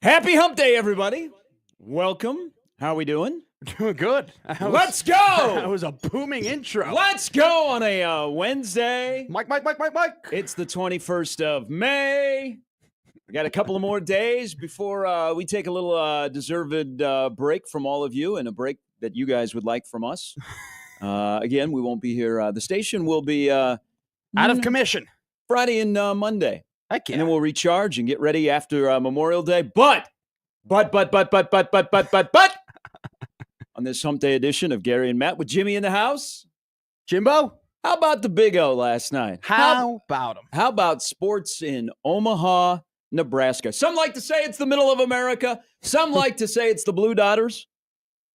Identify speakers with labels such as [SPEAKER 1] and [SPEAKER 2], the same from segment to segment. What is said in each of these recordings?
[SPEAKER 1] Happy Hump Day, everybody. Welcome. How are we doing?
[SPEAKER 2] Doing good.
[SPEAKER 1] Let's go.
[SPEAKER 2] That was a booming intro.
[SPEAKER 1] Let's go on a Wednesday.
[SPEAKER 2] Mike.
[SPEAKER 1] It's the 21st of May. We got a couple of more days before we take a little deserved break from all of you, and a break that you guys would like from us. Again, we won't be here. The station will be
[SPEAKER 2] Out of commission.
[SPEAKER 1] Friday and Monday.
[SPEAKER 2] Heck yeah.
[SPEAKER 1] And then we'll recharge and get ready after Memorial Day. But, on this Hump Day edition of Gary and Matt with Jimmy in the house,
[SPEAKER 2] Jimbo,
[SPEAKER 1] how about the Big O last night?
[SPEAKER 2] how about him?
[SPEAKER 1] How about sports in Omaha, Nebraska? Some like to say it's the middle of America. Some like to say it's the Blue Dotters.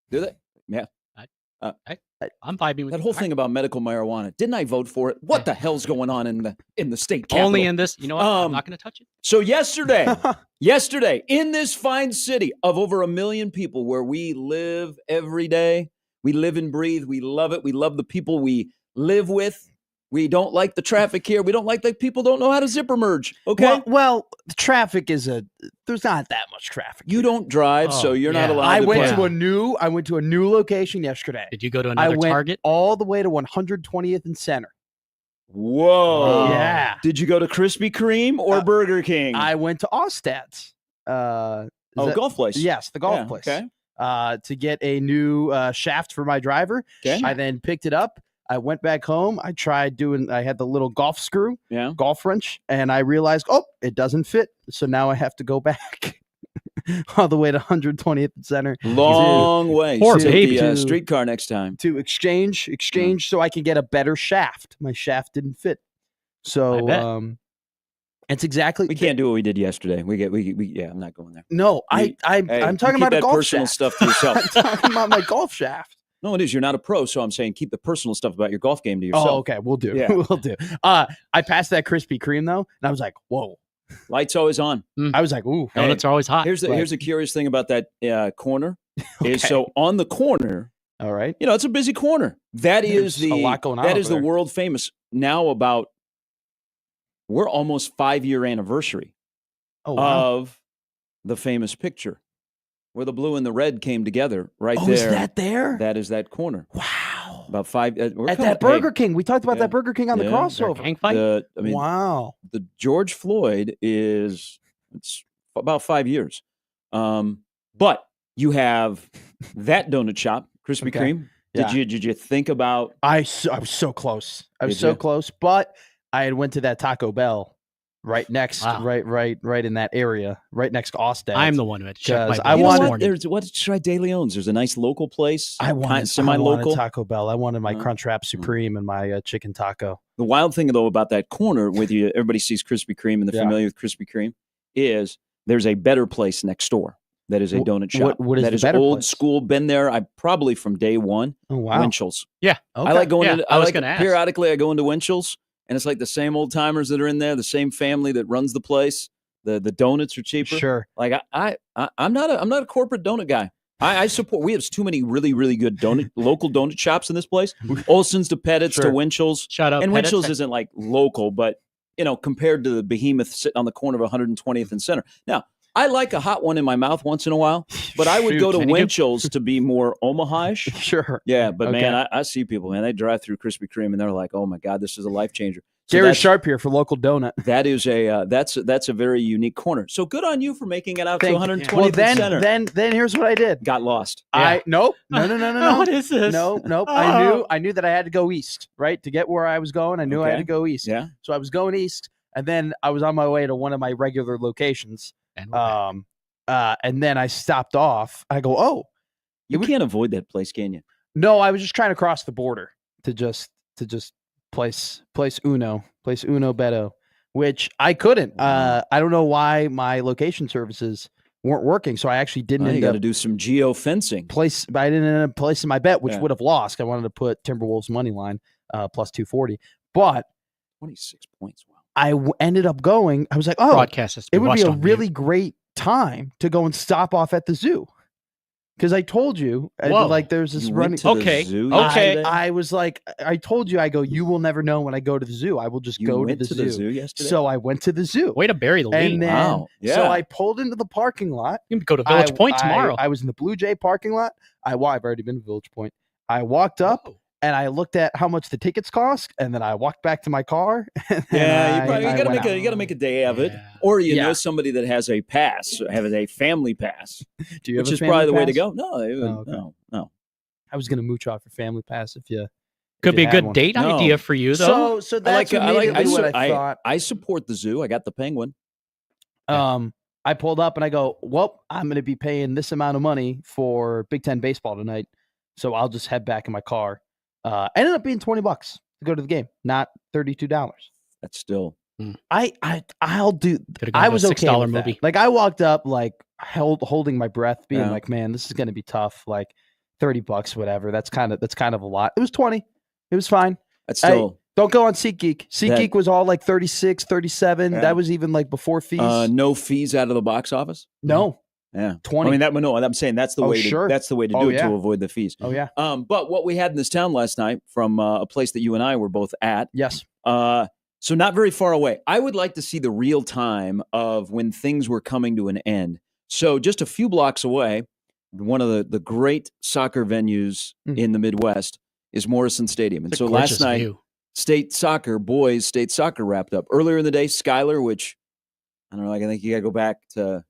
[SPEAKER 1] Do they? Yeah.
[SPEAKER 3] I'm vibing with
[SPEAKER 1] that whole thing about medical marijuana. Didn't I vote for it? What the hell's going on in the state capitol?
[SPEAKER 3] Only in this. You know what? I'm not going to touch it.
[SPEAKER 1] So yesterday, in this fine city of over 1 million people where we live every day, we live and breathe, we love it. We love the people we live with. We don't like the traffic here. We don't like that people don't know how to zipper merge. Okay.
[SPEAKER 2] Well, the traffic there's not that much traffic.
[SPEAKER 1] You don't drive, so you're not allowed
[SPEAKER 2] I
[SPEAKER 1] to
[SPEAKER 2] went
[SPEAKER 1] play.
[SPEAKER 2] I went to a new location yesterday.
[SPEAKER 3] Did you go to another Target?
[SPEAKER 2] All the way to 120th and Center.
[SPEAKER 1] Whoa.
[SPEAKER 2] Yeah.
[SPEAKER 1] Did you go to Krispy Kreme or Burger King?
[SPEAKER 2] I went to Ostad's.
[SPEAKER 1] Golf place.
[SPEAKER 2] Yes, the golf place.
[SPEAKER 1] Okay.
[SPEAKER 2] To get a new shaft for my driver.
[SPEAKER 1] Okay.
[SPEAKER 2] I then picked it up. I went back home. I had the little golf screw, golf wrench, and I realized, it doesn't fit. So now I have to go back all the way to 120th Center.
[SPEAKER 1] Long way.
[SPEAKER 3] Poor
[SPEAKER 1] to
[SPEAKER 3] baby.
[SPEAKER 1] the streetcar next time.
[SPEAKER 2] To exchange so I can get a better shaft. My shaft didn't fit. So it's exactly.
[SPEAKER 1] We can't do what we did yesterday. I'm not going there.
[SPEAKER 2] No, I'm talking about a golf
[SPEAKER 1] personal
[SPEAKER 2] shaft.
[SPEAKER 1] stuff to yourself.
[SPEAKER 2] I'm talking about my golf shaft.
[SPEAKER 1] No, it is. You're not a pro, so I'm saying keep the personal stuff about your golf game to yourself.
[SPEAKER 2] Oh, okay. We'll do.
[SPEAKER 1] Yeah.
[SPEAKER 2] We'll do. I passed that Krispy Kreme, though, and I was like, whoa.
[SPEAKER 1] Lights always on.
[SPEAKER 2] I was like, ooh.
[SPEAKER 3] Donuts are always hot.
[SPEAKER 1] Here's a curious thing about that corner.
[SPEAKER 2] Okay.
[SPEAKER 1] Is so on the corner,
[SPEAKER 2] all right.
[SPEAKER 1] it's a busy corner. There's a lot going on. That is the world famous now we're almost 5-year anniversary of the famous picture. Where the blue and the red came together there.
[SPEAKER 2] Is that there?
[SPEAKER 1] That is that corner.
[SPEAKER 2] Wow.
[SPEAKER 1] About 5.
[SPEAKER 2] At that Burger King. We talked about that Burger King on the crossover.
[SPEAKER 3] Gang fight?
[SPEAKER 2] Wow.
[SPEAKER 1] The George Floyd it's about 5 years. But you have that donut shop, Krispy Kreme. Did you think about?
[SPEAKER 2] I was so close. Close, but I had went to that Taco Bell. Right next, right in that area, right next to Ostad's.
[SPEAKER 3] I'm the one who had to check my
[SPEAKER 2] I
[SPEAKER 1] Let's try De Leon's. There's a nice local place.
[SPEAKER 2] I wanted
[SPEAKER 1] semi-local
[SPEAKER 2] Taco Bell. I wanted my Crunchwrap Supreme and my chicken taco.
[SPEAKER 1] The wild thing though about that corner with you, everybody sees Krispy Kreme and they're familiar with Krispy Kreme. Is there's a better place next door that is a donut shop.
[SPEAKER 2] What is
[SPEAKER 1] that
[SPEAKER 2] the
[SPEAKER 1] is
[SPEAKER 2] better
[SPEAKER 1] old
[SPEAKER 2] place?
[SPEAKER 1] school? Been there. I probably from day one.
[SPEAKER 2] Oh wow,
[SPEAKER 1] Winchell's.
[SPEAKER 3] Yeah,
[SPEAKER 2] okay.
[SPEAKER 1] I like going.
[SPEAKER 3] I was going to ask.
[SPEAKER 1] Periodically, I go into Winchell's. And it's like the same old timers that are in there, the same family that runs the place. The donuts are cheaper.
[SPEAKER 2] Sure.
[SPEAKER 1] Like I'm not a corporate donut guy. I support. We have too many really really good local donut shops in this place. Olson's to Pettit's to Winchell's.
[SPEAKER 3] Shout out.
[SPEAKER 1] And
[SPEAKER 3] Pettit's.
[SPEAKER 1] Winchell's isn't like local, but compared to the behemoth sitting on the corner of 120th and Center. Now I like a hot one in my mouth once in a while, but I would go to Winchell's to be more Omaha-ish.
[SPEAKER 2] Sure.
[SPEAKER 1] Yeah, but man, I see people, man, they drive through Krispy Kreme and they're like, oh my God, this is a life changer. So
[SPEAKER 2] Gary Sharp here for Local Donut.
[SPEAKER 1] That is that's a very unique corner. So good on you for making it out to 120th
[SPEAKER 2] Well,
[SPEAKER 1] Center.
[SPEAKER 2] then here's what I did.
[SPEAKER 1] Got lost.
[SPEAKER 2] No.
[SPEAKER 3] What is this?
[SPEAKER 2] Nope.
[SPEAKER 3] Oh.
[SPEAKER 2] I knew that I had to go east, right? To get where I was going, I knew I had to go east.
[SPEAKER 1] Yeah.
[SPEAKER 2] So I was going east, and then I was on my way to one of my regular locations. And then I stopped off. I go,
[SPEAKER 1] you can't avoid that place, can you?
[SPEAKER 2] No, I was just trying to cross the border to just place uno Beto, which I couldn't. I don't know why my location services weren't working, so I actually didn't.
[SPEAKER 1] You got to do some geo-fencing.
[SPEAKER 2] I didn't end up placing my bet, which would have lost. I wanted to put Timberwolves money line plus 240, but
[SPEAKER 1] 26 points. Wow.
[SPEAKER 2] I ended up going. I was like,
[SPEAKER 3] broadcast
[SPEAKER 2] it would be a really great time to go and stop off at the zoo Because I told you,
[SPEAKER 3] Whoa.
[SPEAKER 2] like there's this
[SPEAKER 1] You
[SPEAKER 2] running.
[SPEAKER 1] went to the
[SPEAKER 3] Okay,
[SPEAKER 1] zoo
[SPEAKER 3] okay.
[SPEAKER 1] yesterday?
[SPEAKER 2] I was like, I told you, I go, you will never know when I go to the zoo. I will just
[SPEAKER 1] You
[SPEAKER 2] go to
[SPEAKER 1] went
[SPEAKER 2] the
[SPEAKER 1] to
[SPEAKER 2] zoo.
[SPEAKER 1] the zoo yesterday?
[SPEAKER 2] So I went to the zoo.
[SPEAKER 3] Way to bury the lead.
[SPEAKER 2] And then,
[SPEAKER 1] Wow. Yeah.
[SPEAKER 2] so I pulled into the parking lot.
[SPEAKER 3] You can go to Village Point tomorrow.
[SPEAKER 2] I was in the Blue Jay parking lot. I've already been to Village Point. I walked up
[SPEAKER 3] Whoa.
[SPEAKER 2] and I looked at how much the tickets cost, and then I walked back to my car. And
[SPEAKER 1] Yeah, you
[SPEAKER 2] I
[SPEAKER 1] gotta
[SPEAKER 2] went
[SPEAKER 1] make
[SPEAKER 2] out.
[SPEAKER 1] you gotta make a day of it,
[SPEAKER 3] Yeah.
[SPEAKER 1] or you
[SPEAKER 2] Yeah.
[SPEAKER 1] know somebody that has a pass, has a family pass,
[SPEAKER 2] Do you have
[SPEAKER 1] which
[SPEAKER 2] a
[SPEAKER 1] is
[SPEAKER 2] family
[SPEAKER 1] probably the way to
[SPEAKER 2] pass?
[SPEAKER 1] go. No,
[SPEAKER 2] okay.
[SPEAKER 1] no.
[SPEAKER 2] I was gonna mooch off for family pass if you
[SPEAKER 3] Could be a
[SPEAKER 2] had
[SPEAKER 3] good
[SPEAKER 2] one.
[SPEAKER 3] date
[SPEAKER 1] No.
[SPEAKER 3] idea for you, though.
[SPEAKER 2] So that's immediately what I thought.
[SPEAKER 1] I support the zoo. I got the penguin.
[SPEAKER 2] I pulled up and I go, well, I'm going to be paying this amount of money for Big Ten baseball tonight, so I'll just head back in my car. Ended up being $20 to go to the game, not $32.
[SPEAKER 1] That's still
[SPEAKER 2] I'll do.
[SPEAKER 3] Could've gone
[SPEAKER 2] I
[SPEAKER 3] to a
[SPEAKER 2] was okay
[SPEAKER 3] $6
[SPEAKER 2] with that.
[SPEAKER 3] movie.
[SPEAKER 2] Like I walked up, like holding my breath, being
[SPEAKER 1] Yeah.
[SPEAKER 2] like, man, this is going to be tough. Like $30, whatever. That's kind of a lot. It was 20. It was fine.
[SPEAKER 1] that's still
[SPEAKER 2] Don't go on SeatGeek.
[SPEAKER 1] That-
[SPEAKER 2] SeatGeek was all like 36, 37.
[SPEAKER 1] Yeah.
[SPEAKER 2] That was even like before fees.
[SPEAKER 1] no fees out of the box office.
[SPEAKER 2] No,
[SPEAKER 1] Yeah,
[SPEAKER 2] 20.
[SPEAKER 1] I mean no. I'm saying that's the
[SPEAKER 2] Oh,
[SPEAKER 1] way.
[SPEAKER 2] sure.
[SPEAKER 1] That's the way to
[SPEAKER 2] Oh,
[SPEAKER 1] do it
[SPEAKER 2] yeah.
[SPEAKER 1] to avoid the fees.
[SPEAKER 2] Oh yeah.
[SPEAKER 1] But what we had in this town last night from a place that you and I were both at.
[SPEAKER 2] Yes.
[SPEAKER 1] So not very far away. I would like to see the real time of when things were coming to an end. So just a few blocks away, one of the great soccer venues in the Midwest is Morrison Stadium. And
[SPEAKER 3] It's a
[SPEAKER 1] so last
[SPEAKER 3] gorgeous
[SPEAKER 1] night,
[SPEAKER 3] view.
[SPEAKER 1] boys state soccer wrapped up. Earlier in the day, Skyler, which I don't know, I think you got to go back to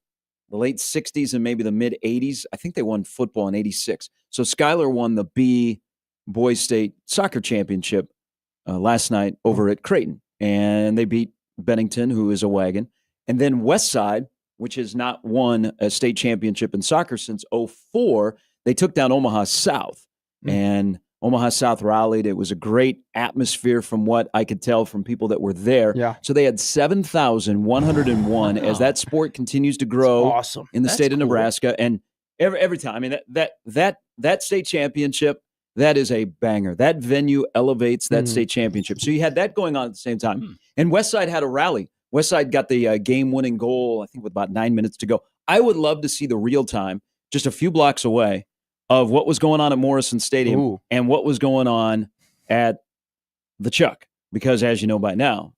[SPEAKER 1] the late 60s and maybe the mid 80s. I think they won football in 86. So Skyler won the B boys state soccer championship last night over at Creighton. And they beat Bennington, who is a wagon. And then Westside, which has not won a state championship in soccer since 04, they took down Omaha South. And Omaha South rallied. It was a great atmosphere from what I could tell from people that were there.
[SPEAKER 2] Yeah.
[SPEAKER 1] So they had 7,101 as that sport continues to grow
[SPEAKER 2] Awesome.
[SPEAKER 1] in the
[SPEAKER 3] That's
[SPEAKER 1] state of
[SPEAKER 3] cool.
[SPEAKER 1] Nebraska. And every time, I mean, that state championship, that is a banger. That venue elevates that state championship. So you had that going on at the same time. And Westside had a rally. Westside got the game-winning goal, I think, with about 9 minutes to go. I would love to see the real time, just a few blocks away, of what was going on at Morrison Stadium
[SPEAKER 2] Ooh.
[SPEAKER 1] and what was going on at the Chuck. Because as you know by now,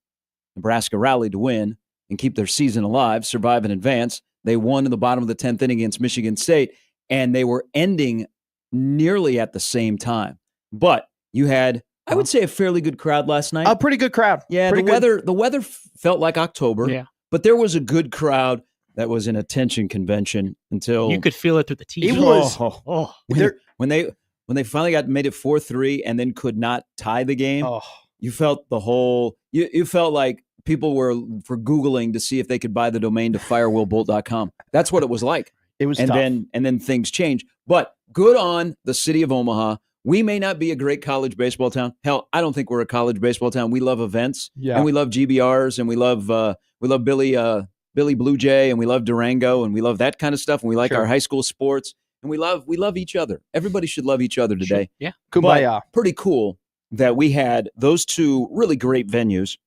[SPEAKER 1] Nebraska rallied to win and keep their season alive, survive and advance. They won in the bottom of the 10th inning against Michigan State, and they were ending nearly at the same time. But you had, I would say, a fairly good crowd last night.
[SPEAKER 2] A pretty good crowd.
[SPEAKER 1] Yeah,
[SPEAKER 2] pretty
[SPEAKER 1] the weather felt like October.
[SPEAKER 3] Yeah.
[SPEAKER 1] But there was a good crowd that was an attention convention until
[SPEAKER 3] You could feel it through the TV.
[SPEAKER 2] It was-
[SPEAKER 3] Oh,
[SPEAKER 1] when they finally made it 4-3 and then could not tie the game.
[SPEAKER 2] Oh,
[SPEAKER 1] You felt the whole you felt like people were for Googling to see if they could buy the domain to firewillbolt.com. That's what it was like.
[SPEAKER 2] it was
[SPEAKER 1] And
[SPEAKER 2] tough.
[SPEAKER 1] then things change. But good on the city of Omaha. We may not be a great college baseball town. Hell, I don't think we're a college baseball town. We love events,
[SPEAKER 2] Yeah.
[SPEAKER 1] and we love GBRs, and we love Billy Blue Jay, and we love Durango, and we love that kind of stuff, and we like
[SPEAKER 2] Sure.
[SPEAKER 1] our high school sports, and we love each other. Everybody should love each other today.
[SPEAKER 3] yeah.
[SPEAKER 2] Kumbaya.
[SPEAKER 1] But pretty cool that we had those two really great venues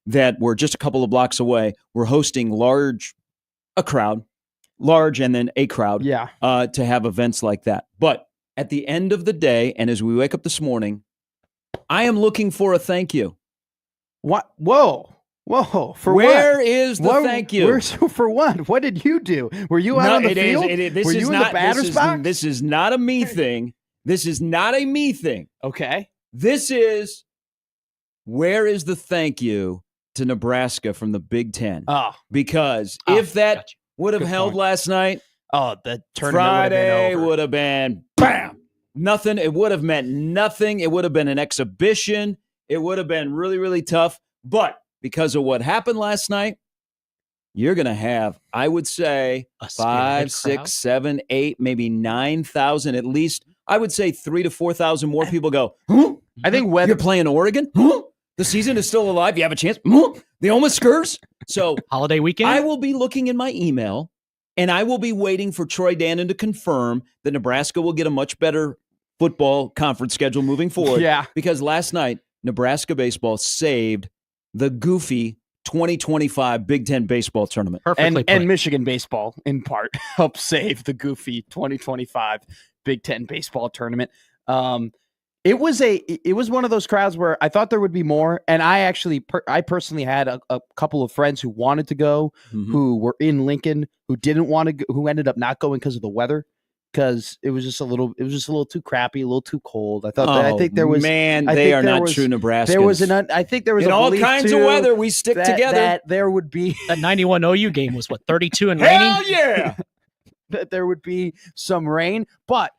[SPEAKER 1] that were just a couple of blocks away. We're hosting a crowd, and then a crowd
[SPEAKER 2] Yeah.
[SPEAKER 1] to have events like that. But at the end of the day, and as we wake up this morning, I am looking for a thank you.
[SPEAKER 2] What? Whoa. For
[SPEAKER 1] Where
[SPEAKER 2] what?
[SPEAKER 1] is the
[SPEAKER 2] What-
[SPEAKER 1] thank you?
[SPEAKER 2] where's- for what? What did you do? Were you out on the field? Were you in the batter's box?
[SPEAKER 1] This is not a me thing. This is not a me thing.
[SPEAKER 2] Okay.
[SPEAKER 1] This is where is the thank you to Nebraska from the Big Ten?
[SPEAKER 2] Oh,
[SPEAKER 1] Because
[SPEAKER 3] Oh,
[SPEAKER 1] if that
[SPEAKER 3] gotcha.
[SPEAKER 1] would have
[SPEAKER 2] Good
[SPEAKER 1] held
[SPEAKER 2] point.
[SPEAKER 1] last night,
[SPEAKER 2] the tournament
[SPEAKER 1] Friday
[SPEAKER 2] would have been over.
[SPEAKER 1] been bam. Nothing. It would have meant nothing. It would have been an exhibition. It would have been really, really tough. But because of what happened last night, you're going to have, I would say,
[SPEAKER 3] A
[SPEAKER 1] 5,
[SPEAKER 3] spirited
[SPEAKER 1] 6,
[SPEAKER 3] crowd.
[SPEAKER 1] 7, 8, maybe 9,000 at least. I would say 3,000 to 4,000 more people go, huh?
[SPEAKER 2] I think
[SPEAKER 1] You're
[SPEAKER 2] weather.
[SPEAKER 1] playing Oregon? Huh? The season is still alive. You have a chance? Huh? The Oma Skurs? So
[SPEAKER 3] Holiday weekend.
[SPEAKER 1] I will be looking in my email, and I will be waiting for Troy Dannon to confirm that Nebraska will get a much better football conference schedule moving forward.
[SPEAKER 2] Yeah.
[SPEAKER 1] Because last night, Nebraska baseball saved the goofy 2025 Big Ten baseball tournament.
[SPEAKER 3] Perfectly put.
[SPEAKER 2] And Michigan baseball, in part, helped save the goofy 2025 Big Ten baseball tournament. It was one of those crowds where I thought there would be more, and I personally had a couple of friends who wanted to go, who were in Lincoln, who didn't want to go, who ended up not going because of the weather, because it was just a little too crappy, a little too cold. I thought I think there was
[SPEAKER 1] they are not true Nebraskans.
[SPEAKER 2] There was I think there was
[SPEAKER 1] in
[SPEAKER 2] a
[SPEAKER 1] all kinds of weather we stick together.
[SPEAKER 2] That there would be
[SPEAKER 3] that 91 OU game was what, 32 and
[SPEAKER 1] Hell
[SPEAKER 3] raining?
[SPEAKER 1] yeah.
[SPEAKER 2] that there would be some rain, but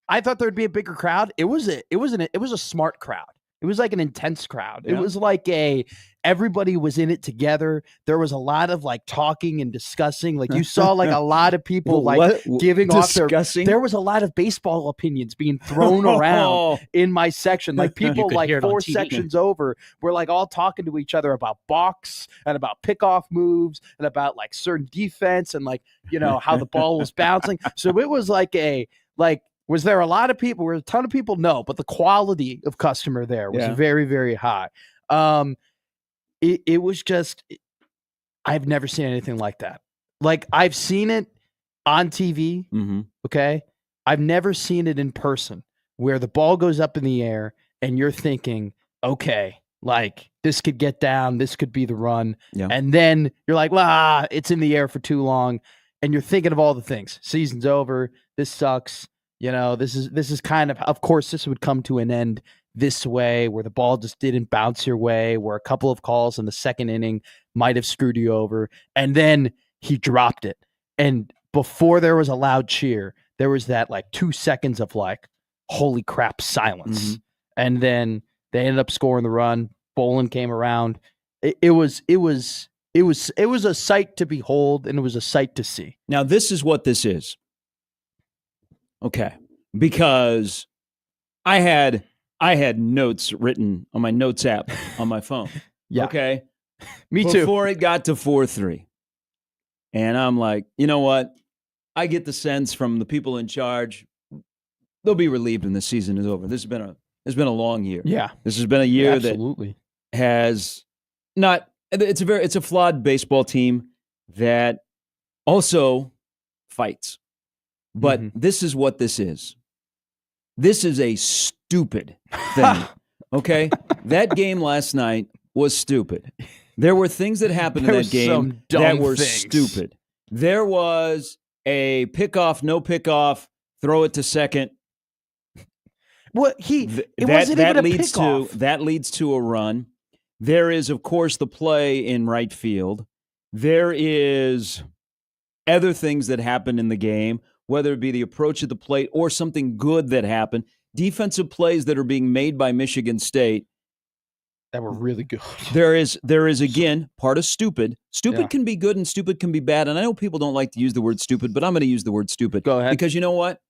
[SPEAKER 2] I thought there would be a bigger crowd. It was a smart crowd. It was like an intense crowd.
[SPEAKER 1] Yeah.
[SPEAKER 2] It was like everybody was in it together. There was a lot of like talking and discussing. Like you saw like a lot of people giving off there was a lot of baseball opinions being thrown around in my section. Like people like 4 sections over were like all talking to each other about balks and about pickoff moves and about like certain defense and like, how the ball was bouncing. So it was was there a lot of people? Were a ton of people? No, but the quality of customer there was very, very high. It was just, I've never seen anything like that. Like I've seen it on TV. Okay. I've never seen it in person where the ball goes up in the air and you're thinking, okay, like this could get down. This could be the run. Yeah. And then you're like, it's in the air for too long. And you're thinking of all the things. Season's over. This sucks. This is kind of course, this would come to an end this way, where the ball just didn't bounce your way, where a couple of calls in the second inning might have screwed you over. And then he dropped it. And before there was a loud cheer, there was that like 2 seconds of like, holy crap, silence. And then they ended up scoring the run. Bolin came around. It was a sight to behold, and it was a sight to see.
[SPEAKER 1] Now, this is what this is. Okay, because I had notes written on my notes app on my phone.
[SPEAKER 2] Yeah.
[SPEAKER 1] Okay.
[SPEAKER 2] Me too.
[SPEAKER 1] Before it got to 4-3. And I'm like, you know what? I get the sense from the people in charge, they'll be relieved when the season is over. This has been a long year.
[SPEAKER 2] Yeah.
[SPEAKER 1] This has been a year
[SPEAKER 2] absolutely.
[SPEAKER 1] That has not, it's a flawed baseball team that also fights. But this is what this is. This is a stupid thing, okay? That game last night was stupid. There were things that happened in that game that were stupid. There was a pickoff, no pickoff, throw it to second.
[SPEAKER 2] Well,
[SPEAKER 1] that leads to a run. There is, of course, the play in right field. There is other things that happened in the game, whether it be the approach at the plate or something good that happened, defensive plays that are being made by Michigan State.
[SPEAKER 2] That were really good.
[SPEAKER 1] There is again, part of stupid. Stupid can be good and stupid can be bad. And I know people don't like to use the word stupid, but I'm going to use the word stupid.
[SPEAKER 2] Go ahead.
[SPEAKER 1] Because you know what?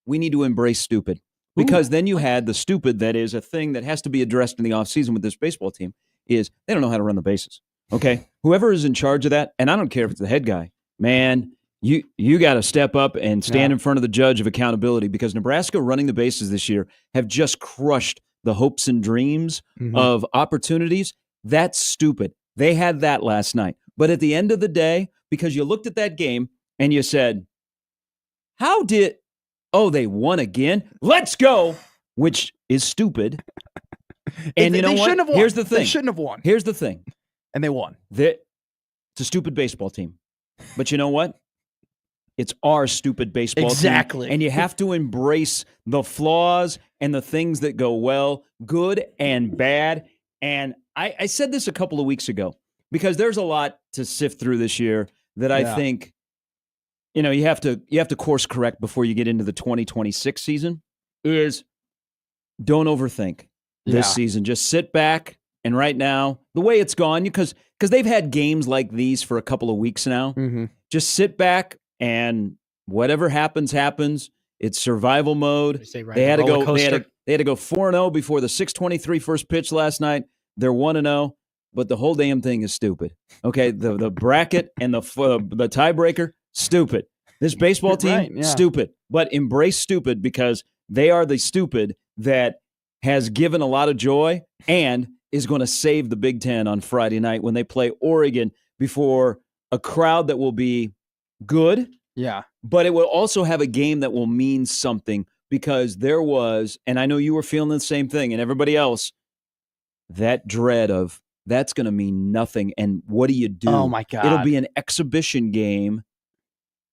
[SPEAKER 1] We need to embrace stupid. Because then you had the stupid that is a thing that has to be addressed in the offseason with this baseball team is they don't know how to run the bases. Okay? Whoever is in charge of that, and I don't care if it's the head guy, man, You got to step up and stand in front of the judge of accountability, because Nebraska running the bases this year have just crushed the hopes and dreams of opportunities. That's stupid. They had that last night. But at the end of the day, because you looked at that game and you said, they won again? Let's go, which is stupid. And you know what? Here's the thing.
[SPEAKER 2] They shouldn't have won.
[SPEAKER 1] Here's the thing.
[SPEAKER 2] And they won.
[SPEAKER 1] It's a stupid baseball team. But you know what? It's our stupid baseball
[SPEAKER 2] team.
[SPEAKER 1] And you have to embrace the flaws and the things that go well, good and bad. And I said this a couple of weeks ago, because there's a lot to sift through this year that I think, you have to course correct before you get into the 2026 season, is don't overthink this season. Just sit back. And right now, the way it's gone, because they've had games like these for a couple of weeks now, just sit back. And whatever happens. It's survival mode. They had to go 4-0 before the 6:23 first pitch last night. They're 1-0, but the whole damn thing is stupid. Okay, the bracket and the tiebreaker, stupid. This baseball team, stupid. But embrace stupid, because they are the stupid that has given a lot of joy and is going to save the Big Ten on Friday night when they play Oregon before a crowd that will be good.
[SPEAKER 2] Yeah.
[SPEAKER 1] But it will also have a game that will mean something because there was, and I know you were feeling the same thing and everybody else, that dread of that's going to mean nothing. And what do you do?
[SPEAKER 2] Oh, my God.
[SPEAKER 1] It'll be an exhibition game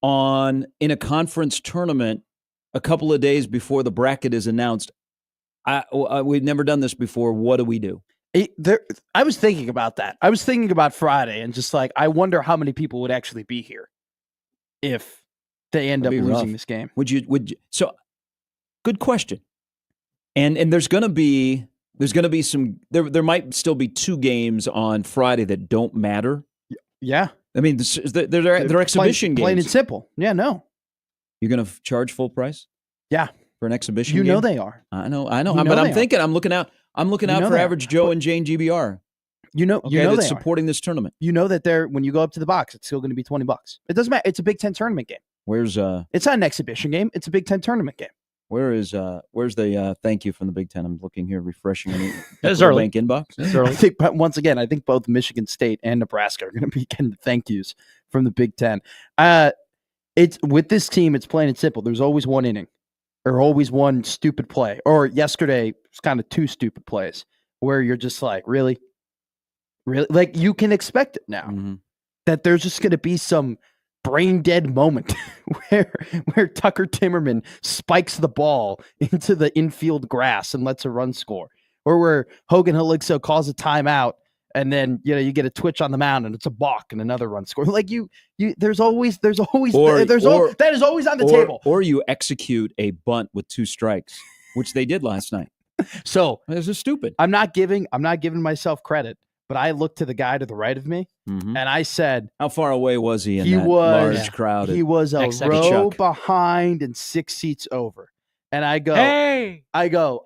[SPEAKER 1] in a conference tournament a couple of days before the bracket is announced. We've never done this before. What do we do?
[SPEAKER 2] I was thinking about that. I was thinking about Friday and just like, I wonder how many people would actually be here if they end up losing this game.
[SPEAKER 1] Would you? So, good question. And there's going to be some. There might still be 2 games on Friday that don't matter.
[SPEAKER 2] Yeah.
[SPEAKER 1] I mean, they're exhibition games.
[SPEAKER 2] Plain and simple. Yeah. No.
[SPEAKER 1] You're going to charge full price?
[SPEAKER 2] Yeah.
[SPEAKER 1] For an exhibition
[SPEAKER 2] You
[SPEAKER 1] game?
[SPEAKER 2] know they are.
[SPEAKER 1] I know. But I'm thinking. I'm looking out for average Joe and Jane GBR. That's supporting this tournament.
[SPEAKER 2] You know that when you go up to the box, it's still going to be $20. It doesn't matter. It's a Big Ten tournament game.
[SPEAKER 1] It's
[SPEAKER 2] not an exhibition game. It's a Big Ten tournament game.
[SPEAKER 1] Where's the thank you from the Big Ten? I'm looking here, refreshing
[SPEAKER 3] It's early.
[SPEAKER 1] Bank inbox.
[SPEAKER 3] It's early.
[SPEAKER 2] I think both Michigan State and Nebraska are going to be getting thank yous from the Big Ten. It's with this team. It's plain and simple. There's always one inning, or always one stupid play. Or yesterday, it's kind of 2 stupid plays where you're just like, really, like you can expect it now that there's just going to be some brain dead moment where Tucker Timmerman spikes the ball into the infield grass and lets a run score, or where Hogan Helixo calls a timeout and then you get a twitch on the mound and it's a balk and another run score. Like that is always on the table.
[SPEAKER 1] Or you execute a bunt with 2 strikes, which they did last night.
[SPEAKER 2] So
[SPEAKER 1] this is stupid.
[SPEAKER 2] I'm not giving myself credit, but I looked to the guy to the right of me and I said,
[SPEAKER 1] how far away was he in that large crowd?
[SPEAKER 2] He was a row behind and 6 seats over. And I go,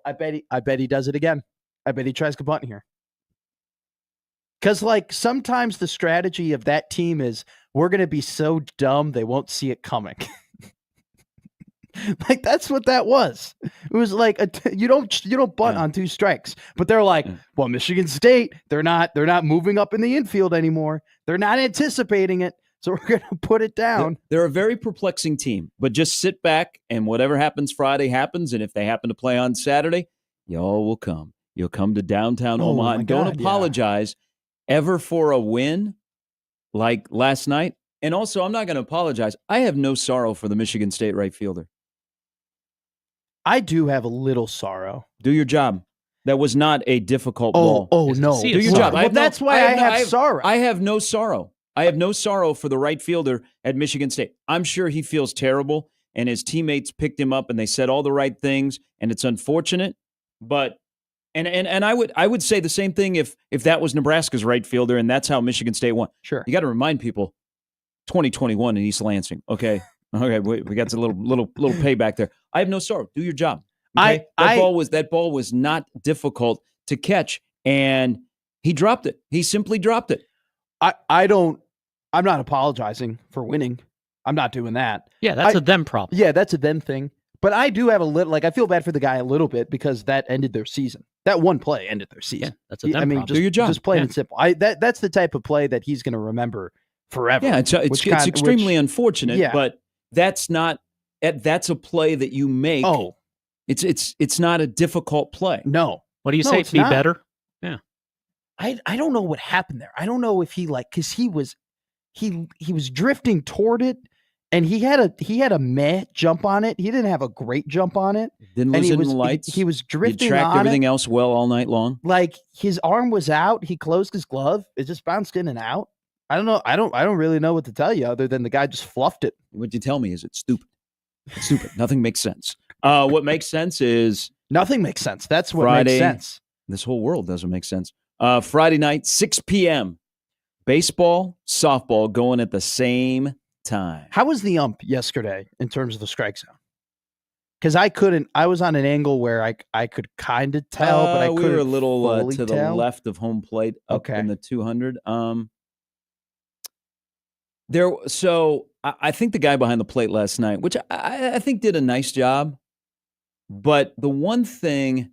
[SPEAKER 2] I bet he does it again. I bet he tries to bunt here. Because like sometimes the strategy of that team is we're going to be so dumb they won't see it coming. Like that's what that was. It was like you don't bunt on 2 strikes, but they're like, well, Michigan State, they're not moving up in the infield anymore. They're not anticipating it, so we're going to put it down.
[SPEAKER 1] They're a very perplexing team, but just sit back and whatever happens Friday happens, and if they happen to play on Saturday, y'all will come. You'll come to downtown Omaha and don't apologize ever for a win like last night. And also, I'm not going to apologize. I have no sorrow for the Michigan State right fielder.
[SPEAKER 2] I do have a little sorrow.
[SPEAKER 1] Do your job. That was not a difficult ball.
[SPEAKER 2] Oh, no.
[SPEAKER 1] Do your job.
[SPEAKER 2] Well, that's why I have sorrow.
[SPEAKER 1] I have no sorrow. I have no sorrow for the right fielder at Michigan State. I'm sure he feels terrible, and his teammates picked him up, and they said all the right things, and it's unfortunate. But and I would say the same thing if that was Nebraska's right fielder, and that's how Michigan State won.
[SPEAKER 2] Sure.
[SPEAKER 1] You got to remind people, 2021 in East Lansing. Okay. Okay, we got a little payback there. I have no sorrow. Do your job. Okay? That ball was not difficult to catch, and he dropped it. He simply dropped it.
[SPEAKER 2] I'm not apologizing for winning. I'm not doing that.
[SPEAKER 3] Yeah, that's a them problem.
[SPEAKER 2] Yeah, that's a them thing. But I do have a little, I feel bad for the guy a little bit because that ended their season. That one play ended their season.
[SPEAKER 3] Yeah, that's a them problem.
[SPEAKER 1] Do your job.
[SPEAKER 2] Just plain and simple. That's the type of play that he's going to remember forever.
[SPEAKER 1] Yeah, it's extremely unfortunate, but that's a play that you make.
[SPEAKER 2] Oh,
[SPEAKER 1] it's not a difficult play.
[SPEAKER 2] No.
[SPEAKER 3] What do you say? Be better? Yeah.
[SPEAKER 2] I don't know what happened there. I don't know if because he was drifting toward it, and he had a meh jump on it. He didn't have a great jump on it.
[SPEAKER 1] Didn't lose it in the lights.
[SPEAKER 2] He was drifting.
[SPEAKER 1] He tracked everything else well all night long.
[SPEAKER 2] Like his arm was out. He closed his glove. It just bounced in and out. I don't know. I don't really know what to tell you other than the guy just fluffed it.
[SPEAKER 1] What you tell me is it's stupid. It's stupid. Nothing makes sense. What makes sense is
[SPEAKER 2] nothing makes sense. That's what
[SPEAKER 1] Friday,
[SPEAKER 2] makes sense.
[SPEAKER 1] This whole world doesn't make sense. Friday night, 6 p.m. Baseball, softball going at the same time.
[SPEAKER 2] How was the ump yesterday in terms of the strike zone? Because I was on an angle where I could kind of tell, but I couldn't.
[SPEAKER 1] We were a little
[SPEAKER 2] to
[SPEAKER 1] the left of home plate up in the 200. So I think the guy behind the plate last night, which I think did a nice job, but the one thing,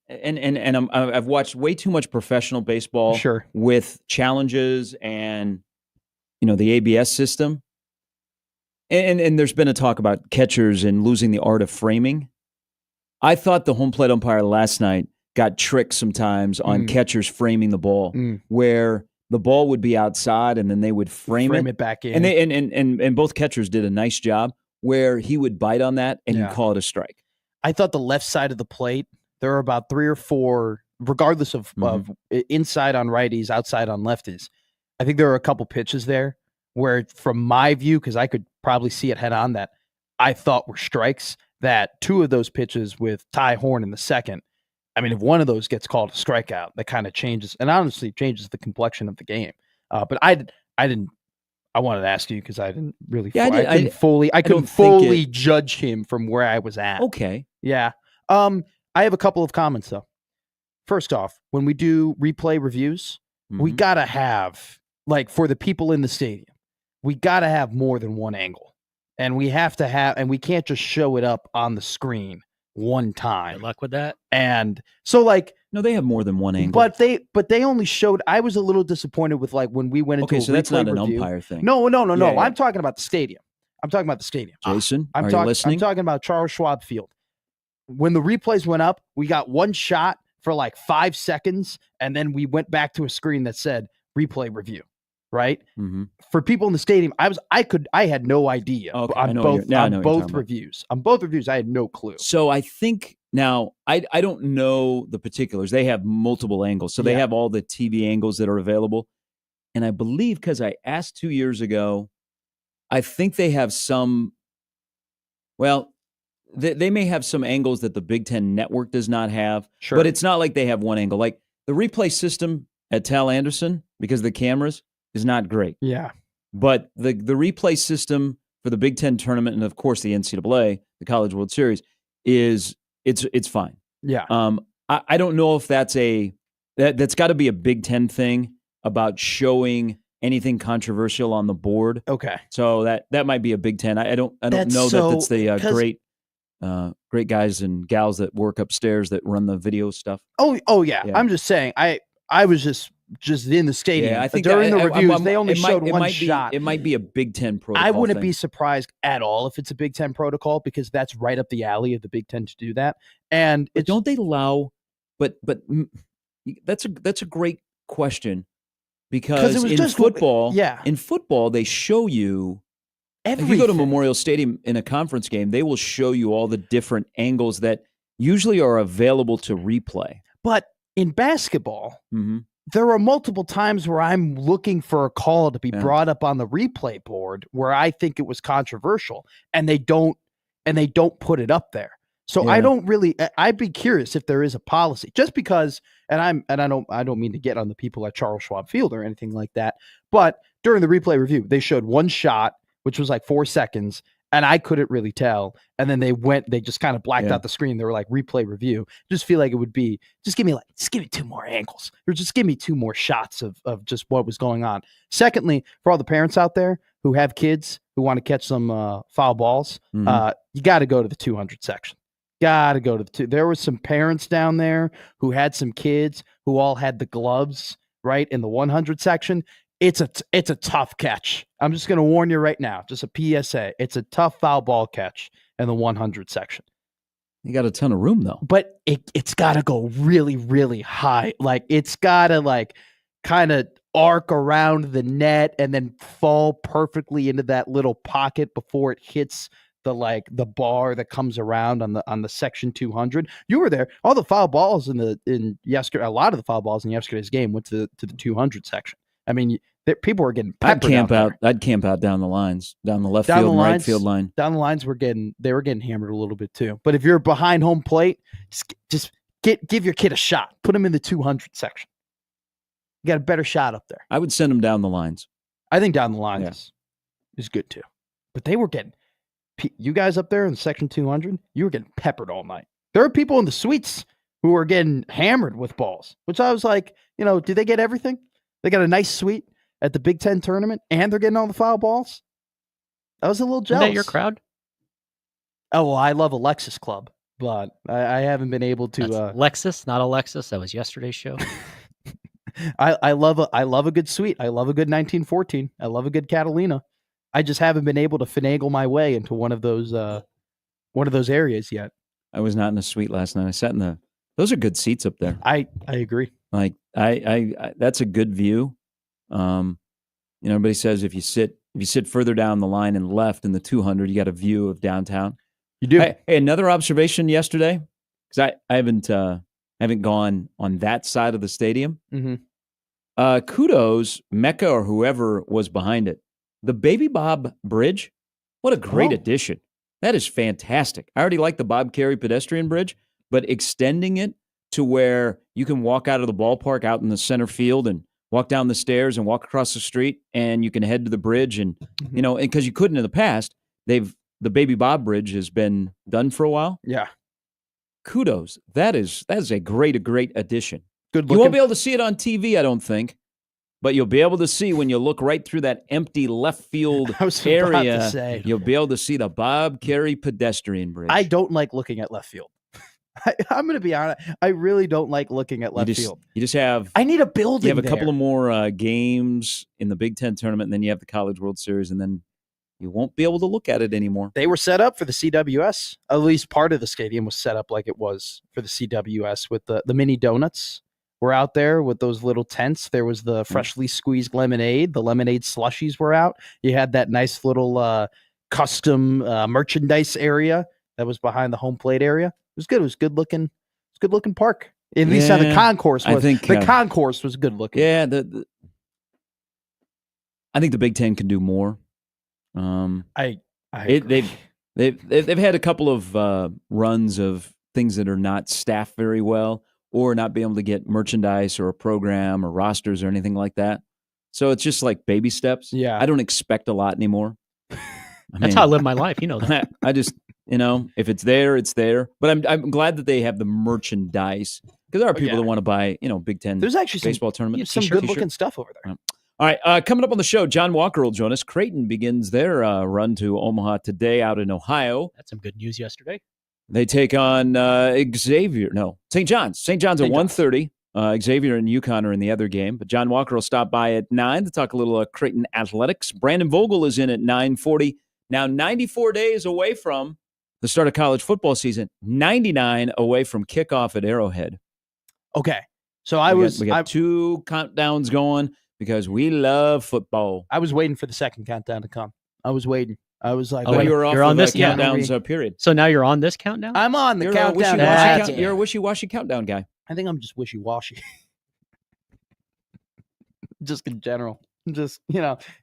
[SPEAKER 1] and I've watched way too much professional baseball
[SPEAKER 2] Sure.
[SPEAKER 1] with challenges and the ABS system. And there's been a talk about catchers and losing the art of framing. I thought the home plate umpire last night got tricked sometimes on catchers framing the ball, where the ball would be outside and then they would frame it
[SPEAKER 2] back in.
[SPEAKER 1] And both catchers did a nice job where he would bite on that and he'd call it a strike.
[SPEAKER 2] I thought the left side of the plate, there were about 3 or 4, regardless of inside on righties, outside on lefties. I think there were a couple pitches there where, from my view, because I could probably see it head on, that I thought were strikes, that 2 of those pitches with Ty Horn in the second, I mean, if one of those gets called a strikeout, that kind of changes, and honestly changes the complexion of the game. But I wanted to ask you because I didn't really, I couldn't fully judge him from where I was at.
[SPEAKER 1] Okay.
[SPEAKER 2] Yeah. I have a couple of comments though. First off, when we do replay reviews, we gotta have, like, for the people in the stadium, we gotta have more than one angle, and we have to have, and we can't just show it up on the screen one time.
[SPEAKER 3] Good luck with that.
[SPEAKER 2] And so, like,
[SPEAKER 1] no, they have more than one angle,
[SPEAKER 2] but they only showed. I was a little disappointed with, like, when we went into a
[SPEAKER 1] so that's not
[SPEAKER 2] review.
[SPEAKER 1] an umpire thing.
[SPEAKER 2] No.
[SPEAKER 1] Yeah.
[SPEAKER 2] I'm talking about the stadium.
[SPEAKER 1] Jason,
[SPEAKER 2] are you listening? I'm talking about Charles Schwab Field. When the replays went up, we got one shot for like 5 seconds, and then we went back to a screen that said replay review. Right? For people in the stadium, I had no idea on both reviews. On both reviews, I had no clue.
[SPEAKER 1] So I think now I don't know the particulars. They have multiple angles, so they have all the TV angles that are available. And I believe, because I asked 2 years ago, I think they have some. Well, they may have some angles that the Big Ten Network does not have.
[SPEAKER 2] Sure.
[SPEAKER 1] But it's not like they have one angle. Like the replay system at Tal Anderson, because of the cameras, is not great.
[SPEAKER 2] Yeah.
[SPEAKER 1] But the replay system for the Big Ten tournament, and of course the NCAA, the College World Series, it's fine.
[SPEAKER 2] Yeah.
[SPEAKER 1] I don't know if that's got to be a Big Ten thing about showing anything controversial on the board.
[SPEAKER 2] Okay.
[SPEAKER 1] So that might be a Big Ten. I don't know that that's the great guys and gals that work upstairs that run the video stuff.
[SPEAKER 2] Oh yeah. I'm just saying. I was just in the stadium.
[SPEAKER 1] Yeah, I think
[SPEAKER 2] during the reviews they only showed one shot.
[SPEAKER 1] It might be a Big Ten protocol.
[SPEAKER 2] I wouldn't be surprised at all if it's a Big Ten protocol, because that's right up the alley of the Big Ten to do that. And
[SPEAKER 1] don't they allow? But that's a great question, because in football they show you. If you go to Memorial Stadium in a conference game, they will show you all the different angles that usually are available to replay.
[SPEAKER 2] But in basketball, there are multiple times where I'm looking for a call to be brought up on the replay board where I think it was controversial, and they don't put it up there. So I don't really. I'd be curious if there is a policy, just because. And I don't mean to get on the people at Charles Schwab Field or anything like that. But during the replay review, they showed one shot, which was like 4 seconds, and I couldn't really tell. And then they just kind of blacked out the screen. They were like, replay review. Just feel like it would be, just give me 2 more angles, or just give me 2 more shots of just what was going on. Secondly, for all the parents out there who have kids who want to catch some foul balls, you got to go to the 200 section. Got to go to the 2. There were some parents down there who had some kids who all had the gloves right in the 100 section. It's a tough catch. I'm just going to warn you right now. Just a PSA. It's a tough foul ball catch in the 100 section.
[SPEAKER 1] You got a ton of room though.
[SPEAKER 2] But it's got to go really, really high. Like, it's got to kind of arc around the net and then fall perfectly into that little pocket before it hits the bar that comes around on the section 200. You were there. All the foul balls in yesterday, a lot of the foul balls in yesterday's game went to the 200 section. I mean, people were getting peppered.
[SPEAKER 1] I'd camp out down the lines, down the left field and right field line.
[SPEAKER 2] Down the lines, they were getting hammered a little bit too. But if you're behind home plate, just give your kid a shot. Put him in the 200 section. You got a better shot up there.
[SPEAKER 1] I would send him down the lines.
[SPEAKER 2] I think down the lines is good too. But they were getting, you guys up there in section 200, you were getting peppered all night. There are people in the suites who were getting hammered with balls, which I was like, do they get everything? They got a nice suite at the Big Ten tournament, and they're getting all the foul balls. I was a little jealous.
[SPEAKER 3] Is that your crowd?
[SPEAKER 2] Oh, well, I love Alexis Club. but I haven't been able to.
[SPEAKER 3] That's Lexus, not Alexis. That was yesterday's show.
[SPEAKER 2] I love a good suite. I love a good 1914. I love a good Catalina. I just haven't been able to finagle my way into one of those areas yet.
[SPEAKER 1] I was not in a suite last night. I sat in those are good seats up there.
[SPEAKER 2] I agree.
[SPEAKER 1] Like I that's a good view. Everybody says if you sit further down the line and left in the 200, you got a view of downtown.
[SPEAKER 2] You do.
[SPEAKER 1] Hey, another observation yesterday, because I haven't gone on that side of the stadium.
[SPEAKER 2] Mm-hmm.
[SPEAKER 1] Kudos, Mecca or whoever was behind it. The Baby Bob Bridge, what a great addition. That is fantastic. I already like the Bob Carey pedestrian bridge, but extending it to where you can walk out of the ballpark out in the center field and walk down the stairs and walk across the street, and you can head to the bridge. And, because you couldn't in the past, the Baby Bob Bridge has been done for a while.
[SPEAKER 2] Yeah.
[SPEAKER 1] Kudos. That is a great addition.
[SPEAKER 2] Good looking.
[SPEAKER 1] You won't be able to see it on TV, I don't think, but you'll be able to see when you look right through that empty left field
[SPEAKER 2] I was
[SPEAKER 1] area.
[SPEAKER 2] about to say.
[SPEAKER 1] You'll be able to see the Bob Carey pedestrian bridge.
[SPEAKER 2] I don't like looking at left field. I'm going to be honest. I really don't like looking at left field.
[SPEAKER 1] You just have.
[SPEAKER 2] I need a building.
[SPEAKER 1] You have a couple of more games in the Big Ten tournament, and then you have the College World Series, and then you won't be able to look at it anymore.
[SPEAKER 2] They were set up for the CWS. At least part of the stadium was set up like it was for the CWS with the mini donuts. Were out there with those little tents. There was the freshly squeezed lemonade. The lemonade slushies were out. You had that nice little custom merchandise area that was behind the home plate area. It was good. It was good looking. It's good looking park. At least how the concourse was. I think the concourse was good looking.
[SPEAKER 1] Yeah, I think the Big Ten can do more.
[SPEAKER 2] They've
[SPEAKER 1] had a couple of runs of things that are not staffed very well, or not being able to get merchandise or a program or rosters or anything like that. So it's just like baby steps.
[SPEAKER 2] Yeah,
[SPEAKER 1] I don't expect a lot anymore.
[SPEAKER 3] That's how I live my life. You know that.
[SPEAKER 1] I just. If it's there, it's there. But I'm glad that they have the merchandise, because there are people that want to buy, Big Ten.
[SPEAKER 2] There's actually
[SPEAKER 1] baseball tournament.
[SPEAKER 2] Some good looking stuff over there.
[SPEAKER 1] All right, coming up on the show, John Walker will join us. Creighton begins their run to Omaha today out in Ohio.
[SPEAKER 3] That's some good news yesterday.
[SPEAKER 1] They take on Xavier. No, St. John's. St. John's at 1:30. Xavier and UConn are in the other game. But John Walker will stop by at 9 to talk a little Creighton athletics. Brandon Vogel is in at 9:40. Now 94 days away from the start of college football season, 99 away from kickoff at Arrowhead.
[SPEAKER 2] Okay. So
[SPEAKER 1] we got 2 countdowns going because we love football.
[SPEAKER 2] I was waiting for the second countdown to come. I was waiting. I was like,
[SPEAKER 1] you were off on this countdowns period.
[SPEAKER 3] So now you're on this countdown?
[SPEAKER 2] I'm on the countdown.
[SPEAKER 1] You're a wishy-washy countdown guy.
[SPEAKER 2] I think I'm just wishy-washy. Just in general. Just,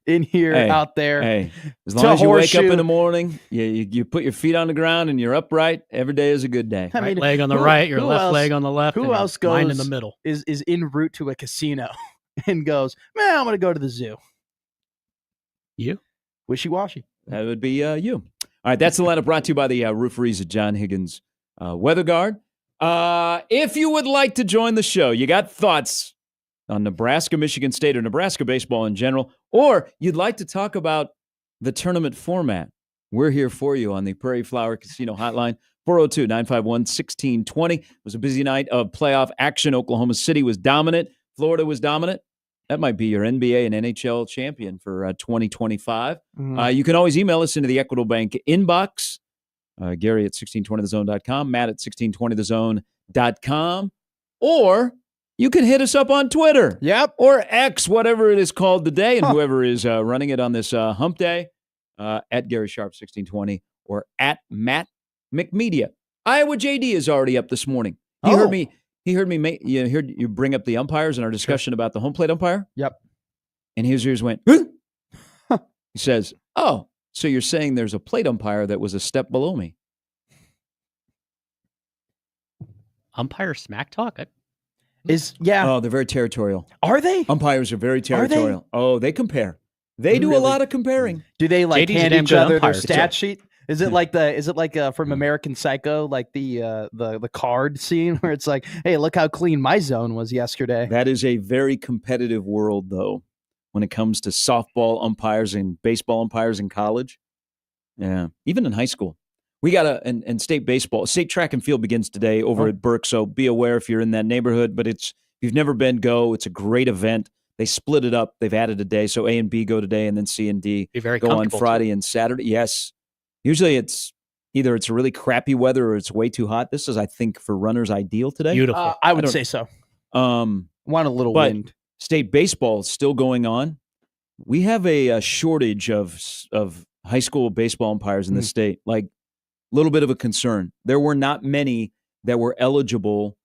[SPEAKER 2] in here, out there.
[SPEAKER 1] Hey, as long as you wake up in the morning, you put your feet on the ground and you're upright, every day is a good day.
[SPEAKER 3] I mean, right leg on the right, your left leg on the left.
[SPEAKER 2] Who else goes
[SPEAKER 3] mine in the middle?
[SPEAKER 2] Is en route to a casino and goes, man, I'm going to go to the zoo.
[SPEAKER 3] You?
[SPEAKER 2] Wishy-washy.
[SPEAKER 1] That would be you. All right, that's the lineup brought to you by the rooferys at John Higgins Weather Guard. If you would like to join the show, you got thoughts on Nebraska, Michigan State, or Nebraska baseball in general, or you'd like to talk about the tournament format, we're here for you on the Prairie Flower Casino Hotline, 402-951-1620. It was a busy night of playoff action. Oklahoma City was dominant. Florida was dominant. That might be your NBA and NHL champion for 2025. You can always email us into the Equitable Bank inbox, Gary at 1620thezone.com, Matt at 1620thezone.com, or you can hit us up on Twitter.
[SPEAKER 2] Yep.
[SPEAKER 1] Or X, whatever it is called today, and whoever is running it on this hump day, at Gary Sharp 1620 or at Matt McMedia. Iowa JD is already up this morning. He heard me. You heard you bring up the umpires in our discussion about the home plate umpire.
[SPEAKER 2] Yep.
[SPEAKER 1] And his ears went. Huh? He says, "Oh, so you're saying there's a plate umpire that was a step below me?"
[SPEAKER 3] Umpire smack talk.
[SPEAKER 1] Oh, they're very territorial.
[SPEAKER 2] Are they?
[SPEAKER 1] Umpires are very territorial. They? Oh, they compare. They do a lot of comparing.
[SPEAKER 2] Do they like
[SPEAKER 3] JD's
[SPEAKER 2] hand each other their
[SPEAKER 3] umpire,
[SPEAKER 2] stat sheet? Is it like from American Psycho, like the card scene where it's like, hey, look how clean my zone was yesterday?
[SPEAKER 1] That is a very competitive world, though, when it comes to softball umpires and baseball umpires in college. Yeah, even in high school. We got and state baseball, state track and field begins today over at Burke. So be aware if you're in that neighborhood. But if you've never been, go. It's a great event. They split it up. They've added a day. So A and B go today, and then C and D go on Friday and Saturday. Yes. Usually it's either it's really crappy weather or it's way too hot. This is, I think, for runners ideal today.
[SPEAKER 3] Beautiful.
[SPEAKER 2] I would say so. Want a little wind.
[SPEAKER 1] State baseball is still going on. We have a shortage of high school baseball umpires in the state. Like, a little bit of a concern. There were not many that were eligible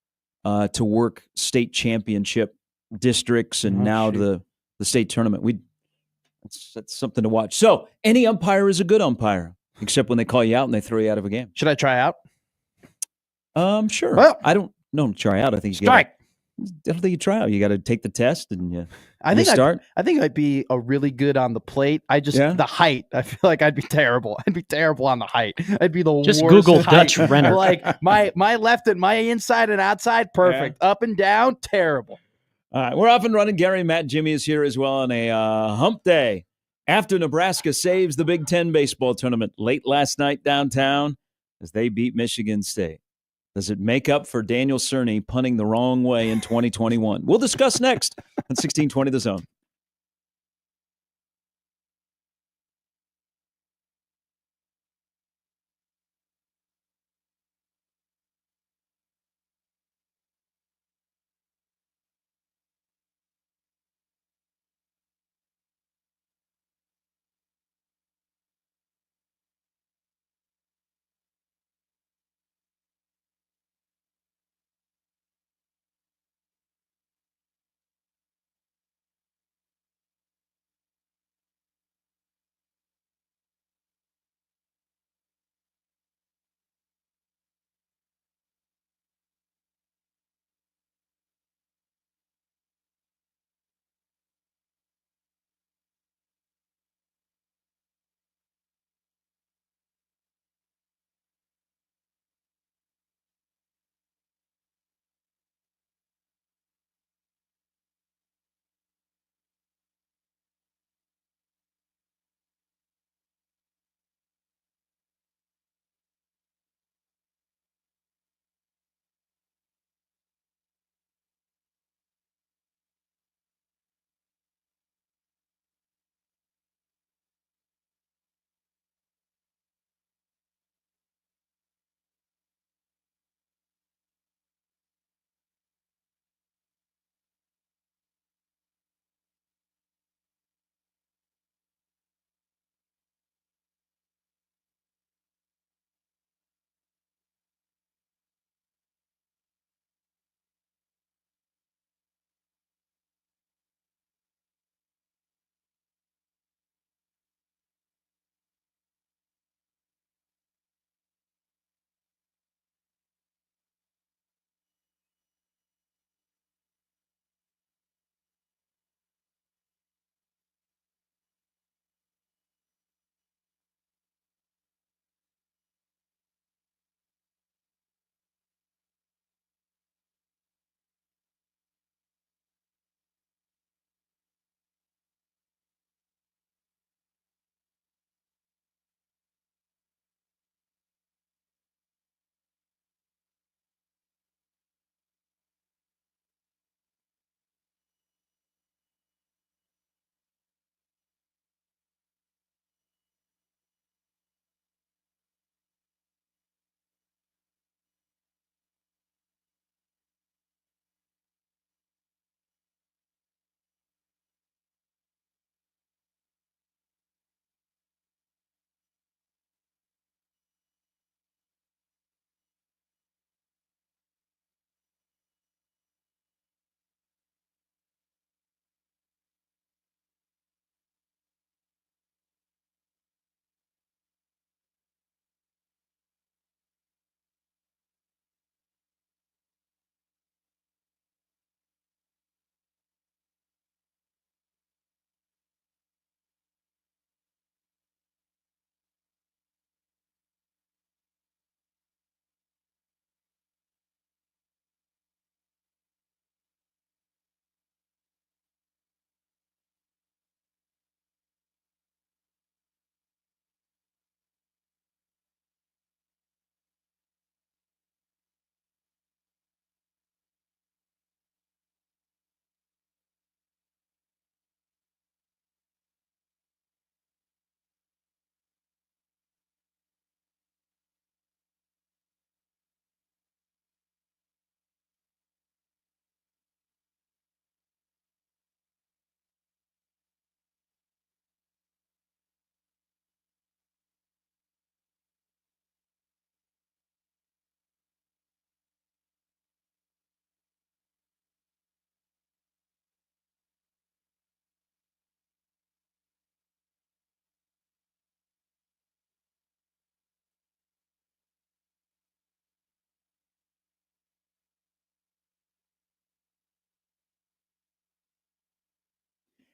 [SPEAKER 1] to work state championship districts and the state tournament. That's something to watch. So any umpire is a good umpire, except when they call you out and they throw you out of a game.
[SPEAKER 2] Should I try out?
[SPEAKER 1] Sure.
[SPEAKER 2] Well,
[SPEAKER 1] I don't know. Try out. I think
[SPEAKER 2] strike.
[SPEAKER 1] I don't think you try out. You got to take the test and
[SPEAKER 2] I think
[SPEAKER 1] start.
[SPEAKER 2] I think I'd be a really good on the plate. The height. I feel like I'd be terrible. I'd be terrible on the height. I'd be the worst.
[SPEAKER 3] Just Google Dutch Renner.
[SPEAKER 2] Like my left and my inside and outside, perfect. Yeah. Up and down, terrible.
[SPEAKER 1] All right, we're off and running. Gary, Matt, Jimmy is here as well on a hump day after Nebraska saves the Big Ten baseball tournament late last night downtown as they beat Michigan State. Does it make up for Daniel Cerny punting the wrong way in 2021? We'll discuss next on 1620 The Zone.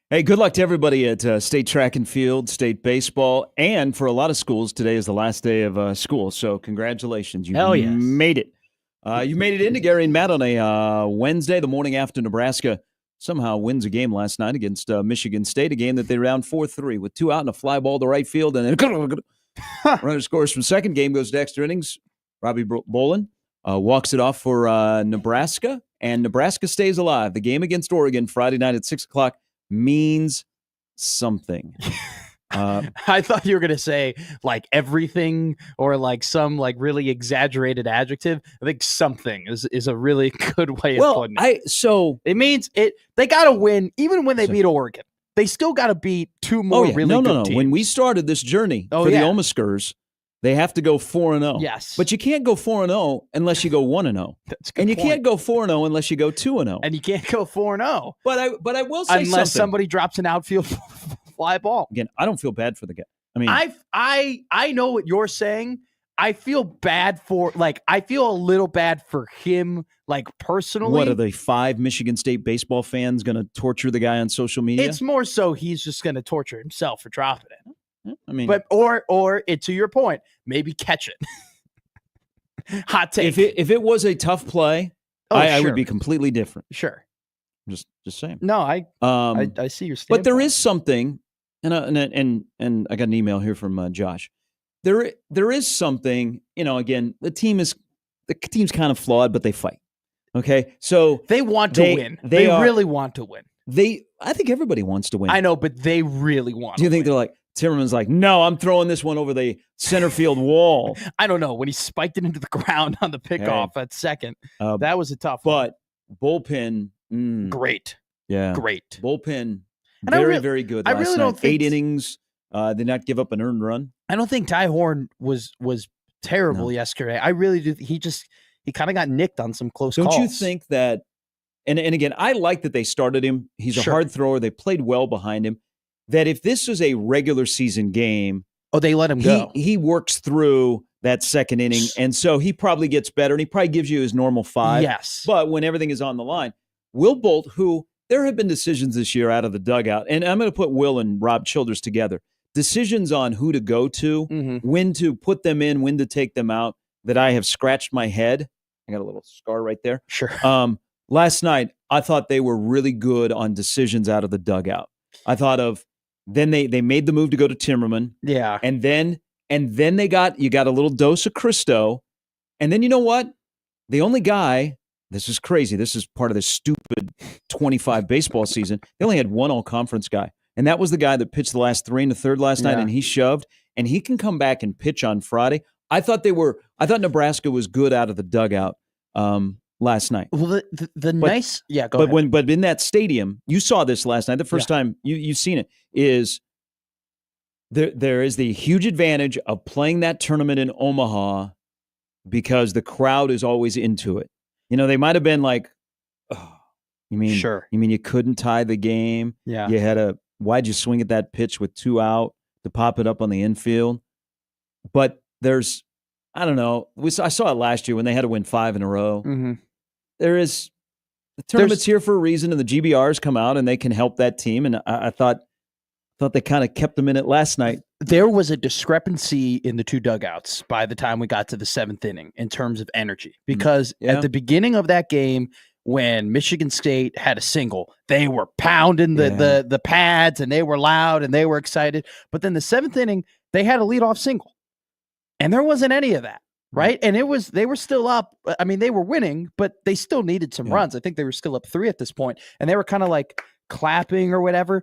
[SPEAKER 1] Hey, good luck to everybody at state track and field, state baseball, and for a lot of schools, today is the last day of school. So congratulations. You
[SPEAKER 3] Hell yes.
[SPEAKER 1] made it. You made it into Gary and Matt on a Wednesday, the morning after Nebraska somehow wins a game last night against Michigan State, a game that they round 4-3 with 2 out and a fly ball to right field. And then runner scores from second. Game goes to extra innings. Robbie Bolin walks it off for Nebraska, and Nebraska stays alive. The game against Oregon Friday night at 6 o'clock means something.
[SPEAKER 2] I thought you were going to say like everything or like some like really exaggerated adjective. I think something is a really good way of putting it.
[SPEAKER 1] So
[SPEAKER 2] it means they got to win even when they beat Oregon. They still got to beat 2 more really good teams.
[SPEAKER 1] When we started this journey for the Omaskers, they have to go 4-0.
[SPEAKER 2] Yes.
[SPEAKER 1] But you can't go 4-0 unless you go 1-0. And you can't go 4-0 unless you go 2-0.
[SPEAKER 2] And you can't go 4-0.
[SPEAKER 1] But I will say
[SPEAKER 2] unless somebody drops an outfield fly ball.
[SPEAKER 1] Again, I don't feel bad for the guy. I mean,
[SPEAKER 2] I know what you're saying. I feel bad for I feel a little bad for him personally.
[SPEAKER 1] What are the 5 Michigan State baseball fans going to torture the guy on social media?
[SPEAKER 2] It's more so he's just going to torture himself for dropping it.
[SPEAKER 1] I mean,
[SPEAKER 2] but or to your point, maybe catch it. Hot take.
[SPEAKER 1] If it was a tough play, I would be completely different.
[SPEAKER 2] Sure.
[SPEAKER 1] Just saying.
[SPEAKER 2] No, I see your standpoint.
[SPEAKER 1] But there is something, and I got an email here from Josh. There is something, again, the team's kind of flawed, but they fight. Okay, so
[SPEAKER 2] they want to win. They really want to win.
[SPEAKER 1] I think everybody wants to win.
[SPEAKER 2] I know, but they really want.
[SPEAKER 1] Do you think they're like Timmerman's like, no, I'm throwing this one over the center field wall?
[SPEAKER 2] I don't know. When he spiked it into the ground on the pickoff at second, that was a tough one.
[SPEAKER 1] But bullpen,
[SPEAKER 2] great.
[SPEAKER 1] Yeah,
[SPEAKER 2] great
[SPEAKER 1] bullpen. Very good.
[SPEAKER 2] I really don't think
[SPEAKER 1] 8 innings. Did not give up an earned run.
[SPEAKER 2] I don't think Ty Horn was terrible yesterday. I really do. He kind of got nicked on some close calls.
[SPEAKER 1] Don't you think that? And again, I like that they started him. He's a hard thrower. They played well behind him. That if this is a regular season game,
[SPEAKER 2] they let him go.
[SPEAKER 1] He works through that second inning, and so he probably gets better, and he probably gives you his normal 5.
[SPEAKER 2] Yes.
[SPEAKER 1] But when everything is on the line, Will Bolt, who there have been decisions this year out of the dugout, and I'm going to put Will and Rob Childress together. Decisions on who to go to, when to put them in, when to take them out, that I have scratched my head. I got a little scar right there.
[SPEAKER 2] Sure.
[SPEAKER 1] Last night, I thought they were really good on decisions out of the dugout. I thought of then they made the move to go to Timmerman.
[SPEAKER 2] Yeah.
[SPEAKER 1] And then you got a little dose of Cristo. And then you know what? The only guy, this is crazy. This is part of this stupid 25 baseball season. They only had one all-conference guy. And that was the guy that pitched the last 3 1/3 last night, and he shoved. And he can come back and pitch on Friday. I thought Nebraska was good out of the dugout last night.
[SPEAKER 2] Well, go ahead.
[SPEAKER 1] But in that stadium, you saw this last night. The first time you've seen it is there is the huge advantage of playing that tournament in Omaha because the crowd is always into it. They might have been like, oh, you mean you couldn't tie the game?
[SPEAKER 2] Yeah.
[SPEAKER 1] You had why'd you swing at that pitch with 2 out to pop it up on the infield? But I don't know. I saw it last year when they had to win 5 in a row.
[SPEAKER 2] Mm-hmm.
[SPEAKER 1] The tournament's here for a reason, and the GBRs come out and they can help that team. And I thought they kind of kept them in it last night.
[SPEAKER 2] There was a discrepancy in the 2 dugouts by the time we got to the 7th inning in terms of energy, because at the beginning of that game, when Michigan State had a single, they were pounding the pads and they were loud and they were excited. But then the 7th inning, they had a leadoff single. And there wasn't any of that, right? And they were still up. I mean, they were winning, but they still needed some runs. I think they were still up 3 at this point, and they were kind of like clapping or whatever.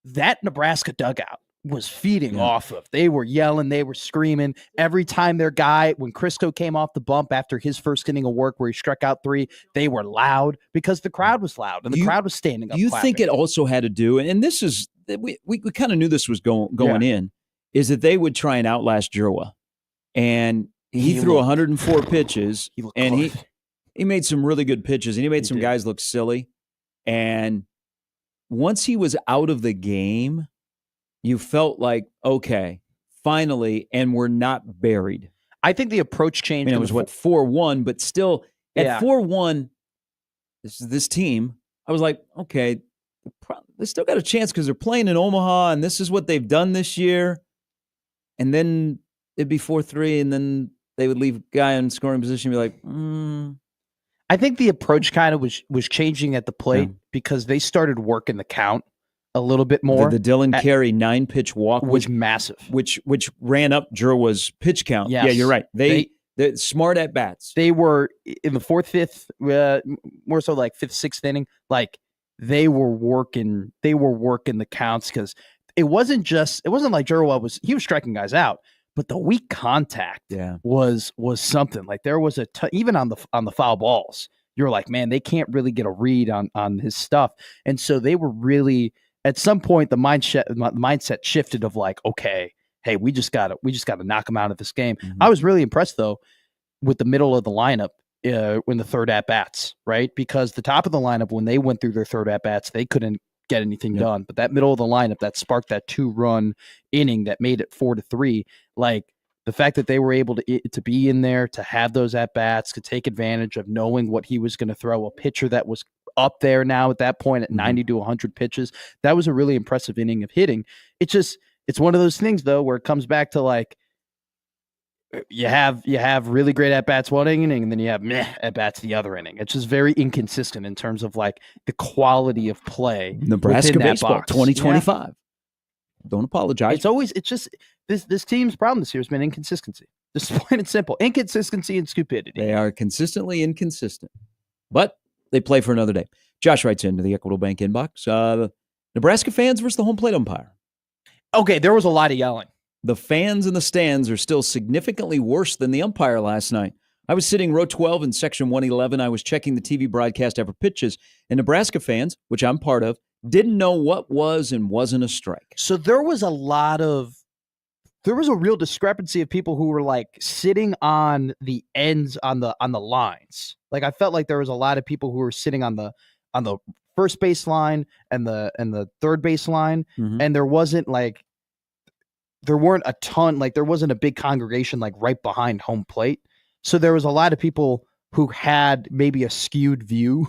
[SPEAKER 2] That Nebraska dugout was feeding off of. They were yelling, they were screaming every time their guy, when Crisco came off the bump after his first inning of work where he struck out 3, they were loud because the crowd was loud and the crowd was standing up.
[SPEAKER 1] Do you
[SPEAKER 2] clapping.
[SPEAKER 1] think it also had to do, and this is we kind of knew this was going in, is that they would try and outlast Jerwa. And he threw 104 pitches, and he made some really good pitches, and he made some guys look silly. And once he was out of the game, you felt like, okay, finally, and we're not buried.
[SPEAKER 2] I think the approach changed.
[SPEAKER 1] I mean, it was 4-1, but still at 4-1, this team, I was like, okay, they still got a chance because they're playing in Omaha, and this is what they've done this year. And then it'd be 4-3, and then they would leave a guy in scoring position and be like,
[SPEAKER 2] I think the approach kind of was changing at the plate because they started working the count a little bit more.
[SPEAKER 1] The Dylan Carey 9-pitch walk
[SPEAKER 2] was massive,
[SPEAKER 1] which ran up Jerwa's pitch count.
[SPEAKER 2] Yes.
[SPEAKER 1] Yeah, you're right. They're smart at bats.
[SPEAKER 2] They were in the fourth, fifth, more so like fifth, sixth inning. Like they were working the counts because it wasn't like Jerwa was striking guys out, but the weak contact was something. Like there was even on the foul balls, you're like, man, they can't really get a read on his stuff, and so they were really at some point the mindset shifted of like, okay, hey, we just gotta knock him out of this game.
[SPEAKER 1] Mm-hmm.
[SPEAKER 2] I was really impressed though with the middle of the lineup in the third at bats, right? Because the top of the lineup, when they went through their third at bats, they couldn't get anything done. But that middle of the lineup that sparked that 2-run inning that made it 4-3, like the fact that they were able to be in there, to have those at bats, to take advantage of knowing what he was going to throw, a pitcher that was up there now at that point at 90 to 100 pitches. That was a really impressive inning of hitting. It's one of those things though, where it comes back to like, you have really great at bats one inning, and then you have meh at bats the other inning. It's just very inconsistent in terms of like the quality of play.
[SPEAKER 1] Nebraska baseball 2025. Yeah. Don't apologize.
[SPEAKER 2] It's just this team's problem this year has been inconsistency. Just plain and simple. Inconsistency and stupidity.
[SPEAKER 1] They are consistently inconsistent. But they play for another day. Josh writes into the Equitable Bank inbox. Nebraska fans versus the home plate umpire.
[SPEAKER 2] Okay, there was a lot of yelling.
[SPEAKER 1] The fans in the stands are still significantly worse than the umpire last night. I was sitting row 12 in section 111. I was checking the TV broadcast after pitches, and Nebraska fans, which I'm part of, didn't know what was and wasn't a strike.
[SPEAKER 2] So there was a real discrepancy of people who were like sitting on the ends on the lines. Like I felt like there was a lot of people who were sitting on the first base line and the third base line, and there wasn't a ton, like there wasn't a big congregation like right behind home plate. So there was a lot of people who had maybe a skewed view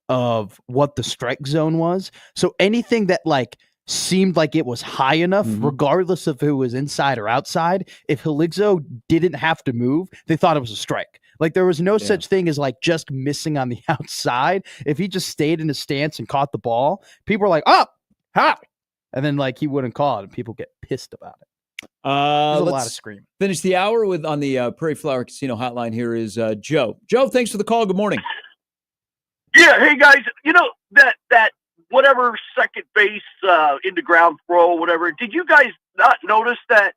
[SPEAKER 2] of what the strike zone was. So anything that like seemed like it was high enough, regardless of if it was inside or outside, if Heligzo didn't have to move, they thought it was a strike. Like there was no such thing as like just missing on the outside. If he just stayed in his stance and caught the ball, people were like, oh, hi. And then like he wouldn't call it and people get pissed about it. There's a lot of screaming.
[SPEAKER 1] Finish the hour with on the Prairie Flower Casino hotline. Here is Joe. Joe, thanks for the call. Good morning.
[SPEAKER 4] Yeah, hey guys. You know that whatever second base into ground throw, whatever. Did you guys not notice that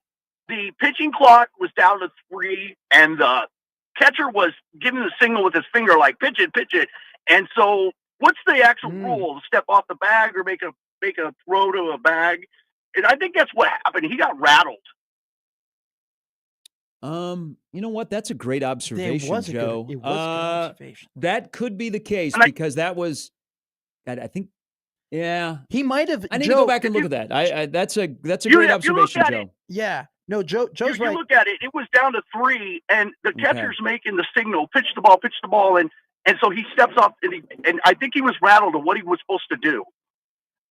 [SPEAKER 4] the pitching clock was down to 3, and the catcher was giving the signal with his finger, like pitch it, and so what's the actual rule? Step off the bag or make a throw to a bag? And I think that's what happened. He got rattled.
[SPEAKER 1] You know what? That's a great observation, Joe.
[SPEAKER 2] It was a good observation.
[SPEAKER 1] That could be the case because that was, I think,
[SPEAKER 2] he might have.
[SPEAKER 1] I need to go back and look at that. That's a great observation, Joe.
[SPEAKER 2] Yeah. No, Joe's right.
[SPEAKER 4] You look at it. It was down to 3, and the catcher's making the signal, pitch the ball, and so he steps up, and I think he was rattled of what he was supposed to do.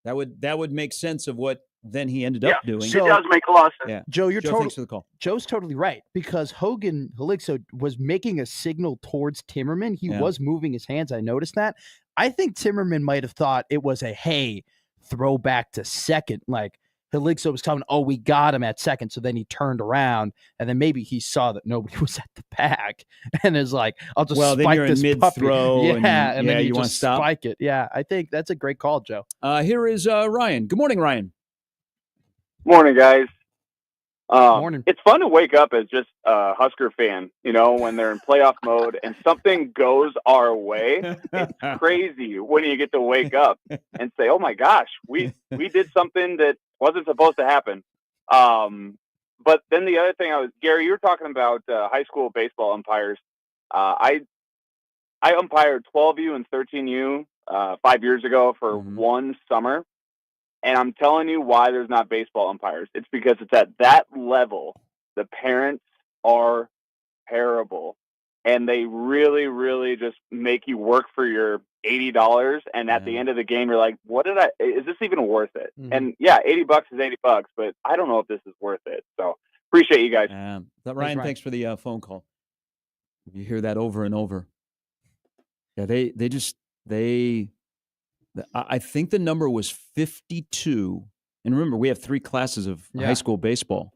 [SPEAKER 1] That would make sense of what then he ended up doing.
[SPEAKER 4] So, it does make a lot of sense.
[SPEAKER 1] Yeah.
[SPEAKER 2] Joe,
[SPEAKER 1] thanks for the call.
[SPEAKER 2] Joe's totally right because Heligzo was making a signal towards Timmerman. He was moving his hands. I noticed that. I think Timmerman might have thought it was a throw back to second. Like Heligzo was coming. Oh, we got him at second. So then he turned around and then maybe he saw that nobody was at the bag and is like, I'll just spike
[SPEAKER 1] then you're
[SPEAKER 2] this
[SPEAKER 1] in
[SPEAKER 2] mid-throw.
[SPEAKER 1] and
[SPEAKER 2] then
[SPEAKER 1] you want to stop?
[SPEAKER 2] Spike it. Yeah, I think that's a great call, Joe.
[SPEAKER 1] Here is Ryan. Good morning, Ryan.
[SPEAKER 5] Morning, guys.
[SPEAKER 2] Morning.
[SPEAKER 5] It's fun to wake up as just a Husker fan, when they're in playoff mode and something goes our way. It's crazy when you get to wake up and say, oh my gosh, we did something that wasn't supposed to happen. But then the other thing Gary, you were talking about high school baseball umpires. I umpired 12U and 13U 5 years ago for one summer. And I'm telling you why there's not baseball umpires. It's because it's at that level. The parents are terrible. And they really, really just make you work for your $80, and at the
[SPEAKER 1] Yeah.
[SPEAKER 5] end of the game, you're like, is this even worth it?
[SPEAKER 2] Mhm.
[SPEAKER 5] And yeah, $80 is $80, but I don't know if this is worth it. So appreciate you guys.
[SPEAKER 1] Ryan,
[SPEAKER 2] Ryan.
[SPEAKER 1] thanks for the phone call. You hear that over and over. Yeah, I think the number was 52. And remember, we have 3 classes of
[SPEAKER 2] Yeah.
[SPEAKER 1] high school baseball.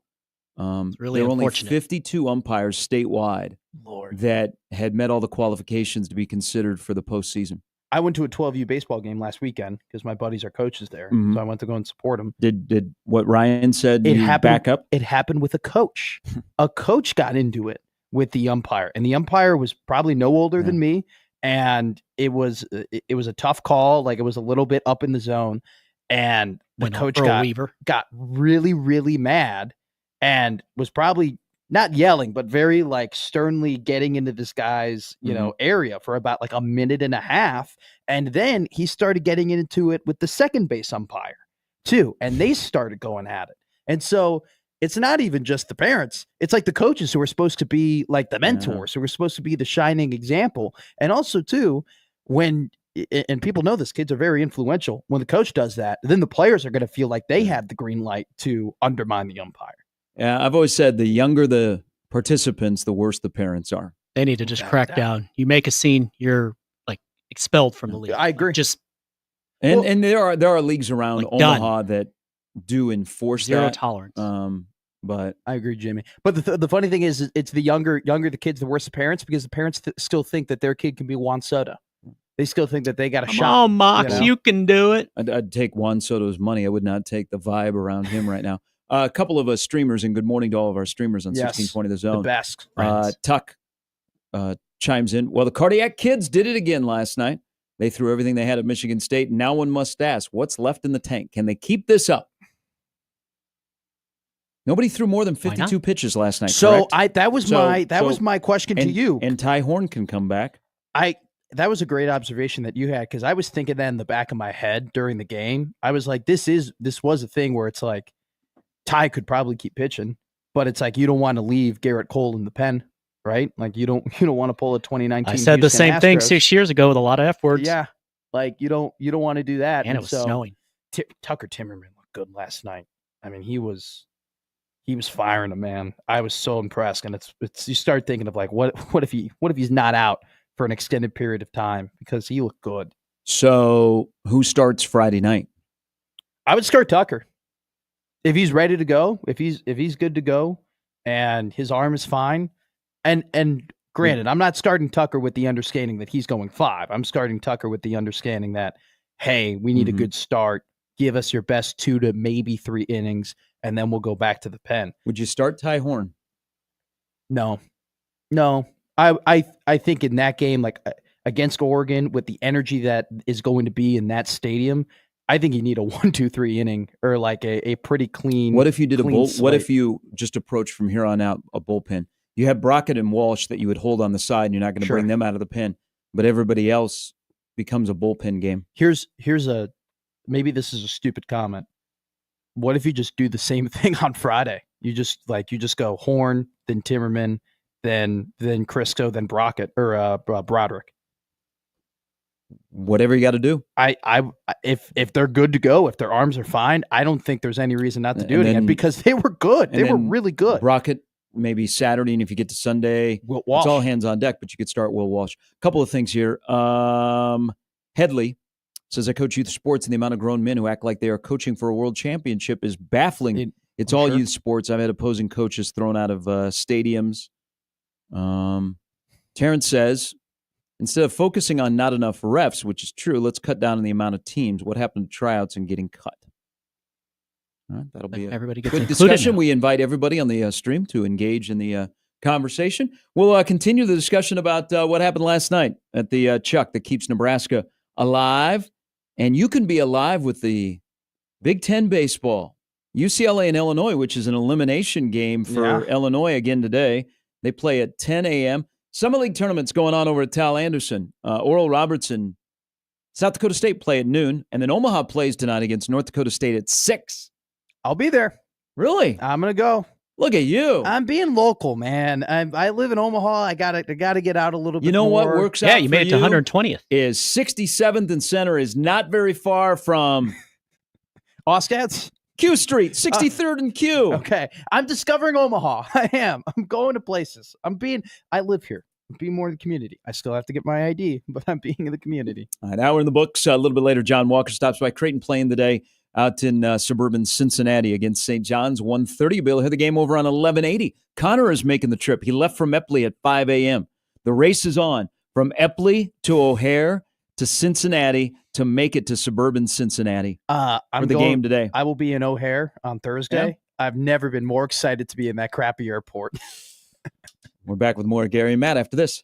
[SPEAKER 3] really
[SPEAKER 1] there were only
[SPEAKER 3] unfortunate.
[SPEAKER 1] 52 umpires statewide
[SPEAKER 2] Lord.
[SPEAKER 1] that had met all the qualifications to be considered for the postseason.
[SPEAKER 2] I went to a 12U baseball game last weekend because my buddies are coaches there.
[SPEAKER 1] Mhm.
[SPEAKER 2] So I went to go and support them.
[SPEAKER 1] Did what Ryan said
[SPEAKER 2] It
[SPEAKER 1] you
[SPEAKER 2] happened-
[SPEAKER 1] back up?
[SPEAKER 2] It happened with a coach. A coach got into it with the umpire, and the umpire was probably no older than me. And it was a tough call. Like, it was a little bit up in the zone, and the
[SPEAKER 3] Went on
[SPEAKER 2] coach
[SPEAKER 3] Earl Weaver.
[SPEAKER 2] got really, really mad and was probably not yelling, but very like sternly getting into this guy's, area for about like a minute and a half. And then he started getting into it with the second base umpire too. And they started going at it. And so it's not even just the parents. It's like the coaches who are supposed to be like the mentors, who are supposed to be the shining example. And also too, and people know this, kids are very influential. When the coach does that, then the players are going to feel like they have the green light to undermine the umpire.
[SPEAKER 1] Yeah, I've always said the younger the participants, the worse the parents are.
[SPEAKER 3] They need to just
[SPEAKER 2] Without
[SPEAKER 3] crack
[SPEAKER 2] doubt.
[SPEAKER 3] down. You make a scene, you're like expelled from the league.
[SPEAKER 2] I agree.
[SPEAKER 3] Just
[SPEAKER 1] And there are leagues around
[SPEAKER 3] Like, done.
[SPEAKER 1] Omaha that do enforce
[SPEAKER 3] zero
[SPEAKER 1] that.
[SPEAKER 3] tolerance.
[SPEAKER 1] But
[SPEAKER 2] I agree, Jimmy. But the funny thing is, it's the younger the kids, the worse the parents, because the parents still think that their kid can be Juan Soto. They still think that they got a
[SPEAKER 3] Come
[SPEAKER 2] shot.
[SPEAKER 3] on, Mox,
[SPEAKER 2] you know?
[SPEAKER 3] you can do it.
[SPEAKER 1] I'd take Juan Soto's money. I would not take the vibe around him right now. A couple of us streamers, and good morning to all of our streamers on
[SPEAKER 2] Yes,
[SPEAKER 1] 1620 The
[SPEAKER 2] The
[SPEAKER 1] Zone.
[SPEAKER 2] best.
[SPEAKER 1] Tuck chimes in. Well, the Cardiac Kids did it again last night. They threw everything they had at Michigan State. Now one must ask, what's left in the tank? Can they keep this up? Nobody threw more than
[SPEAKER 3] Why not?
[SPEAKER 1] 52 pitches last night.
[SPEAKER 2] So
[SPEAKER 1] correct?
[SPEAKER 2] that was my question to you.
[SPEAKER 1] And Ty Horn can come back.
[SPEAKER 2] That was a great observation that you had, because I was thinking that in the back of my head during the game. I was like, this was a thing where it's like Ty could probably keep pitching, but it's like you don't want to leave Garrett Cole in the pen, right? Like you don't want to pull a 2019.
[SPEAKER 3] I said the
[SPEAKER 2] Houston
[SPEAKER 3] same thing
[SPEAKER 2] Astros.
[SPEAKER 3] 6 years ago with a lot of F words.
[SPEAKER 2] Yeah, like you don't want to do that.
[SPEAKER 3] And it was
[SPEAKER 2] so
[SPEAKER 3] snowing.
[SPEAKER 2] Tucker Timmerman looked good last night. I mean, he was firing him, man. I was so impressed, and it's you start thinking of like what if he's not out for an extended period of time, because he looked good.
[SPEAKER 1] So who starts Friday night?
[SPEAKER 2] I would start Tucker if he's ready to go. If he's good to go, and his arm is fine. And granted, I'm not starting Tucker with the understanding that he's going 5. I'm starting Tucker with the understanding that, hey, we need a good start. Give us your best 2 to maybe 3 innings, and then we'll go back to the pen.
[SPEAKER 1] Would you start Ty Horn?
[SPEAKER 2] No. I think in that game, like against Oregon, with the energy that is going to be in that stadium, I think you need a 1-2-3 inning, or like a pretty clean.
[SPEAKER 1] What if you did
[SPEAKER 2] clean
[SPEAKER 1] what
[SPEAKER 2] slate.
[SPEAKER 1] if you just approach from here on out a bullpen? You have Brockett and Walsh that you would hold on the side, and you're not going to
[SPEAKER 2] Sure.
[SPEAKER 1] bring them out of the pen, but everybody else becomes a bullpen game.
[SPEAKER 2] Here's a maybe this is a stupid comment. What if you just do the same thing on Friday? You just go Horn, then Timmerman, then Christo, then Brockett or Broderick.
[SPEAKER 1] Whatever you got to do.
[SPEAKER 2] If they're good to go, if their arms are fine, I don't think there's any reason not to do
[SPEAKER 1] And
[SPEAKER 2] it again,
[SPEAKER 1] then-
[SPEAKER 2] because they were good. They were
[SPEAKER 1] then
[SPEAKER 2] really good.
[SPEAKER 1] Brockett maybe Saturday, and if you get to Sunday,
[SPEAKER 2] Will Walsh.
[SPEAKER 1] it's all hands on deck. But you could start Will Walsh. A couple of things here. Headley says, "I coach youth sports, and the amount of grown men who act like they are coaching for a world championship is baffling. It's all
[SPEAKER 2] sure.
[SPEAKER 1] youth sports. I've had opposing coaches thrown out of stadiums." Terrence says, "Instead of focusing on not enough refs, which is true, let's cut down on the amount of teams. What happened to tryouts and getting cut?" All right, that'll be a
[SPEAKER 3] Everybody gets
[SPEAKER 1] good
[SPEAKER 3] included
[SPEAKER 1] discussion.
[SPEAKER 3] now.
[SPEAKER 1] We invite everybody on the stream to engage in the conversation. We'll continue the discussion about what happened last night at the Chuck that keeps Nebraska alive. And you can be alive with the Big Ten baseball. UCLA and Illinois, which is an elimination game for Illinois again today. They play at 10 a.m. Summer League tournaments going on over at Tal Anderson. Oral Robertson, South Dakota State play at noon. And then Omaha plays tonight against North Dakota State at 6.
[SPEAKER 2] I'll be there.
[SPEAKER 1] Really?
[SPEAKER 2] I'm gonna go.
[SPEAKER 1] Look at you.
[SPEAKER 2] I'm being local, man. I live in Omaha. I gotta get out a little bit.
[SPEAKER 1] You know
[SPEAKER 2] more.
[SPEAKER 1] what works out
[SPEAKER 3] Yeah, you
[SPEAKER 1] for
[SPEAKER 3] made it to 120th.
[SPEAKER 1] is 67th and Center is not very far from
[SPEAKER 2] Oskats?
[SPEAKER 1] Q Street, 63rd and Q.
[SPEAKER 2] Okay. I'm discovering Omaha. I am. I'm going to places. I live here. I'm being more in the community. I still have to get my ID, but I'm being in the community.
[SPEAKER 1] All right, hour in the books. A little bit later, John Walker stops by. Creighton playing the day out in suburban Cincinnati against St. John's, 1:30. You'll be able to hear the game over on 1180. Connor is making the trip. He left from Epley at 5 a.m. The race is on from Epley to O'Hare to Cincinnati to make it to suburban Cincinnati
[SPEAKER 2] I'm
[SPEAKER 1] for the game today.
[SPEAKER 2] I will be in O'Hare on Thursday.
[SPEAKER 1] Yeah.
[SPEAKER 2] I've never been more excited to be in that crappy airport.
[SPEAKER 1] We're back with more Gary and Matt after this.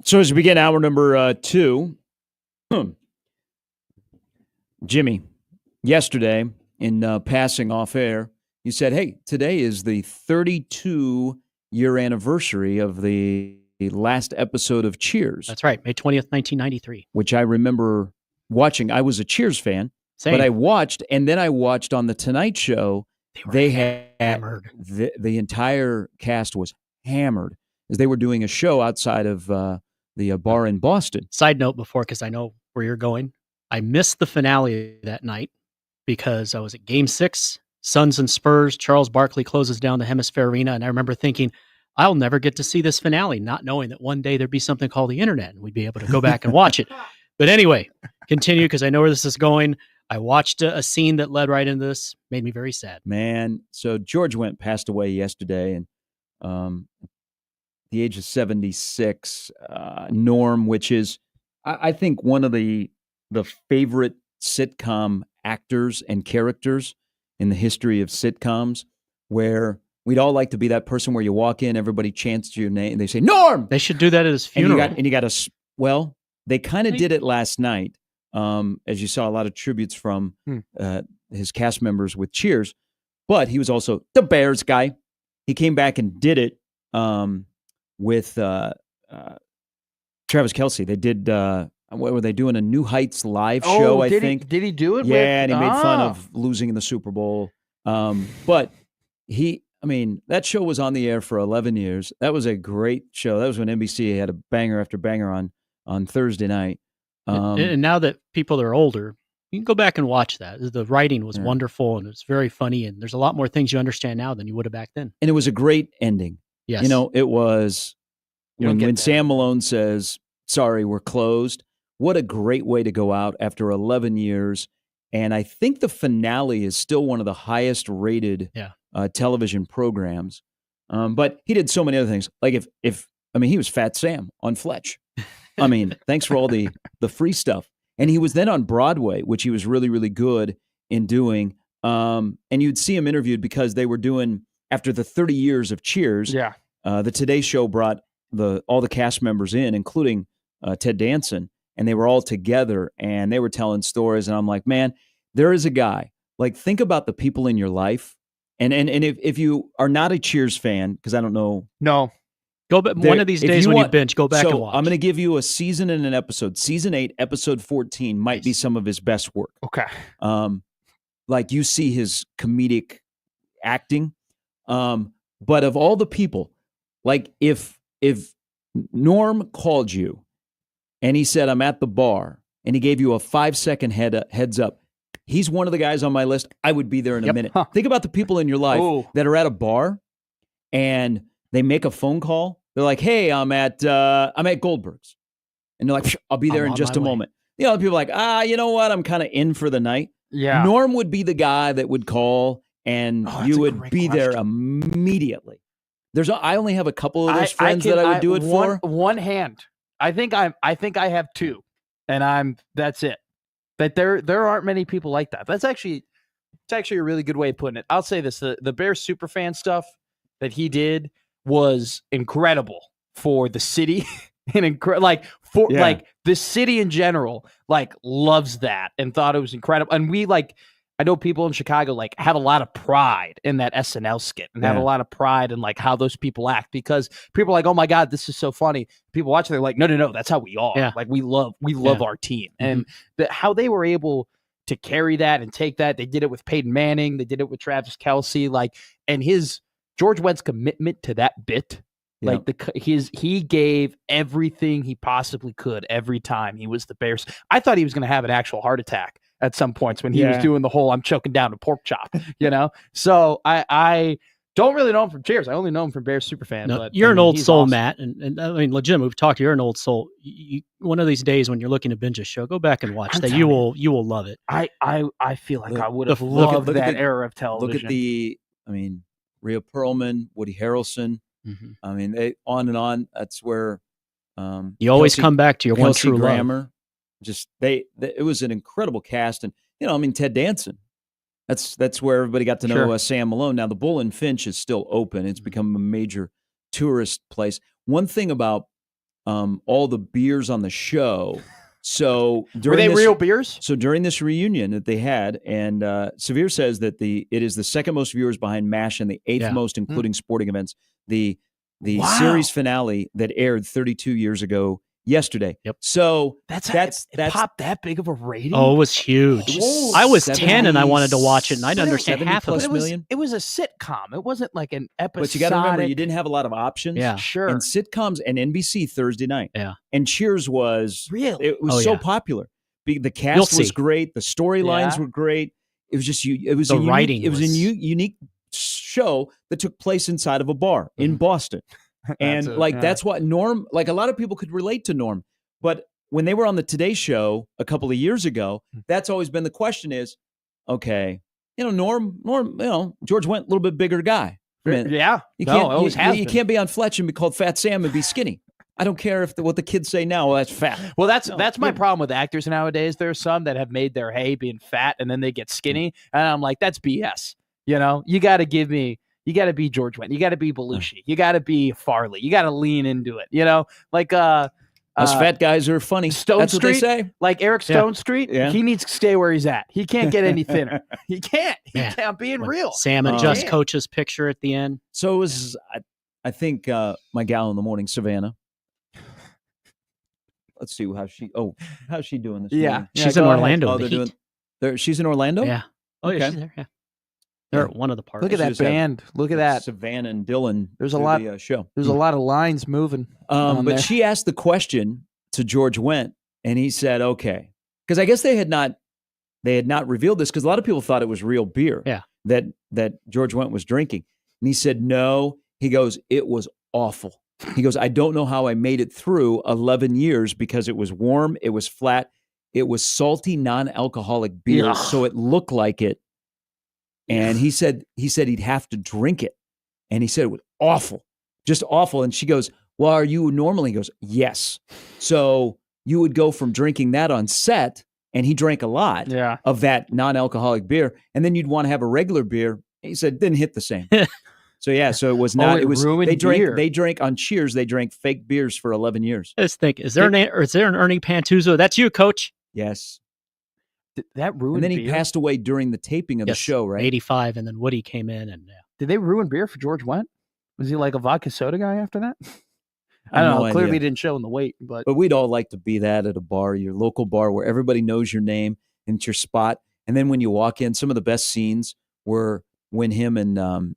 [SPEAKER 1] So as we begin hour number 2, Jimmy, yesterday in passing off air, you said, hey, today is the 32 year anniversary of the last episode of Cheers.
[SPEAKER 3] That's right. May 20th, 1993.
[SPEAKER 1] Which I remember watching. I was a Cheers fan,
[SPEAKER 3] Same.
[SPEAKER 1] but I watched, and then I watched on the Tonight Show. They had
[SPEAKER 3] hammered.
[SPEAKER 1] The entire cast was hammered as they were doing a show outside of the bar in Boston.
[SPEAKER 3] Side note before, because I know where you're going. I missed the finale that night because I was at Game 6, Suns and Spurs. Charles Barkley closes down the Hemisphere Arena, and I remember thinking, I'll never get to see this finale, not knowing that one day there'd be something called the internet, and we'd be able to go back and watch it. But anyway, continue, because I know where this is going. I watched a scene that led right into this, made me very sad.
[SPEAKER 1] Man, so George Wendt passed away yesterday, and at the age of 76. Norm, which is, I think, one of the favorite sitcom actors and characters in the history of sitcoms, where we'd all like to be that person where you walk in, everybody chants your name, and they say, Norm!
[SPEAKER 3] They should do that at his funeral.
[SPEAKER 1] And you got to, well, they kind of did it last night. As you saw, a lot of tributes from his cast members with Cheers, but he was also the Bears guy. He came back and did it with Travis Kelce. They did, what were they doing? A New Heights live show, I think.
[SPEAKER 2] Did he do it?
[SPEAKER 1] Yeah, and he made fun of losing in the Super Bowl. But that show was on the air for 11 years. That was a great show. That was when NBC had a banger after banger on Thursday night.
[SPEAKER 3] And now that people are older, you can go back and watch that. The writing was wonderful, and it's very funny, and there's a lot more things you understand now than you would have back then.
[SPEAKER 1] And it was a great ending.
[SPEAKER 3] Yes.
[SPEAKER 1] It was when Sam Malone says, sorry, we're closed. What a great way to go out after 11 years. And I think the finale is still one of the highest rated television programs. But he did so many other things. Like he was Fat Sam on Fletch. Thanks for all the free stuff. And he was then on Broadway, which he was really, really good in doing. And you'd see him interviewed because they were doing, after the 30 years of Cheers, the Today Show brought all the cast members in, including Ted Danson, and they were all together, and they were telling stories. And I'm like, man, there is a guy. Like, think about the people in your life. And if you are not a Cheers fan, because I don't know.
[SPEAKER 2] No.
[SPEAKER 3] Go back one of these days when you binge, go back and watch.
[SPEAKER 1] I'm going to give you a season and an episode. Season 8, episode 14 might be some of his best work.
[SPEAKER 2] Okay.
[SPEAKER 1] Like, you see his comedic acting. But of all the people, like if Norm called you and he said, I'm at the bar, and he gave you a 5-second heads up, he's one of the guys on my list. I would be there in a minute.
[SPEAKER 2] Huh.
[SPEAKER 1] Think about the people in your life that are at a bar and they make a phone call. They're like, hey, I'm at Goldberg's. And they're like, I'll be there in just a moment. The other people are like, you know what? I'm kind of in for the night.
[SPEAKER 2] Yeah.
[SPEAKER 1] Norm would be the guy that would call, and you would be there immediately. I only have a couple of those friends that I would do it for.
[SPEAKER 2] One hand. I think I have two, and that's it. But there aren't many people like that. It's actually a really good way of putting it. I'll say this: the Bears superfan stuff that he did was incredible for the city, and like the city in general, like loves that and thought it was incredible. And we I know people in Chicago have a lot of pride in that SNL skit and have a lot of pride in how those people act, because people are like, oh my God, this is so funny. People watch it, they're like, no, that's how we are. Yeah. Like we love our team. Mm-hmm. And how they were able to carry that and take that. They did it with Peyton Manning. They did it with Travis Kelce, and his George Wendt's commitment to that bit. Yeah. He gave everything he possibly could every time he was the Bears. I thought he was going to have an actual heart attack at some points when he was doing the whole I'm choking down a pork chop, So I don't really know him from Cheers. I only know him from Bears Superfan.
[SPEAKER 3] No,
[SPEAKER 2] but
[SPEAKER 3] you're an old soul,
[SPEAKER 2] awesome.
[SPEAKER 3] Matt. And legitimately, we've talked. You're an old soul. One of these days when you're looking to binge a show, go back and watch that. You will love it.
[SPEAKER 2] I feel like I would have loved that era of television.
[SPEAKER 1] Look at Rhea Perlman, Woody Harrelson.
[SPEAKER 3] Mm-hmm.
[SPEAKER 1] They on and on. That's where
[SPEAKER 3] you always come back to your one true
[SPEAKER 1] Grammer.
[SPEAKER 3] love.
[SPEAKER 1] It was an incredible cast, and Ted Danson. That's where everybody got to know Sam Malone. Now the Bull and Finch is still open. It's become a major tourist place. One thing about all the beers on the show. So
[SPEAKER 2] were they real beers?
[SPEAKER 1] So during this reunion that they had, and Severe says that it is the second most viewers behind MASH and the 8th most, including sporting events. The the
[SPEAKER 2] Wow.
[SPEAKER 1] series finale that aired 32 years ago yesterday.
[SPEAKER 3] Yep.
[SPEAKER 1] So
[SPEAKER 2] That's
[SPEAKER 1] that's
[SPEAKER 2] popped that big of a rating.
[SPEAKER 3] Oh, it was huge.
[SPEAKER 1] It was
[SPEAKER 3] I was
[SPEAKER 1] 70
[SPEAKER 3] 10 and I wanted to watch it, and I didn't understand
[SPEAKER 1] 70
[SPEAKER 3] half of
[SPEAKER 1] plus
[SPEAKER 3] it.
[SPEAKER 1] million.
[SPEAKER 2] It was a sitcom. It wasn't like an episodic.
[SPEAKER 1] But you got to remember, you didn't have a lot of options.
[SPEAKER 3] Yeah.
[SPEAKER 2] Sure.
[SPEAKER 1] And sitcoms and NBC Thursday night.
[SPEAKER 3] Yeah.
[SPEAKER 1] And Cheers was
[SPEAKER 2] Really?
[SPEAKER 1] it was
[SPEAKER 3] Oh,
[SPEAKER 1] so
[SPEAKER 3] yeah.
[SPEAKER 1] popular. The
[SPEAKER 3] You'll
[SPEAKER 1] cast was
[SPEAKER 3] see.
[SPEAKER 1] great. The storylines
[SPEAKER 2] Yeah.
[SPEAKER 1] were great. It was just it was
[SPEAKER 3] The
[SPEAKER 1] a unique,
[SPEAKER 3] writing
[SPEAKER 1] It was a
[SPEAKER 3] was-
[SPEAKER 1] unique show that took place inside of a bar in Boston. And that's what Norm, like a lot of people could relate to Norm. But when they were on the Today Show a couple of years ago, that's always been the question is, okay, Norm, George Wendt, a little bit bigger guy. I mean,
[SPEAKER 2] yeah.
[SPEAKER 1] you
[SPEAKER 2] No,
[SPEAKER 1] can't,
[SPEAKER 2] it always has
[SPEAKER 1] you
[SPEAKER 2] been.
[SPEAKER 1] can't be on Fletch and be called Fat Sam and be skinny. I don't care if what the kids say now. Well, that's fat.
[SPEAKER 2] Well, that's
[SPEAKER 1] No,
[SPEAKER 2] my
[SPEAKER 1] yeah.
[SPEAKER 2] problem with actors nowadays. There's some that have made their hay being fat, and then they get skinny, and I'm like, that's BS. You got to give me. You got to be George Wendt. You got to be Belushi. You got to be Farley. You got to lean into it. Like
[SPEAKER 1] Us fat guys are funny.
[SPEAKER 2] Stone
[SPEAKER 1] That's what they
[SPEAKER 2] Street?
[SPEAKER 1] say.
[SPEAKER 2] like Eric Stone Street.
[SPEAKER 1] Yeah.
[SPEAKER 2] He needs to stay where he's at. He can't get any thinner. He can't. He
[SPEAKER 3] Yeah.
[SPEAKER 2] can't. I'm being
[SPEAKER 3] When
[SPEAKER 2] real.
[SPEAKER 3] Sam and
[SPEAKER 1] Oh.
[SPEAKER 3] Just
[SPEAKER 2] Damn.
[SPEAKER 3] Coach's picture at the end.
[SPEAKER 1] So it was, I think my gal in the morning, Savannah. Let's see how's she doing this
[SPEAKER 2] Yeah.
[SPEAKER 1] morning?
[SPEAKER 3] She's
[SPEAKER 2] go
[SPEAKER 3] in
[SPEAKER 2] ahead.
[SPEAKER 3] Orlando.
[SPEAKER 1] Oh,
[SPEAKER 3] the
[SPEAKER 1] they're
[SPEAKER 3] Heat.
[SPEAKER 1] doing. She's in Orlando.
[SPEAKER 3] Yeah. Oh, yeah,
[SPEAKER 1] Okay.
[SPEAKER 3] she's there. Yeah. They're at one of the parties.
[SPEAKER 2] Look at
[SPEAKER 1] She
[SPEAKER 2] that
[SPEAKER 1] just had-
[SPEAKER 2] band. Look at that.
[SPEAKER 1] Savannah and Dylan.
[SPEAKER 2] There's a
[SPEAKER 1] do
[SPEAKER 2] lot-
[SPEAKER 1] The, show.
[SPEAKER 2] There's a lot of lines moving. on
[SPEAKER 1] But
[SPEAKER 2] there.
[SPEAKER 1] she asked the question to George Wendt, and he said, "Okay," because I guess they had not revealed this because a lot of people thought it was real beer.
[SPEAKER 3] Yeah.
[SPEAKER 1] That George Wendt was drinking, and he said, "No." He goes, "It was awful." He goes, "I don't know how I made it through 11 years because it was warm, it was flat, it was salty, non-alcoholic beer,
[SPEAKER 2] Ugh.
[SPEAKER 1] so it looked like it." And he said he'd have to drink it, and he said it was awful, just awful. And she goes, "Well, are you normal?" He goes, "Yes." So you would go from drinking that on set, and he drank a lot
[SPEAKER 2] Yeah.
[SPEAKER 1] of that non-alcoholic beer, and then you'd want to have a regular beer. He said didn't hit the same. So it was not.
[SPEAKER 2] it
[SPEAKER 1] It was
[SPEAKER 2] ruined
[SPEAKER 1] they drank.
[SPEAKER 2] beer.
[SPEAKER 1] They drank on Cheers. They drank fake beers for 11 years.
[SPEAKER 3] I just think, is there an Ernie Pantuzo? That's you, Coach.
[SPEAKER 1] Yes,
[SPEAKER 2] That ruined
[SPEAKER 1] and then he
[SPEAKER 2] beer?
[SPEAKER 1] passed away during the taping of the
[SPEAKER 3] Yes,
[SPEAKER 1] show. Right?
[SPEAKER 3] 85, and then Woody came in, and
[SPEAKER 2] Did they ruin beer for George Wendt? Was he like a vodka soda guy after that?
[SPEAKER 1] I
[SPEAKER 2] I
[SPEAKER 1] have
[SPEAKER 2] don't know.
[SPEAKER 1] no
[SPEAKER 2] Clearly
[SPEAKER 1] idea.
[SPEAKER 2] didn't show in the weight, but
[SPEAKER 1] But we'd all like to be that at a bar, your local bar, where everybody knows your name and it's your spot. And then when you walk in, some of the best scenes were when him and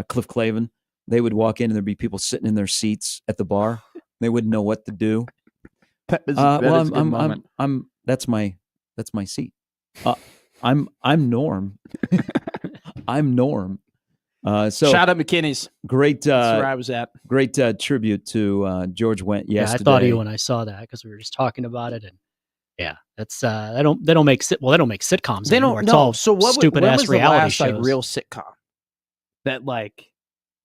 [SPEAKER 1] Cliff Clavin, they would walk in and there'd be people sitting in their seats at the bar. They wouldn't know what to do.
[SPEAKER 2] that is,
[SPEAKER 1] That's my seat. I'm Norm. I'm Norm. So
[SPEAKER 2] shout out McKinney's.
[SPEAKER 1] great,
[SPEAKER 2] That's where I was at.
[SPEAKER 1] great tribute to George Wendt
[SPEAKER 3] yeah, I
[SPEAKER 1] yesterday.
[SPEAKER 3] thought of you when I saw that because we were just talking about it, and yeah, that's they don't make sitcoms.
[SPEAKER 2] They
[SPEAKER 3] anymore.
[SPEAKER 2] don't
[SPEAKER 3] It's
[SPEAKER 2] know.
[SPEAKER 3] all
[SPEAKER 2] So what?
[SPEAKER 3] stupid
[SPEAKER 2] when
[SPEAKER 3] ass
[SPEAKER 2] was the
[SPEAKER 3] reality
[SPEAKER 2] last
[SPEAKER 3] shows.
[SPEAKER 2] like real sitcom that like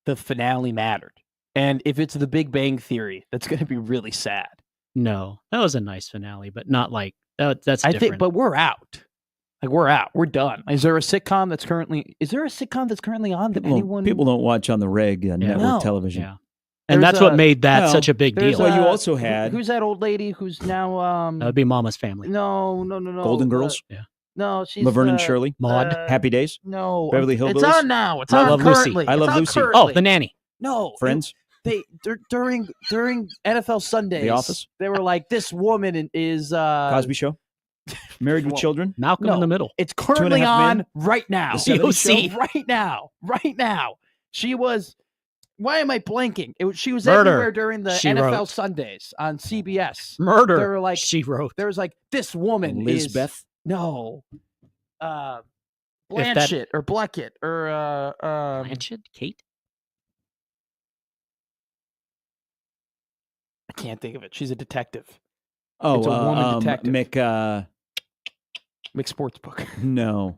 [SPEAKER 2] the finale mattered? And if it's The Big Bang Theory, that's going to be really sad.
[SPEAKER 3] No, that was a nice finale, but not like that. That's
[SPEAKER 2] I
[SPEAKER 3] different.
[SPEAKER 2] think, but we're out. Like we're out. We're done. Is there a sitcom that's currently on that anyone?
[SPEAKER 1] People don't watch on the reg network
[SPEAKER 2] No.
[SPEAKER 1] television.
[SPEAKER 3] yeah, and
[SPEAKER 2] There's
[SPEAKER 3] that's what
[SPEAKER 2] a-
[SPEAKER 3] made that
[SPEAKER 1] well,
[SPEAKER 3] such a big
[SPEAKER 2] there's
[SPEAKER 3] deal.
[SPEAKER 1] Well, you
[SPEAKER 2] a-
[SPEAKER 1] also had
[SPEAKER 2] who's that old lady who's now
[SPEAKER 3] That would be Mama's Family.
[SPEAKER 2] no
[SPEAKER 1] Golden Girls,
[SPEAKER 2] no, she's
[SPEAKER 1] Laverne and Shirley,
[SPEAKER 3] Maud.
[SPEAKER 1] Happy Days,
[SPEAKER 2] No,
[SPEAKER 1] Beverly
[SPEAKER 2] It's
[SPEAKER 1] Hillbillies?
[SPEAKER 2] on now. It's
[SPEAKER 3] I
[SPEAKER 2] on
[SPEAKER 3] Love Lucy.
[SPEAKER 2] currently.
[SPEAKER 1] I Love
[SPEAKER 2] It's on
[SPEAKER 1] Lucy.
[SPEAKER 2] currently.
[SPEAKER 3] Oh, The Nanny.
[SPEAKER 2] No,
[SPEAKER 1] Friends,
[SPEAKER 2] during NFL Sundays,
[SPEAKER 1] The Office?
[SPEAKER 2] they were like, this woman is
[SPEAKER 1] Cosby Show, Married with
[SPEAKER 2] well,
[SPEAKER 1] Children.
[SPEAKER 3] Malcolm in
[SPEAKER 2] No.
[SPEAKER 3] the Middle.
[SPEAKER 2] It's currently
[SPEAKER 1] Half
[SPEAKER 2] on
[SPEAKER 1] Men?
[SPEAKER 2] right now.
[SPEAKER 1] The 70s
[SPEAKER 3] Show?
[SPEAKER 2] Right now. She was. Why am I blanking? She was
[SPEAKER 3] Murder,
[SPEAKER 2] everywhere during the
[SPEAKER 3] She
[SPEAKER 2] NFL
[SPEAKER 3] Wrote.
[SPEAKER 2] Sundays on CBS.
[SPEAKER 3] Murder.
[SPEAKER 2] They were like,
[SPEAKER 3] She wrote.
[SPEAKER 2] there was like, this woman
[SPEAKER 1] Lizbeth.
[SPEAKER 2] is no,
[SPEAKER 3] that-
[SPEAKER 2] Blanchett or Blackett or
[SPEAKER 3] Blanchett? Kate?
[SPEAKER 2] I can't think of it. She's a detective.
[SPEAKER 1] Oh,
[SPEAKER 2] It's a woman detective.
[SPEAKER 1] Mick.
[SPEAKER 2] Mixed Sportsbook.
[SPEAKER 1] No,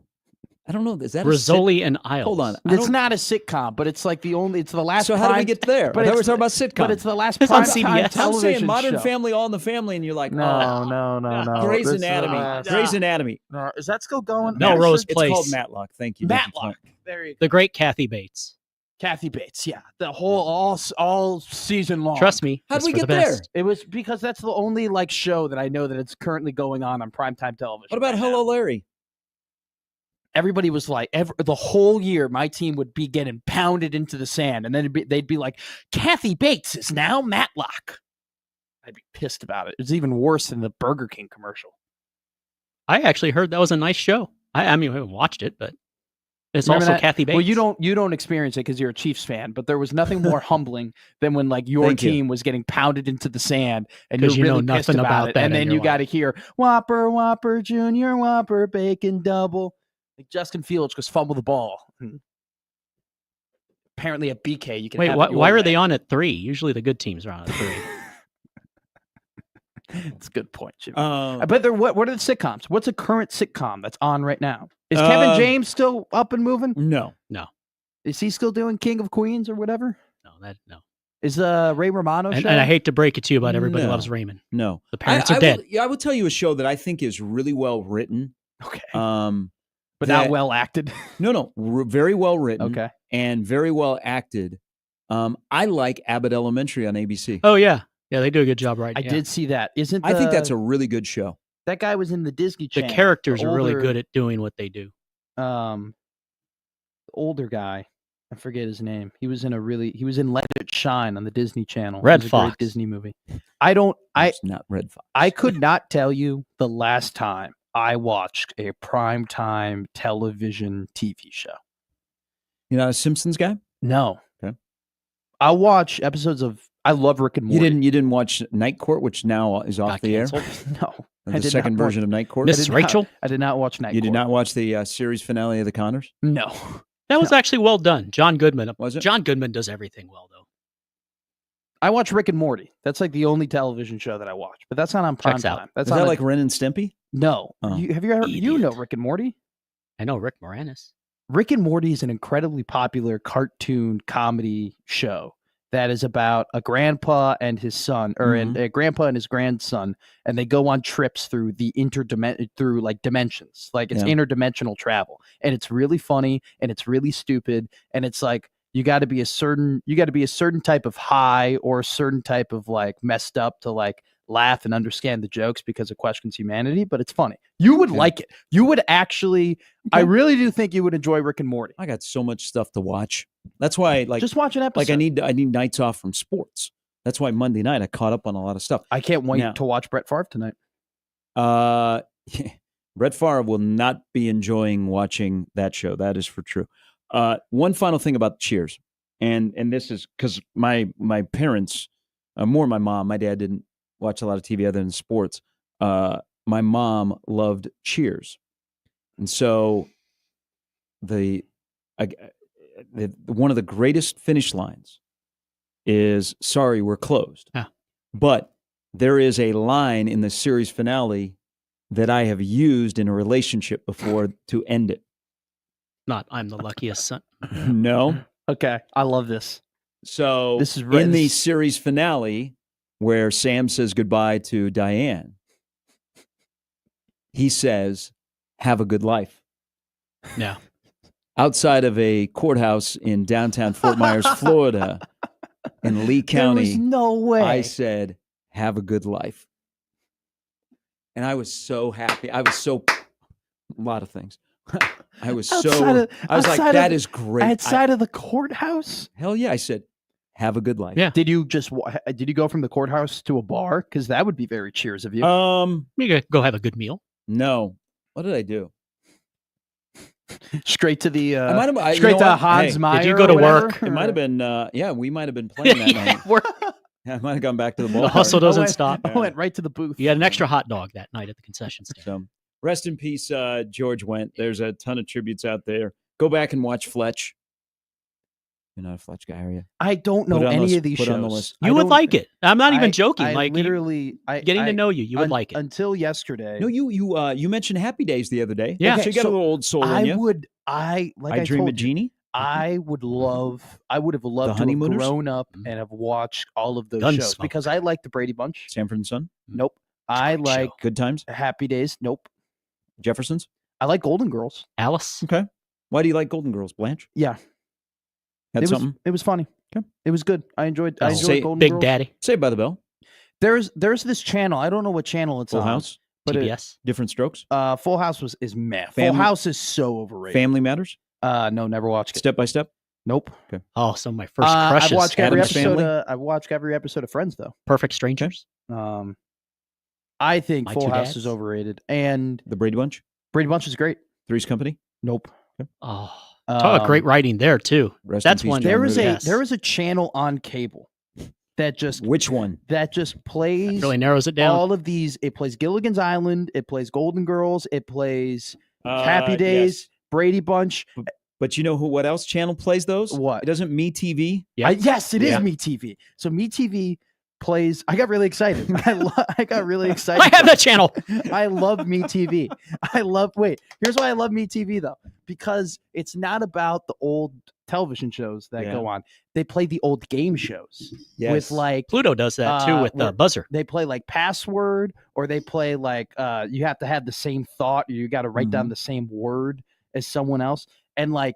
[SPEAKER 1] I don't know. Is that a
[SPEAKER 3] Rizzoli and Isles.
[SPEAKER 1] Hold on. I
[SPEAKER 2] It's
[SPEAKER 1] don't-
[SPEAKER 2] not a sitcom, but it's like it's the last.
[SPEAKER 1] So how did we
[SPEAKER 2] prime-
[SPEAKER 1] get there?
[SPEAKER 2] but
[SPEAKER 1] I thought we were
[SPEAKER 2] it's-
[SPEAKER 1] talking about sitcom.
[SPEAKER 2] But it's the last
[SPEAKER 3] It's on
[SPEAKER 2] prime time
[SPEAKER 3] CBS.
[SPEAKER 1] I'm
[SPEAKER 2] television
[SPEAKER 1] saying Modern
[SPEAKER 2] show.
[SPEAKER 1] Family, All in the Family, and you're like,
[SPEAKER 2] No,
[SPEAKER 1] oh,
[SPEAKER 2] no.
[SPEAKER 1] Grey's
[SPEAKER 2] This is the
[SPEAKER 1] Anatomy.
[SPEAKER 2] last-
[SPEAKER 1] Grey's Anatomy.
[SPEAKER 2] No, is that still going?
[SPEAKER 3] Melrose
[SPEAKER 1] It's
[SPEAKER 3] Place.
[SPEAKER 1] called Matlock. Thank you. Dr.
[SPEAKER 2] Matlock. There you go.
[SPEAKER 3] The great Kathy Bates.
[SPEAKER 2] Kathy Bates. Yeah, the whole all season long.
[SPEAKER 3] Trust me.
[SPEAKER 1] How'd
[SPEAKER 3] it's
[SPEAKER 1] we
[SPEAKER 3] for
[SPEAKER 1] get
[SPEAKER 3] the
[SPEAKER 1] there?
[SPEAKER 3] best.
[SPEAKER 2] It was because that's the only like show that I know that it's currently going on primetime television.
[SPEAKER 1] What about
[SPEAKER 2] right
[SPEAKER 1] Hello
[SPEAKER 2] now.
[SPEAKER 1] Larry?
[SPEAKER 2] everybody was like, the whole year, my team would be getting pounded into the sand. And then they'd be like, Kathy Bates is now Matlock. I'd be pissed about it. It's even worse than the Burger King commercial.
[SPEAKER 3] I actually heard that was a nice show. I mean, I haven't watched it, but it's
[SPEAKER 2] Remember
[SPEAKER 3] also
[SPEAKER 2] that?
[SPEAKER 3] Kathy Bates.
[SPEAKER 2] Well, you don't experience it because you're a Chiefs fan, but there was nothing more humbling than when like your
[SPEAKER 1] Thank you.
[SPEAKER 2] team was getting pounded into the sand and you're
[SPEAKER 3] 'Cause you know
[SPEAKER 2] really pissed
[SPEAKER 3] nothing
[SPEAKER 2] about
[SPEAKER 3] about
[SPEAKER 2] it.
[SPEAKER 3] that
[SPEAKER 2] And
[SPEAKER 3] in
[SPEAKER 2] then
[SPEAKER 3] your
[SPEAKER 2] you got to
[SPEAKER 3] life.
[SPEAKER 2] hear Whopper, Whopper, Junior, Whopper, Bacon Double. Like Justin Fields just fumble the ball. Apparently at BK, you can
[SPEAKER 3] Wait,
[SPEAKER 2] have
[SPEAKER 3] why are they on at 3? Usually the good teams are on at 3.
[SPEAKER 2] It's a good point, Jimmy.
[SPEAKER 1] Um,
[SPEAKER 2] But what are the sitcoms? What's a current sitcom that's on right now? Is Kevin James still up and moving?
[SPEAKER 1] no.
[SPEAKER 2] Is he still doing King of Queens or whatever?
[SPEAKER 3] No.
[SPEAKER 2] Is Ray Romano
[SPEAKER 3] And
[SPEAKER 2] show?
[SPEAKER 3] I hate to break it to you, but everybody
[SPEAKER 1] No.
[SPEAKER 3] loves Raymond.
[SPEAKER 1] No.
[SPEAKER 3] The parents are dead.
[SPEAKER 1] I will tell you a show that I think is really well written.
[SPEAKER 2] Okay.
[SPEAKER 1] that-
[SPEAKER 2] But not well acted.
[SPEAKER 1] No, very well written.
[SPEAKER 2] Okay.
[SPEAKER 1] And very well acted. I like Abbott Elementary on ABC.
[SPEAKER 3] Oh yeah, they do a good job, right?
[SPEAKER 2] I did see that.
[SPEAKER 1] I think that's a really good show.
[SPEAKER 2] that guy was in the Disney
[SPEAKER 3] The
[SPEAKER 2] Channel.
[SPEAKER 3] characters are really
[SPEAKER 2] older-
[SPEAKER 3] good at doing what they do.
[SPEAKER 2] Older guy. I forget his name. He was in Let It Shine on the Disney Channel.
[SPEAKER 3] Red
[SPEAKER 2] It was a great
[SPEAKER 3] Fox.
[SPEAKER 2] Disney movie.
[SPEAKER 1] It's not Red Fox.
[SPEAKER 2] I could not tell you the last time I watched a primetime television TV show.
[SPEAKER 1] You're not a Simpsons guy?
[SPEAKER 2] No.
[SPEAKER 1] Okay.
[SPEAKER 2] I watch episodes of. I love Rick and Morty.
[SPEAKER 1] You didn't watch Night Court, which now is off
[SPEAKER 3] Got
[SPEAKER 1] the air.
[SPEAKER 3] canceled.
[SPEAKER 2] No. I
[SPEAKER 1] The
[SPEAKER 2] did
[SPEAKER 1] second
[SPEAKER 2] not watch-
[SPEAKER 1] version of Night Court.
[SPEAKER 3] Miss Rachel?
[SPEAKER 2] I did not watch Night
[SPEAKER 1] You did
[SPEAKER 2] Court.
[SPEAKER 1] not watch the series finale of The Connors?
[SPEAKER 2] No.
[SPEAKER 3] That was actually well done. John Goodman.
[SPEAKER 1] Was it?
[SPEAKER 3] John Goodman does everything well, though.
[SPEAKER 2] I watch Rick and Morty. That's like the only television show that I watch, but that's not on prime
[SPEAKER 3] Checks out.
[SPEAKER 2] time. That's
[SPEAKER 1] Is
[SPEAKER 2] on
[SPEAKER 1] that
[SPEAKER 2] a-
[SPEAKER 1] like Ren and Stimpy?
[SPEAKER 2] no.
[SPEAKER 1] Oh.
[SPEAKER 2] Have you ever? You know
[SPEAKER 3] Idiot.
[SPEAKER 2] Rick and Morty?
[SPEAKER 3] I know Rick Moranis.
[SPEAKER 2] Rick and Morty is an incredibly popular cartoon comedy show that is about a grandpa and his son, or a grandpa and his grandson, and they go on trips through the through like dimensions. Like it's
[SPEAKER 1] Yeah.
[SPEAKER 2] interdimensional travel, and it's really funny and it's really stupid, and it's like you got to be a certain type of high or a certain type of like messed up to like laugh and understand the jokes because it questions humanity, but it's funny. You would
[SPEAKER 1] Yeah.
[SPEAKER 2] like it. You would actually. I really do think you would enjoy Rick and Morty.
[SPEAKER 1] I got so much stuff to watch. That's why,
[SPEAKER 2] Just watch an episode.
[SPEAKER 1] I need nights off from sports. That's why Monday night I caught up on a lot of stuff.
[SPEAKER 2] I can't wait
[SPEAKER 1] Now-
[SPEAKER 2] to watch Brett Favre tonight.
[SPEAKER 1] Brett Favre will not be enjoying watching that show. That is for true. One final thing about Cheers, and this is because my parents, more my mom, my dad didn't watch a lot of TV other than sports. My mom loved Cheers, and so one of the greatest finish lines is "Sorry, we're closed."
[SPEAKER 3] Yeah.
[SPEAKER 1] But there is a line in the series finale that I have used in a relationship before to end it.
[SPEAKER 3] Not I'm the luckiest son.
[SPEAKER 1] No.
[SPEAKER 2] Okay, I love this.
[SPEAKER 1] So
[SPEAKER 2] This is
[SPEAKER 1] in the series finale where Sam says goodbye to Diane, he says, "Have a good life."
[SPEAKER 3] Yeah.
[SPEAKER 1] Outside of a courthouse in downtown Fort Myers, Florida, in Lee County,
[SPEAKER 2] There was no way.
[SPEAKER 1] I said, "Have a good life." And I was so happy. A lot of things. I was I was like, that is great.
[SPEAKER 2] Outside of the courthouse?
[SPEAKER 1] Hell yeah. I said, "Have a good life."
[SPEAKER 3] Yeah.
[SPEAKER 2] Did you go from the courthouse to a bar? Because that would be very Cheers of you.
[SPEAKER 3] You could go have a good meal.
[SPEAKER 1] No. What did I do?
[SPEAKER 2] Straight to the
[SPEAKER 1] I might have,
[SPEAKER 2] straight to
[SPEAKER 1] what?
[SPEAKER 2] Hans
[SPEAKER 1] Hey,
[SPEAKER 2] Meyer.
[SPEAKER 3] did you go to
[SPEAKER 2] or whatever?
[SPEAKER 3] work?
[SPEAKER 1] It might have been, we might have been playing that night.
[SPEAKER 3] We're-
[SPEAKER 1] I might have gone back to the
[SPEAKER 3] the
[SPEAKER 1] ball.
[SPEAKER 3] hustle doesn't stop.
[SPEAKER 2] I went right to the booth.
[SPEAKER 3] You had an extra hot dog that night at the concession stand.
[SPEAKER 1] So, rest in peace, George Wendt. There's a ton of tributes out there. Go back and watch Fletch. You're not a Fletch guy, are you?
[SPEAKER 2] I don't know
[SPEAKER 1] Put it on
[SPEAKER 2] any
[SPEAKER 1] the-
[SPEAKER 2] of these
[SPEAKER 1] put it
[SPEAKER 2] shows.
[SPEAKER 1] on the list.
[SPEAKER 3] You would like it. I'm not even joking.
[SPEAKER 2] I
[SPEAKER 3] Like
[SPEAKER 2] literally,
[SPEAKER 3] getting to know you, you would like it.
[SPEAKER 2] Until yesterday.
[SPEAKER 1] No, you mentioned Happy Days the other day.
[SPEAKER 3] Yeah.
[SPEAKER 1] So you got a little old soul in you.
[SPEAKER 2] I
[SPEAKER 1] Dream
[SPEAKER 2] told
[SPEAKER 1] of Jeannie.
[SPEAKER 2] I would have loved to have
[SPEAKER 1] Honeymooners?
[SPEAKER 2] grown up
[SPEAKER 3] Mhm.
[SPEAKER 2] and have watched all of those
[SPEAKER 3] Gunsmoke.
[SPEAKER 2] shows because I like the Brady Bunch.
[SPEAKER 1] Sanford and Son.
[SPEAKER 2] Nope. I
[SPEAKER 3] Great
[SPEAKER 2] like
[SPEAKER 3] show.
[SPEAKER 1] Good Times.
[SPEAKER 2] Happy Days. Nope.
[SPEAKER 1] Jeffersons.
[SPEAKER 2] I like Golden Girls.
[SPEAKER 3] Alice.
[SPEAKER 1] Okay. Why do you like Golden Girls? Blanche?
[SPEAKER 2] Yeah.
[SPEAKER 1] Had
[SPEAKER 2] it
[SPEAKER 1] something?
[SPEAKER 2] was funny.
[SPEAKER 1] Okay.
[SPEAKER 2] It was good. I enjoyed
[SPEAKER 1] Say
[SPEAKER 2] Golden
[SPEAKER 3] Big
[SPEAKER 2] Girls.
[SPEAKER 3] Daddy.
[SPEAKER 1] Say it by the bell.
[SPEAKER 2] There's this channel. I don't know what channel it's
[SPEAKER 1] Full
[SPEAKER 2] on.
[SPEAKER 1] House.
[SPEAKER 2] But
[SPEAKER 3] TBS.
[SPEAKER 1] Different Strokes.
[SPEAKER 2] Full House is meh. Full
[SPEAKER 1] Family-
[SPEAKER 2] House is so overrated.
[SPEAKER 1] Family Matters.
[SPEAKER 2] No, never watched it.
[SPEAKER 1] Step by Step.
[SPEAKER 2] Nope.
[SPEAKER 3] Oh, some of my first
[SPEAKER 2] I've
[SPEAKER 3] crushes.
[SPEAKER 2] watched every
[SPEAKER 1] Addams
[SPEAKER 2] episode.
[SPEAKER 1] Family?
[SPEAKER 2] I've watched every episode of Friends though.
[SPEAKER 3] Perfect Strangers.
[SPEAKER 2] I think
[SPEAKER 3] My
[SPEAKER 2] Full
[SPEAKER 3] Two
[SPEAKER 2] House
[SPEAKER 3] Dads?
[SPEAKER 2] is overrated, and
[SPEAKER 1] The Brady Bunch.
[SPEAKER 2] Brady Bunch is great.
[SPEAKER 1] Three's Company.
[SPEAKER 2] Nope.
[SPEAKER 3] Oh, talk about great writing there too.
[SPEAKER 1] Rest in
[SPEAKER 3] That's
[SPEAKER 1] peace,
[SPEAKER 3] one.
[SPEAKER 1] John
[SPEAKER 2] There is
[SPEAKER 1] Ritter.
[SPEAKER 2] there is a channel on cable that just
[SPEAKER 1] Which one?
[SPEAKER 2] plays
[SPEAKER 3] Really narrows it down.
[SPEAKER 2] all of these. It plays Gilligan's Island. It plays Golden Girls. It plays Happy Days.
[SPEAKER 1] Yes.
[SPEAKER 2] Brady Bunch.
[SPEAKER 1] But you know who? What else channel plays those?
[SPEAKER 2] What?
[SPEAKER 1] It doesn't Me TV.
[SPEAKER 3] Yeah.
[SPEAKER 2] Yes, it is
[SPEAKER 1] Yeah.
[SPEAKER 2] MeTV. So MeTV plays. I got really excited. I got really excited.
[SPEAKER 3] I have that channel.
[SPEAKER 2] I love MeTV. Here's why I love MeTV though, because it's not about the old television shows that
[SPEAKER 1] Yeah.
[SPEAKER 2] go on. They play the old game shows
[SPEAKER 1] Yes.
[SPEAKER 2] with like
[SPEAKER 3] Pluto does that too with
[SPEAKER 2] where-
[SPEAKER 3] the buzzer.
[SPEAKER 2] they play like Password, or they play like you have to have the same thought, or you got to write down the same word as someone else, and like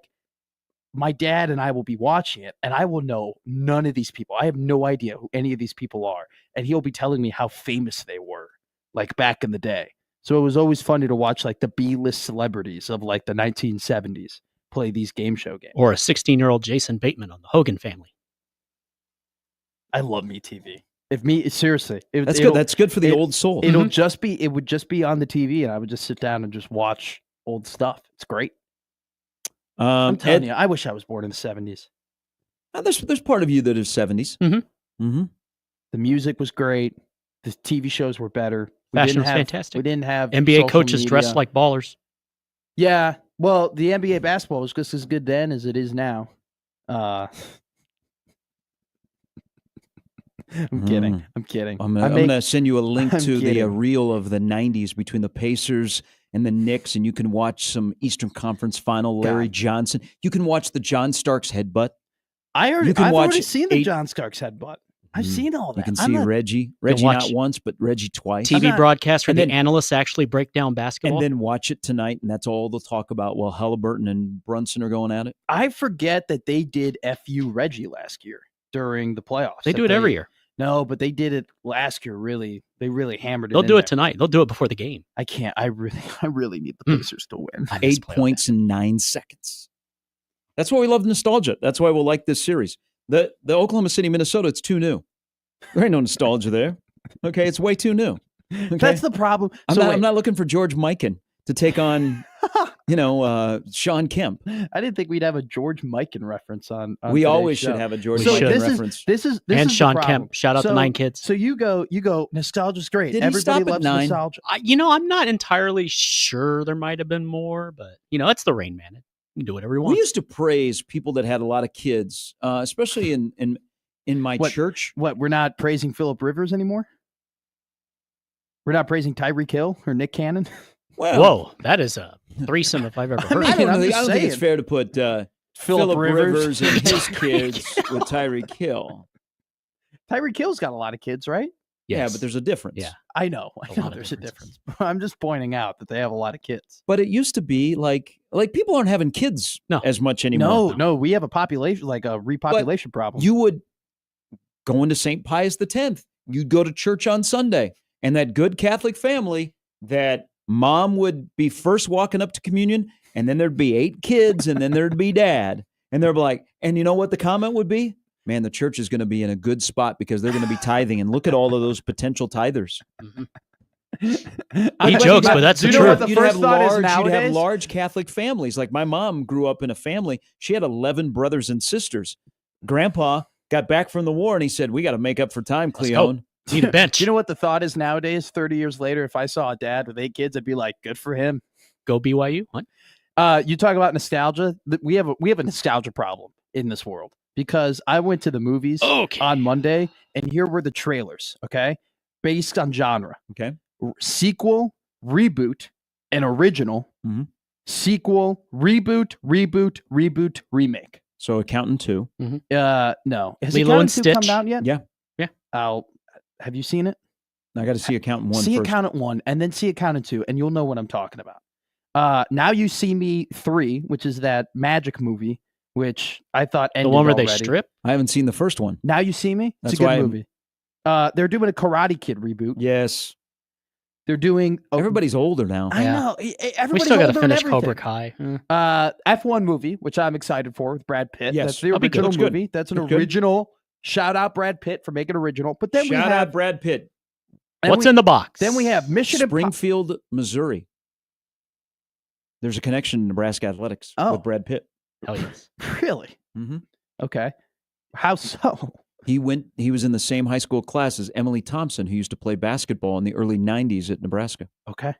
[SPEAKER 2] my dad and I will be watching it, and I will know none of these people. I have no idea who any of these people are, and he'll be telling me how famous they were, like back in the day. So it was always funny to watch like the B-list celebrities of like the 1970s play these game show games.
[SPEAKER 3] Or a 16-year-old Jason Bateman on the Hogan Family.
[SPEAKER 2] I love MeTV. Seriously,
[SPEAKER 1] That's good. That's good for the
[SPEAKER 2] it-
[SPEAKER 1] old soul.
[SPEAKER 2] It would just be on the TV, and I would just sit down and just watch old stuff. It's great. I'm telling
[SPEAKER 1] Ed,
[SPEAKER 2] you, I wish I was born in the 70s.
[SPEAKER 1] there's part of you that is 70s. Mm-hmm.
[SPEAKER 2] The music was great. The TV shows were better.
[SPEAKER 3] Fashion was fantastic.
[SPEAKER 2] We didn't have
[SPEAKER 3] NBA
[SPEAKER 2] social
[SPEAKER 3] coaches dressed
[SPEAKER 2] media.
[SPEAKER 3] like ballers.
[SPEAKER 2] Yeah. Well, the NBA basketball was just as good then as it is now. I'm kidding. I'm kidding.
[SPEAKER 1] I'm
[SPEAKER 2] I make-
[SPEAKER 1] going to send you a link
[SPEAKER 2] I'm
[SPEAKER 1] to the
[SPEAKER 2] kidding.
[SPEAKER 1] reel of the 90s between the Pacers and the Knicks, and you can watch some Eastern Conference Final Larry
[SPEAKER 2] God.
[SPEAKER 1] Johnson. You can watch the John Starks headbutt.
[SPEAKER 2] I already,
[SPEAKER 1] you can
[SPEAKER 2] I've
[SPEAKER 1] watch
[SPEAKER 2] already seen the
[SPEAKER 1] 8
[SPEAKER 2] John Starks headbutt. I've
[SPEAKER 1] Mhm.
[SPEAKER 2] seen all that.
[SPEAKER 1] You can
[SPEAKER 2] I'm
[SPEAKER 1] see
[SPEAKER 2] not-
[SPEAKER 1] Reggie not
[SPEAKER 3] watch
[SPEAKER 1] once, but Reggie twice.
[SPEAKER 3] TV
[SPEAKER 2] not-
[SPEAKER 3] broadcast where
[SPEAKER 1] and
[SPEAKER 3] the
[SPEAKER 1] then-
[SPEAKER 3] analysts actually break down basketball.
[SPEAKER 1] And then watch it tonight, and that's all they'll talk about while Halliburton and Brunson are going at it.
[SPEAKER 2] I forget that they did FU Reggie last year during the playoffs.
[SPEAKER 3] they
[SPEAKER 2] that
[SPEAKER 3] do it every year.
[SPEAKER 2] No, but they did it last year. They really hammered it.
[SPEAKER 3] They'll
[SPEAKER 2] in
[SPEAKER 3] do it
[SPEAKER 2] there.
[SPEAKER 3] tonight. They'll do it before the game.
[SPEAKER 2] I can't. I really need the
[SPEAKER 3] Hmm.
[SPEAKER 2] Pacers to win.
[SPEAKER 3] I miss
[SPEAKER 1] 8
[SPEAKER 3] playoff
[SPEAKER 1] points in 9 seconds. That's why we love nostalgia. That's why we'll like this series. The Oklahoma City, Minnesota, it's too new. There ain't no nostalgia there. Okay, it's way too new. Okay?
[SPEAKER 2] That's the problem.
[SPEAKER 1] I'm
[SPEAKER 2] So
[SPEAKER 1] not.
[SPEAKER 2] wait,
[SPEAKER 1] I'm not looking for George Mikan to take on, Sean Kemp.
[SPEAKER 2] I didn't think we'd have a George Mikan reference on
[SPEAKER 1] We
[SPEAKER 2] today's
[SPEAKER 1] always
[SPEAKER 2] show.
[SPEAKER 1] should have a George
[SPEAKER 3] So
[SPEAKER 1] Mikan
[SPEAKER 3] this
[SPEAKER 1] reference.
[SPEAKER 2] This is
[SPEAKER 3] and
[SPEAKER 2] the
[SPEAKER 3] Sean
[SPEAKER 2] problem.
[SPEAKER 3] Kemp. Shout out to 9 Kids.
[SPEAKER 2] So you go. Nostalgia's great.
[SPEAKER 1] Did he
[SPEAKER 2] Everybody
[SPEAKER 1] stop at
[SPEAKER 2] loves
[SPEAKER 1] 9?
[SPEAKER 2] nostalgia.
[SPEAKER 3] I'm not entirely sure. There might have been more, but it's the Rain Man. You can do whatever you
[SPEAKER 1] We
[SPEAKER 3] want.
[SPEAKER 1] used to praise people that had a lot of kids, especially in my
[SPEAKER 2] What?
[SPEAKER 1] church.
[SPEAKER 2] What? We're not praising Phillip Rivers anymore. We're not praising Tyreek Hill or Nick Cannon.
[SPEAKER 1] Well,
[SPEAKER 3] Whoa, that is a threesome if I've ever heard.
[SPEAKER 2] mean,
[SPEAKER 1] I don't,
[SPEAKER 2] I'm
[SPEAKER 1] know,
[SPEAKER 2] just
[SPEAKER 1] I don't think it's
[SPEAKER 2] saying.
[SPEAKER 1] fair to put Phillip Rivers and his kids with Tyreek Hill.
[SPEAKER 2] Tyreek Hill's got a lot of kids, right?
[SPEAKER 1] Yeah,
[SPEAKER 3] Yes.
[SPEAKER 1] but there's a difference.
[SPEAKER 3] Yeah.
[SPEAKER 2] I know.
[SPEAKER 3] A
[SPEAKER 2] I know
[SPEAKER 3] lot of
[SPEAKER 2] there's a
[SPEAKER 3] differences.
[SPEAKER 2] difference. I'm just pointing out that they have a lot of kids.
[SPEAKER 1] But it used to be like people aren't having kids
[SPEAKER 3] No.
[SPEAKER 1] as much anymore.
[SPEAKER 2] No, we have a population, like a repopulation problem.
[SPEAKER 1] You would go into St. Pius X. You'd go to church on Sunday, and that good Catholic family that mom would be first walking up to communion, and then there'd be 8 kids, and then there'd be dad. And they're like, and you know what the comment would be? Man, the church is going to be in a good spot because they're going to be tithing. And look at all of those potential tithers.
[SPEAKER 3] He jokes, but that's
[SPEAKER 2] Do
[SPEAKER 3] the
[SPEAKER 2] you know what
[SPEAKER 3] truth.
[SPEAKER 2] the first thought is
[SPEAKER 1] You'd have
[SPEAKER 2] nowadays?
[SPEAKER 1] large Catholic families. Like my mom grew up in a family. She had 11 brothers and sisters. Grandpa got back from the war and he said, we got to make up for time,
[SPEAKER 3] Let's go.
[SPEAKER 1] Cleone.
[SPEAKER 3] Need a bench.
[SPEAKER 2] Do you know what the thought is nowadays? 30 years later, if I saw a dad with 8 kids, I'd be like, good for him.
[SPEAKER 3] Go BYU. What?
[SPEAKER 2] You talk about nostalgia. We have a nostalgia problem in this world because I went to the movies
[SPEAKER 3] Okay.
[SPEAKER 2] on Monday, and here were the trailers. Okay, based on genre:
[SPEAKER 1] Okay.
[SPEAKER 2] sequel, reboot, and original.
[SPEAKER 1] Mhm.
[SPEAKER 2] Sequel, reboot, remake.
[SPEAKER 1] So Accountant 2.
[SPEAKER 2] No, has
[SPEAKER 3] Lilo and
[SPEAKER 2] Accountant 2 come
[SPEAKER 3] Stitch?
[SPEAKER 2] out yet?
[SPEAKER 1] Yeah.
[SPEAKER 2] Have you seen it?
[SPEAKER 1] I got to see Accountant 1
[SPEAKER 2] See
[SPEAKER 1] first.
[SPEAKER 2] Accountant 1 and then see Accountant 2, and you'll know what I'm talking about. Now You See Me 3, which is that magic movie, which I thought
[SPEAKER 3] The
[SPEAKER 2] ended
[SPEAKER 3] one where they
[SPEAKER 2] already.
[SPEAKER 3] strip.
[SPEAKER 1] I haven't seen the first one.
[SPEAKER 2] Now You See Me? It's
[SPEAKER 1] That's
[SPEAKER 2] a good
[SPEAKER 1] why
[SPEAKER 2] movie. They're doing a Karate Kid reboot.
[SPEAKER 1] Yes.
[SPEAKER 2] They're doing.
[SPEAKER 1] Everybody's older now.
[SPEAKER 2] I
[SPEAKER 3] Yeah.
[SPEAKER 2] know.
[SPEAKER 3] We
[SPEAKER 2] Everybody's
[SPEAKER 3] still got to
[SPEAKER 2] older and
[SPEAKER 3] finish Cobra
[SPEAKER 2] everything.
[SPEAKER 3] Kai.
[SPEAKER 2] F1 movie, which I'm excited for with Brad Pitt.
[SPEAKER 1] Yes,
[SPEAKER 2] That's the
[SPEAKER 1] that'll be good.
[SPEAKER 2] original
[SPEAKER 1] Looks good.
[SPEAKER 2] movie. That's an
[SPEAKER 1] Looks good.
[SPEAKER 2] original. Shout out Brad Pitt for making original. But then
[SPEAKER 1] Shout
[SPEAKER 2] we have
[SPEAKER 1] out Brad Pitt.
[SPEAKER 3] What's in the box?
[SPEAKER 2] Then we have Mission Impossible.
[SPEAKER 1] Springfield, Missouri. There's a connection to Nebraska athletics with Brad Pitt.
[SPEAKER 3] Hell yes.
[SPEAKER 2] Really?
[SPEAKER 1] Mm-hmm.
[SPEAKER 2] Okay. How so?
[SPEAKER 1] He was in the same high school class as Emily Thompson, who used to play basketball in the early 90s at Nebraska.
[SPEAKER 2] Okay.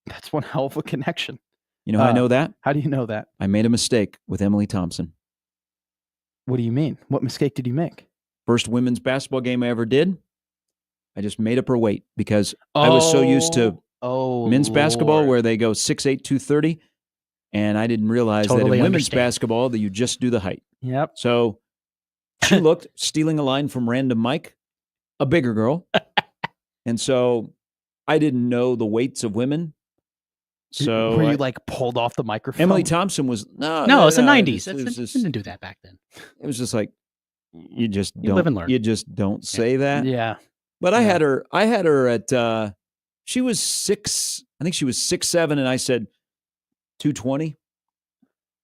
[SPEAKER 2] That's one hell of a connection.
[SPEAKER 1] You know how I know that?
[SPEAKER 2] How do you know that?
[SPEAKER 1] I made a mistake with Emily Thompson.
[SPEAKER 2] What do you mean? What mistake did you make?
[SPEAKER 1] First women's basketball game I ever did. I just made up her weight because I was so used to men's basketball where they go 6'8", 230, and I didn't realize that in
[SPEAKER 3] Totally
[SPEAKER 1] women's
[SPEAKER 3] understand.
[SPEAKER 1] basketball that you just do the height.
[SPEAKER 2] Yep.
[SPEAKER 1] So she looked, stealing a line from Random Mike, a bigger girl. And so I didn't know the weights of women. So
[SPEAKER 2] were you like pulled off the microphone?
[SPEAKER 1] Emily Thompson was,
[SPEAKER 3] No, it's the 90s.
[SPEAKER 1] It was
[SPEAKER 3] They
[SPEAKER 1] just,
[SPEAKER 3] didn't do that back then.
[SPEAKER 1] it was just like, you just
[SPEAKER 3] You live and
[SPEAKER 1] don't,
[SPEAKER 3] learn.
[SPEAKER 1] you just don't say that.
[SPEAKER 2] Yeah.
[SPEAKER 1] But I
[SPEAKER 2] Yeah.
[SPEAKER 1] had her at, she was 6, I think she was 6'7", and I said 220.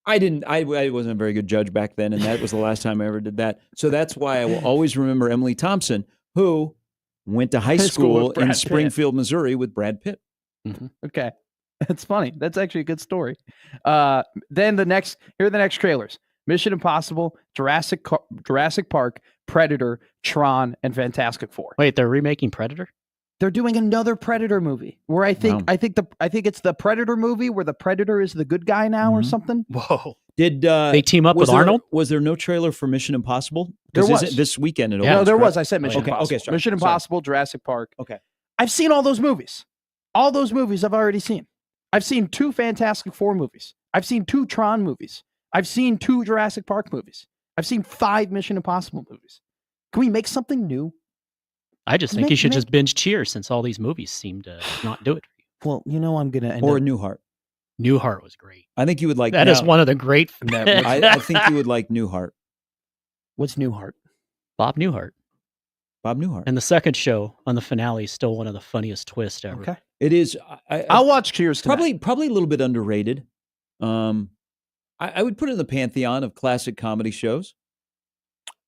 [SPEAKER 1] I wasn't a very good judge back then, and that was the last time I ever did that. So that's why I will always remember Emily Thompson, who went to high
[SPEAKER 2] High school
[SPEAKER 1] school
[SPEAKER 2] with Brad
[SPEAKER 1] in
[SPEAKER 2] Pitt.
[SPEAKER 1] Springfield, Missouri with Brad Pitt.
[SPEAKER 2] Okay. That's funny. That's actually a good story. Then here are the next trailers. Mission Impossible, Jurassic Park, Predator, Tron, and Fantastic Four.
[SPEAKER 3] Wait, they're remaking Predator?
[SPEAKER 2] They're doing another Predator movie where I think it's the Predator movie where the Predator is the good guy now or
[SPEAKER 1] Mhm.
[SPEAKER 2] something.
[SPEAKER 3] Whoa.
[SPEAKER 1] Did
[SPEAKER 3] They team up with Arnold?
[SPEAKER 1] Was there no trailer for Mission Impossible?
[SPEAKER 2] There
[SPEAKER 1] 'Cause
[SPEAKER 2] was.
[SPEAKER 1] isn't this weekend. It
[SPEAKER 3] Yeah.
[SPEAKER 2] No,
[SPEAKER 1] opens,
[SPEAKER 2] there
[SPEAKER 1] correct?
[SPEAKER 2] was. I said Mission
[SPEAKER 1] Okay,
[SPEAKER 2] Impossible.
[SPEAKER 1] okay, sorry,
[SPEAKER 2] Mission
[SPEAKER 1] sorry.
[SPEAKER 2] Impossible, Jurassic Park.
[SPEAKER 1] Okay.
[SPEAKER 2] I've seen all those movies. All those movies I've already seen. I've seen 2 Fantastic Four movies. I've seen 2 Tron movies. I've seen 2 Jurassic Park movies. I've seen 5 Mission Impossible movies. Can we make something new?
[SPEAKER 3] I just think you should
[SPEAKER 2] Make-
[SPEAKER 3] just binge Cheers since all these movies seem to not do it for you.
[SPEAKER 2] Well, you know I'm gonna end
[SPEAKER 1] Or
[SPEAKER 2] up.
[SPEAKER 1] Newhart.
[SPEAKER 3] Newhart was great.
[SPEAKER 1] I think you would like
[SPEAKER 3] That is one of the great.
[SPEAKER 1] I think you would like Newhart.
[SPEAKER 2] What's Newhart?
[SPEAKER 3] Bob Newhart.
[SPEAKER 1] Bob Newhart.
[SPEAKER 3] And the second show on the finale is still one of the funniest twists ever.
[SPEAKER 2] Okay.
[SPEAKER 1] It is.
[SPEAKER 2] I'll watch Cheers tonight.
[SPEAKER 1] Probably a little bit underrated. I would put it in the pantheon of classic comedy shows.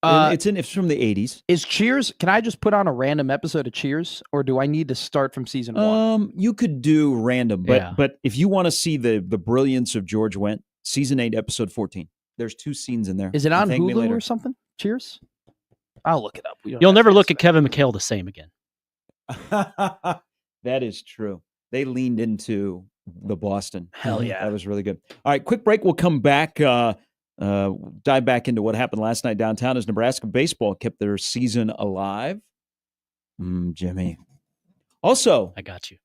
[SPEAKER 1] It's from the 80s.
[SPEAKER 2] Is Cheers? Can I just put on a random episode of Cheers, or do I need to start from season 1?
[SPEAKER 1] You could do random,
[SPEAKER 3] Yeah.
[SPEAKER 1] but if you want to see the brilliance of George Wendt, season 8, episode 14. There's 2 scenes in there.
[SPEAKER 2] Is it on
[SPEAKER 1] Thank me
[SPEAKER 2] Hulu
[SPEAKER 1] later.
[SPEAKER 2] or something? Cheers. I'll look it up. We don't
[SPEAKER 3] You'll
[SPEAKER 2] have
[SPEAKER 3] never
[SPEAKER 2] to
[SPEAKER 3] look at
[SPEAKER 2] say.
[SPEAKER 3] Kevin McHale the same again.
[SPEAKER 1] That is true. They leaned into the Boston.
[SPEAKER 2] Hell yeah.
[SPEAKER 1] That was really good. All right, quick break. We'll come back, dive back into what happened last night downtown as Nebraska baseball kept their season alive. Jimmy. Also,
[SPEAKER 3] I got you.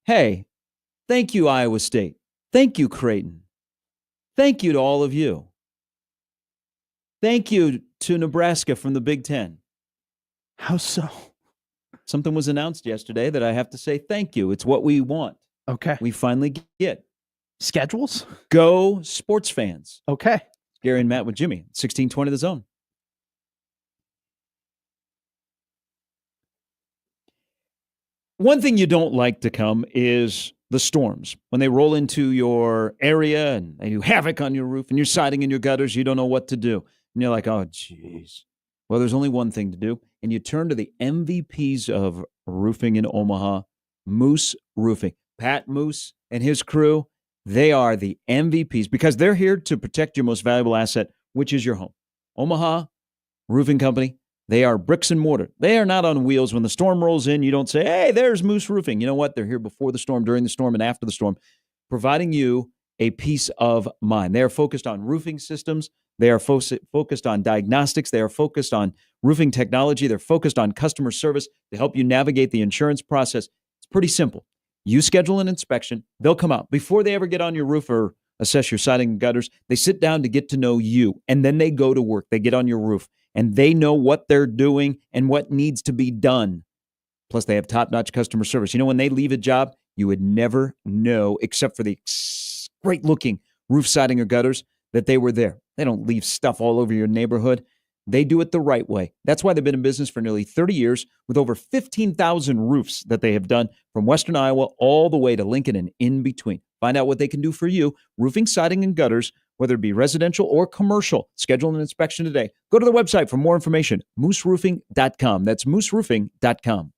[SPEAKER 1] hey, thank you, Iowa State. Thank you, Creighton. Thank you to all of you. Thank you to Nebraska from the Big Ten.
[SPEAKER 2] How so?
[SPEAKER 1] Something was announced yesterday that I have to say thank you. It's what we want.
[SPEAKER 2] Okay.
[SPEAKER 1] We finally get.
[SPEAKER 2] Schedules?
[SPEAKER 1] Go sports fans.
[SPEAKER 2] Okay.
[SPEAKER 1] Gary and Matt with Jimmy. 1620 The Zone. One thing you don't like to come is the storms. When they roll into your area and they do havoc on your roof and your siding and your gutters, you don't know what to do. And you're like, oh, geez. Well, there's only one thing to do. And you turn to the MVPs of roofing in Omaha, Moose Roofing. Pat Moose and his crew, they are the MVPs because they're here to protect your most valuable asset, which is your home. Omaha Roofing Company, they are bricks and mortar. They are not on wheels. When the storm rolls in, you don't say, hey, there's Moose Roofing. You know what? They're here before the storm, during the storm, and after the storm, providing you a peace of mind. They are focused on roofing systems. They are focused on diagnostics. They are focused on roofing technology. They're focused on customer service to help you navigate the insurance process. It's pretty simple. You schedule an inspection. They'll come out. Before they ever get on your roof or assess your siding and gutters, they sit down to get to know you, and then they go to work. They get on your roof, and they know what they're doing and what needs to be done. Plus, they have top-notch customer service. You know, when they leave a job, you would never know, except for the great-looking roof siding or gutters, that they were there. They don't leave stuff all over your neighborhood. They do it the right way. That's why they've been in business for nearly 30 years with over 15,000 roofs that they have done from Western Iowa all the way to Lincoln and in between. Find out what they can do for you. Roofing, siding, and gutters, whether it be residential or commercial. Schedule an inspection today. Go to the website for more information, mooseroofing.com. That's mooseroofing.com.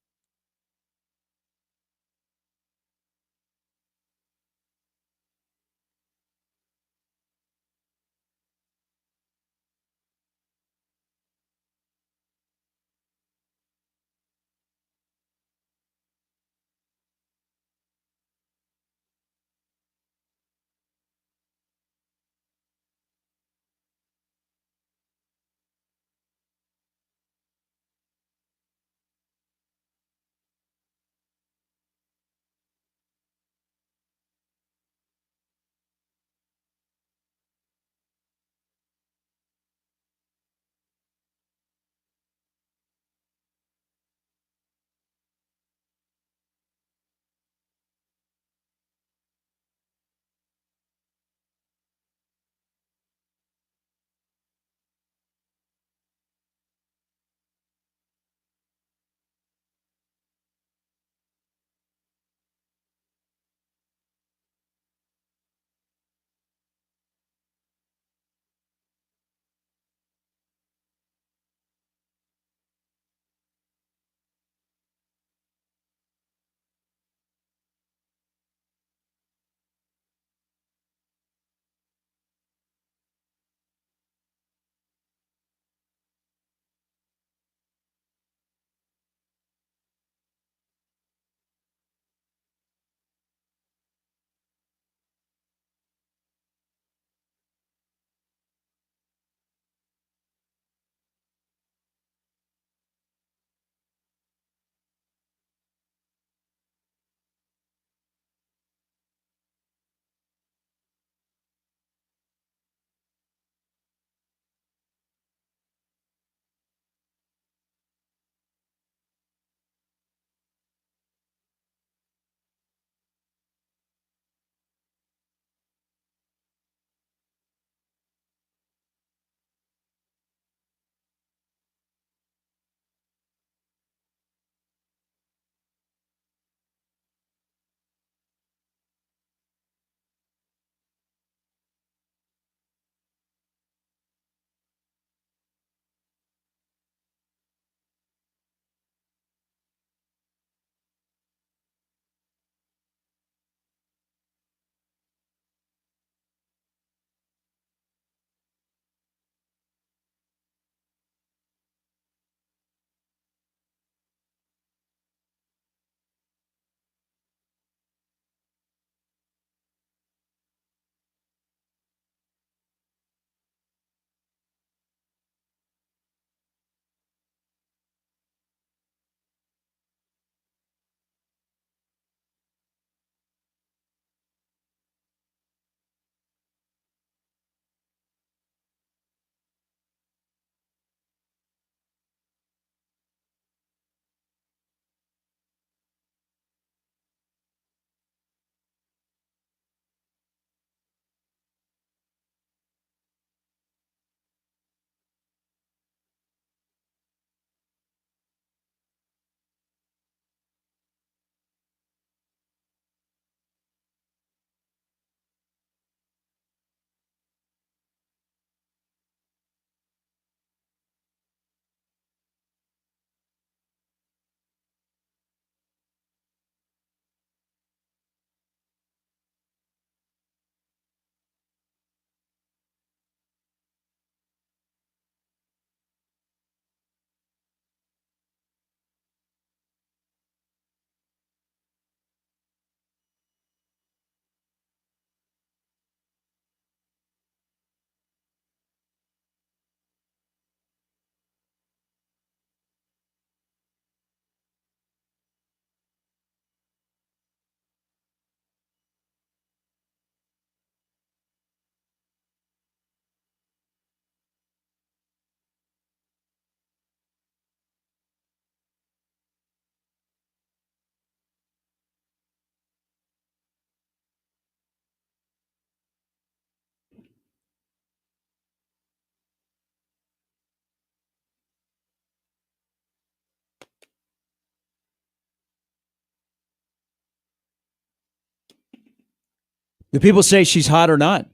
[SPEAKER 1] Do people say she's hot or not?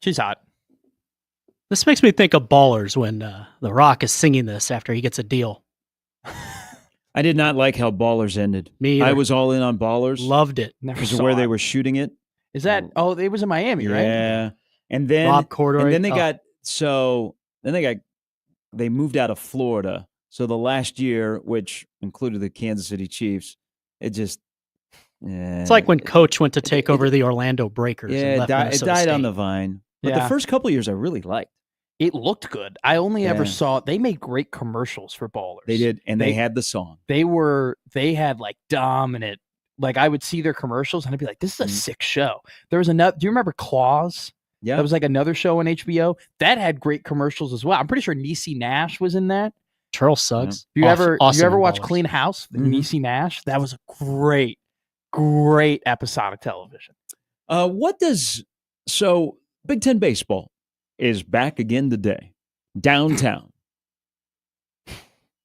[SPEAKER 2] She's hot.
[SPEAKER 3] This makes me think of Ballers when The Rock is singing this after he gets a deal.
[SPEAKER 1] I did not like how Ballers ended.
[SPEAKER 3] Me either.
[SPEAKER 1] I was all in on Ballers.
[SPEAKER 3] Loved it.
[SPEAKER 2] Never
[SPEAKER 1] because of
[SPEAKER 2] saw
[SPEAKER 1] where they
[SPEAKER 2] it.
[SPEAKER 1] were shooting it.
[SPEAKER 2] Is that? Oh, it was in Miami, right?
[SPEAKER 1] Yeah. And then
[SPEAKER 3] Rob Corddry.
[SPEAKER 1] And then they
[SPEAKER 3] Oh.
[SPEAKER 1] they moved out of Florida. So the last year, which included the Kansas City Chiefs, it just
[SPEAKER 3] It's like when Coach went to take over the Orlando Breakers. and
[SPEAKER 1] it
[SPEAKER 3] left
[SPEAKER 1] died
[SPEAKER 3] Minnesota
[SPEAKER 1] on
[SPEAKER 3] State.
[SPEAKER 1] the vine. But
[SPEAKER 2] Yeah.
[SPEAKER 1] the first couple of years I really liked.
[SPEAKER 2] It looked good. I only ever
[SPEAKER 1] Yeah.
[SPEAKER 2] saw they made great commercials for Ballers.
[SPEAKER 1] They did, and they
[SPEAKER 2] They-
[SPEAKER 1] had the song.
[SPEAKER 2] They had like dominant. Like I would see their commercials and I'd be like, "This is a sick show." There was another. Do you remember Claws?
[SPEAKER 1] Yeah.
[SPEAKER 2] That was like another show on HBO that had great commercials as well. I'm pretty sure Niecy Nash was in that.
[SPEAKER 3] Charles Suggs.
[SPEAKER 2] Do you ever
[SPEAKER 3] Awesome in
[SPEAKER 2] watch
[SPEAKER 3] Ballers.
[SPEAKER 2] Clean House?
[SPEAKER 1] Mhm.
[SPEAKER 2] Niecy Nash. That was a great episodic television.
[SPEAKER 1] So Big Ten baseball is back again today, downtown.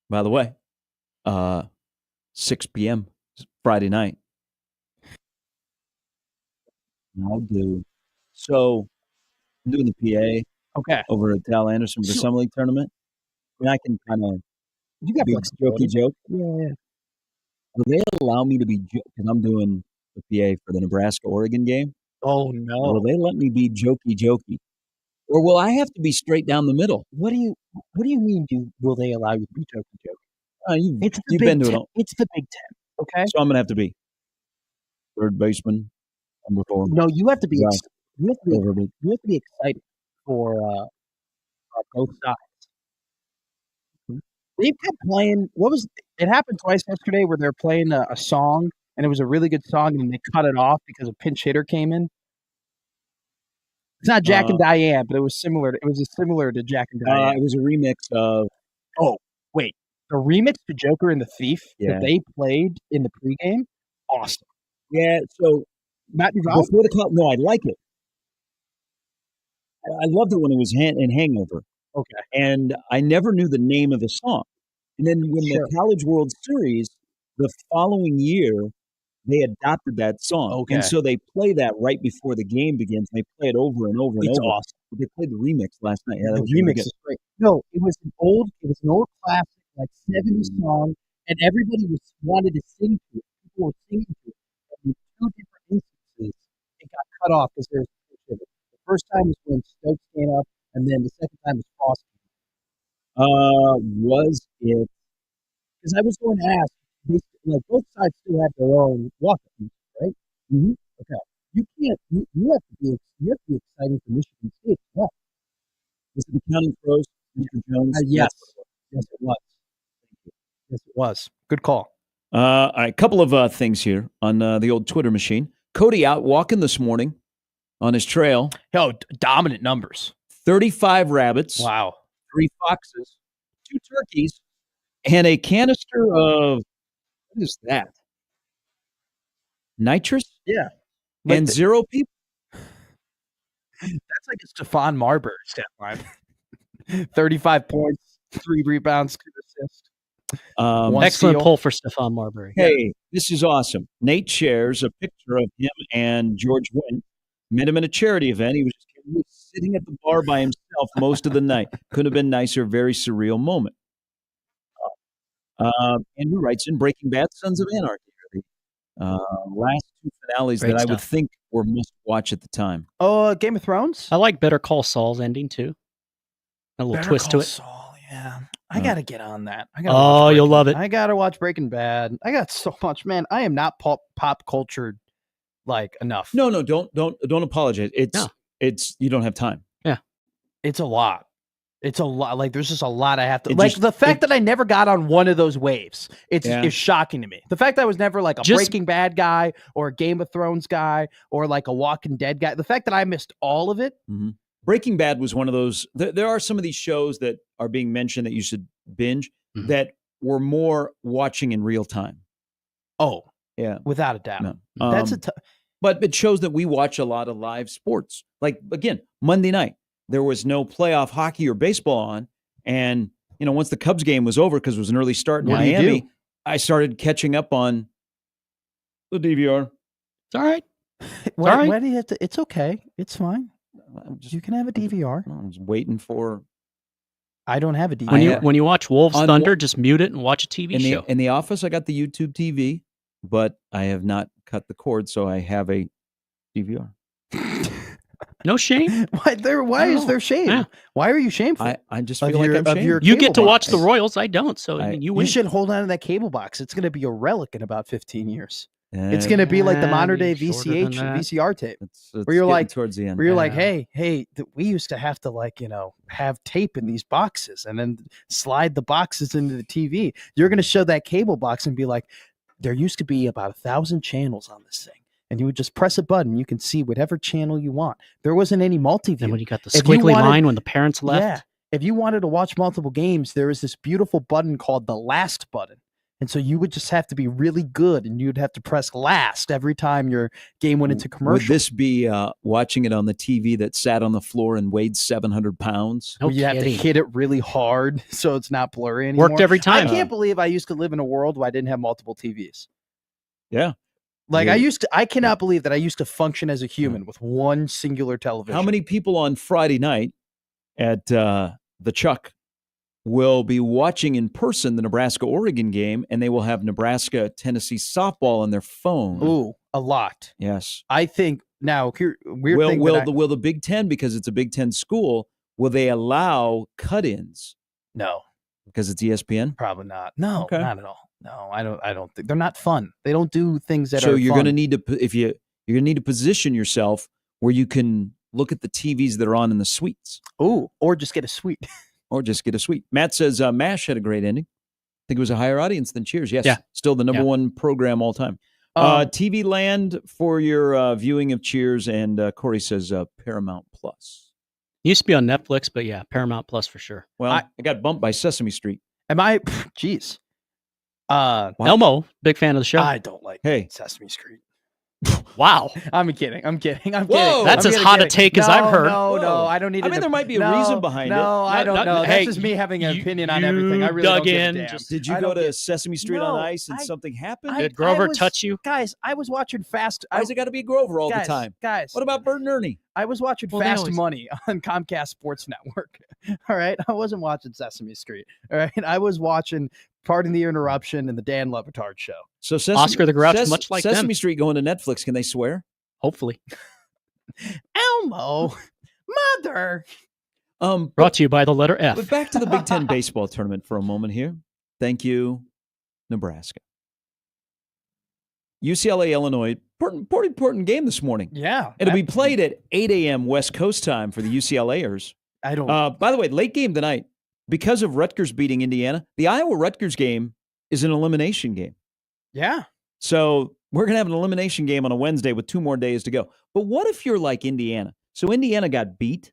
[SPEAKER 1] By the way, 6 p.m. Friday night. I'll do. So I'm doing the PA
[SPEAKER 2] Okay,
[SPEAKER 1] over at Tal Anderson for the
[SPEAKER 2] Sure.
[SPEAKER 1] Summer League tournament. And I can kind of
[SPEAKER 2] you got
[SPEAKER 1] be
[SPEAKER 2] flexibility.
[SPEAKER 1] jokey joke.
[SPEAKER 2] Yeah.
[SPEAKER 1] Will they allow me to be because I'm doing the PA for the Nebraska-Oregon game?
[SPEAKER 2] Oh
[SPEAKER 1] Will
[SPEAKER 2] no.
[SPEAKER 1] they let me be jokey? Or will I have to be straight down the middle?
[SPEAKER 2] What do you mean? Will they allow you to be jokey?
[SPEAKER 1] You've
[SPEAKER 2] It's the
[SPEAKER 1] you've
[SPEAKER 2] Big
[SPEAKER 1] been to
[SPEAKER 2] Ten.
[SPEAKER 1] it all.
[SPEAKER 2] It's the Big Ten. Okay.
[SPEAKER 1] So I'm going to have to be third baseman, number 4.
[SPEAKER 2] No, you have to be.
[SPEAKER 1] Right.
[SPEAKER 2] You have to be.
[SPEAKER 1] Over the-
[SPEAKER 2] You have to be excited for both sides. They kept playing. It happened twice yesterday where they're playing a song and it was a really good song and they cut it off because a pinch hitter came in. It's not Jack and Diane, but it was similar. It was similar to Jack and Diane.
[SPEAKER 1] it was a remix of
[SPEAKER 2] The remix to Joker and the Thief
[SPEAKER 1] Yeah.
[SPEAKER 2] that they played in the pregame, awesome.
[SPEAKER 1] So
[SPEAKER 2] Matt Duval?
[SPEAKER 1] before the call. No, I like it. I loved it when it was in Hangover.
[SPEAKER 2] Okay.
[SPEAKER 1] And I never knew the name of the song. And then when
[SPEAKER 2] Sure.
[SPEAKER 1] the College World Series, the following year, they adopted that song.
[SPEAKER 2] Okay.
[SPEAKER 1] And so they play that right before the game begins. They play it over and over and
[SPEAKER 2] It's
[SPEAKER 1] over.
[SPEAKER 2] awesome.
[SPEAKER 1] They played the remix last night. Yeah, that
[SPEAKER 2] The
[SPEAKER 1] was really
[SPEAKER 2] remix
[SPEAKER 1] good.
[SPEAKER 2] is great. No, it was an old classic, like 70s song, and everybody wanted to sing to it. People were singing to it. And in 2 different instances, it got cut off because there's a pitch of it. The first time was when Stokes came up, and then the second time was Frost.
[SPEAKER 1] Was it?
[SPEAKER 2] Because I was going to ask, like both sides still have their own walk-up music, right?
[SPEAKER 1] Mhm.
[SPEAKER 2] Okay. You can't. You have to be exciting for Michigan State as well.
[SPEAKER 1] Was it the Counting Crows, Mr. Jones?
[SPEAKER 2] Yes. Yes, it was. Yes, it was. Good call.
[SPEAKER 1] A couple of things here on the old Twitter machine. Cody out walking this morning on his trail.
[SPEAKER 2] Dominant numbers.
[SPEAKER 1] 35 rabbits,
[SPEAKER 2] Wow.
[SPEAKER 1] 3 foxes, 2 turkeys, and a canister of, what is that? Nitrous?
[SPEAKER 2] Yeah.
[SPEAKER 1] And 0 people.
[SPEAKER 2] That's like a Stephon Marbury stat line. 35 points, 3 rebounds, 2 assists. One
[SPEAKER 3] Excellent
[SPEAKER 2] steal.
[SPEAKER 3] pull for Stephon Marbury.
[SPEAKER 1] Hey, this is awesome. Nate shares a picture of him and George Wendt. Met him at a charity event. He was just sitting at the bar by himself most of the night. Could have been nicer. Very surreal moment. Andrew writes in Breaking Bad, Sons of Anarchy. Last 2 finales
[SPEAKER 3] Great
[SPEAKER 1] that I would
[SPEAKER 3] stuff.
[SPEAKER 1] think were must watch at the time.
[SPEAKER 2] Oh, Game of Thrones?
[SPEAKER 3] I like Better Call Saul's ending too. A little
[SPEAKER 2] Better
[SPEAKER 3] twist to
[SPEAKER 2] Call
[SPEAKER 3] it.
[SPEAKER 2] Saul, yeah. I
[SPEAKER 1] Oh.
[SPEAKER 2] got to get on that.
[SPEAKER 3] Oh, you'll love it.
[SPEAKER 2] I got to watch Breaking Bad. I got so much, man. I am not pop cultured like enough.
[SPEAKER 1] No, don't apologize.
[SPEAKER 3] No.
[SPEAKER 1] It's you don't have time.
[SPEAKER 2] It's a lot. It's a lot. Like there's just a lot I have to
[SPEAKER 1] It
[SPEAKER 2] like.
[SPEAKER 1] just-
[SPEAKER 2] The fact that I never got on one of those waves,
[SPEAKER 1] Yeah.
[SPEAKER 2] is shocking to me. The fact that I was never like a
[SPEAKER 3] Just-
[SPEAKER 2] Breaking Bad guy or a Game of Thrones guy or like a Walking Dead guy. The fact that I missed all of it.
[SPEAKER 1] Mhm. Breaking Bad was one of those. There are some of these shows that are being mentioned that you should binge
[SPEAKER 3] Mhm.
[SPEAKER 1] that were more watching in real time.
[SPEAKER 2] Oh,
[SPEAKER 1] Yeah,
[SPEAKER 2] without a doubt.
[SPEAKER 1] no.
[SPEAKER 2] That's
[SPEAKER 1] But it shows that we watch a lot of live sports. Like again, Monday night there was no playoff hockey or baseball on, and once the Cubs game was over because it was an early start in
[SPEAKER 2] What do you
[SPEAKER 1] Miami,
[SPEAKER 2] do?
[SPEAKER 1] I started catching up on the DVR.
[SPEAKER 3] It's all right.
[SPEAKER 2] Why,
[SPEAKER 3] all right.
[SPEAKER 2] why do you have to? It's okay. It's fine. You can have a DVR.
[SPEAKER 1] I'm just waiting for
[SPEAKER 2] I don't have a DVR.
[SPEAKER 3] When you
[SPEAKER 1] have-
[SPEAKER 3] when you watch Wolves
[SPEAKER 1] on
[SPEAKER 3] Thunder, just mute it and watch a TV
[SPEAKER 1] in
[SPEAKER 3] show.
[SPEAKER 1] the office. I got the YouTube TV, but I have not cut the cord, so I have a DVR.
[SPEAKER 3] No shame.
[SPEAKER 2] Why
[SPEAKER 1] I
[SPEAKER 2] is
[SPEAKER 1] don't
[SPEAKER 2] there shame?
[SPEAKER 3] Yeah.
[SPEAKER 2] Why are you shameful?
[SPEAKER 1] I just
[SPEAKER 2] Of
[SPEAKER 1] feel like
[SPEAKER 2] your-
[SPEAKER 1] I'm
[SPEAKER 2] of your-
[SPEAKER 1] shamed.
[SPEAKER 3] You
[SPEAKER 2] cable
[SPEAKER 3] get to watch the
[SPEAKER 2] box.
[SPEAKER 3] Royals. I don't. So I mean, you win.
[SPEAKER 2] You should hold on to that cable box. It's going to be a relic in about 15 years. It's
[SPEAKER 1] Uh,
[SPEAKER 2] going to be like the
[SPEAKER 3] Yeah,
[SPEAKER 2] modern day
[SPEAKER 3] maybe shorter than that.
[SPEAKER 2] VCR tape.
[SPEAKER 1] it's
[SPEAKER 2] where you're
[SPEAKER 1] getting
[SPEAKER 2] like-
[SPEAKER 1] towards the end.
[SPEAKER 2] Where you're like,
[SPEAKER 3] Yeah.
[SPEAKER 2] hey, we used to have to have tape in these boxes and then slide the boxes into the TV. You're going to show that cable box and be like, there used to be about 1,000 channels on this thing. And you would just press a button. You can see whatever channel you want. There wasn't any multi-view.
[SPEAKER 3] Then when you got the
[SPEAKER 2] If you
[SPEAKER 3] squiggly
[SPEAKER 2] wanted-
[SPEAKER 3] line when the parents left.
[SPEAKER 2] Yeah. If you wanted to watch multiple games, there is this beautiful button called the last button. And so you would just have to be really good and you'd have to press last every time your game went into
[SPEAKER 1] Would
[SPEAKER 2] commercial.
[SPEAKER 1] this be watching it on the TV that sat on the floor and weighed 700 pounds?
[SPEAKER 3] No
[SPEAKER 2] where you have to
[SPEAKER 3] kidding.
[SPEAKER 2] hit it really hard so it's not blurry anymore.
[SPEAKER 3] Worked every
[SPEAKER 2] I
[SPEAKER 3] time.
[SPEAKER 2] can't believe I used to live in a world where I didn't have multiple TVs.
[SPEAKER 1] Yeah.
[SPEAKER 2] Like
[SPEAKER 1] Yeah.
[SPEAKER 2] I cannot believe that I used to function as a human with one singular television.
[SPEAKER 1] How many people on Friday night at the Chuck will be watching in person the Nebraska-Oregon game, and they will have Nebraska-Tennessee softball on their phone?
[SPEAKER 2] Ooh, a lot.
[SPEAKER 1] Yes.
[SPEAKER 2] I think now here weird
[SPEAKER 1] Will
[SPEAKER 2] thing
[SPEAKER 1] will
[SPEAKER 2] that
[SPEAKER 1] the will the Big Ten, because it's a Big Ten school, will they allow cut-ins
[SPEAKER 2] no,
[SPEAKER 1] because it's ESPN?
[SPEAKER 2] probably not. No,
[SPEAKER 1] Okay.
[SPEAKER 2] not at all. No, I don't think they're not fun. They don't do things that
[SPEAKER 1] So
[SPEAKER 2] are
[SPEAKER 1] you're
[SPEAKER 2] fun.
[SPEAKER 1] going to need to you're going to need to position yourself where you can look at the TVs that are on in the suites,
[SPEAKER 2] Ooh, or just get a suite.
[SPEAKER 1] or just get a suite. Matt says MASH had a great ending. I think it was a higher audience than Cheers. Yes,
[SPEAKER 3] Yeah.
[SPEAKER 1] still the number
[SPEAKER 3] Yeah.
[SPEAKER 1] one program all time. TV Land for your viewing of Cheers, and Corey says Paramount Plus.
[SPEAKER 3] Used to be on Netflix, but yeah, Paramount Plus for sure.
[SPEAKER 1] Well,
[SPEAKER 2] I-
[SPEAKER 1] I got bumped by Sesame Street.
[SPEAKER 2] Am I? Jeez.
[SPEAKER 1] What?
[SPEAKER 3] Elmo, big fan of the show.
[SPEAKER 2] I don't like
[SPEAKER 1] Hey.
[SPEAKER 2] Sesame Street.
[SPEAKER 3] Wow.
[SPEAKER 2] I'm kidding. I'm kidding. I'm
[SPEAKER 1] Whoa.
[SPEAKER 2] kidding.
[SPEAKER 3] That's
[SPEAKER 2] I'm
[SPEAKER 3] as
[SPEAKER 2] kidding,
[SPEAKER 3] hot a
[SPEAKER 2] kidding.
[SPEAKER 3] take as I've heard.
[SPEAKER 2] No,
[SPEAKER 1] Whoa.
[SPEAKER 2] I don't need.
[SPEAKER 1] I mean, there might be a
[SPEAKER 2] no,
[SPEAKER 1] reason behind it.
[SPEAKER 2] No, I don't know.
[SPEAKER 3] Hey,
[SPEAKER 2] That's just me having an
[SPEAKER 3] you-
[SPEAKER 2] opinion on
[SPEAKER 3] you
[SPEAKER 2] everything. I really
[SPEAKER 3] dug
[SPEAKER 2] don't give
[SPEAKER 3] in,
[SPEAKER 2] a damn.
[SPEAKER 3] just-
[SPEAKER 1] Did you
[SPEAKER 2] I
[SPEAKER 1] go
[SPEAKER 2] don't
[SPEAKER 1] to
[SPEAKER 2] get-
[SPEAKER 1] Sesame Street
[SPEAKER 2] No,
[SPEAKER 1] on Ice and
[SPEAKER 2] I-
[SPEAKER 1] something happened?
[SPEAKER 3] Did Grover
[SPEAKER 2] was-
[SPEAKER 3] touch you?
[SPEAKER 2] Guys, I was watching Fast.
[SPEAKER 1] Why has it got to be Grover all the time?
[SPEAKER 2] Guys,
[SPEAKER 1] What about Bert and Ernie?
[SPEAKER 2] I was watching
[SPEAKER 3] Well, they
[SPEAKER 2] Fast
[SPEAKER 3] always-
[SPEAKER 2] Money on Comcast Sports Network. All right, I wasn't watching Sesame Street. All right, I was watching Pardon the Interruption and the Dan Levitard Show.
[SPEAKER 1] So
[SPEAKER 3] Oscar the Grouch, much like
[SPEAKER 1] Sesame
[SPEAKER 3] them.
[SPEAKER 1] Street going to Netflix. Can they swear?
[SPEAKER 3] Hopefully.
[SPEAKER 2] Elmo, mother.
[SPEAKER 3] Brought to you by the letter F.
[SPEAKER 1] But back to the Big Ten baseball tournament for a moment here. Thank you, Nebraska. UCLA, Illinois. Important game this morning.
[SPEAKER 2] Yeah,
[SPEAKER 1] It'll be played at 8 a.m. West Coast time for the UCLAers.
[SPEAKER 2] I don't.
[SPEAKER 1] By the way, late game tonight, because of Rutgers beating Indiana, the Iowa-Rutgers game is an elimination game.
[SPEAKER 2] yeah,
[SPEAKER 1] So we're going to have an elimination game on a Wednesday with 2 more days to go. But what if you're like Indiana? So Indiana got beat.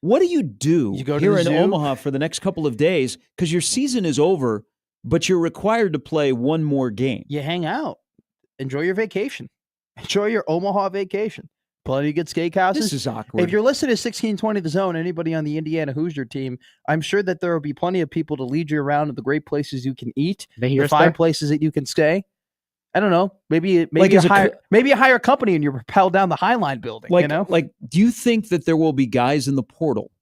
[SPEAKER 1] What do you do
[SPEAKER 2] You go to
[SPEAKER 1] here
[SPEAKER 2] the
[SPEAKER 1] in
[SPEAKER 2] zoo?
[SPEAKER 1] Omaha for the next couple of days? Because your season is over, but you're required to play one more game.
[SPEAKER 2] you hang out, enjoy your vacation, enjoy your Omaha vacation. Plenty of good steakhouses.
[SPEAKER 1] This is awkward.
[SPEAKER 2] If you're listening to 1620 The Zone, anybody on the Indiana Hoosier team, I'm sure that there will be plenty of people to lead you around to the great places you can eat,
[SPEAKER 3] They hear
[SPEAKER 2] the
[SPEAKER 3] us
[SPEAKER 2] 5
[SPEAKER 3] there?
[SPEAKER 2] places that you can stay. I don't know. Maybe
[SPEAKER 1] Like
[SPEAKER 2] you
[SPEAKER 1] as a
[SPEAKER 2] hire
[SPEAKER 1] co-
[SPEAKER 2] maybe you hire a company and you rappel down the Highline building.
[SPEAKER 1] like,
[SPEAKER 2] you know,
[SPEAKER 1] do you think that there will be guys in the portal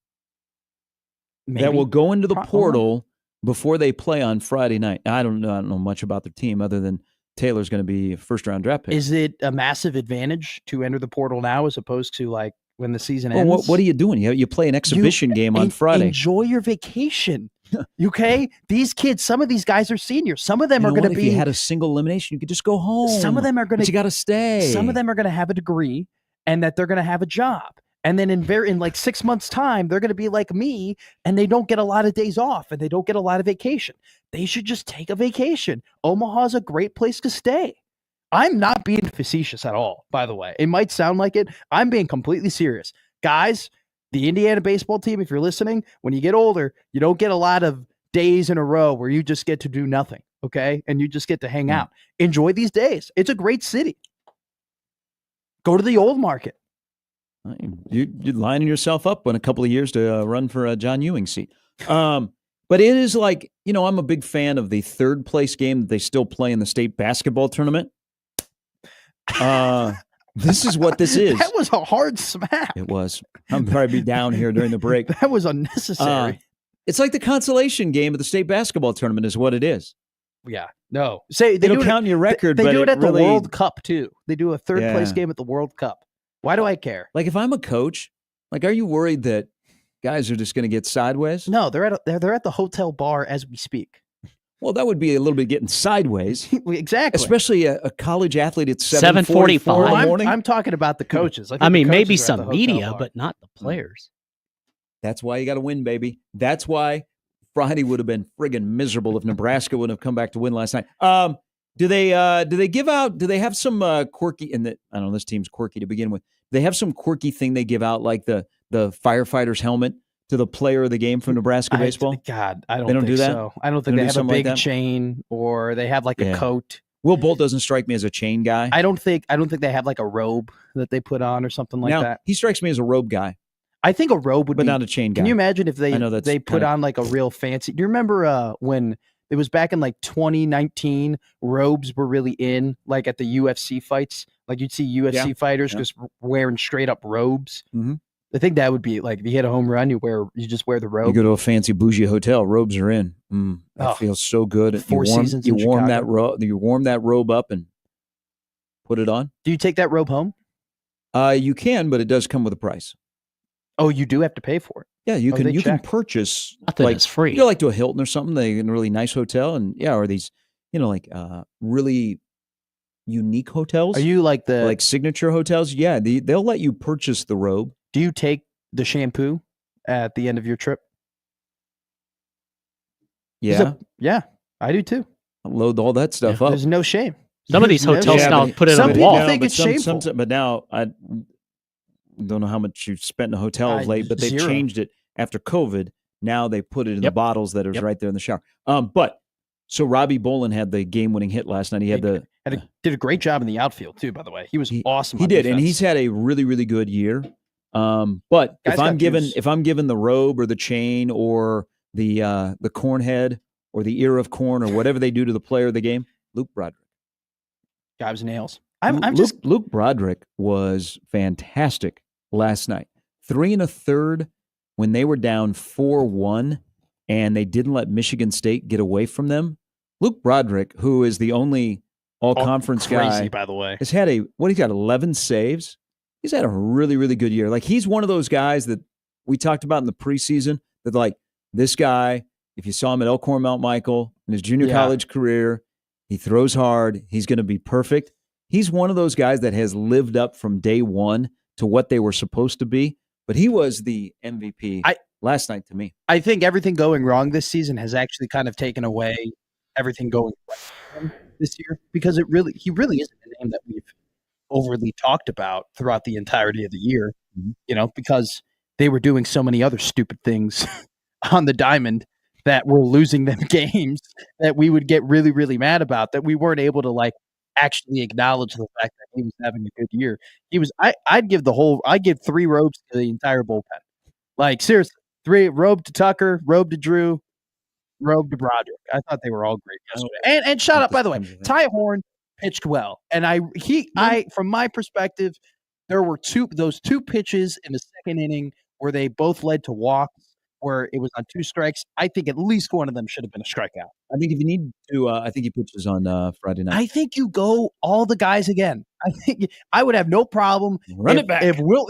[SPEAKER 1] that will go into the
[SPEAKER 2] Pro- oh.
[SPEAKER 1] portal before they play on Friday night? I don't know much about their team other than Taylor's going to be a first-round draft pick.
[SPEAKER 2] Is it a massive advantage to enter the portal now as opposed to like when the season
[SPEAKER 1] Well,
[SPEAKER 2] ends?
[SPEAKER 1] what are you doing? You play an exhibition game on Friday.
[SPEAKER 2] Enjoy your vacation. Okay, these kids. Some of these guys are seniors. Some of them
[SPEAKER 1] You
[SPEAKER 2] are
[SPEAKER 1] know
[SPEAKER 2] going
[SPEAKER 1] what?
[SPEAKER 2] to
[SPEAKER 1] If you
[SPEAKER 2] be.
[SPEAKER 1] had a single elimination, you could just go home.
[SPEAKER 2] Some of them are going
[SPEAKER 1] but you
[SPEAKER 2] to.
[SPEAKER 1] got to stay.
[SPEAKER 2] Some of them are going to have a degree, and that they're going to have a job. And then in like 6 months' time, they're going to be like me, and they don't get a lot of days off, and they don't get a lot of vacation. They should just take a vacation. Omaha's a great place to stay. I'm not being facetious at all, by the way. It might sound like it. I'm being completely serious. Guys, the Indiana baseball team, if you're listening, when you get older, you don't get a lot of days in a row where you just get to do nothing, okay? And you just get to hang out. Enjoy these days. It's a great city. Go to the old market.
[SPEAKER 1] You're lining yourself up in a couple of years to run for a John Ewing seat. But it is like, I'm a big fan of the third place game that they still play in the state basketball tournament. This is what this is.
[SPEAKER 2] That was a hard smack.
[SPEAKER 1] It was. I'm probably be down here during the break.
[SPEAKER 2] That was unnecessary.
[SPEAKER 1] It's like the consolation game of the state basketball tournament is what it is.
[SPEAKER 2] Yeah. No. Say
[SPEAKER 1] They don't
[SPEAKER 2] do
[SPEAKER 1] count in your record,
[SPEAKER 2] They
[SPEAKER 1] but
[SPEAKER 2] do it at
[SPEAKER 1] really,
[SPEAKER 2] the World Cup too. They do a third place
[SPEAKER 1] Yeah.
[SPEAKER 2] game at the World Cup. Why do I care?
[SPEAKER 1] Like if I'm a coach, like are you worried that guys are just going to get sideways?
[SPEAKER 2] No, they're at the hotel bar as we speak.
[SPEAKER 1] Well, that would be a little bit getting sideways,
[SPEAKER 2] Exactly.
[SPEAKER 1] especially a college athlete at
[SPEAKER 3] 7:45
[SPEAKER 1] 7:44 in the
[SPEAKER 2] I'm,
[SPEAKER 1] morning.
[SPEAKER 2] I'm talking about the coaches.
[SPEAKER 3] I mean,
[SPEAKER 2] the
[SPEAKER 3] maybe
[SPEAKER 2] coaches are at the
[SPEAKER 3] some
[SPEAKER 2] hotel
[SPEAKER 3] media,
[SPEAKER 2] bar.
[SPEAKER 3] but not the players.
[SPEAKER 1] That's why you got to win, baby. That's why Friday would have been friggin' miserable if Nebraska wouldn't have come back to win last night. Do they give out? Do they have some quirky? And I don't know. This team's quirky to begin with. They have some quirky thing they give out, like the firefighter's helmet to the player of the game from Nebraska baseball.
[SPEAKER 2] God, I don't.
[SPEAKER 1] They don't
[SPEAKER 2] think
[SPEAKER 1] do that?
[SPEAKER 2] So. I don't
[SPEAKER 1] They
[SPEAKER 2] think
[SPEAKER 1] don't do
[SPEAKER 2] they have a
[SPEAKER 1] something like
[SPEAKER 2] big
[SPEAKER 1] that?
[SPEAKER 2] chain or they have like
[SPEAKER 1] Yeah.
[SPEAKER 2] a coat.
[SPEAKER 1] Will Bolt doesn't strike me as a chain guy.
[SPEAKER 2] I don't think they have like a robe that they put on or something like
[SPEAKER 1] now,
[SPEAKER 2] that.
[SPEAKER 1] he strikes me as a robe guy,
[SPEAKER 2] I think a robe would
[SPEAKER 1] but
[SPEAKER 2] be.
[SPEAKER 1] not a chain guy.
[SPEAKER 2] Can you imagine if
[SPEAKER 1] I know that's
[SPEAKER 2] they put
[SPEAKER 1] kinda-
[SPEAKER 2] on like a real fancy? Do you remember when it was back in like 2019? Robes were really in, like at the UFC fights. Like you'd see UFC fighters
[SPEAKER 1] Yeah.
[SPEAKER 2] just wearing straight up robes.
[SPEAKER 1] Mhm.
[SPEAKER 2] I think that would be like if you hit a home run, you just wear the
[SPEAKER 1] You
[SPEAKER 2] robe.
[SPEAKER 1] go to a fancy bougie hotel, robes are in. That
[SPEAKER 2] Oh,
[SPEAKER 1] feels so good.
[SPEAKER 2] Four Seasons in
[SPEAKER 1] You warm that
[SPEAKER 2] Chicago.
[SPEAKER 1] you warm that robe up and put it on.
[SPEAKER 2] Do you take that robe home?
[SPEAKER 1] You can, but it does come with a price.
[SPEAKER 2] Oh, you do have to pay for it.
[SPEAKER 1] Yeah, you
[SPEAKER 2] Oh,
[SPEAKER 1] can
[SPEAKER 2] they
[SPEAKER 1] you can
[SPEAKER 2] check.
[SPEAKER 1] purchase
[SPEAKER 3] Nothing
[SPEAKER 1] like
[SPEAKER 3] is free.
[SPEAKER 1] you go like to a Hilton or something. They in a really nice hotel, and or these like really unique hotels.
[SPEAKER 2] Are you like the
[SPEAKER 1] like signature hotels? Yeah, they'll let you purchase the robe.
[SPEAKER 2] Do you take the shampoo at the end of your trip?
[SPEAKER 1] Yeah,
[SPEAKER 2] Yeah, I do too.
[SPEAKER 1] load all that stuff up.
[SPEAKER 2] There's no shame.
[SPEAKER 3] Some of these
[SPEAKER 2] There's no
[SPEAKER 3] hotels
[SPEAKER 2] shame.
[SPEAKER 3] now
[SPEAKER 1] but-
[SPEAKER 3] put it
[SPEAKER 2] some
[SPEAKER 3] on the
[SPEAKER 2] people
[SPEAKER 3] wall.
[SPEAKER 2] think
[SPEAKER 1] but
[SPEAKER 2] it's shameful.
[SPEAKER 1] But now I don't know how much you've spent in a hotel of late, but they've
[SPEAKER 2] Zero.
[SPEAKER 1] changed it after COVID. Now they put it in the
[SPEAKER 3] Yep.
[SPEAKER 1] bottles that is
[SPEAKER 3] Yep.
[SPEAKER 1] right there in the shower. But so Robbie Bolin had the game-winning hit last night. He had the
[SPEAKER 2] Did a great job in the outfield too. By the way, he was awesome.
[SPEAKER 1] He
[SPEAKER 2] on
[SPEAKER 1] did, and
[SPEAKER 2] defense.
[SPEAKER 1] he's had a really, really good year. But
[SPEAKER 2] Guy's got juice.
[SPEAKER 1] if I'm given the robe or the chain or the corn head or the ear of corn or whatever they do to the player of the game, Luke Broderick.
[SPEAKER 2] guy was nails. I'm just
[SPEAKER 1] Luke Broderick was fantastic last night. 3 1/3 when they were down 4-1 and they didn't let Michigan State get away from them. Luke Broderick, who is the only all-conference
[SPEAKER 2] crazy,
[SPEAKER 1] guy,
[SPEAKER 2] by the way.
[SPEAKER 1] has had he's got 11 saves. He's had a really, really good year. Like he's one of those guys that we talked about in the preseason that like this guy, if you saw him at Elkhorn Mount Michael in his junior
[SPEAKER 2] Yeah.
[SPEAKER 1] college career, he throws hard. He's going to be perfect. He's one of those guys that has lived up from day one to what they were supposed to be. But he was the MVP last night to me.
[SPEAKER 2] I think everything going wrong this season has actually kind of taken away everything going right for him this year because he really isn't a name that we've overly talked about throughout the entirety of the year.
[SPEAKER 1] Mhm.
[SPEAKER 2] Because they were doing so many other stupid things on the diamond that were losing them games that we would get really, really mad about, that we weren't able to like actually acknowledge the fact that he was having a good year. I'd give 3 robes to the entire bullpen. Like seriously, 3 robe to Tucker, robe to Drew, robe to Broderick. I thought they were all great yesterday. And shout out, by the way, Ty Horn pitched well. And from my perspective, there were those 2 pitches in the second inning where they both led to walks, where it was on 2 strikes. I think at least one of them should have been a strikeout.
[SPEAKER 1] I think if you need to, I think he pitches on Friday night.
[SPEAKER 2] I think you go all the guys again. I think I would have no problem
[SPEAKER 1] Run it back.
[SPEAKER 2] If Will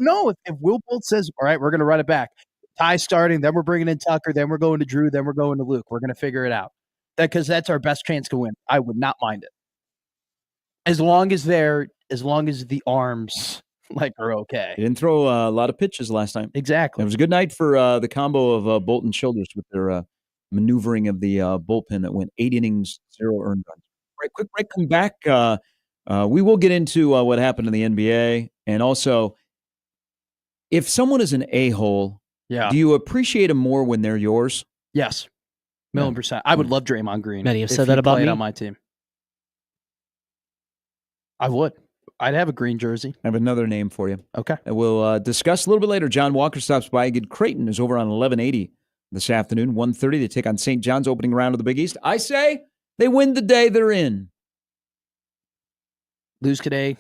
[SPEAKER 2] Bolt says, "All right, we're going to run it back." Ty starting, then we're bringing in Tucker, then we're going to Drew, then we're going to Luke. We're going to figure it out. Because that's our best chance to win. I would not mind it. As long as the arms are okay.
[SPEAKER 1] He didn't throw a lot of pitches last night.
[SPEAKER 2] Exactly.
[SPEAKER 1] It was a good night for the combo of Bolt and Childress with their maneuvering of the bullpen that went 8 innings, 0 earned runs. Right, quick break. Come back. We will get into what happened in the NBA, and also, if someone is an a-hole,
[SPEAKER 2] Yeah.
[SPEAKER 1] do you appreciate them more when they're yours?
[SPEAKER 2] Yes. Million percent. I would love Draymond Green.
[SPEAKER 3] Many have
[SPEAKER 2] if
[SPEAKER 3] said
[SPEAKER 2] he
[SPEAKER 3] that about
[SPEAKER 2] played
[SPEAKER 3] me.
[SPEAKER 2] on my team. I would. I'd have a green jersey.
[SPEAKER 1] I have another name for you.
[SPEAKER 2] Okay.
[SPEAKER 1] And we'll discuss a little bit later. John Walker stops by. Good Creighton is over on 1180 this afternoon, 1:30. They take on St. John's opening round of the Big East. I say they win the day they're in.
[SPEAKER 2] Lose today.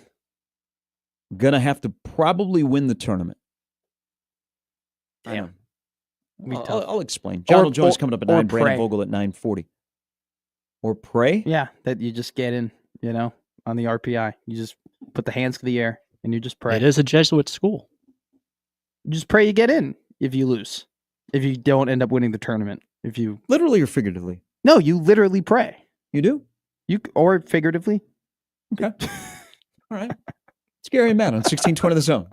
[SPEAKER 1] Gonna have to probably win the tournament. I
[SPEAKER 2] Damn.
[SPEAKER 1] know.
[SPEAKER 2] Be tough.
[SPEAKER 1] I'll explain. Donald Jones
[SPEAKER 2] or-
[SPEAKER 1] coming up at
[SPEAKER 2] or
[SPEAKER 1] 9, Brandon
[SPEAKER 2] pray.
[SPEAKER 1] Vogel at 9:40. Or pray?
[SPEAKER 2] Yeah, that you just get in, on the RPI. You just put the hands to the air and you just pray.
[SPEAKER 3] It is a Jesuit school.
[SPEAKER 2] You just pray you get in if you lose. If you don't end up winning the tournament.
[SPEAKER 1] Literally or figuratively?
[SPEAKER 2] No, you literally pray.
[SPEAKER 1] You do?
[SPEAKER 2] Or figuratively.
[SPEAKER 1] Okay. All right. It's Gary and Matt on 1620 The Zone.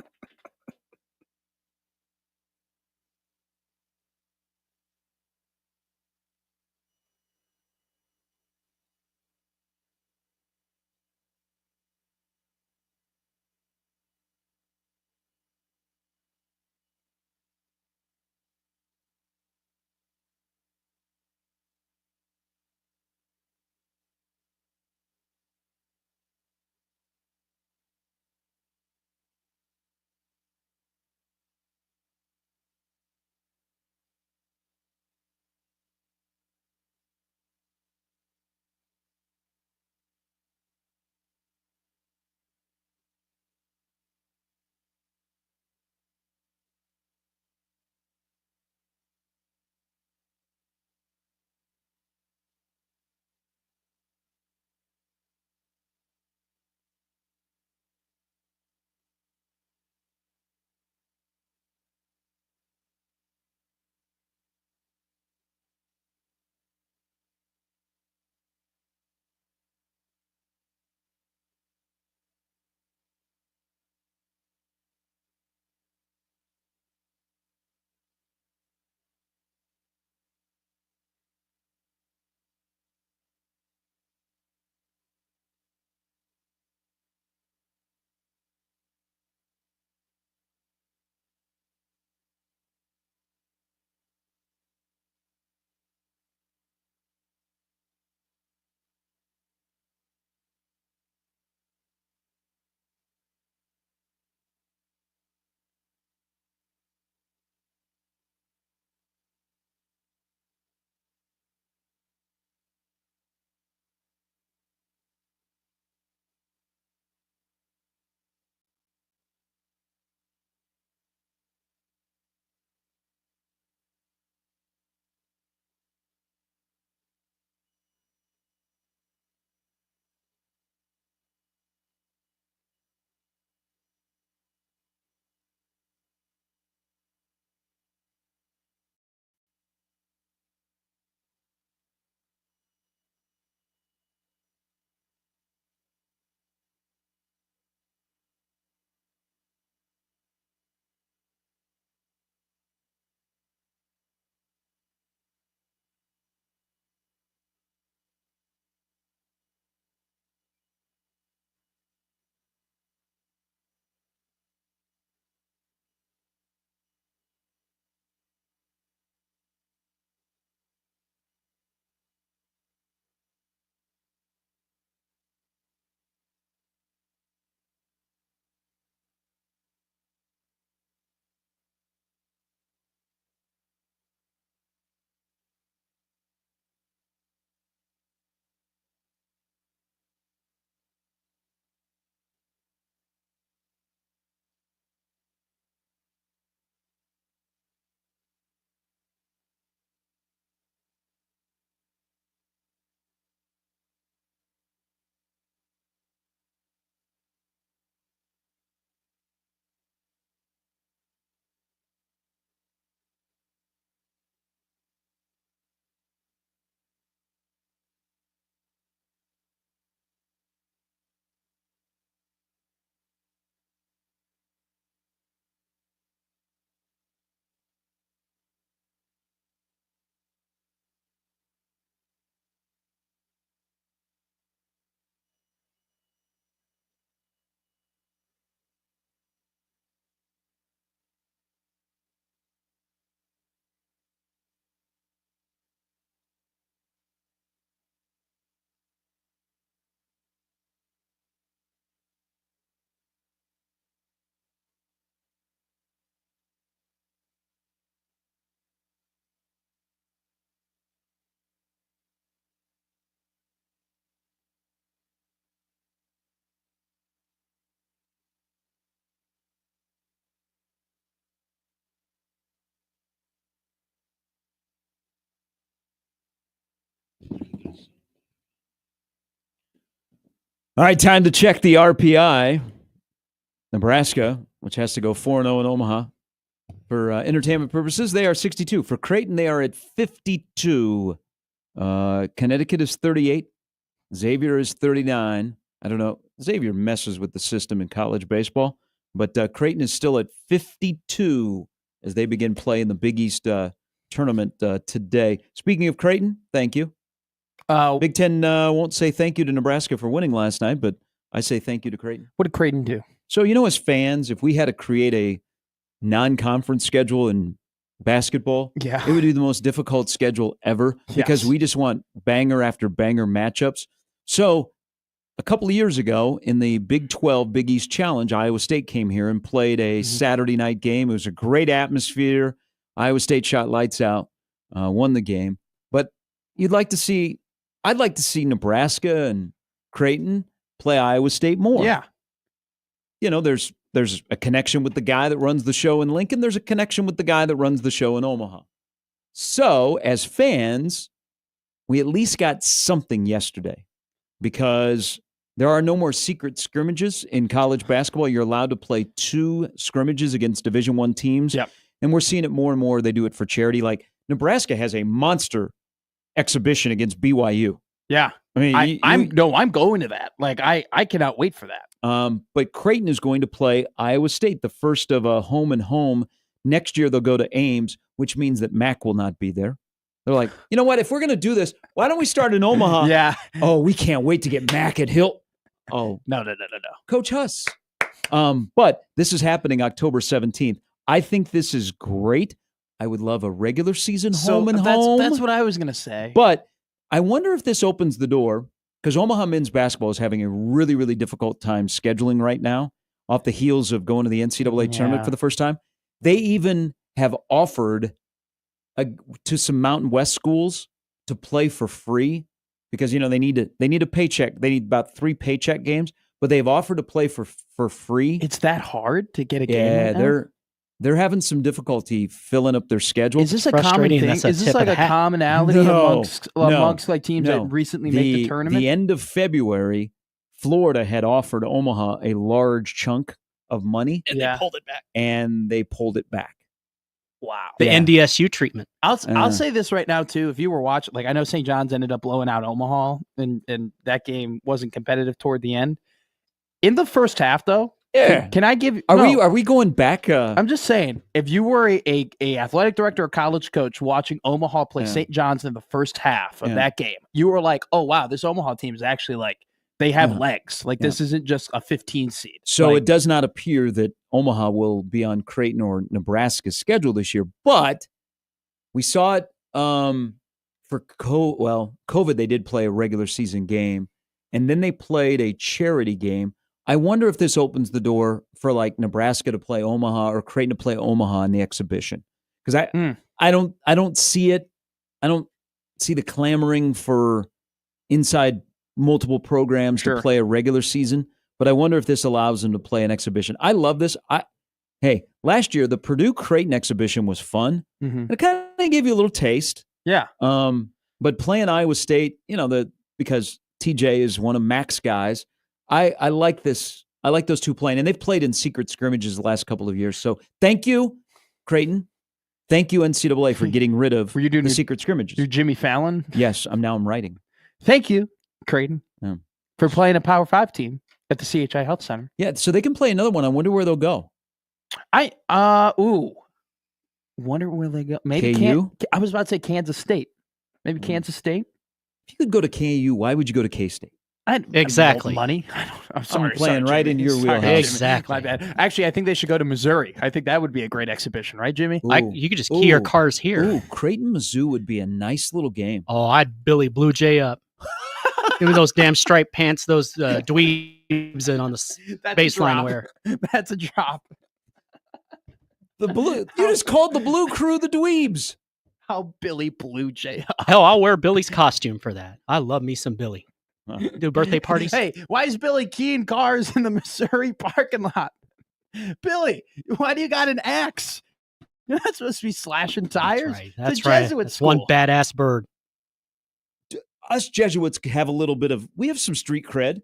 [SPEAKER 1] All right, time to check the RPI. Nebraska, which has to go 4-0 in Omaha. For entertainment purposes, they are 62. For Creighton, they are at 52. Connecticut is 38. Xavier is 39. I don't know. Xavier messes with the system in college baseball, but Creighton is still at 52 as they begin play in the Big East tournament today. Speaking of Creighton, thank you. Big Ten won't say thank you to Nebraska for winning last night, but I say thank you to Creighton.
[SPEAKER 2] What did Creighton do?
[SPEAKER 1] So, as fans, if we had to create a non-conference schedule in basketball,
[SPEAKER 2] Yeah.
[SPEAKER 1] it would be the most difficult schedule ever because we just want banger after banger matchups. So a couple of years ago in the Big 12 Big East Challenge, Iowa State came here and played a Saturday night game. It was a great atmosphere. Iowa State shot lights out, won the game. But I'd like to see Nebraska and Creighton play Iowa State more.
[SPEAKER 2] Yeah.
[SPEAKER 1] There's a connection with the guy that runs the show in Lincoln. There's a connection with the guy that runs the show in Omaha. So, as fans, we at least got something yesterday because there are no more secret scrimmages in college basketball. You're allowed to play 2 scrimmages against Division I teams.
[SPEAKER 2] Yep.
[SPEAKER 1] And we're seeing it more and more. They do it for charity. Like Nebraska has a monster exhibition against BYU.
[SPEAKER 2] Yeah.
[SPEAKER 1] I mean,
[SPEAKER 2] I'm going to that. Like I cannot wait for that.
[SPEAKER 1] But Creighton is going to play Iowa State, the first of a home and home. Next year, they'll go to Ames, which means that Mac will not be there. They're like, you know what? If we're going to do this, why don't we start in Omaha?
[SPEAKER 2] Yeah.
[SPEAKER 1] Oh, we can't wait to get Mac at Hill. Oh,
[SPEAKER 2] No.
[SPEAKER 1] Coach Huss. But this is happening October 17th. I think this is great. I would love a regular season home and home.
[SPEAKER 2] That's what I was going to say.
[SPEAKER 1] But I wonder if this opens the door, because Omaha men's basketball is having a really, really difficult time scheduling right now off the heels of going to the NCAA tournament for the first time. They even have offered to some Mountain West schools to play for free because, they need a paycheck. They need about 3 paycheck games, but they've offered to play for free.
[SPEAKER 2] It's that hard to get a game.
[SPEAKER 1] Yeah,
[SPEAKER 2] right now?
[SPEAKER 1] they're having some difficulty filling up their schedule.
[SPEAKER 2] Is this a common thing? Is this like a commonality amongst like teams that recently make the tournament?
[SPEAKER 1] The end of February, Florida had offered Omaha a large chunk of money,
[SPEAKER 3] And they pulled it back.
[SPEAKER 1] and they pulled it back.
[SPEAKER 2] Wow.
[SPEAKER 3] The NDSU treatment.
[SPEAKER 2] I'll say this right now too. If you were watching, like I know St. John's ended up blowing out Omaha, and that game wasn't competitive toward the end. In the first half, though, can I give?
[SPEAKER 1] Are we going back?
[SPEAKER 2] I'm just saying, if you were a athletic director or college coach watching Omaha play St. John's in the first half of that game, you were like, "Oh wow, this Omaha team is actually like they have legs. Like this isn't just a 15 seed."
[SPEAKER 1] So it does not appear that Omaha will be on Creighton or Nebraska's schedule this year, but we saw it for COVID. They did play a regular season game, and then they played a charity game. I wonder if this opens the door for like Nebraska to play Omaha or Creighton to play Omaha in the exhibition. Because I don't see it. I don't see the clamoring for inside multiple programs to play a regular season. But I wonder if this allows them to play an exhibition. I love this. Hey, last year the Purdue Creighton exhibition was fun.
[SPEAKER 2] Mm-hmm.
[SPEAKER 1] It kind of gave you a little taste.
[SPEAKER 2] Yeah.
[SPEAKER 1] But playing Iowa State, because TJ is one of Mac's guys. I like this. I like those two playing, and they've played in secret scrimmages the last couple of years. So thank you, Creighton. Thank you, NCAA, for getting rid of the secret scrimmages.
[SPEAKER 2] You're Jimmy Fallon?
[SPEAKER 1] Yes, I'm writing.
[SPEAKER 2] Thank you, Creighton, for playing a Power 5 team at the CHI Health Center.
[SPEAKER 1] Yeah, so they can play another one. I wonder where they'll go.
[SPEAKER 2] Wonder where they go. Maybe
[SPEAKER 1] KU?
[SPEAKER 2] I was about to say Kansas State. Maybe Kansas State.
[SPEAKER 1] If you could go to KU, why would you go to K-State?
[SPEAKER 3] Exactly.
[SPEAKER 2] Money. I'm sorry.
[SPEAKER 1] I'm playing right in your wheelhouse.
[SPEAKER 3] Exactly.
[SPEAKER 2] My bad. Actually, I think they should go to Missouri. I think that would be a great exhibition, right, Jimmy?
[SPEAKER 3] You could just key your cars here.
[SPEAKER 1] Ooh, Creighton Mizzou would be a nice little game.
[SPEAKER 3] Oh, I'd Billy Blue Jay up. Give me those damn striped pants, those dweebs in on the baseline wear.
[SPEAKER 2] That's a drop.
[SPEAKER 1] The blue. You just called the Blue Crew the dweebs.
[SPEAKER 2] How Billy Blue Jay up.
[SPEAKER 3] Hell, I'll wear Billy's costume for that. I love me some Billy. Do birthday parties.
[SPEAKER 2] Hey, why is Billy keying cars in the Missouri parking lot? Billy, why do you got an axe? You're not supposed to be slashing tires.
[SPEAKER 3] That's right. That's one badass bird.
[SPEAKER 1] Us Jesuits have a little bit of. We have some street cred.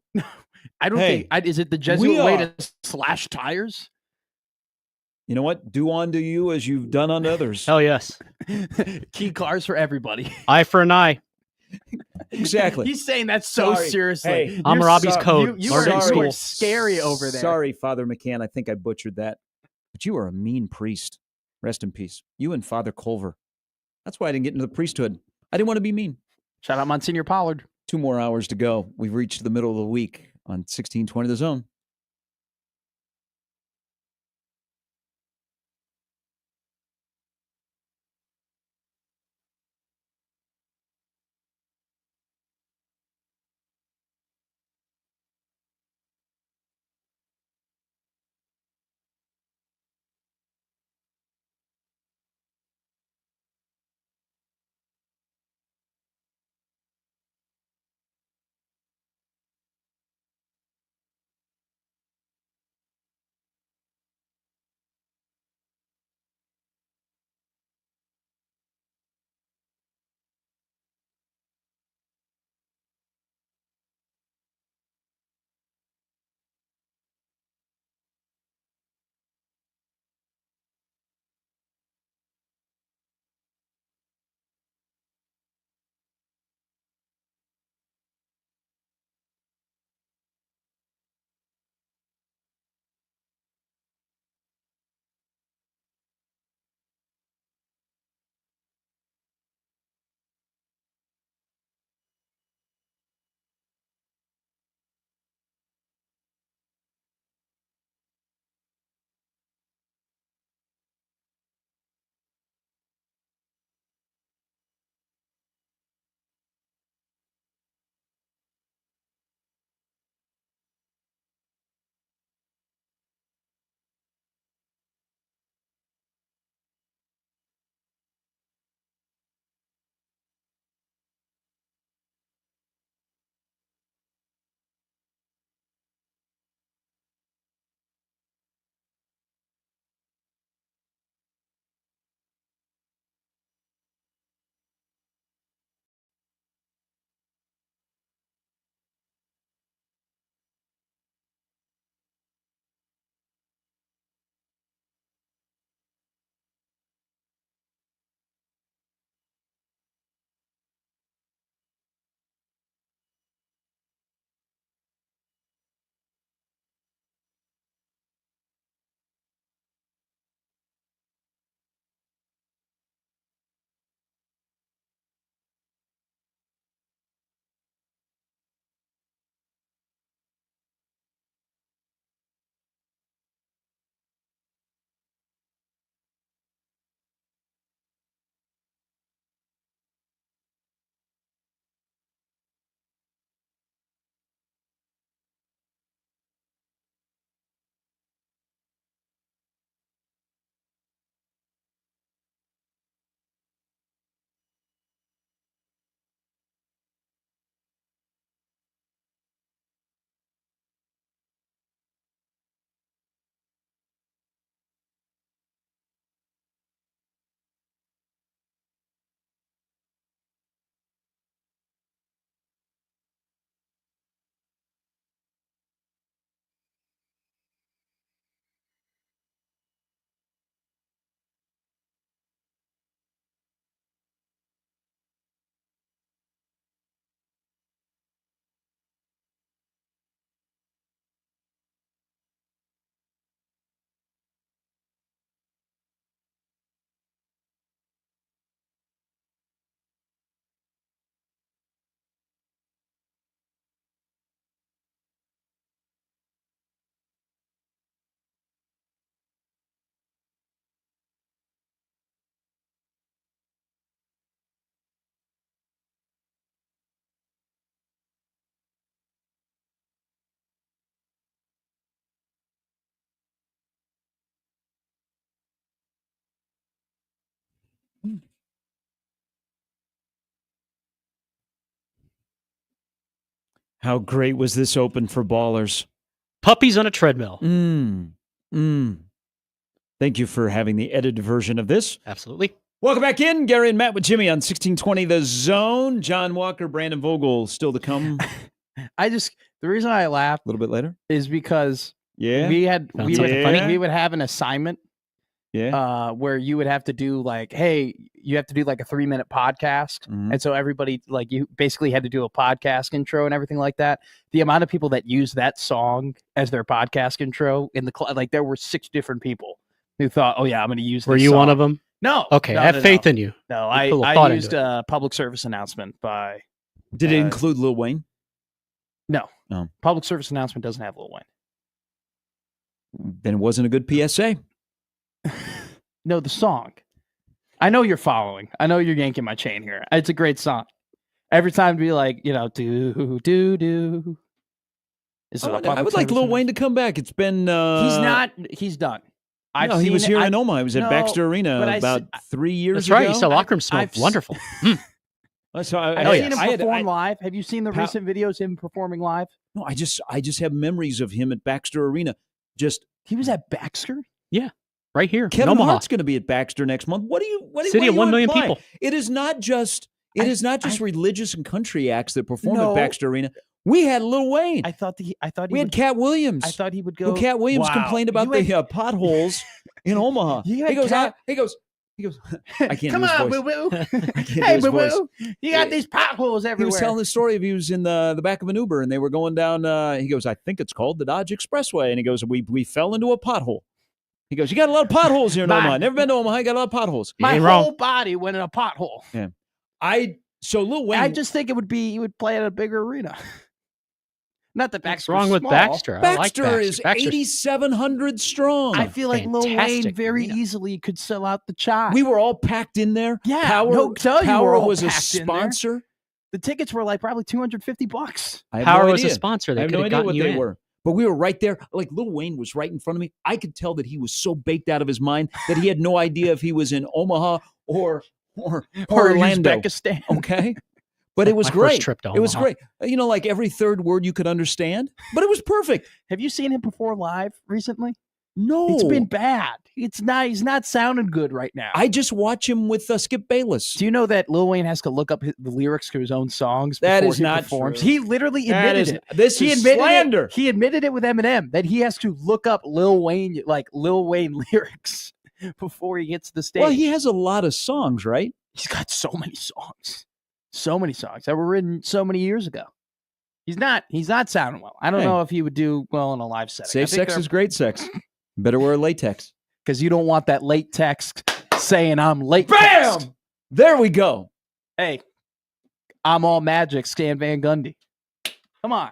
[SPEAKER 2] I don't
[SPEAKER 1] Hey,
[SPEAKER 2] think. Is it the Jesuit way to slash tires?
[SPEAKER 1] You know what? Do unto you as you've done unto others.
[SPEAKER 3] Hell yes.
[SPEAKER 2] Key cars for everybody.
[SPEAKER 3] Eye for an eye.
[SPEAKER 1] Exactly.
[SPEAKER 2] He's saying that so
[SPEAKER 1] Sorry.
[SPEAKER 2] seriously.
[SPEAKER 1] Hey,
[SPEAKER 3] Hammurabi's
[SPEAKER 1] sorry.
[SPEAKER 3] code.
[SPEAKER 2] You
[SPEAKER 3] Learned it in
[SPEAKER 2] are
[SPEAKER 3] school.
[SPEAKER 2] scary over there.
[SPEAKER 1] Sorry, Father McCann. I think I butchered that. But you are a mean priest. Rest in peace. You and Father Culver. That's why I didn't get into the priesthood. I didn't want to be mean.
[SPEAKER 2] Shout out Monsignor Pollard.
[SPEAKER 1] 2 more hours to go. We've reached the middle of the week on 1620 The Zone. How great was this open for Ballers?
[SPEAKER 3] Puppies on a treadmill.
[SPEAKER 1] Thank you for having the edited version of this.
[SPEAKER 3] Absolutely.
[SPEAKER 1] Welcome back in. Gary and Matt with Jimmy on 1620 The Zone. John Walker, Brandon Vogel still to come.
[SPEAKER 2] The reason I laugh
[SPEAKER 1] A little bit later.
[SPEAKER 2] is because
[SPEAKER 1] Yeah.
[SPEAKER 2] we
[SPEAKER 3] Found
[SPEAKER 2] would,
[SPEAKER 3] something funny?
[SPEAKER 2] we would have an assignment where you would have to do like, hey, you have to do like a 3-minute podcast.
[SPEAKER 1] Mhm.
[SPEAKER 2] And so everybody, like, you basically had to do a podcast intro and everything like that. The amount of people that use that song as their podcast intro in the like, there were 6 different people who thought, oh yeah, I'm going to use.
[SPEAKER 3] Were
[SPEAKER 2] this
[SPEAKER 3] you one
[SPEAKER 2] song.
[SPEAKER 3] of them?
[SPEAKER 2] No.
[SPEAKER 3] Okay,
[SPEAKER 2] no,
[SPEAKER 3] I have
[SPEAKER 2] no,
[SPEAKER 3] faith
[SPEAKER 2] no.
[SPEAKER 3] in you.
[SPEAKER 2] No,
[SPEAKER 3] You put a little
[SPEAKER 2] I
[SPEAKER 3] thought into
[SPEAKER 2] used
[SPEAKER 3] it.
[SPEAKER 2] a public service announcement by.
[SPEAKER 1] Did it include Lil Wayne?
[SPEAKER 2] No.
[SPEAKER 1] Oh.
[SPEAKER 2] Public service announcement doesn't have Lil Wayne.
[SPEAKER 1] Then it wasn't a good PSA.
[SPEAKER 2] No, the song. I know you're following. I know you're yanking my chain here. It's a great song. Every time to be like, you know, do.
[SPEAKER 1] I would like Lil Wayne to come back. It's been.
[SPEAKER 2] He's done.
[SPEAKER 1] No, he was here in Omaha. He was at Baxter Arena
[SPEAKER 2] but
[SPEAKER 1] about 3 years
[SPEAKER 3] That's
[SPEAKER 1] ago.
[SPEAKER 3] right. You saw locker room smelled
[SPEAKER 2] I've-
[SPEAKER 3] wonderful.
[SPEAKER 1] So
[SPEAKER 2] I've
[SPEAKER 1] I-
[SPEAKER 2] seen him
[SPEAKER 1] I had-
[SPEAKER 2] perform
[SPEAKER 1] I-
[SPEAKER 2] live. Have you seen the recent videos of him performing live?
[SPEAKER 1] No, I just have memories of him at Baxter Arena. Just
[SPEAKER 2] He was at Baxter.
[SPEAKER 3] Right here in
[SPEAKER 1] Kevin
[SPEAKER 3] Omaha.
[SPEAKER 1] Hart's going to be at Baxter next month. What do you?
[SPEAKER 3] City of 1 million
[SPEAKER 1] imply?
[SPEAKER 3] people.
[SPEAKER 1] It is not just. It is not just religious and country acts that perform
[SPEAKER 2] No.
[SPEAKER 1] at Baxter Arena. We had Lil Wayne.
[SPEAKER 2] I thought he
[SPEAKER 1] we had
[SPEAKER 2] would,
[SPEAKER 1] Cat Williams.
[SPEAKER 2] I thought he would go.
[SPEAKER 1] Well, Cat Williams
[SPEAKER 2] Wow.
[SPEAKER 1] complained about
[SPEAKER 2] You had-
[SPEAKER 1] the potholes in Omaha.
[SPEAKER 2] You
[SPEAKER 1] He
[SPEAKER 2] had
[SPEAKER 1] goes,
[SPEAKER 2] Cat-
[SPEAKER 1] he goes. I can't
[SPEAKER 2] Come
[SPEAKER 1] do his
[SPEAKER 2] on,
[SPEAKER 1] voice.
[SPEAKER 2] boo boo.
[SPEAKER 1] I can't do
[SPEAKER 2] Hey,
[SPEAKER 1] his
[SPEAKER 2] boo
[SPEAKER 1] voice.
[SPEAKER 2] boo. You got these potholes everywhere.
[SPEAKER 1] He was telling the story of he was in the back of an Uber and they were going down. He goes, I think it's called the Dodge Expressway, and he goes, we fell into a pothole. He goes, you got a lot of potholes here in Omaha. Never been to Omaha. You got a lot of potholes.
[SPEAKER 2] My
[SPEAKER 3] ain't
[SPEAKER 2] whole
[SPEAKER 3] wrong.
[SPEAKER 2] body went in a pothole.
[SPEAKER 1] So Lil Wayne.
[SPEAKER 2] I just think it would be he would play at a bigger arena. Not that
[SPEAKER 3] What's
[SPEAKER 2] Baxter's
[SPEAKER 3] wrong with
[SPEAKER 2] small.
[SPEAKER 3] Baxter? I like
[SPEAKER 1] Baxter
[SPEAKER 3] Baxter.
[SPEAKER 1] is
[SPEAKER 3] Baxter's
[SPEAKER 1] 8,700 strong.
[SPEAKER 2] I feel like Lil Wayne
[SPEAKER 3] Fantastic
[SPEAKER 2] very
[SPEAKER 3] arena.
[SPEAKER 2] easily could sell out the chai.
[SPEAKER 1] we were all packed in there.
[SPEAKER 2] Yeah,
[SPEAKER 1] Power,
[SPEAKER 2] no, tell you
[SPEAKER 1] Power
[SPEAKER 2] we're all
[SPEAKER 1] was a
[SPEAKER 2] packed in there.
[SPEAKER 1] sponsor.
[SPEAKER 2] The tickets were like probably $250.
[SPEAKER 1] I have
[SPEAKER 3] Power
[SPEAKER 1] no
[SPEAKER 3] was a
[SPEAKER 1] idea.
[SPEAKER 3] sponsor.
[SPEAKER 1] I
[SPEAKER 3] They
[SPEAKER 1] have
[SPEAKER 3] could
[SPEAKER 1] no
[SPEAKER 3] have
[SPEAKER 1] idea
[SPEAKER 3] gotten
[SPEAKER 1] what
[SPEAKER 3] you
[SPEAKER 1] they
[SPEAKER 3] in.
[SPEAKER 1] were. But we were right there. Like Lil Wayne was right in front of me. I could tell that he was so baked out of his mind that he had no idea if he was in Omaha or Orlando.
[SPEAKER 2] Uzbekistan.
[SPEAKER 1] Okay. But it was
[SPEAKER 3] My first
[SPEAKER 1] great.
[SPEAKER 3] trip to
[SPEAKER 1] It was
[SPEAKER 3] Omaha.
[SPEAKER 1] great. You know, like every third word you could understand, but it was perfect.
[SPEAKER 2] Have you seen him perform live recently?
[SPEAKER 1] No.
[SPEAKER 2] It's been bad. It's not. He's not sounding good right now.
[SPEAKER 1] I just watch him with Skip Bayless.
[SPEAKER 2] Do you know that Lil Wayne has to look up the lyrics to his own songs
[SPEAKER 1] That
[SPEAKER 2] before
[SPEAKER 1] is
[SPEAKER 2] he
[SPEAKER 1] not
[SPEAKER 2] performs?
[SPEAKER 1] true.
[SPEAKER 2] He literally
[SPEAKER 1] That
[SPEAKER 2] admitted
[SPEAKER 1] is-
[SPEAKER 2] it.
[SPEAKER 1] This
[SPEAKER 2] He
[SPEAKER 1] is
[SPEAKER 2] admitted
[SPEAKER 1] slander.
[SPEAKER 2] It. He admitted it with Eminem that he has to look up Lil Wayne lyrics before he gets to the stage.
[SPEAKER 1] Well, he has a lot of songs, right?
[SPEAKER 2] He's got so many songs that were written so many years ago. He's not sounding well. I don't
[SPEAKER 1] Hey.
[SPEAKER 2] know if he would do well in a live setting.
[SPEAKER 1] Safe sex is great sex. Better wear latex.
[SPEAKER 2] because you don't want that late text saying I'm late.
[SPEAKER 1] Bam!
[SPEAKER 2] Text.
[SPEAKER 1] There we go.
[SPEAKER 2] Hey, I'm all magic, Stan Van Gundy. Come on.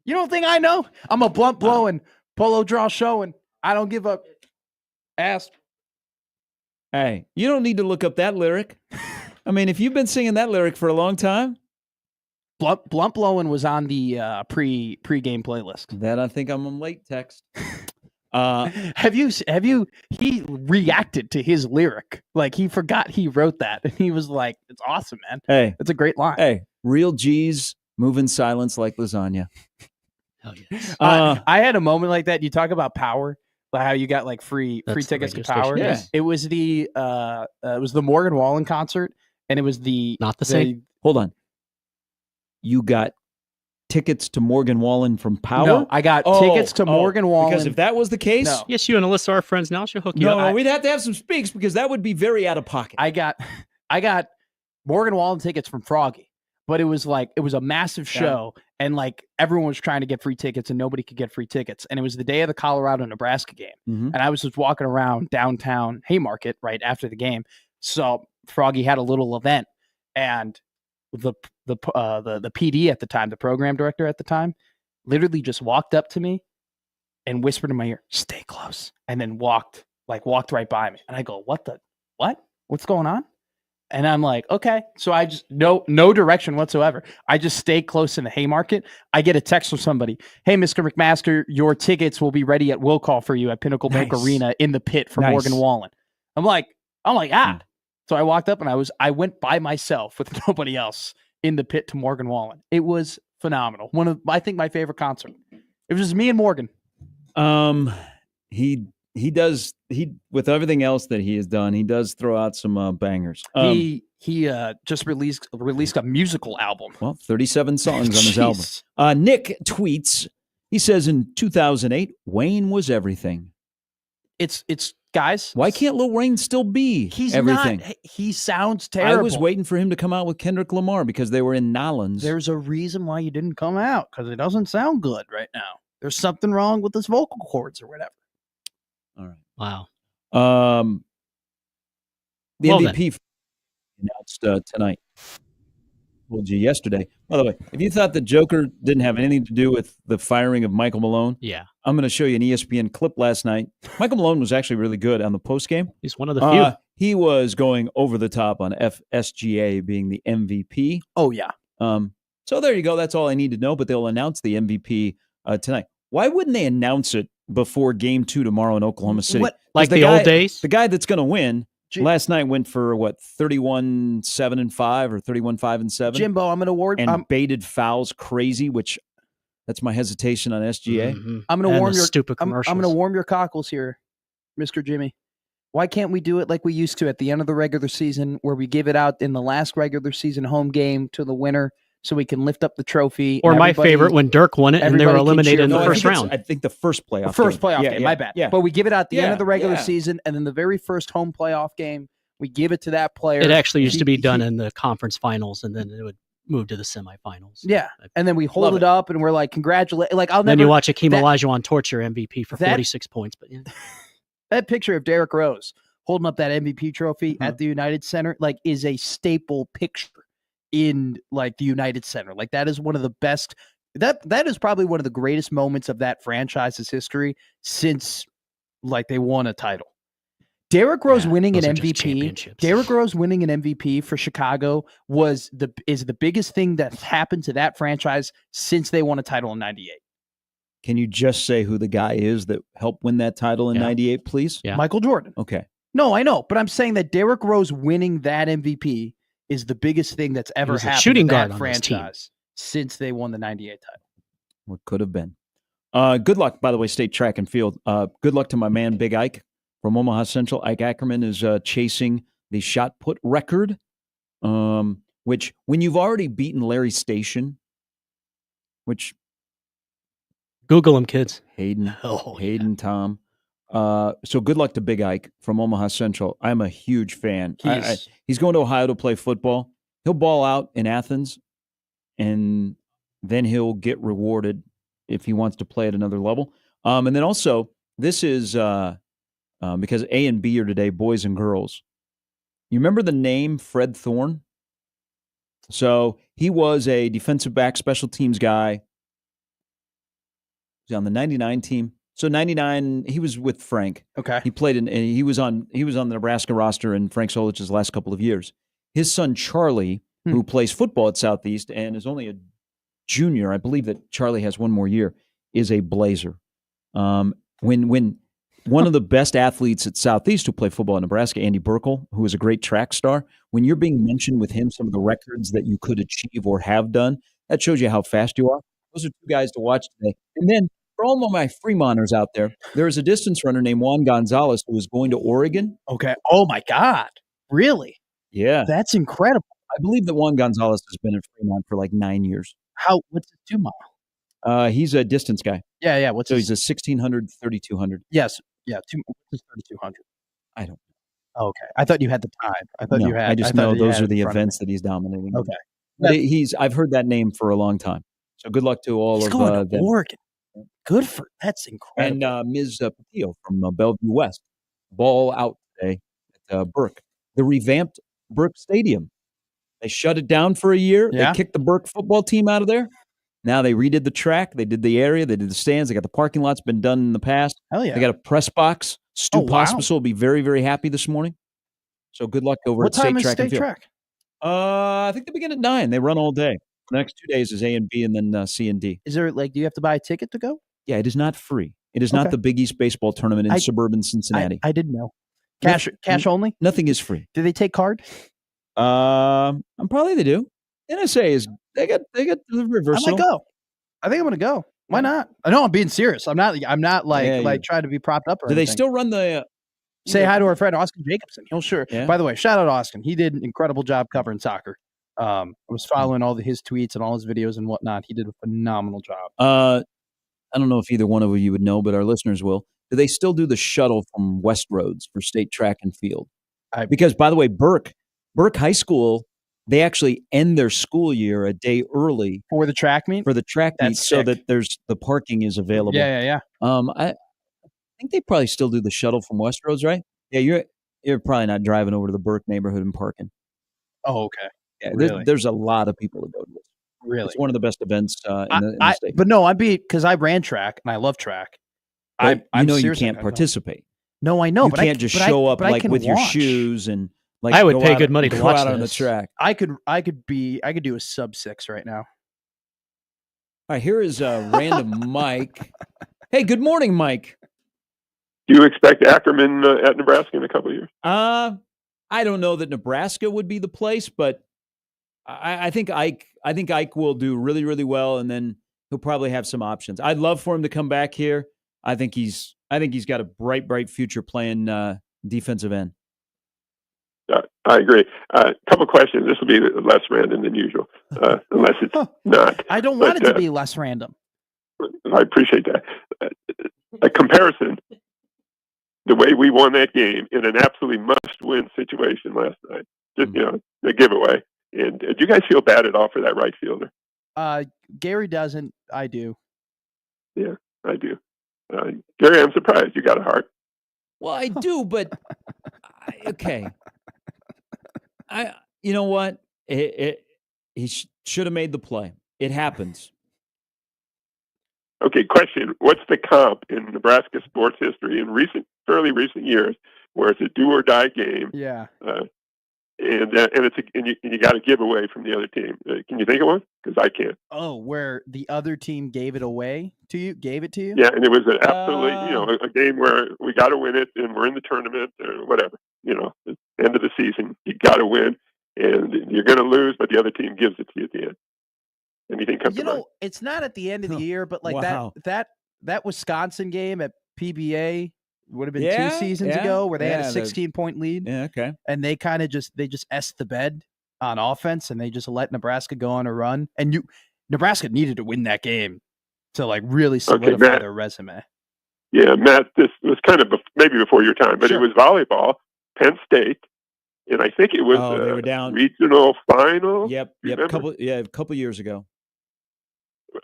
[SPEAKER 2] You don't think I know? I'm a blunt blowing, polo draw showing. I don't give up. Ass.
[SPEAKER 1] Hey, you don't need to look up that lyric. I mean, if you've been singing that lyric for a long time,
[SPEAKER 2] Blunt blowing was on the pre-game playlist.
[SPEAKER 1] then I think I'm on late text.
[SPEAKER 2] Have you? He reacted to his lyric. Like he forgot he wrote that, and he was like, "It's awesome, man.
[SPEAKER 1] Hey,
[SPEAKER 2] It's a great line."
[SPEAKER 1] hey, real G's move in silence like lasagna.
[SPEAKER 3] Hell yes.
[SPEAKER 2] I had a moment like that. You talk about Power, like how you got like free
[SPEAKER 3] That's the
[SPEAKER 2] tickets to
[SPEAKER 3] radio
[SPEAKER 2] Power.
[SPEAKER 3] station,
[SPEAKER 1] yes.
[SPEAKER 2] It was the Morgan Wallen concert, and it was
[SPEAKER 3] Not the same.
[SPEAKER 1] Hold on. You got tickets to Morgan Wallen from Power?
[SPEAKER 2] No, I got tickets to Morgan Wallen.
[SPEAKER 1] Because if that was the case,
[SPEAKER 2] No.
[SPEAKER 3] Yes, you and Alyssa are friends now. She'll hook you
[SPEAKER 1] no,
[SPEAKER 3] up.
[SPEAKER 1] we'd have to have some speaks because that would be very out of pocket.
[SPEAKER 2] I got Morgan Wallen tickets from Froggy, but it was a massive
[SPEAKER 1] Yeah.
[SPEAKER 2] show, and like everyone was trying to get free tickets, and nobody could get free tickets, and it was the day of the Colorado-Nebraska game.
[SPEAKER 1] Mhm.
[SPEAKER 2] And I was just walking around downtown Haymarket right after the game. So Froggy had a little event, and the PD at the time, the program director at the time, literally just walked up to me and whispered in my ear, "Stay close," and then walked right by me. And I go, What's going on?" And I'm like, okay. So I just no direction whatsoever. I just stay close in the Haymarket. I get a text from somebody. "Hey, Mr. McMaster, your tickets will be ready at will call for you at Pinnacle Bank
[SPEAKER 1] Nice.
[SPEAKER 2] Arena in the pit for
[SPEAKER 1] Nice.
[SPEAKER 2] Morgan Wallen." I'm like, So I walked up and I went by myself with nobody else in the pit to Morgan Wallen. It was phenomenal. I think my favorite concert. It was just me and Morgan.
[SPEAKER 1] He does with everything else that he has done, he does throw out some bangers.
[SPEAKER 2] He He just released a musical album.
[SPEAKER 1] Well, 37 songs on his album. Nick tweets. He says in 2008, Wayne was everything.
[SPEAKER 2] It's guys.
[SPEAKER 1] Why can't Lil Wayne still be everything?
[SPEAKER 2] He sounds terrible.
[SPEAKER 1] I was waiting for him to come out with Kendrick Lamar because they were in Nolans.
[SPEAKER 2] There's a reason why you didn't come out, because it doesn't sound good right now. There's something wrong with his vocal cords or whatever.
[SPEAKER 1] All right.
[SPEAKER 3] Wow.
[SPEAKER 1] The MVP announced tonight. Told you yesterday. By the way, if you thought the Joker didn't have anything to do with the firing of Michael Malone, I'm going to show you an ESPN clip last night. Michael Malone was actually really good on the postgame.
[SPEAKER 3] He's one of the few.
[SPEAKER 1] He was going over the top on FSGA being the MVP.
[SPEAKER 2] Oh, yeah.
[SPEAKER 1] So there you go. That's all I need to know, but they'll announce the MVP tonight. Why wouldn't they announce it before Game 2 tomorrow in Oklahoma City?
[SPEAKER 3] Like the old days?
[SPEAKER 1] The guy that's going to win last night went for, 31-7-5 or 31-5-7?
[SPEAKER 2] Jimbo, I'm going to warn
[SPEAKER 1] and baited fouls crazy, which that's my hesitation on SGA.
[SPEAKER 3] Mm-hmm.
[SPEAKER 2] I'm going to warm your
[SPEAKER 3] stupid commercials.
[SPEAKER 2] I'm going to warm your cockles here, Mr. Jimmy. Why can't we do it like we used to at the end of the regular season, where we give it out in the last regular season home game to the winner, so we can lift up the trophy?
[SPEAKER 3] Or my favorite, when Dirk won it and they were eliminated in the first round.
[SPEAKER 1] I think the first playoff
[SPEAKER 2] game. My bad.
[SPEAKER 1] Yeah.
[SPEAKER 2] But we give it out at the end of the regular season, and then the very first home playoff game, we give it to that player.
[SPEAKER 3] It actually used to be done in the conference finals, and then it would move to the semifinals.
[SPEAKER 2] Yeah, and then we hold it up, and we're like, congratulate. Like,
[SPEAKER 3] then you watch Akeem Olajuwon torture MVP for 46 points. But
[SPEAKER 2] that picture of Derrick Rose holding up that MVP trophy at the United Center, like, is a staple picture in like the United Center. Like, that is one of the best. That is probably one of the greatest moments of that franchise's history since like they won a title. Derrick Rose winning an MVP. Derrick Rose winning an MVP for Chicago is the biggest thing that's happened to that franchise since they won a title in '98.
[SPEAKER 1] Can you just say who the guy is that helped win that title in '98, please?
[SPEAKER 3] Yeah.
[SPEAKER 2] Michael Jordan.
[SPEAKER 1] Okay.
[SPEAKER 2] No, I know, but I'm saying that Derrick Rose winning that MVP is the biggest thing that's ever happened
[SPEAKER 3] shooting
[SPEAKER 2] to
[SPEAKER 3] guard
[SPEAKER 2] that
[SPEAKER 3] on
[SPEAKER 2] franchise since they won the '98 title.
[SPEAKER 1] What could have been. Good luck, by the way, State Track and Field. Good luck to my man, Big Ike from Omaha Central. Ike Ackerman is chasing the shot put record, which when you've already beaten Larry Station, which
[SPEAKER 3] Google him, kids.
[SPEAKER 1] Hayden, Tom. So good luck to Big Ike from Omaha Central. I'm a huge fan. He's going to Ohio to play football. He'll ball out in Athens, and then he'll get rewarded if he wants to play at another level. And then also, this is because A and B are today, boys and girls. You remember the name Fred Thorne? So he was a defensive back, special teams guy. He's on the 99 team. So 99, he was with Frank.
[SPEAKER 2] Okay.
[SPEAKER 1] He played and he was on the Nebraska roster in Frank Solich's last couple of years. His son Charlie, who plays football at Southeast and is only a junior, I believe that Charlie has one more year, is a Blazer. When one of the best athletes at Southeast who played football in Nebraska, Andy Burkle, who is a great track star, when you're being mentioned with him, some of the records that you could achieve or have done, that shows you how fast you are. Those are two guys to watch today. And then for all of my Fremonters out there, there is a distance runner named Juan Gonzalez who is going to Oregon.
[SPEAKER 2] Okay. Oh, my God. Really?
[SPEAKER 1] Yeah.
[SPEAKER 2] That's incredible.
[SPEAKER 1] I believe that Juan Gonzalez has been in Fremont for like 9 years.
[SPEAKER 2] What's the 2 mile?
[SPEAKER 1] He's a distance guy.
[SPEAKER 2] Yeah.
[SPEAKER 1] So he's a 1,600, 3,200.
[SPEAKER 2] Yes. Yeah. What's 3,200?
[SPEAKER 1] I don't
[SPEAKER 2] know. Okay. I thought you had the time.
[SPEAKER 1] I just know those are the events that he's dominating.
[SPEAKER 2] Okay.
[SPEAKER 1] But I've heard that name for a long time. So good luck to all of them.
[SPEAKER 2] Oregon. That's incredible.
[SPEAKER 1] And Ms. Patillo from Bellevue West. Ball out today at Burke. The revamped Burke Stadium. They shut it down for a year.
[SPEAKER 2] Yeah.
[SPEAKER 1] They kicked the Burke football team out of there. Now they redid the track. They did the area. They did the stands. They got the parking lots. Been done in the past.
[SPEAKER 2] Hell yeah.
[SPEAKER 1] They got a press box. Stu Pospisil will be very, very happy this morning. So good luck over at State Track and Field.
[SPEAKER 2] Track?
[SPEAKER 1] I think they begin at 9. They run all day. The next 2 days is A and B and then C and D.
[SPEAKER 2] Is there do you have to buy a ticket to go?
[SPEAKER 1] Yeah, it is not free. It is not the Big East baseball tournament in suburban Cincinnati.
[SPEAKER 2] I didn't know. Cash only?
[SPEAKER 1] Nothing is free.
[SPEAKER 2] Do they take card?
[SPEAKER 1] Probably they do. NSA is they got the reversal.
[SPEAKER 2] I might go. I think I'm gonna go. Why not? I know I'm being serious. I'm not like trying to be propped up. Or
[SPEAKER 1] do
[SPEAKER 2] anything.
[SPEAKER 1] they still run the
[SPEAKER 2] Say hi to our friend Austin Jacobson. He'll sure.
[SPEAKER 1] Yeah.
[SPEAKER 2] By the way, shout out to Austin. He did an incredible job covering soccer. I was following all his tweets and all his videos and whatnot. He did a phenomenal job.
[SPEAKER 1] I don't know if either one of you would know, but our listeners will. Do they still do the shuttle from Westroads for state track and field? Because, by the way, Burke High School, they actually end their school year a day early
[SPEAKER 2] For the track meet?
[SPEAKER 1] so that the parking is available.
[SPEAKER 2] Yeah.
[SPEAKER 1] I think they probably still do the shuttle from Westroads, right? Yeah, you're probably not driving over to the Burke neighborhood and parking.
[SPEAKER 2] Oh, okay.
[SPEAKER 1] Yeah,
[SPEAKER 2] Really?
[SPEAKER 1] there's a lot of people that go to this.
[SPEAKER 2] Really?
[SPEAKER 1] It's one of the best events in the state.
[SPEAKER 2] But no, because I ran track and I love track.
[SPEAKER 1] But you
[SPEAKER 2] seriously
[SPEAKER 1] can't participate.
[SPEAKER 2] No, I know.
[SPEAKER 1] You
[SPEAKER 2] but
[SPEAKER 1] can't just show up
[SPEAKER 2] but
[SPEAKER 1] like with your shoes and like.
[SPEAKER 3] I would pay good money to
[SPEAKER 1] go
[SPEAKER 3] watch
[SPEAKER 1] out on the
[SPEAKER 3] this.
[SPEAKER 1] track.
[SPEAKER 2] I could do a sub 6 right now.
[SPEAKER 1] All right, here is random Mike. Hey, good morning, Mike.
[SPEAKER 6] Do you expect Ackerman at Nebraska in a couple of years?
[SPEAKER 1] I don't know that Nebraska would be the place, but I think Ike will do really, really well, and then he'll probably have some options. I'd love for him to come back here. I think he's got a bright future playing defensive end.
[SPEAKER 6] I agree. Couple questions. This will be less random than usual, unless it's not.
[SPEAKER 2] I don't want it to be less random.
[SPEAKER 6] I appreciate that. A comparison. The way we won that game in an absolutely must-win situation last night. Just, a giveaway. And do you guys feel bad at all for that right fielder?
[SPEAKER 2] Gary doesn't. I do.
[SPEAKER 6] Yeah, I do. Gary, I'm surprised you got a heart.
[SPEAKER 1] Well, I do, but okay. You know what? He should have made the play. It happens.
[SPEAKER 6] Okay, question. What's the comp in Nebraska sports history in fairly recent years where it's a do or die game?
[SPEAKER 2] Yeah.
[SPEAKER 6] And you got a giveaway from the other team. Can you think of one? Because I can't.
[SPEAKER 2] Oh, where the other team gave it to you?
[SPEAKER 6] Yeah, and it was an absolutely, a game where we got to win it, and we're in the tournament or whatever. End of the season, you got to win, and you're going to lose, but the other team gives it to you at the end. Anything comes to mind?
[SPEAKER 2] It's not at the end of the year, but like
[SPEAKER 1] Wow.
[SPEAKER 2] that Wisconsin game at PBA would have been 2 seasons
[SPEAKER 1] yeah,
[SPEAKER 2] ago where they had a
[SPEAKER 1] the-
[SPEAKER 2] 16-point lead.
[SPEAKER 1] Yeah, okay.
[SPEAKER 2] And they kind of just est the bed on offense, and they just let Nebraska go on a run. And Nebraska needed to win that game to like really solidify
[SPEAKER 6] Matt.
[SPEAKER 2] their resume.
[SPEAKER 6] Yeah, Matt, this was kind of maybe before your time, but
[SPEAKER 2] Sure.
[SPEAKER 6] It was volleyball, Penn State, and I think it was
[SPEAKER 1] they were down.
[SPEAKER 6] regional final.
[SPEAKER 1] Yep.
[SPEAKER 6] Remember?
[SPEAKER 1] A couple years ago.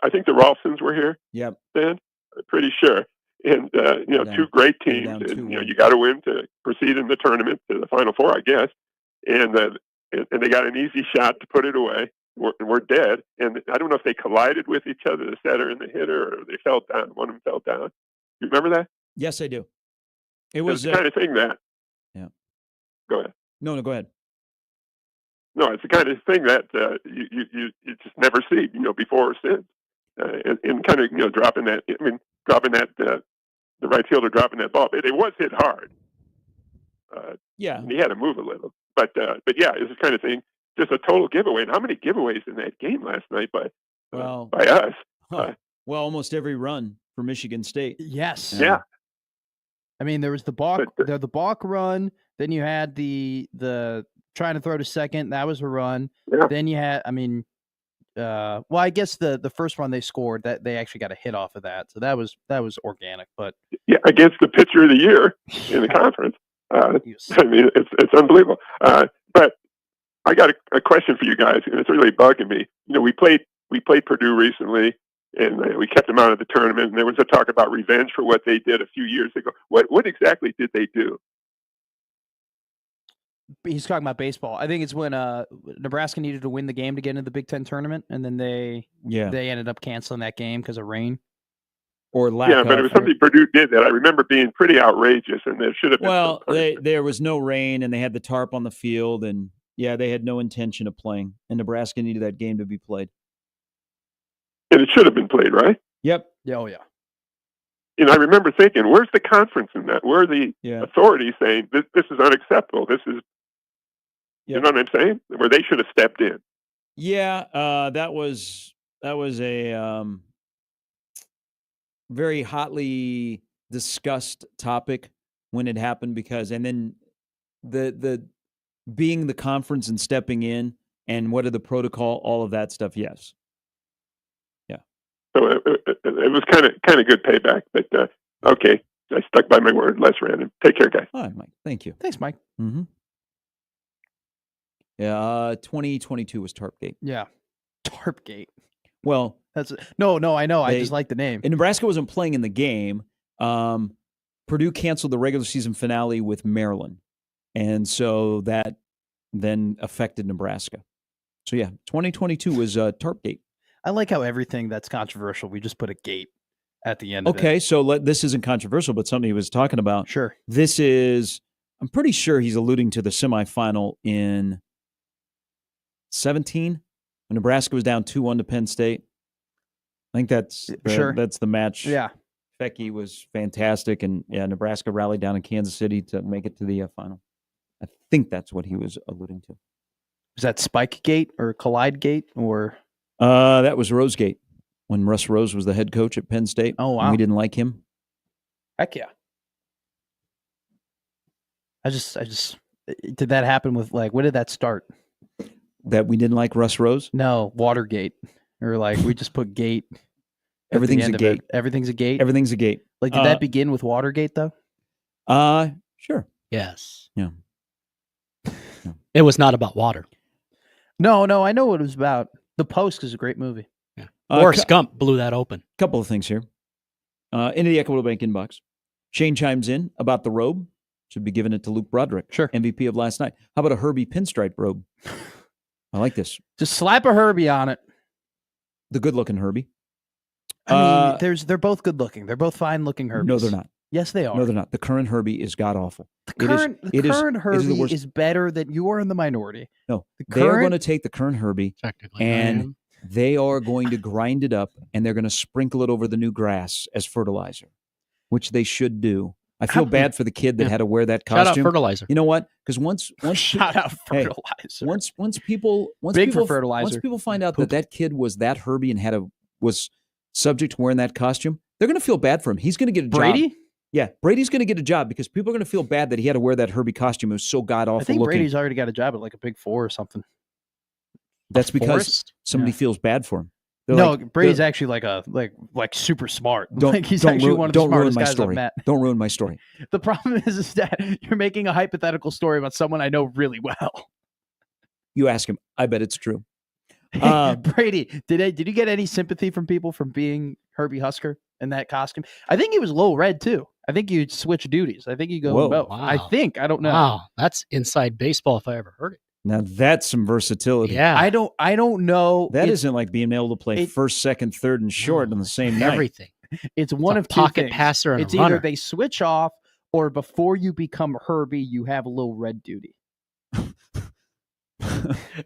[SPEAKER 6] I think the Rolfsons were here
[SPEAKER 1] Yep.
[SPEAKER 6] then. I'm pretty sure. And
[SPEAKER 1] down.
[SPEAKER 6] two great
[SPEAKER 1] They were
[SPEAKER 6] teams.
[SPEAKER 1] down
[SPEAKER 6] And,
[SPEAKER 1] 2-1.
[SPEAKER 6] you got to win to proceed in the tournament to the Final Four, I guess. And they got an easy shot to put it away. We're dead. And I don't know if they collided with each other, the setter and the hitter, or they fell down. One of them fell down. You remember that?
[SPEAKER 1] Yes, I do. It
[SPEAKER 6] It
[SPEAKER 1] was
[SPEAKER 6] was the kind of thing that.
[SPEAKER 1] Yeah.
[SPEAKER 6] Go ahead.
[SPEAKER 1] No, go ahead.
[SPEAKER 6] No, it's the kind of thing that you just never see, before or since. And kind of, dropping that. The right fielder dropping that ball. It was hit hard.
[SPEAKER 1] Yeah.
[SPEAKER 6] And he had to move a little. But yeah, it's the kind of thing. Just a total giveaway. And how many giveaways in that game last night by us?
[SPEAKER 1] Well, almost every run for Michigan State.
[SPEAKER 2] Yes.
[SPEAKER 6] Yeah.
[SPEAKER 2] I mean, there was the balk run. Then you had the trying to throw to second. That was a run.
[SPEAKER 6] Yeah.
[SPEAKER 2] Then you had, I guess the first one they scored that they actually got a hit off of that. So that was organic, but
[SPEAKER 6] Yeah, against the pitcher of the year in the conference. It's unbelievable. But I got a question for you guys, and it's really bugging me. We played Purdue recently, and we kept them out of the tournament. And there was a talk about revenge for what they did a few years ago. What exactly did they do?
[SPEAKER 2] he's talking about baseball. I think it's when Nebraska needed to win the game to get into the Big Ten tournament, and then they ended up canceling that game because of rain.
[SPEAKER 1] Or lack
[SPEAKER 6] Yeah, but it was something Purdue did that I remember being pretty outrageous, and there should have been.
[SPEAKER 1] Well, there was no rain, and they had the tarp on the field, and they had no intention of playing, and Nebraska needed that game to be played.
[SPEAKER 6] And it should have been played, right?
[SPEAKER 1] Yep.
[SPEAKER 2] Oh, yeah.
[SPEAKER 6] And I remember thinking, where's the conference in that? Where are the authorities saying this is unacceptable? This is, you know what I'm saying? Where they should have stepped in.
[SPEAKER 1] Yeah, that was a very hotly discussed topic when it happened and then the being the conference and stepping in and what are the protocol, all of that stuff. Yes. Yeah.
[SPEAKER 6] So it was kind of good payback, but okay. I stuck by my word. Less random. Take care, guys.
[SPEAKER 1] All right, Mike. Thank you.
[SPEAKER 2] Thanks, Mike.
[SPEAKER 1] Mm-hmm. Yeah. 2022 was Tarpgate.
[SPEAKER 2] Yeah. Tarpgate.
[SPEAKER 1] Well,
[SPEAKER 2] That's no. I know. I just like the name.
[SPEAKER 1] And Nebraska wasn't playing in the game. Purdue canceled the regular season finale with Maryland, and so that then affected Nebraska. So yeah, 2022 was Tarpgate.
[SPEAKER 2] I like how everything that's controversial, we just put a gate at the end of it.
[SPEAKER 1] Okay, so this isn't controversial, but something he was talking about.
[SPEAKER 2] Sure.
[SPEAKER 1] This is, I'm pretty sure he's alluding to the semifinal in 17 when Nebraska was down 2-1 to Penn State. I think that's the match.
[SPEAKER 2] Yeah.
[SPEAKER 1] Fecky was fantastic, and Nebraska rallied down in Kansas City to make it to the final. I think that's what he was alluding to.
[SPEAKER 2] Was that Spike Gate or Collide Gate or?
[SPEAKER 1] That was Rosegate when Russ Rose was the head coach at Penn State.
[SPEAKER 2] Oh, wow.
[SPEAKER 1] And we didn't like him.
[SPEAKER 2] Heck yeah. I just did that happen with when did that start?
[SPEAKER 1] That we didn't like Russ Rose?
[SPEAKER 2] No, Watergate. Or we just put gate.
[SPEAKER 1] Everything's a gate.
[SPEAKER 2] Everything's a gate.
[SPEAKER 1] Everything's a gate.
[SPEAKER 2] Did that begin with Watergate though?
[SPEAKER 1] Sure.
[SPEAKER 3] Yes.
[SPEAKER 1] Yeah.
[SPEAKER 3] It was not about water.
[SPEAKER 2] No, I know what it was about. The Post is a great movie.
[SPEAKER 3] Yeah. Forrest Gump blew that open.
[SPEAKER 1] Couple of things here. Into the Equitable Bank inbox. Shane chimes in about the robe. Should be giving it to Luke Broderick.
[SPEAKER 2] Sure.
[SPEAKER 1] MVP of last night. How about a Herbie pinstripe robe? I like this.
[SPEAKER 2] Just slap a Herbie on it.
[SPEAKER 1] The good-looking Herbie.
[SPEAKER 2] I mean, they're both good-looking. They're both fine-looking Herbies.
[SPEAKER 1] No, they're not.
[SPEAKER 2] Yes, they are.
[SPEAKER 1] No, they're not. The current Herbie is god-awful.
[SPEAKER 2] The current Herbie is better than you are in the minority.
[SPEAKER 1] No, they are going to take the current Herbie
[SPEAKER 3] Technically,
[SPEAKER 1] and they are going to grind it up and they're going to sprinkle it over the new grass as fertilizer, which they should do. I feel bad for the kid that had to wear that costume.
[SPEAKER 3] Shout out fertilizer.
[SPEAKER 1] You know what? Because once
[SPEAKER 2] shout out fertilizer.
[SPEAKER 1] Once people find out that kid was that Herbie and was subject to wearing that costume, they're going to feel bad for him. He's going to get a job.
[SPEAKER 2] Brady?
[SPEAKER 1] Yeah, Brady's going to get a job because people are going to feel bad that he had to wear that Herbie costume. It was so god-awful
[SPEAKER 2] I think
[SPEAKER 1] looking.
[SPEAKER 2] Brady's already got a job at a Big Four or something.
[SPEAKER 1] That's because somebody feels bad for him.
[SPEAKER 2] Brady's actually like super smart. He's
[SPEAKER 1] don't
[SPEAKER 2] actually one of the smartest guys
[SPEAKER 1] story.
[SPEAKER 2] I've met.
[SPEAKER 1] Don't ruin my story.
[SPEAKER 2] The problem is that you're making a hypothetical story about someone I know really well.
[SPEAKER 1] You ask him. I bet it's true.
[SPEAKER 2] Brady, did you get any sympathy from people from being Herbie Husker in that costume? I think he was low red too. I think you switch duties. I think you go both.
[SPEAKER 3] Wow.
[SPEAKER 2] I don't know.
[SPEAKER 3] Wow, that's inside baseball if I ever heard it.
[SPEAKER 1] Now that's some versatility.
[SPEAKER 3] Yeah,
[SPEAKER 2] I don't know.
[SPEAKER 1] That isn't like being able to play first, second, third, and short on the same night.
[SPEAKER 3] Everything.
[SPEAKER 2] It's one of two
[SPEAKER 3] pocket
[SPEAKER 2] things.
[SPEAKER 3] passer and
[SPEAKER 2] it's
[SPEAKER 3] a runner.
[SPEAKER 2] either they switch off or before you become Herbie, you have a little red duty.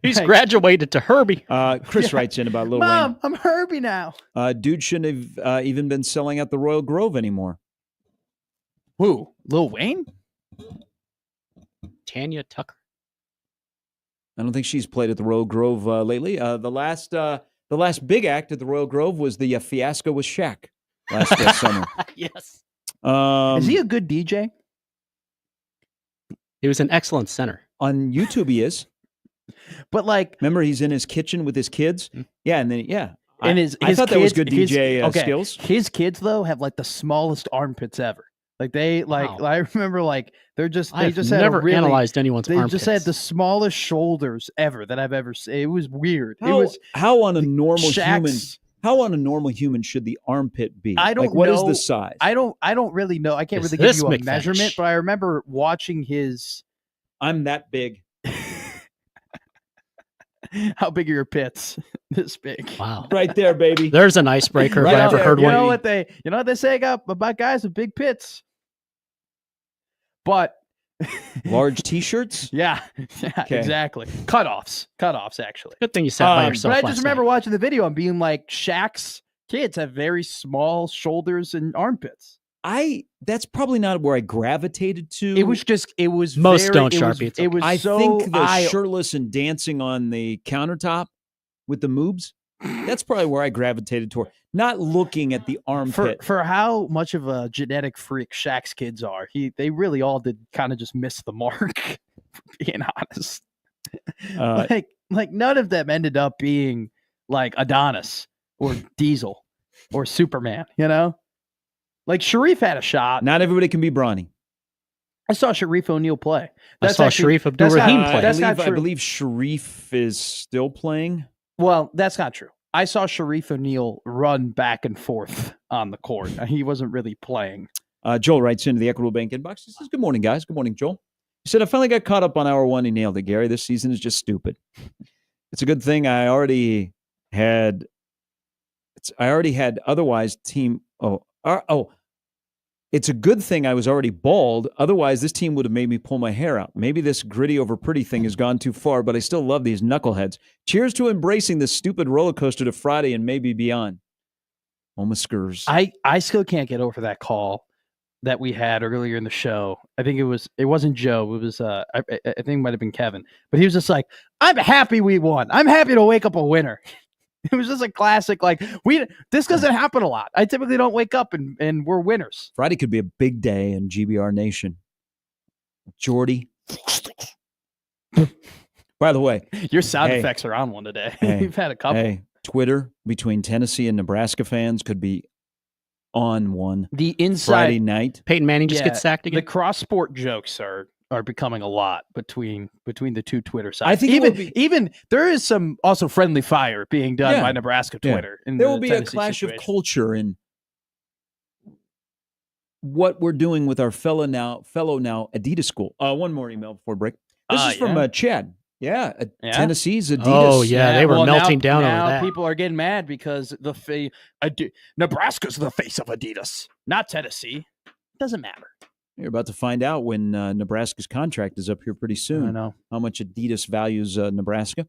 [SPEAKER 3] He's graduated to Herbie.
[SPEAKER 1] Chris writes in about Lil
[SPEAKER 2] Mom,
[SPEAKER 1] Wayne.
[SPEAKER 2] I'm Herbie now.
[SPEAKER 1] Dude shouldn't have even been selling at the Royal Grove anymore.
[SPEAKER 2] Who? Lil Wayne?
[SPEAKER 3] Tanya Tucker.
[SPEAKER 1] I don't think she's played at the Royal Grove lately. The last big act at the Royal Grove was the fiasco with Shaq last summer.
[SPEAKER 3] Yes.
[SPEAKER 2] Is he a good DJ?
[SPEAKER 3] He was an excellent center.
[SPEAKER 1] On YouTube, he is.
[SPEAKER 2] But
[SPEAKER 1] remember, he's in his kitchen with his kids. Yeah, and then
[SPEAKER 2] and
[SPEAKER 1] I thought that was good DJ skills.
[SPEAKER 2] His kids though have the smallest armpits ever.
[SPEAKER 3] Wow.
[SPEAKER 2] I remember they just
[SPEAKER 3] never analyzed anyone's armpits.
[SPEAKER 2] They just had the smallest shoulders ever that I've ever seen. It was weird.
[SPEAKER 1] How on a normal human? How on a normal human should the armpit be?
[SPEAKER 2] I don't know.
[SPEAKER 1] What is the size?
[SPEAKER 2] I don't really know. I can't really give you a measurement, but I remember watching his.
[SPEAKER 1] I'm that big.
[SPEAKER 2] How big are your pits? This big.
[SPEAKER 3] Wow.
[SPEAKER 1] Right there, baby.
[SPEAKER 3] There's an icebreaker if I ever heard one.
[SPEAKER 2] You know what they say about guys with big pits? But
[SPEAKER 1] large t-shirts?
[SPEAKER 2] Yeah, exactly. Cutoffs, actually.
[SPEAKER 3] Good thing you sat by yourself.
[SPEAKER 2] But I just remember watching the video and being like, Shaq's kids have very small shoulders and armpits.
[SPEAKER 1] That's probably not where I gravitated to.
[SPEAKER 2] It was
[SPEAKER 3] most
[SPEAKER 2] very,
[SPEAKER 3] don't Sharpie.
[SPEAKER 1] I think the shirtless and dancing on the countertop with the moobs. That's probably where I gravitated toward. Not looking at the armpit.
[SPEAKER 2] For how much of a genetic freak Shaq's kids are, they really all did kind of just miss the mark. Being honest, like none of them ended up being like Adonis or Diesel or Superman. Like Sharif had a shot.
[SPEAKER 1] Not everybody can be brawny.
[SPEAKER 2] I saw Sharif O'Neal play.
[SPEAKER 3] I saw Sharif Abdul-Rahim play.
[SPEAKER 1] I believe Sharif is still playing.
[SPEAKER 2] Well, that's not true. I saw Sharif O'Neal run back and forth on the court. He wasn't really playing.
[SPEAKER 1] Joel writes into the Equitable Bank inbox. He says, "Good morning, guys. Good morning, Joel." He said, "I finally got caught up on hour one. He nailed it, Gary. This season is just stupid. It's a good thing I already had. Otherwise team. It's a good thing I was already bald. Otherwise, this team would have made me pull my hair out. Maybe this gritty over pretty thing has gone too far, but I still love these knuckleheads. Cheers to embracing this stupid roller coaster to Friday and maybe beyond." Omaskers.
[SPEAKER 2] I still can't get over that call that we had earlier in the show. I think it wasn't Joe. It was I think it might have been Kevin. But he was just like, "I'm happy we won. I'm happy to wake up a winner." It was just a classic. Like this doesn't happen a lot. I typically don't wake up and we're winners.
[SPEAKER 1] Friday could be a big day in GBR Nation. Jordy. By the way,
[SPEAKER 2] your sound effects are on one today. We've had a couple.
[SPEAKER 1] Hey, Twitter between Tennessee and Nebraska fans could be on one.
[SPEAKER 2] The inside
[SPEAKER 1] Friday night.
[SPEAKER 3] Peyton Manning just gets sacked again.
[SPEAKER 2] The cross sport jokes are becoming a lot between the two Twitter sides.
[SPEAKER 1] I think
[SPEAKER 2] even there is some also friendly fire being done by Nebraska Twitter.
[SPEAKER 1] Yeah. There will be a clash of culture in what we're doing with our fellow now Adidas school. One more email before break. This is from Chad. Yeah, Tennessee's Adidas.
[SPEAKER 3] Oh yeah, they were melting down over that.
[SPEAKER 2] People are getting mad because Nebraska's the face of Adidas, not Tennessee. Doesn't matter.
[SPEAKER 1] You're about to find out when Nebraska's contract is up here pretty soon.
[SPEAKER 2] I know
[SPEAKER 1] how much Adidas values Nebraska.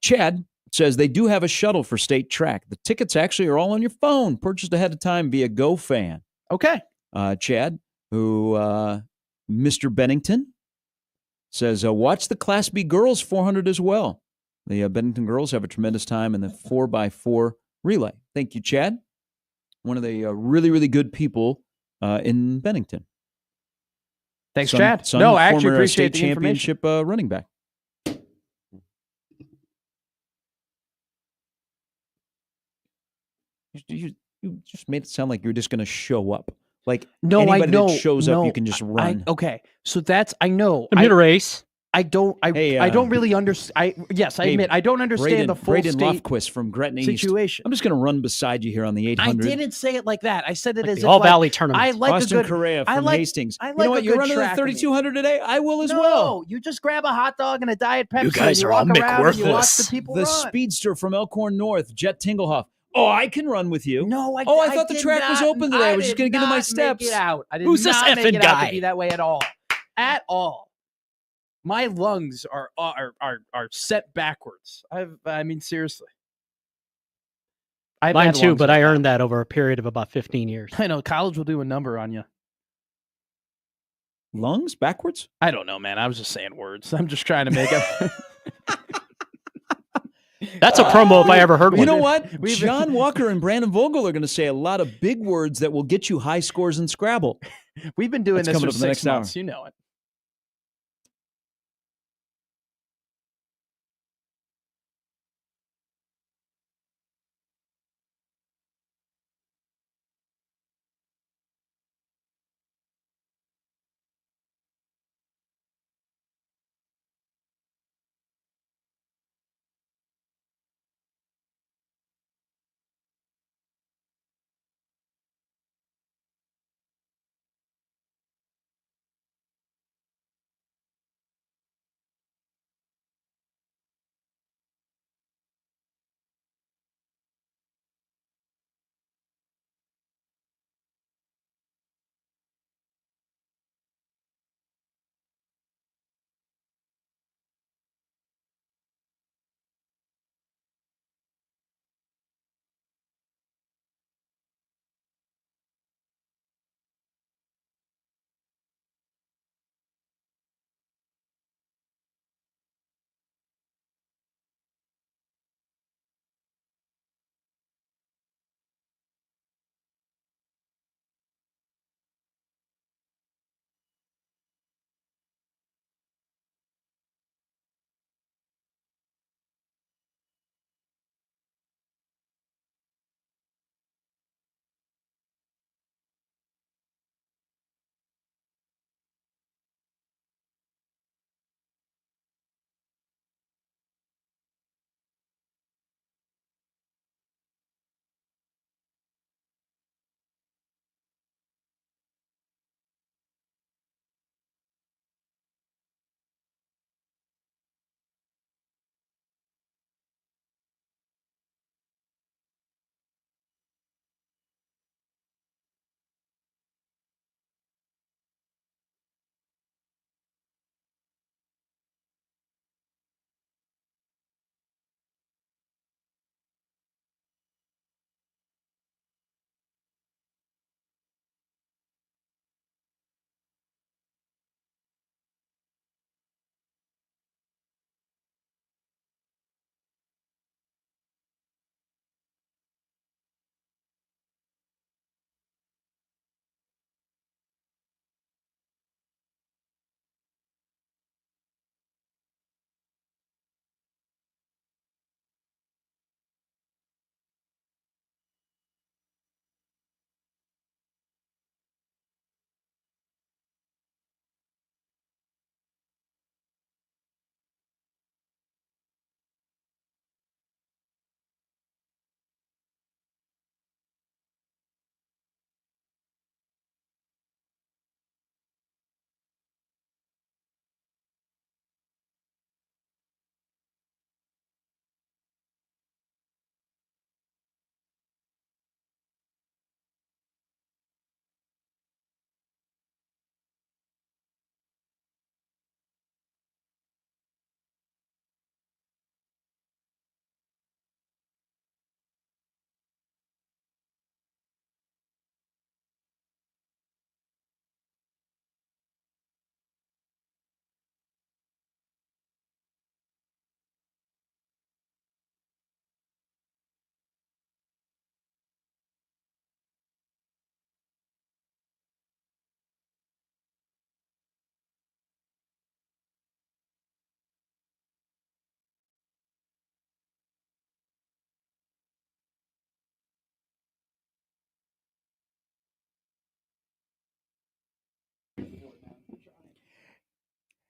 [SPEAKER 1] Chad says they do have a shuttle for state track. The tickets actually are all on your phone, purchased ahead of time via GoFan.
[SPEAKER 2] Okay.
[SPEAKER 1] Chad, who Mr. Bennington says, watch the Class B girls 400 as well. The Bennington girls have a tremendous time in the 4x4 relay. Thank you, Chad. One of the really, really good people in Bennington.
[SPEAKER 2] Thanks, Chad. No, I actually appreciate the
[SPEAKER 1] championship running back. You just made it sound like you're just going to show up. Like anybody that shows up, you can just run.
[SPEAKER 2] Okay, so that's I know.
[SPEAKER 3] I'm here to race.
[SPEAKER 2] I don't really understand. I admit I don't understand the full
[SPEAKER 1] Braden
[SPEAKER 2] state
[SPEAKER 1] Lofquist from Gretna
[SPEAKER 2] situation.
[SPEAKER 1] I'm just going to run beside you here on the 800.
[SPEAKER 2] I didn't say it like that. I said it
[SPEAKER 3] like
[SPEAKER 2] as
[SPEAKER 3] the All Valley tournament.
[SPEAKER 2] I like
[SPEAKER 1] Austin
[SPEAKER 2] a good
[SPEAKER 1] Correa from Hastings.
[SPEAKER 2] I like
[SPEAKER 1] you know what?
[SPEAKER 2] a
[SPEAKER 1] You're
[SPEAKER 2] good
[SPEAKER 1] running the 3200 today. I will as well.
[SPEAKER 2] No, you just grab a hot dog and a Diet Pepsi.
[SPEAKER 3] You guys are all
[SPEAKER 2] and you watch the people
[SPEAKER 1] The
[SPEAKER 2] run.
[SPEAKER 1] speedster from Elkhorn North, Jet Tinglehoff. Oh, I can run with you.
[SPEAKER 2] No, I
[SPEAKER 1] thought the track was open today. I was just going to get in my steps.
[SPEAKER 3] Who's this effing guy?
[SPEAKER 2] To be that way at all. At all. My lungs are set backwards. I mean, seriously.
[SPEAKER 3] Mine too, but I earned that over a period of about 15 years.
[SPEAKER 2] I know. College will do a number on you.
[SPEAKER 1] Lungs backwards?
[SPEAKER 2] I don't know, man. I was just saying words. I'm just trying to make it.
[SPEAKER 3] That's a promo if I ever heard one.
[SPEAKER 1] You know what? John Walker and Brandon Vogel are going to say a lot of big words that will get you high scores in Scrabble.
[SPEAKER 2] We've been doing this for 6
[SPEAKER 1] hour.
[SPEAKER 2] months. You know it.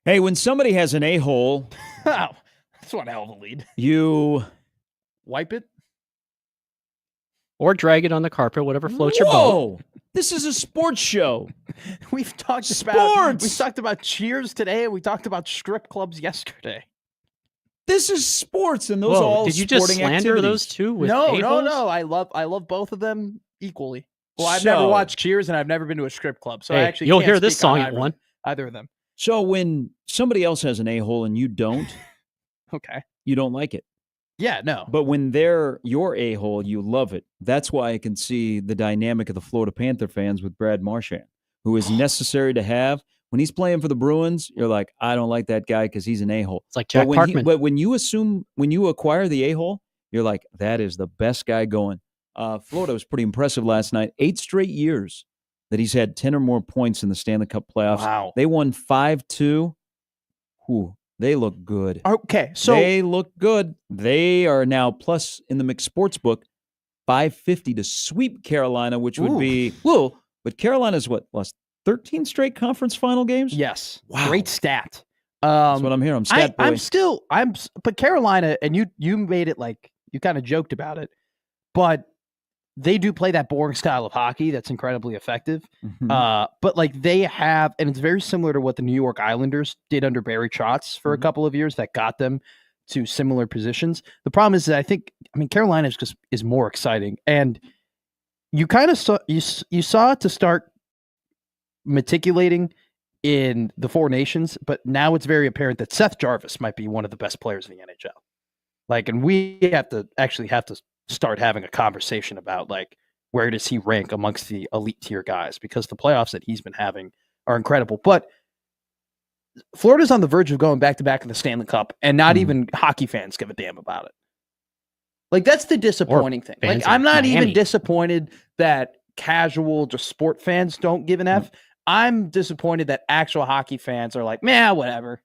[SPEAKER 1] Hey, when somebody has an a-hole,
[SPEAKER 2] Oh, that's one hell of a lead.
[SPEAKER 1] you
[SPEAKER 2] Wipe it.
[SPEAKER 3] Or drag it on the carpet, whatever floats your boat.
[SPEAKER 1] Whoa! This is a sports show.
[SPEAKER 2] We've talked
[SPEAKER 1] Sports!
[SPEAKER 2] about Cheers today, and we talked about strip clubs yesterday.
[SPEAKER 1] This is sports, and those
[SPEAKER 3] Whoa,
[SPEAKER 1] all
[SPEAKER 3] did you just
[SPEAKER 1] sporting
[SPEAKER 3] slander
[SPEAKER 1] activities.
[SPEAKER 3] those two with
[SPEAKER 2] No.
[SPEAKER 3] a-holes?
[SPEAKER 2] I love both of them equally. Well, I've
[SPEAKER 1] So-
[SPEAKER 2] never watched Cheers, and I've never been to a strip club, so I
[SPEAKER 3] Hey,
[SPEAKER 2] actually
[SPEAKER 3] you'll
[SPEAKER 2] can't
[SPEAKER 3] hear this
[SPEAKER 2] speak on
[SPEAKER 3] song at one.
[SPEAKER 2] either of them.
[SPEAKER 1] So when somebody else has an a-hole and you don't,
[SPEAKER 2] Okay.
[SPEAKER 1] you don't like it.
[SPEAKER 2] Yeah. No.
[SPEAKER 1] But when they're your a-hole, you love it. That's why I can see the dynamic of the Florida Panther fans with Brad Marchand, who is necessary to have. When he's playing for the Bruins, you're like, I don't like that guy because he's an a-hole.
[SPEAKER 3] It's like Jack Parkman.
[SPEAKER 1] But when you acquire the a-hole, you're like, that is the best guy going. Florida was pretty impressive last night. 8 straight years that he's had 10 or more points in the Stanley Cup playoffs.
[SPEAKER 2] Wow.
[SPEAKER 1] They won 5-2. Whew, they look good.
[SPEAKER 2] Okay. So
[SPEAKER 1] They look good. They are now plus in the McSportsbook 550 to sweep Carolina, which would
[SPEAKER 2] Ooh.
[SPEAKER 1] be but Carolina's lost 13 straight conference final games?
[SPEAKER 2] yes.
[SPEAKER 1] Wow.
[SPEAKER 2] Great stat.
[SPEAKER 1] That's what I'm hearing. I'm stat boy.
[SPEAKER 2] But Carolina, and you made it like you kind of joked about it, but they do play that boring style of hockey that's incredibly effective.
[SPEAKER 1] Mhm.
[SPEAKER 2] But like they have, and it's very similar to what the New York Islanders did under Barry Trotz for a couple of years that got them to similar positions. The problem is that Carolina is more exciting, and you kind of saw you saw it to start matriculating in the Four Nations, but now it's very apparent that Seth Jarvis might be one of the best players in the NHL. Like, and we have to start having a conversation about like where does he rank amongst the elite tier guys, because the playoffs that he's been having are incredible. But Florida's on the verge of going back to back in the Stanley Cup, and not even hockey fans give a damn about it. Like, that's the disappointing thing. Like,
[SPEAKER 3] fans
[SPEAKER 2] I'm
[SPEAKER 3] in
[SPEAKER 2] not even
[SPEAKER 3] Miami.
[SPEAKER 2] disappointed that casual just sport fans don't give an F. I'm disappointed that actual hockey fans are like, man, whatever.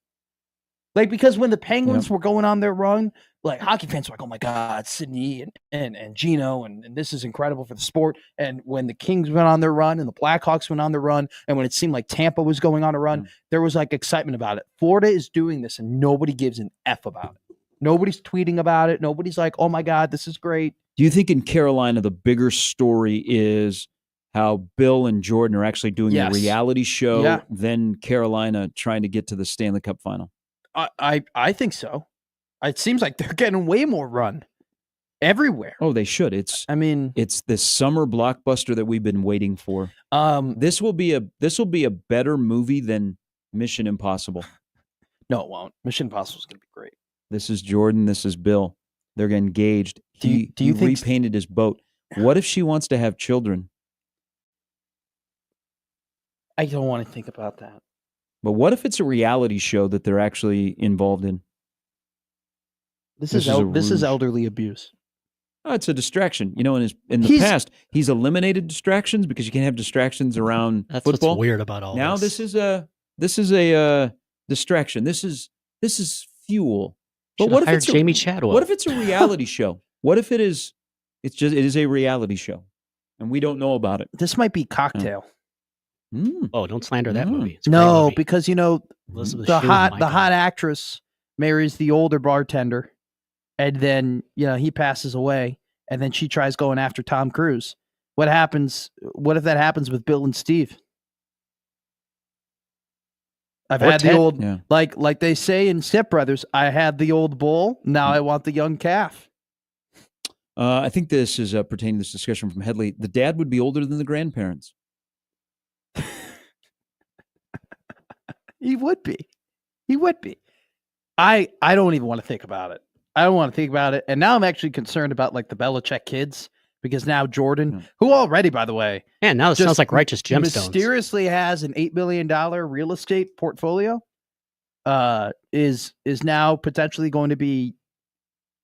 [SPEAKER 2] Like, because when the Penguins were going on their run, like hockey fans were like, oh my God, Sydney and Gino, and this is incredible for the sport. And when the Kings went on their run and the Blackhawks went on their run, and when it seemed like Tampa was going on a run, there was like excitement about it. Florida is doing this and nobody gives an F about it. Nobody's tweeting about it. Nobody's like, oh my God, this is great.
[SPEAKER 1] Do you think in Carolina the bigger story is how Bill and Jordan are actually doing a reality show than Carolina trying to get to the Stanley Cup final?
[SPEAKER 2] I think so. It seems like they're getting way more run everywhere.
[SPEAKER 1] Oh, they should. It's this summer blockbuster that we've been waiting for. This will be a better movie than Mission Impossible.
[SPEAKER 2] No, it won't. Mission Impossible is going to be great.
[SPEAKER 1] This is Jordan. This is Bill. They're engaged.
[SPEAKER 2] Do you
[SPEAKER 1] he
[SPEAKER 2] think
[SPEAKER 1] repainted his boat? What if she wants to have children?
[SPEAKER 2] I don't want to think about that.
[SPEAKER 1] But what if it's a reality show that they're actually involved in?
[SPEAKER 2] This is elderly abuse.
[SPEAKER 1] Oh, it's a distraction. You know, in the past, he's eliminated distractions because you can't have distractions around
[SPEAKER 3] That's
[SPEAKER 1] football.
[SPEAKER 3] what's weird about all
[SPEAKER 1] Now
[SPEAKER 3] this.
[SPEAKER 1] this is a distraction. This is fuel. But
[SPEAKER 3] Should've
[SPEAKER 1] what if
[SPEAKER 3] hired
[SPEAKER 1] it's
[SPEAKER 3] Jamie Chadwell?
[SPEAKER 1] What if it's a reality show? What if it is a reality show and we don't know about it?
[SPEAKER 2] This might be Cocktail.
[SPEAKER 3] Oh, don't slander that movie. It's a great
[SPEAKER 2] No,
[SPEAKER 3] movie.
[SPEAKER 2] because you know
[SPEAKER 3] Elizabeth
[SPEAKER 2] the
[SPEAKER 3] Shue,
[SPEAKER 2] hot
[SPEAKER 3] my
[SPEAKER 2] the
[SPEAKER 3] God.
[SPEAKER 2] hot actress marries the older bartender, and then he passes away, and then she tries going after Tom Cruise. What happens? What if that happens with Bill and Steve? I've
[SPEAKER 3] Or
[SPEAKER 2] had the
[SPEAKER 3] Ted.
[SPEAKER 2] old
[SPEAKER 1] Yeah.
[SPEAKER 2] like they say in Step Brothers. I had the old bull. Now I want the young calf.
[SPEAKER 1] I think this is pertaining to this discussion from Headley. The dad would be older than the grandparents.
[SPEAKER 2] He would be. He would be. I don't even want to think about it. I don't want to think about it. And now I'm actually concerned about like the Belichick kids, because now Jordan, who already, by the way,
[SPEAKER 3] Man, now this
[SPEAKER 2] just
[SPEAKER 3] sounds like Righteous Gemstones.
[SPEAKER 2] mysteriously has an $8 million real estate portfolio, is now potentially going to be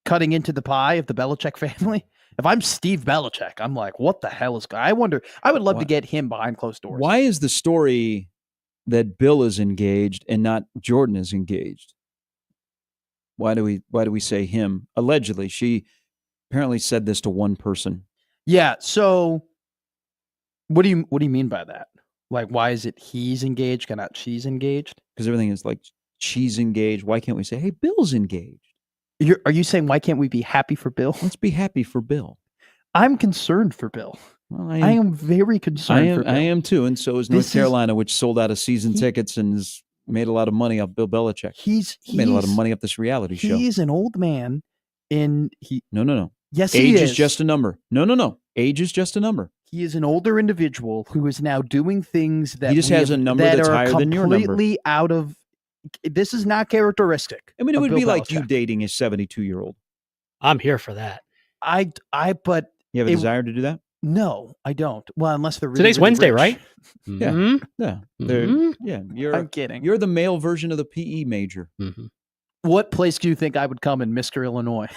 [SPEAKER 2] cutting into the pie of the Belichick family. If I'm Steve Belichick, I'm like, what the hell is going on? I wonder, I would love to get him behind closed doors.
[SPEAKER 1] Why is the story that Bill is engaged and not Jordan is engaged? Why do we say him? Allegedly, she apparently said this to one person.
[SPEAKER 2] Yeah. So what do you mean by that? Like, why is it he's engaged and not she's engaged?
[SPEAKER 1] Because everything is like she's engaged. Why can't we say, hey, Bill's engaged?
[SPEAKER 2] Are you saying why can't we be happy for Bill?
[SPEAKER 1] Let's be happy for Bill.
[SPEAKER 2] I'm concerned for Bill.
[SPEAKER 1] Well,
[SPEAKER 2] I am very concerned for Bill.
[SPEAKER 1] I am too, and so is North Carolina, which sold out of season tickets and has made a lot of money off Bill Belichick.
[SPEAKER 2] He's
[SPEAKER 1] made a lot of money off this reality show.
[SPEAKER 2] He is an old man,
[SPEAKER 1] No.
[SPEAKER 2] Yes,
[SPEAKER 1] age
[SPEAKER 2] he
[SPEAKER 1] is just a number. No. Age is just a number.
[SPEAKER 2] He is an older individual who is now doing things that
[SPEAKER 1] he just has a number
[SPEAKER 2] that
[SPEAKER 1] that's
[SPEAKER 2] are
[SPEAKER 1] higher than your number.
[SPEAKER 2] Completely out of. This is not characteristic.
[SPEAKER 1] I mean, it would
[SPEAKER 2] Bill
[SPEAKER 1] be like
[SPEAKER 2] Belichick.
[SPEAKER 1] you dating a 72-year-old.
[SPEAKER 3] I'm here for that.
[SPEAKER 2] But
[SPEAKER 1] You have a desire to do that?
[SPEAKER 2] no, I don't. Well, unless they're really,
[SPEAKER 3] Today's
[SPEAKER 2] really
[SPEAKER 3] Wednesday,
[SPEAKER 2] rich.
[SPEAKER 3] right?
[SPEAKER 1] Yeah.
[SPEAKER 3] Mhm.
[SPEAKER 1] Yeah.
[SPEAKER 3] Mhm.
[SPEAKER 1] Yeah.
[SPEAKER 2] I'm kidding.
[SPEAKER 1] You're the male version of the PE major.
[SPEAKER 3] Mhm.
[SPEAKER 2] What place do you think I would come in, Mr. Illinois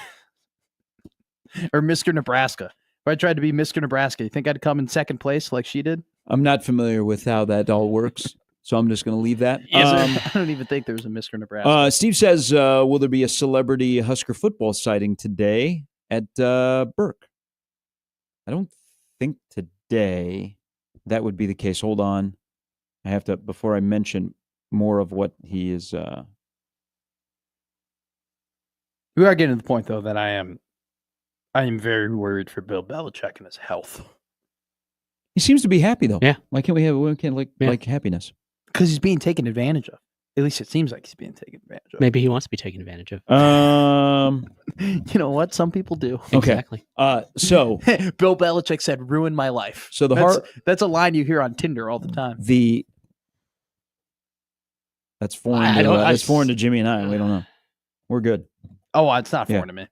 [SPEAKER 2] or Mr. Nebraska? If I tried to be Mr. Nebraska, you think I'd come in second place like she did?
[SPEAKER 1] I'm not familiar with how that all works, so I'm just going to leave that.
[SPEAKER 2] I don't even think there's a Mr. Nebraska.
[SPEAKER 1] Steve says, will there be a celebrity Husker football sighting today at Burke? I don't think today that would be the case. Hold on. I have to, before I mention more of what he is.
[SPEAKER 2] We are getting to the point, though, that I am very worried for Bill Belichick and his health.
[SPEAKER 1] He seems to be happy, though.
[SPEAKER 3] Yeah.
[SPEAKER 1] Why can't we like happiness?
[SPEAKER 2] Because he's being taken advantage of. At least it seems like he's being taken advantage of.
[SPEAKER 3] Maybe he wants to be taken advantage of.
[SPEAKER 2] You know what? Some people do.
[SPEAKER 1] Okay.
[SPEAKER 3] Exactly.
[SPEAKER 1] So
[SPEAKER 2] Bill Belichick said, "Ruin my life."
[SPEAKER 1] So
[SPEAKER 2] that's a line you hear on Tinder all the time.
[SPEAKER 1] That's foreign. That's foreign to Jimmy and I. We don't know. We're good.
[SPEAKER 2] Oh, it's not foreign to me.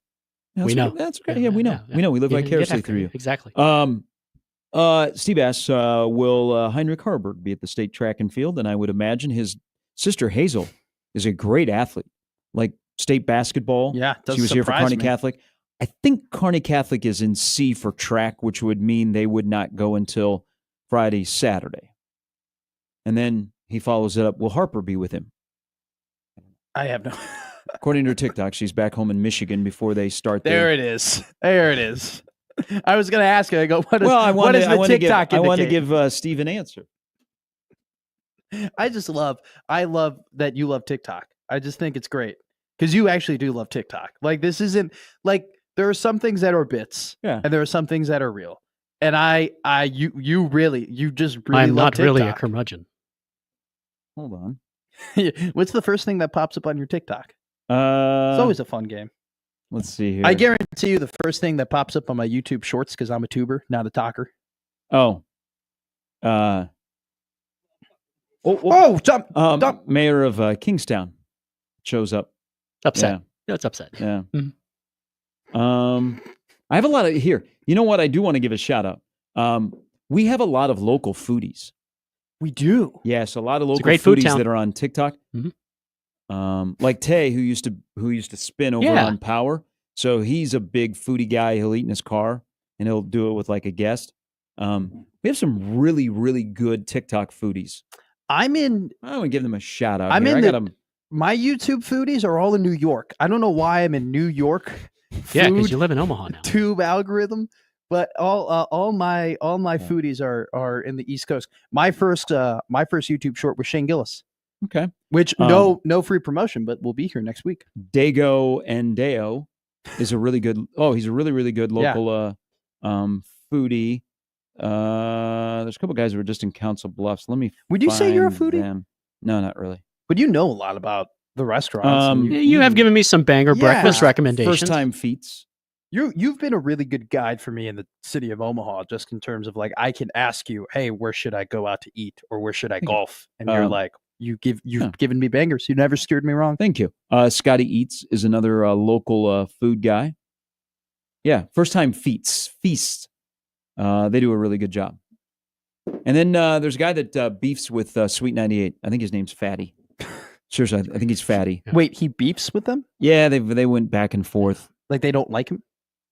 [SPEAKER 3] We know.
[SPEAKER 1] That's okay. Yeah, we know. We know. We live vicariously through you.
[SPEAKER 3] Exactly.
[SPEAKER 1] Steve asks, will Heinrich Harbert be at the state track and field? And I would imagine his sister Hazel is a great athlete, like state basketball.
[SPEAKER 2] Yeah,
[SPEAKER 1] she was here for Kearney Catholic. I think Kearney Catholic is in C for track, which would mean they would not go until Friday, Saturday. And then he follows it up. Will Harper be with him?
[SPEAKER 2] I have no.
[SPEAKER 1] According to her TikTok, she's back home in Michigan before they start.
[SPEAKER 2] There it is. There it is. I was going to ask you. I go, what does
[SPEAKER 1] I
[SPEAKER 2] what does the TikTok indicate?
[SPEAKER 1] I want to give Steve an answer.
[SPEAKER 2] I love that you love TikTok. I just think it's great because you actually do love TikTok. Like this isn't like there are some things that are bits,
[SPEAKER 1] yeah,
[SPEAKER 2] and there are some things that are real. And you just really
[SPEAKER 3] I'm
[SPEAKER 2] love
[SPEAKER 3] not
[SPEAKER 2] TikTok.
[SPEAKER 3] really a curmudgeon.
[SPEAKER 1] Hold on.
[SPEAKER 2] What's the first thing that pops up on your TikTok? It's always a fun game.
[SPEAKER 1] Let's see here.
[SPEAKER 2] I guarantee you the first thing that pops up on my YouTube shorts, because I'm a tuber, not a talker.
[SPEAKER 1] Dump. Mayor of Kingstown shows up.
[SPEAKER 3] Upset.
[SPEAKER 1] Yeah.
[SPEAKER 3] No, it's upset.
[SPEAKER 1] Yeah.
[SPEAKER 3] Mm-hmm.
[SPEAKER 1] I have a lot of here. You know what? I do want to give a shout out. We have a lot of local foodies.
[SPEAKER 2] We do.
[SPEAKER 1] Yes, a lot of local
[SPEAKER 3] great food
[SPEAKER 1] foodies
[SPEAKER 3] town.
[SPEAKER 1] that are on TikTok.
[SPEAKER 3] Mm-hmm.
[SPEAKER 1] Like Tay, who used to spin over on Power. So he's a big foodie guy. He'll eat in his car and he'll do it with like a guest. We have some really, really good TikTok foodies. I want to give them a shout out.
[SPEAKER 2] My YouTube foodies are all in New York. I don't know why I'm in New York.
[SPEAKER 3] Yeah, because you live in Omaha now.
[SPEAKER 2] Tube algorithm, but all my foodies are in the East Coast. My first YouTube short was Shane Gillis.
[SPEAKER 1] Okay,
[SPEAKER 2] which no free promotion, but we'll be here next week.
[SPEAKER 1] Dago and Deo is a really good. He's a really, really good local foodie. There's a couple guys who are just in Council Bluffs. Let me.
[SPEAKER 2] Would you say you're a foodie?
[SPEAKER 1] Them. No, not really.
[SPEAKER 2] But you know a lot about the restaurants.
[SPEAKER 3] You have given me some banger breakfast recommendations.
[SPEAKER 1] First time feats.
[SPEAKER 2] You've been a really good guide for me in the city of Omaha, just in terms of like I can ask you, hey, where should I go out to eat, or where should I golf? And you're like, you've given me bangers. You never steered me wrong.
[SPEAKER 1] Thank you. Scotty Eats is another local food guy. Yeah, first time feasts. They do a really good job. And then there's a guy that beefs with Sweet 98. I think his name's Fatty. Seriously, I think he's Fatty.
[SPEAKER 2] Wait, he beefs with them?
[SPEAKER 1] Yeah, they went back and forth.
[SPEAKER 2] Like they don't like him?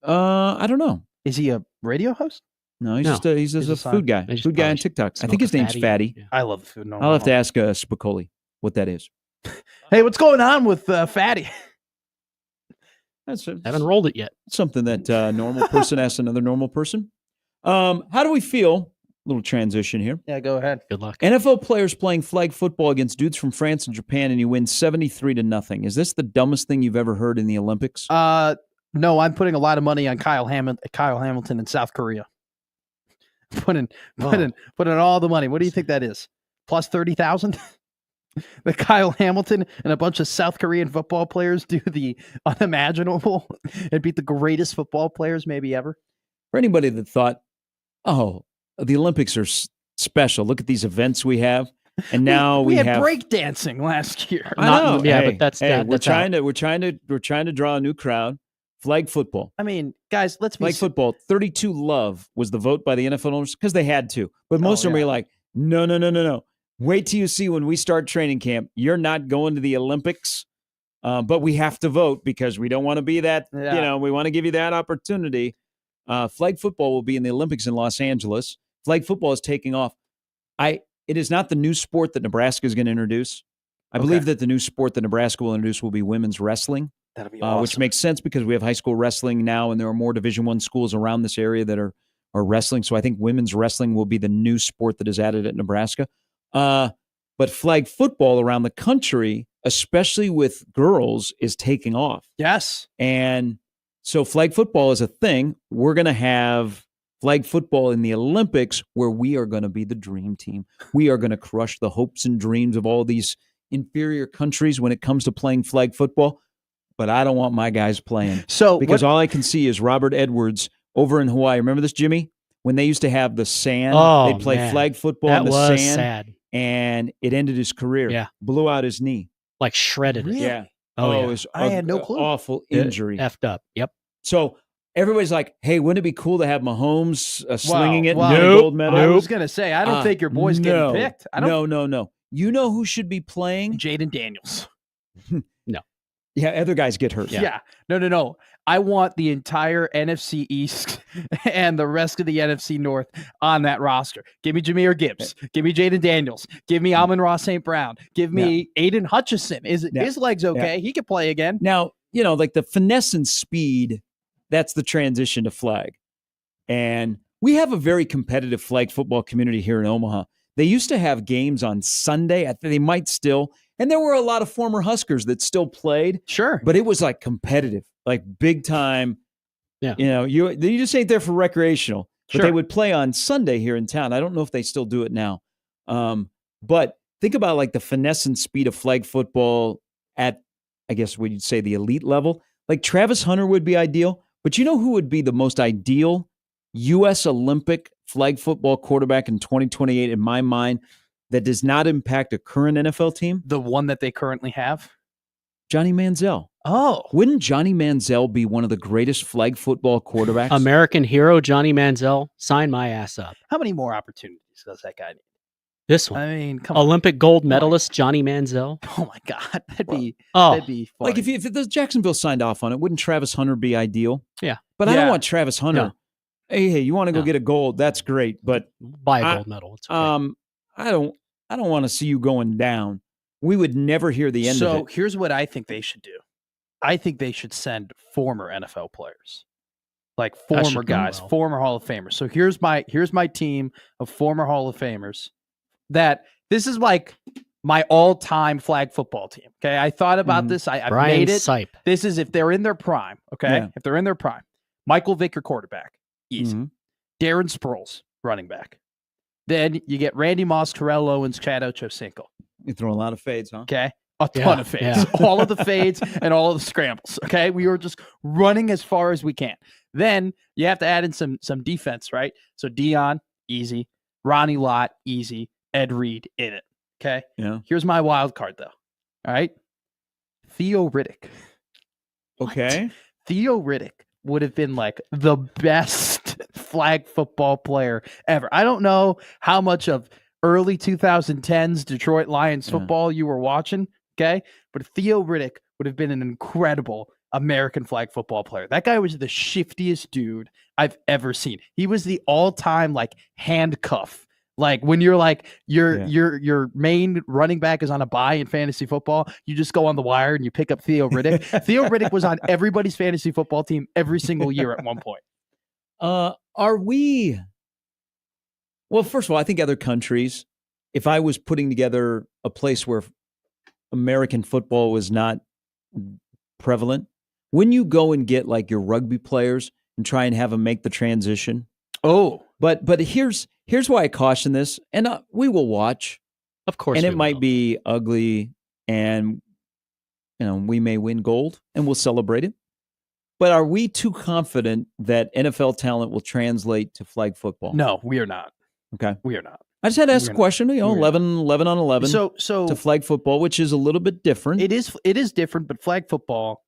[SPEAKER 1] I don't know.
[SPEAKER 2] Is he a radio host?
[SPEAKER 1] No, he's just a food guy. Food guy on TikTok. I think his name's Fatty.
[SPEAKER 2] Yeah. I love the food.
[SPEAKER 1] I'll have to ask Spicoli what that is.
[SPEAKER 2] Hey, what's going on with Fatty?
[SPEAKER 3] Haven't rolled it yet.
[SPEAKER 1] Something that a normal person asks another normal person. How do we feel Little transition here.
[SPEAKER 2] Yeah, go ahead.
[SPEAKER 3] Good luck.
[SPEAKER 1] NFL players playing flag football against dudes from France and Japan, and you win 73-0. Is this the dumbest thing you've ever heard in the Olympics?
[SPEAKER 2] No, I'm putting a lot of money on Kyle Hamilton in South Korea. Putting all the money. What do you think that is? Plus 30,000? The Kyle Hamilton and a bunch of South Korean football players do the unimaginable and beat the greatest football players maybe ever.
[SPEAKER 1] For anybody that thought, oh, the Olympics are special. Look at these events we have, and now we
[SPEAKER 2] had
[SPEAKER 1] have
[SPEAKER 2] breakdancing last year.
[SPEAKER 1] I know.
[SPEAKER 3] But that's
[SPEAKER 1] we're trying to draw a new crowd. Flag football.
[SPEAKER 2] I mean, guys, let's be
[SPEAKER 1] flag football. 32 love was the vote by the NFL owners because they had to, but most of them are like, no. Wait till you see when we start training camp. You're not going to the Olympics, but we have to vote because we don't want to be that.
[SPEAKER 2] Yeah.
[SPEAKER 1] We want to give you that opportunity. Flag football will be in the Olympics in Los Angeles. Flag football is taking off. It is not the new sport that Nebraska is going to introduce. I believe that the new sport that Nebraska will introduce will be women's wrestling.
[SPEAKER 2] That'll be awesome.
[SPEAKER 1] Which makes sense because we have high school wrestling now, and there are more Division I schools around this area that are wrestling. So I think women's wrestling will be the new sport that is added at Nebraska. But flag football around the country, especially with girls, is taking off.
[SPEAKER 2] Yes.
[SPEAKER 1] And so flag football is a thing. We're going to have flag football in the Olympics where we are going to be the dream team. We are going to crush the hopes and dreams of all these inferior countries when it comes to playing flag football. But I don't want my guys playing. Because all I can see is Robert Edwards over in Hawaii. Remember this, Jimmy? When they used to have the sand, they'd play flag football in the sand.
[SPEAKER 3] Sad.
[SPEAKER 1] And it ended his career.
[SPEAKER 3] Yeah.
[SPEAKER 1] Blew out his knee.
[SPEAKER 3] Like shredded.
[SPEAKER 2] Really?
[SPEAKER 1] Yeah.
[SPEAKER 3] Oh,
[SPEAKER 1] it was
[SPEAKER 2] I had no clue.
[SPEAKER 1] Awful injury.
[SPEAKER 3] Effed up. Yep.
[SPEAKER 1] So everybody's like, hey, wouldn't it be cool to have Mahomes slinging it
[SPEAKER 2] Wow.
[SPEAKER 1] and win a gold medal?
[SPEAKER 2] I was going to say, I don't think your boy's getting picked.
[SPEAKER 1] No. You know who should be playing?
[SPEAKER 2] Jaden Daniels.
[SPEAKER 3] No.
[SPEAKER 1] Yeah, other guys get hurt.
[SPEAKER 2] Yeah. No. I want the entire NFC East and the rest of the NFC North on that roster. Give me Jahmyr Gibbs. Give me Jaden Daniels. Give me Amon-Ra St. Brown. Give me Aiden Hutchinson. His leg's okay. He can play again.
[SPEAKER 1] Now, like the finesse and speed, that's the transition to flag. And we have a very competitive flag football community here in Omaha. They used to have games on Sunday. I think they might still. And there were a lot of former Huskers that still played.
[SPEAKER 2] Sure.
[SPEAKER 1] But it was like competitive, like big time.
[SPEAKER 3] Yeah.
[SPEAKER 1] You just ain't there for recreational. But
[SPEAKER 2] Sure.
[SPEAKER 1] they would play on Sunday here in town. I don't know if they still do it now. But think about like the finesse and speed of flag football at, I guess, would you say the elite level? Like Travis Hunter would be ideal. But you know who would be the most ideal U.S. Olympic flag football quarterback in 2028 in my mind that does not impact a current NFL team?
[SPEAKER 2] The one that they currently have?
[SPEAKER 1] Johnny Manziel.
[SPEAKER 2] Oh.
[SPEAKER 1] Wouldn't Johnny Manziel be one of the greatest flag football quarterbacks?
[SPEAKER 3] American hero Johnny Manziel, sign my ass up.
[SPEAKER 2] How many more opportunities does that guy need?
[SPEAKER 3] This one.
[SPEAKER 2] I mean, come on.
[SPEAKER 3] Olympic gold medalist Johnny Manziel.
[SPEAKER 2] Oh, my God. That'd be
[SPEAKER 3] Oh,
[SPEAKER 2] fun.
[SPEAKER 1] Like if the Jacksonville signed off on it, wouldn't Travis Hunter be ideal?
[SPEAKER 3] Yeah.
[SPEAKER 1] But I don't
[SPEAKER 2] Yeah.
[SPEAKER 1] want Travis Hunter.
[SPEAKER 3] No.
[SPEAKER 1] Hey, you want to go
[SPEAKER 3] No.
[SPEAKER 1] get a gold? That's great. But
[SPEAKER 3] buy a gold medal. It's okay.
[SPEAKER 1] I don't want to see you going down. We would never hear the end of
[SPEAKER 2] So
[SPEAKER 1] it.
[SPEAKER 2] here's what I think they should do. I think they should send former NFL players, like
[SPEAKER 3] That
[SPEAKER 2] former
[SPEAKER 3] should go
[SPEAKER 2] guys,
[SPEAKER 3] well.
[SPEAKER 2] former Hall of Famers. So here's my team of former Hall of Famers. This is like my all-time flag football team. Okay, I thought about this. I
[SPEAKER 3] Brian
[SPEAKER 2] made it.
[SPEAKER 3] Sipe.
[SPEAKER 2] This is if they're in their prime. Okay,
[SPEAKER 1] Yeah.
[SPEAKER 2] if they're in their prime. Michael Vick, your quarterback, easy.
[SPEAKER 1] Mhm.
[SPEAKER 2] Darren Sproles, running back. Then you get Randy Moss, Terrell Owens, Chad Ochocinco.
[SPEAKER 1] You throw a lot of fades, huh?
[SPEAKER 2] Okay. A ton of fades, all of the fades and all of the scrambles. Okay. We were just running as far as we can. Then you have to add in some defense, right? So Dion, easy. Ronnie Lott, easy. Ed Reed in it. Okay.
[SPEAKER 1] Yeah.
[SPEAKER 2] Here's my wild card, though. All right. Theo Riddick.
[SPEAKER 1] Okay.
[SPEAKER 2] Theo Riddick would have been like the best flag football player ever. I don't know how much of early 2010s Detroit Lions football you were watching, okay? But Theo Riddick would have been an incredible American flag football player. That guy was the shiftiest dude I've ever seen. He was the all-time like handcuff. Like when you're like your main running back is on a bye in fantasy football, you just go on the wire and you pick up Theo Riddick. Theo Riddick was on everybody's fantasy football team every single year at one point.
[SPEAKER 1] Are we? Well, first of all, I think other countries, if I was putting together a place where American football was not prevalent, wouldn't you go and get like your rugby players and try and have them make the transition?
[SPEAKER 2] Oh,
[SPEAKER 1] But here's why I caution this, and we will watch,
[SPEAKER 3] Of course,
[SPEAKER 1] and
[SPEAKER 3] we
[SPEAKER 1] it might
[SPEAKER 3] will.
[SPEAKER 1] be ugly, and we may win gold, and we'll celebrate it. But are we too confident that NFL talent will translate to flag football?
[SPEAKER 2] no, we are not.
[SPEAKER 1] Okay.
[SPEAKER 2] We are not.
[SPEAKER 1] I just had to ask
[SPEAKER 2] We're
[SPEAKER 1] a
[SPEAKER 2] not.
[SPEAKER 1] question,
[SPEAKER 2] We're
[SPEAKER 1] 11 on 11
[SPEAKER 2] So
[SPEAKER 1] to flag football, which is a little bit different.
[SPEAKER 2] it is different, but flag football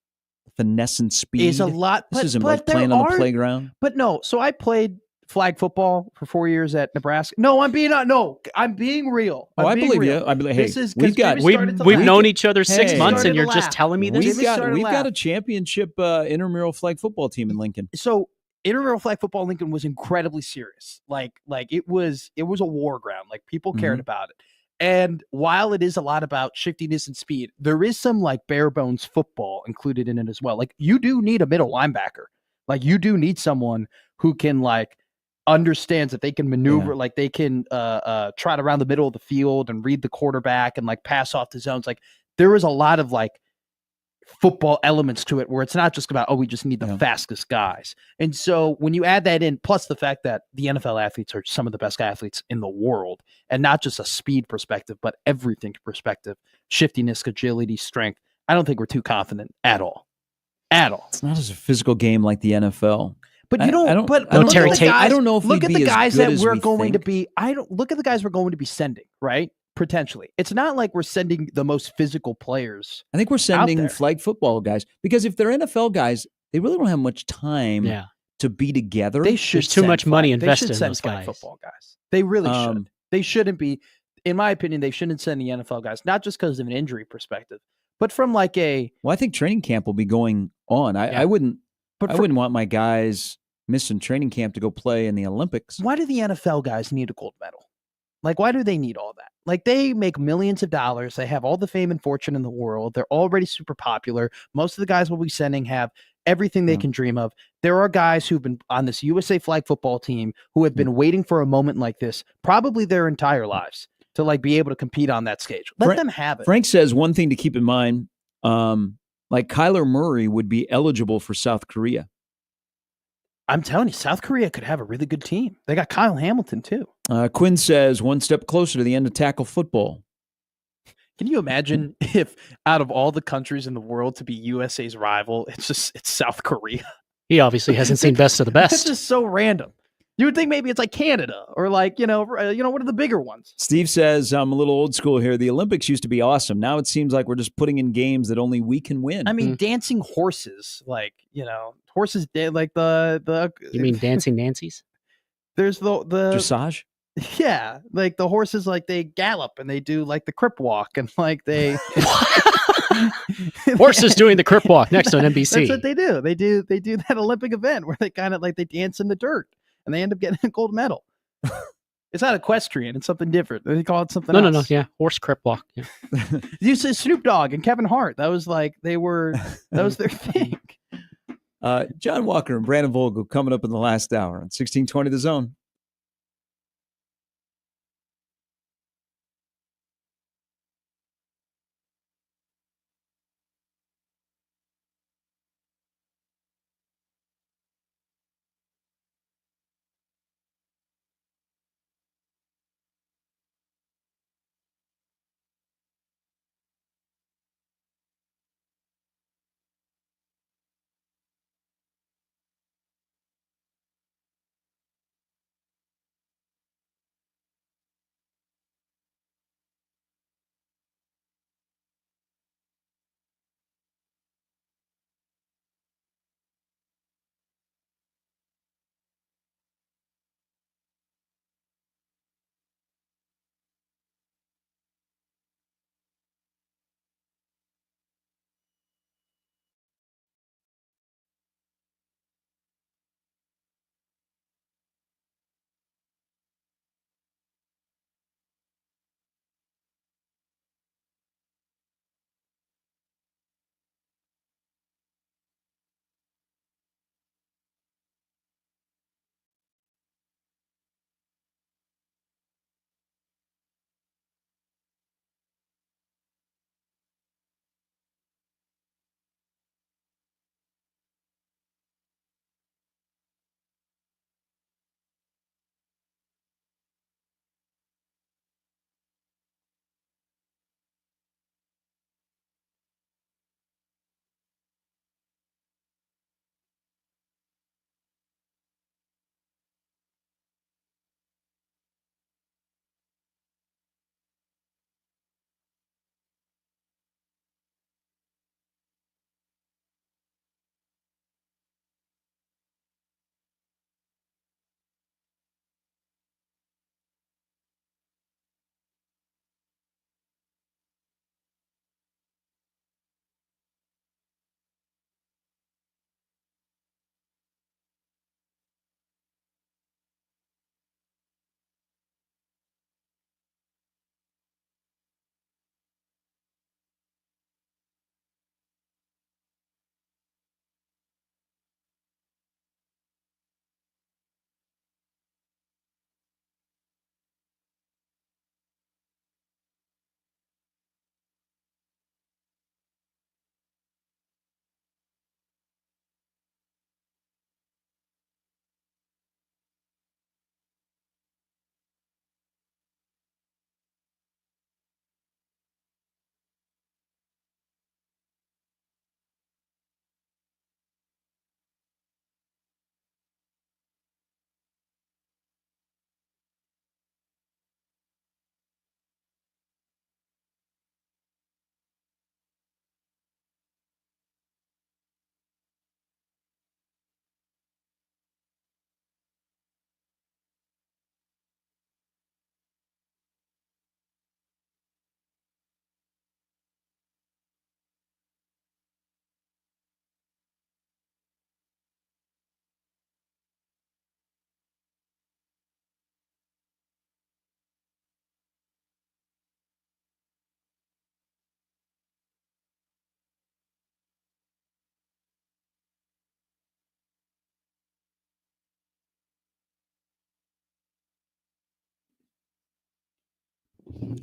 [SPEAKER 1] Finesse and speed.
[SPEAKER 2] is a lot.
[SPEAKER 1] This
[SPEAKER 2] But,
[SPEAKER 1] isn't
[SPEAKER 2] but
[SPEAKER 1] like
[SPEAKER 2] there
[SPEAKER 1] playing on the
[SPEAKER 2] are-
[SPEAKER 1] playground.
[SPEAKER 2] But no, so I played flag football for 4 years at Nebraska. No, I'm being real.
[SPEAKER 1] Oh,
[SPEAKER 2] I'm
[SPEAKER 1] I
[SPEAKER 2] being
[SPEAKER 1] believe
[SPEAKER 2] real.
[SPEAKER 1] you. I believe. Hey,
[SPEAKER 2] This is 'cause
[SPEAKER 1] we've got
[SPEAKER 2] Jimmy
[SPEAKER 3] We've
[SPEAKER 2] started to
[SPEAKER 3] we've
[SPEAKER 2] laugh.
[SPEAKER 3] known each other 6
[SPEAKER 1] Hey.
[SPEAKER 3] months, and
[SPEAKER 2] Started
[SPEAKER 3] you're
[SPEAKER 2] to
[SPEAKER 3] just
[SPEAKER 2] laugh.
[SPEAKER 3] telling me this.
[SPEAKER 1] we've
[SPEAKER 2] Jimmy
[SPEAKER 1] got
[SPEAKER 2] started to
[SPEAKER 1] we've got
[SPEAKER 2] laugh.
[SPEAKER 1] a championship intramural flag football team in Lincoln.
[SPEAKER 2] So intramural flag football in Lincoln was incredibly serious. Like it was a war ground. Like people cared about it. And while it is a lot about shiftiness and speed, there is some like bare bones football included in it as well. Like you do need a middle linebacker. Like you do need someone who can like understands that they can maneuver, like they can trot around the middle of the field and read the quarterback and like pass off the zones. Like there is a lot of like football elements to it where it's not just about, we just need the fastest guys. And so when you add that in, plus the fact that the NFL athletes are some of the best athletes in the world, and not just a speed perspective, but everything perspective, shiftiness, agility, strength, I don't think we're too confident at all. At all.
[SPEAKER 1] It's not as a physical game like the NFL.
[SPEAKER 2] But you don't.
[SPEAKER 1] I don't-
[SPEAKER 2] But
[SPEAKER 1] I don't
[SPEAKER 2] look
[SPEAKER 3] Terry
[SPEAKER 2] at the
[SPEAKER 3] Tate.
[SPEAKER 2] guys.
[SPEAKER 1] I don't know if
[SPEAKER 2] look
[SPEAKER 1] we'd
[SPEAKER 2] at
[SPEAKER 1] be
[SPEAKER 2] the
[SPEAKER 1] as
[SPEAKER 2] guys
[SPEAKER 1] good
[SPEAKER 2] that
[SPEAKER 1] as
[SPEAKER 2] we're
[SPEAKER 1] we
[SPEAKER 2] going to
[SPEAKER 1] think.
[SPEAKER 2] be. I don't look at the guys we're going to be sending. Right, potentially, it's not like we're sending the most physical players.
[SPEAKER 1] I think we're sending
[SPEAKER 2] there.
[SPEAKER 1] flag football guys because if they're NFL guys, they really don't have much time
[SPEAKER 3] Yeah.
[SPEAKER 1] to be together.
[SPEAKER 2] They should.
[SPEAKER 3] There's too
[SPEAKER 2] send
[SPEAKER 3] much money
[SPEAKER 2] they
[SPEAKER 3] invested
[SPEAKER 2] should
[SPEAKER 3] in
[SPEAKER 2] send
[SPEAKER 3] those
[SPEAKER 2] flag
[SPEAKER 3] guys.
[SPEAKER 2] Football guys. They really should.
[SPEAKER 1] Um,
[SPEAKER 2] They shouldn't be. In my opinion, they shouldn't send the NFL guys. Not just because of an injury perspective, but from like a.
[SPEAKER 1] Well, I think training camp will be going on.
[SPEAKER 3] Yeah.
[SPEAKER 1] I wouldn't.
[SPEAKER 2] But
[SPEAKER 1] I wouldn't want my guys missing training camp to go play in the Olympics.
[SPEAKER 2] Why do the NFL guys need a gold medal? Like, why do they need all that? Like, they make millions of dollars. They have all the fame and fortune in the world. They're already super popular. Most of the guys we'll be sending have everything they can dream of. There are guys who've been on this USA flag football team who have been waiting for a moment like this, probably their entire lives, to like be able to compete on that stage. Let them have it.
[SPEAKER 1] Frank says one thing to keep in mind, like Kyler Murray would be eligible for South Korea.
[SPEAKER 2] I'm telling you, South Korea could have a really good team. They got Kyle Hamilton too.
[SPEAKER 1] Quinn says one step closer to the end of tackle football.
[SPEAKER 2] Can you imagine if out of all the countries in the world to be USA's rival, it's South Korea?
[SPEAKER 3] He obviously hasn't seen best of the
[SPEAKER 2] It's
[SPEAKER 3] best.
[SPEAKER 2] just so random. You would think maybe it's like Canada or like, what are the bigger ones?
[SPEAKER 1] Steve says, I'm a little old school here. The Olympics used to be awesome. Now it seems like we're just putting in games that only we can win.
[SPEAKER 2] I mean, dancing horses, like, horses, like the.
[SPEAKER 3] You mean Dancing Nancy's?
[SPEAKER 2] There's the
[SPEAKER 1] dressage?
[SPEAKER 2] Yeah, like the horses, like they gallop and they do like the crip walk and like they.
[SPEAKER 3] Horses doing the crip walk next on NBC.
[SPEAKER 2] That's what they do. They do that Olympic event where they kind of like they dance in the dirt and they end up getting a gold medal. It's not equestrian. It's something different. They call it something else.
[SPEAKER 3] No. Yeah, horse crip walk. Yeah.
[SPEAKER 2] You said Snoop Dogg and Kevin Hart. That was like that was their thing.
[SPEAKER 1] John Walker and Brandon Vogel coming up in the last hour on 1620 The Zone.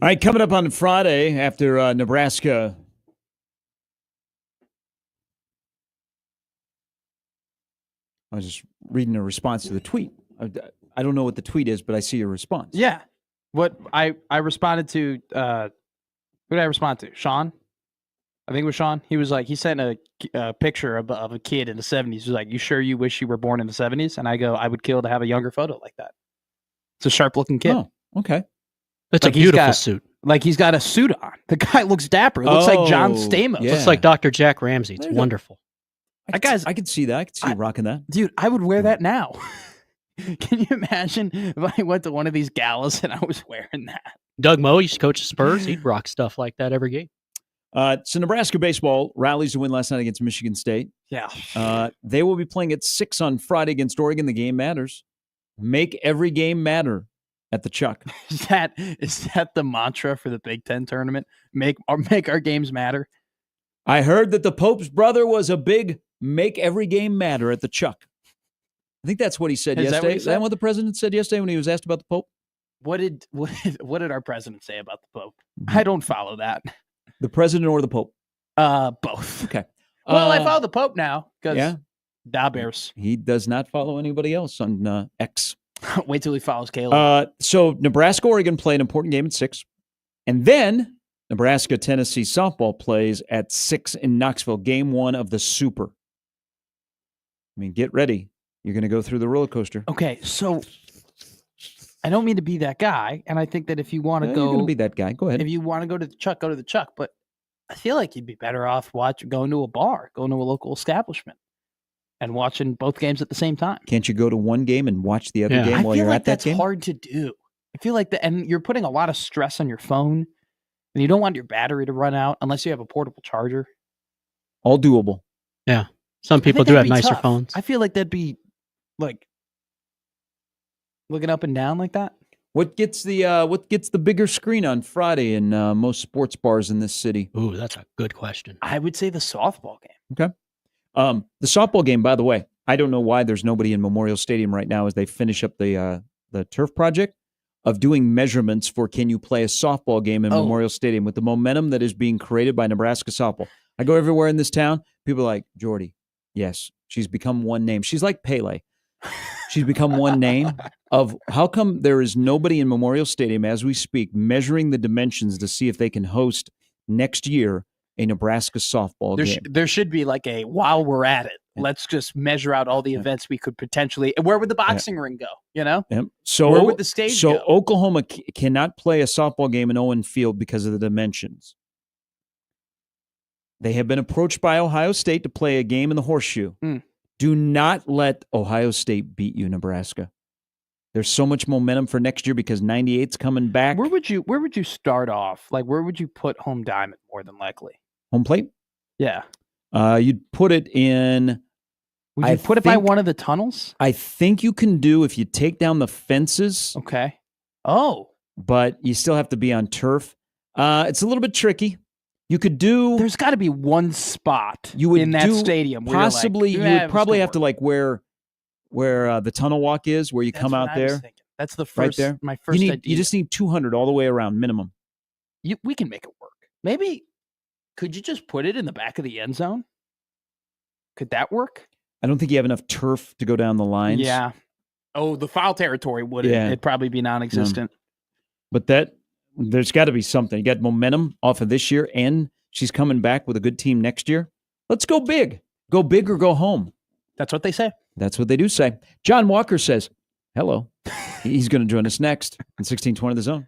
[SPEAKER 1] All right, coming up on Friday after Nebraska. I was just reading a response to the tweet. I don't know what the tweet is, but I see your response.
[SPEAKER 2] Yeah. What I responded to, who did I respond to? Sean? I think it was Sean. He was like, he sent a picture of a kid in the 70s. He was like, you sure you wish you were born in the 70s? And I go, I would kill to have a younger photo like that. It's a sharp looking kid.
[SPEAKER 1] Oh, okay.
[SPEAKER 3] That's
[SPEAKER 2] Like
[SPEAKER 3] a beautiful
[SPEAKER 2] got-
[SPEAKER 3] suit.
[SPEAKER 2] Like he's got a suit on. The guy looks dapper. It looks like John Stamos.
[SPEAKER 1] yeah.
[SPEAKER 3] Looks like Dr. Jack Ramsey. It's
[SPEAKER 1] There you go.
[SPEAKER 3] wonderful.
[SPEAKER 1] I could see that. I could see you rocking that.
[SPEAKER 2] Dude, I would wear that now. Can you imagine if I went to one of these galas and I was wearing that?
[SPEAKER 3] Doug Moe used to coach the Spurs. He'd rock stuff like that every game.
[SPEAKER 1] So Nebraska baseball rallies to win last night against Michigan State.
[SPEAKER 2] Yeah.
[SPEAKER 1] They will be playing at 6 on Friday against Oregon. The game matters. Make every game matter at the Chuck.
[SPEAKER 2] Is that the mantra for the Big Ten tournament? Make our games matter.
[SPEAKER 1] I heard that the Pope's brother was a big make every game matter at the Chuck. I think that's what he said
[SPEAKER 2] Is that
[SPEAKER 1] yesterday.
[SPEAKER 2] what he
[SPEAKER 1] Is that
[SPEAKER 2] said?
[SPEAKER 1] what the president said yesterday when he was asked about the Pope?
[SPEAKER 2] What did our president say about the Pope? I don't follow that.
[SPEAKER 1] The president or the Pope?
[SPEAKER 2] Both.
[SPEAKER 1] Okay.
[SPEAKER 2] Well, I follow the Pope now because
[SPEAKER 1] Yeah.
[SPEAKER 2] Da Bears.
[SPEAKER 1] He does not follow anybody else on X.
[SPEAKER 2] Wait till he follows Caleb.
[SPEAKER 1] So Nebraska, Oregon play an important game at 6. And then Nebraska, Tennessee softball plays at 6 in Knoxville, game 1 of the Super. I mean, get ready. You're going to go through the roller coaster.
[SPEAKER 2] Okay, so I don't mean to be that guy, and I think that if you want to
[SPEAKER 1] You're
[SPEAKER 2] go,
[SPEAKER 1] going to be that guy. Go ahead.
[SPEAKER 2] if you want to go to the Chuck, go to the Chuck. But I feel like you'd be better off going to a bar, going to a local establishment, and watching both games at the same time.
[SPEAKER 1] Can't you go to one game and watch the other
[SPEAKER 3] Yeah.
[SPEAKER 1] game
[SPEAKER 2] I
[SPEAKER 1] while
[SPEAKER 2] feel
[SPEAKER 1] you're
[SPEAKER 2] like
[SPEAKER 1] at that
[SPEAKER 2] that's
[SPEAKER 1] game?
[SPEAKER 2] hard to do. I feel like that, and you're putting a lot of stress on your phone, and you don't want your battery to run out unless you have a portable charger.
[SPEAKER 1] All doable.
[SPEAKER 3] Some
[SPEAKER 2] I
[SPEAKER 3] people
[SPEAKER 2] think
[SPEAKER 3] do
[SPEAKER 2] that'd
[SPEAKER 3] have
[SPEAKER 2] be
[SPEAKER 3] nicer
[SPEAKER 2] tough.
[SPEAKER 3] phones.
[SPEAKER 2] I feel like that'd be like looking up and down like that.
[SPEAKER 1] What gets the bigger screen on Friday in most sports bars in this city?
[SPEAKER 3] Ooh, that's a good question.
[SPEAKER 2] I would say the softball game.
[SPEAKER 1] The softball game, by the way, I don't know why there's nobody in Memorial Stadium right now as they finish up the turf project of doing measurements for can you play a softball game in Memorial Stadium with the momentum that is being created by Nebraska softball. I go everywhere in this town. People are like, Jordy, yes, she's become one name. She's like Pele. She's become one name of how come there is nobody in Memorial Stadium as we speak measuring the dimensions to see if they can host next year a Nebraska softball game.
[SPEAKER 2] There should be like a while we're at it. Let's just measure out all the events we could potentially. Where would the boxing ring go? You know,
[SPEAKER 1] Yep. So
[SPEAKER 2] where would the stage
[SPEAKER 1] so
[SPEAKER 2] go?
[SPEAKER 1] Oklahoma cannot play a softball game in Owen Field because of the dimensions. They have been approached by Ohio State to play a game in the Horseshoe. Do not let Ohio State beat you, Nebraska. There's so much momentum for next year because 98's coming back.
[SPEAKER 2] Where would you start off? Like, where would you put home diamond more than likely?
[SPEAKER 1] Home plate?
[SPEAKER 2] Yeah.
[SPEAKER 1] You'd put it in.
[SPEAKER 2] Would you put it by one of the tunnels?
[SPEAKER 1] I think you can do if you take down the fences.
[SPEAKER 2] Okay. Oh.
[SPEAKER 1] But you still have to be on turf. It's a little bit tricky. You could do.
[SPEAKER 2] There's got to be one spot in that stadium. Where
[SPEAKER 1] Possibly,
[SPEAKER 2] you're
[SPEAKER 1] you
[SPEAKER 2] like,
[SPEAKER 1] would probably have to like where the tunnel walk is, where you come out there.
[SPEAKER 2] That's the first.
[SPEAKER 1] Right there.
[SPEAKER 2] My first idea.
[SPEAKER 1] You just need 200 all the way around minimum.
[SPEAKER 2] We can make it work. Maybe. Could you just put it in the back of the end zone? Could that work?
[SPEAKER 1] I don't think you have enough turf to go down the lines.
[SPEAKER 2] Yeah. Oh, the foul territory wouldn't.
[SPEAKER 1] Yeah.
[SPEAKER 2] It'd probably be non-existent.
[SPEAKER 1] But there's got to be something. You got momentum off of this year, and she's coming back with a good team next year. Let's go big. Go big or go home.
[SPEAKER 2] That's what they say.
[SPEAKER 1] That's what they do say. John Walker says, hello. He's going to join us next in 1620 The Zone.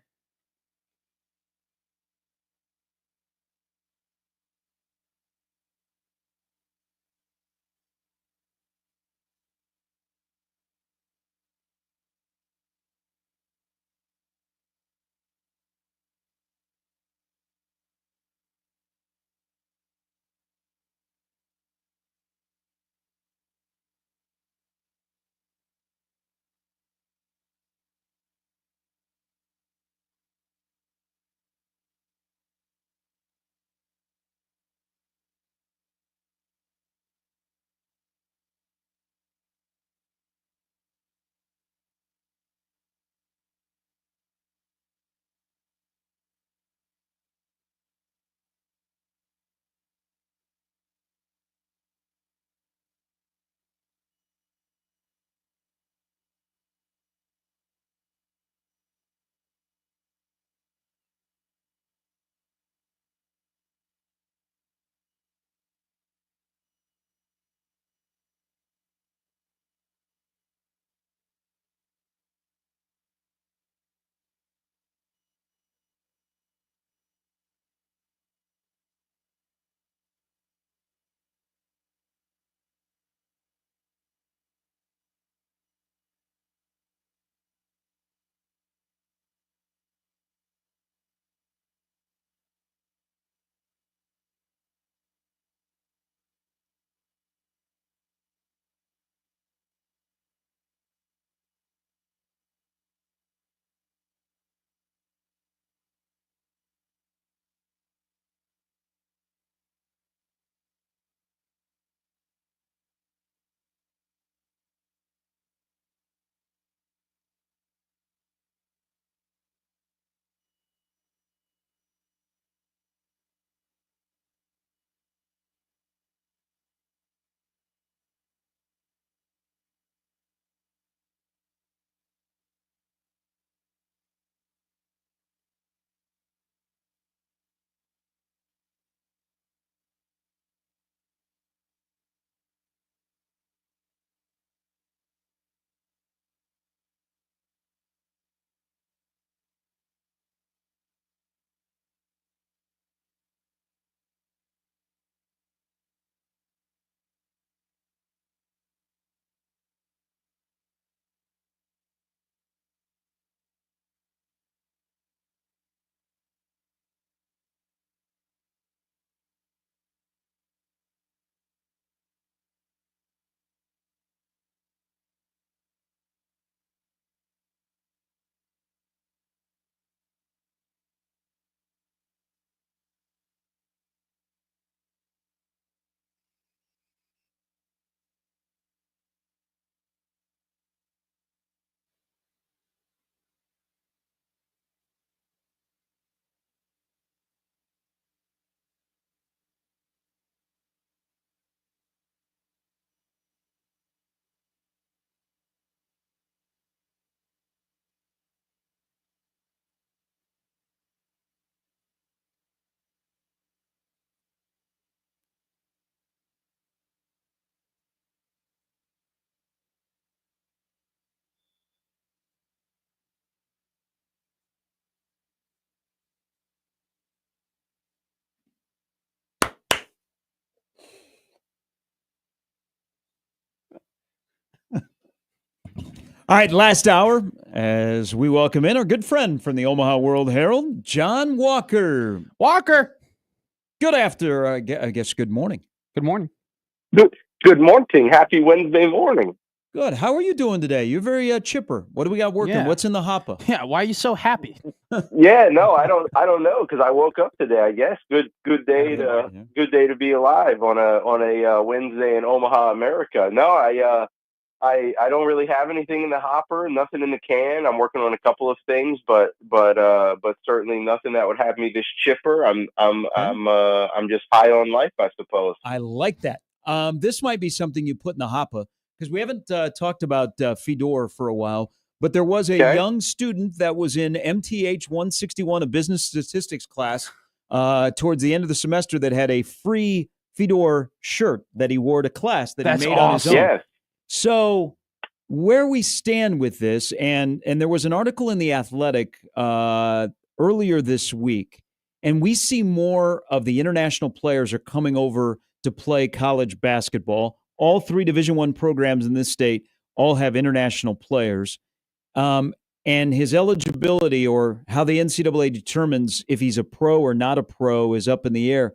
[SPEAKER 1] All right, last hour, as we welcome in our good friend from the Omaha World Herald, John Walker.
[SPEAKER 2] Walker.
[SPEAKER 1] Good after, I guess, good morning.
[SPEAKER 2] Good morning.
[SPEAKER 7] Good morning. Happy Wednesday morning.
[SPEAKER 1] Good. How are you doing today? You're very chipper. What do we got working?
[SPEAKER 2] Yeah.
[SPEAKER 1] What's in the hopper?
[SPEAKER 2] Yeah, why are you so happy?
[SPEAKER 7] Yeah, no, I don't know because I woke up today. I guess good day to be alive on a Wednesday in Omaha, America. No, I don't really have anything in the hopper, nothing in the can. I'm working on a couple of things, but certainly nothing that would have me this chipper. I'm just high on life, I suppose.
[SPEAKER 1] I like that. This might be something you put in the hopper because we haven't talked about Fedor for a while, but there was a young student that was in MTH 161, a business statistics class, towards the end of the semester that had a free Fedor shirt that he wore to class that he made on his own.
[SPEAKER 7] Yes.
[SPEAKER 1] So where we stand with this, and there was an article in The Athletic earlier this week, and we see more of the international players are coming over to play college basketball. All 3 Division I programs in this state all have international players. And his eligibility, or how the NCAA determines if he's a pro or not a pro, is up in the air.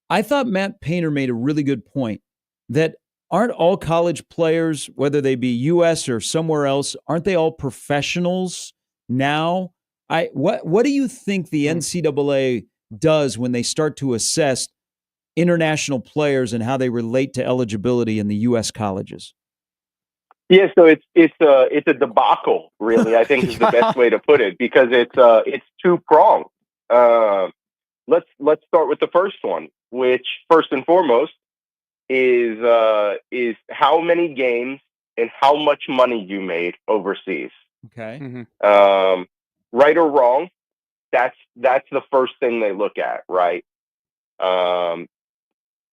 [SPEAKER 1] I thought Matt Painter made a really good point that aren't all college players, whether they be U.S. or somewhere else, aren't they all professionals now? What do you think the NCAA does when they start to assess international players and how they relate to eligibility in the U.S. colleges?
[SPEAKER 7] Yeah, so it's a debacle, really. I think is the best way to put it because it's two-pronged. Let's start with the first one, which first and foremost is how many games and how much money you made overseas.
[SPEAKER 1] Okay.
[SPEAKER 2] Mm-hmm.
[SPEAKER 7] Right or wrong, that's the first thing they look at, right?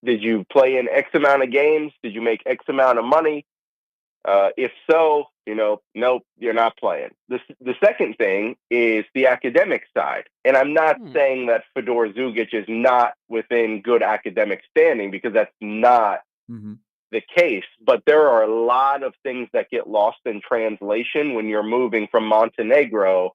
[SPEAKER 7] Did you play in X amount of games? Did you make X amount of money? If so, nope, you're not playing. The second thing is the academic side. And I'm not saying that Fedor Zugic is not within good academic standing because that's not the case. But there are a lot of things that get lost in translation when you're moving from Montenegro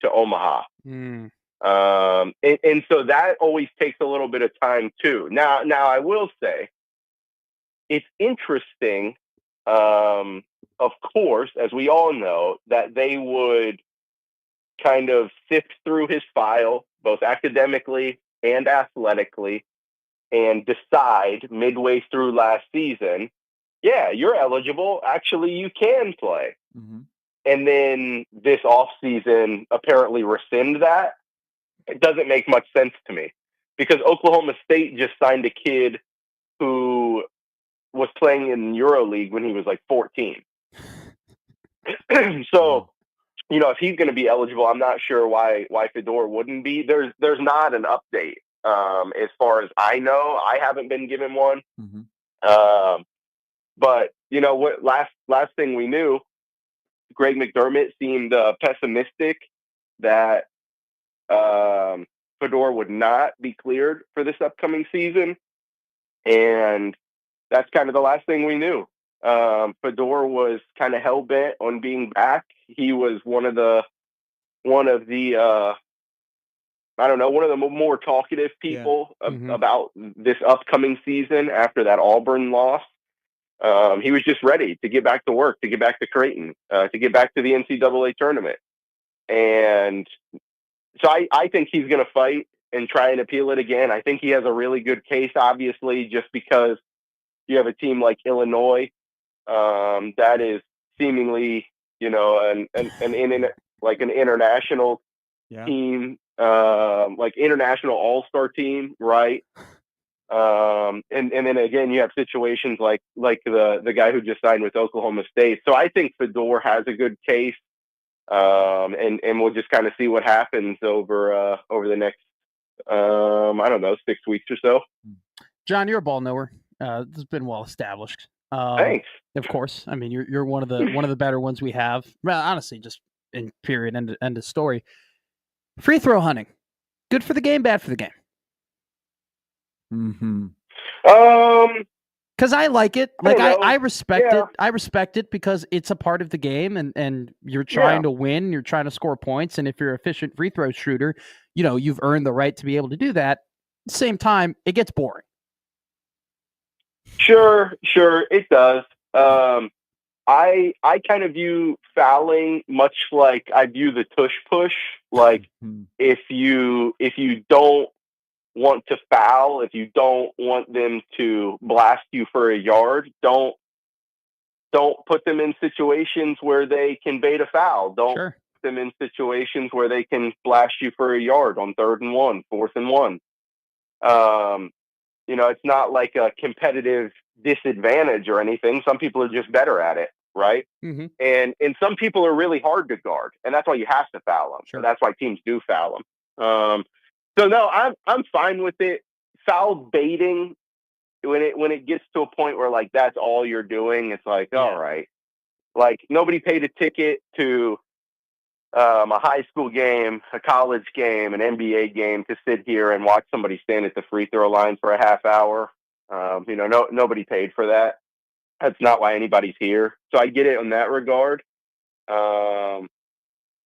[SPEAKER 7] to Omaha. And so that always takes a little bit of time too. Now I will say it's interesting. Of course, as we all know, that they would kind of sift through his file, both academically and athletically, and decide midway through last season, yeah, you're eligible. Actually, you can play. And then this offseason apparently rescind that. It doesn't make much sense to me because Oklahoma State just signed a kid who was playing in EuroLeague when he was like 14. So, if he's going to be eligible, I'm not sure why Fedor wouldn't be. There's not an update. As far as I know, I haven't been given one. But what last thing we knew, Greg McDermott seemed pessimistic that Fedor would not be cleared for this upcoming season. And that's kind of the last thing we knew. Fedor was kind of hell bent on being back. He was one of the more talkative people about this upcoming season after that Auburn loss. He was just ready to get back to work, to get back to Creighton, to get back to the NCAA tournament. And so I think he's going to fight and try and appeal it again. I think he has a really good case, obviously, just because you have a team like Illinois that is seemingly, an international team, like international all-star team, right? And then again, you have situations like the guy who just signed with Oklahoma State. So I think Fedor has a good case, and we'll just kind of see what happens over the next 6 weeks or so.
[SPEAKER 2] John, you're a ball knower. This has been well established.
[SPEAKER 7] Thanks.
[SPEAKER 2] Of course. I mean, you're one of the better ones we have. Well, honestly, just in period, end of story. Free throw hunting, good for the game, bad for the game. Because I like it.
[SPEAKER 7] I
[SPEAKER 2] Like
[SPEAKER 7] don't know.
[SPEAKER 2] I respect
[SPEAKER 7] Yeah.
[SPEAKER 2] it. I respect it because it's a part of the game, and you're trying to win. You're trying to score points, and if you're an efficient free throw shooter, you've earned the right to be able to do that. At the same time, it gets boring.
[SPEAKER 7] Sure, it does. I kind of view fouling much like I view the tush push. Like if you don't want to foul, if you don't want them to blast you for a yard, don't put them in situations where they can bait a foul. Don't put them in situations where they can blast you for a yard on 3rd and 1, 4th and 1. It's not like a competitive disadvantage or anything. Some people are just better at it, right?
[SPEAKER 2] Mm-hmm.
[SPEAKER 7] And some people are really hard to guard, and that's why you have to foul them.
[SPEAKER 2] Sure.
[SPEAKER 7] So that's why teams do foul them. So no, I'm fine with it. Foul baiting, when it gets to a point where like that's all you're doing, it's like all right, like nobody paid a ticket to a high school game, a college game, an NBA game to sit here and watch somebody stand at the free throw line for a half hour. Nobody paid for that. That's not why anybody's here. So I get it in that regard.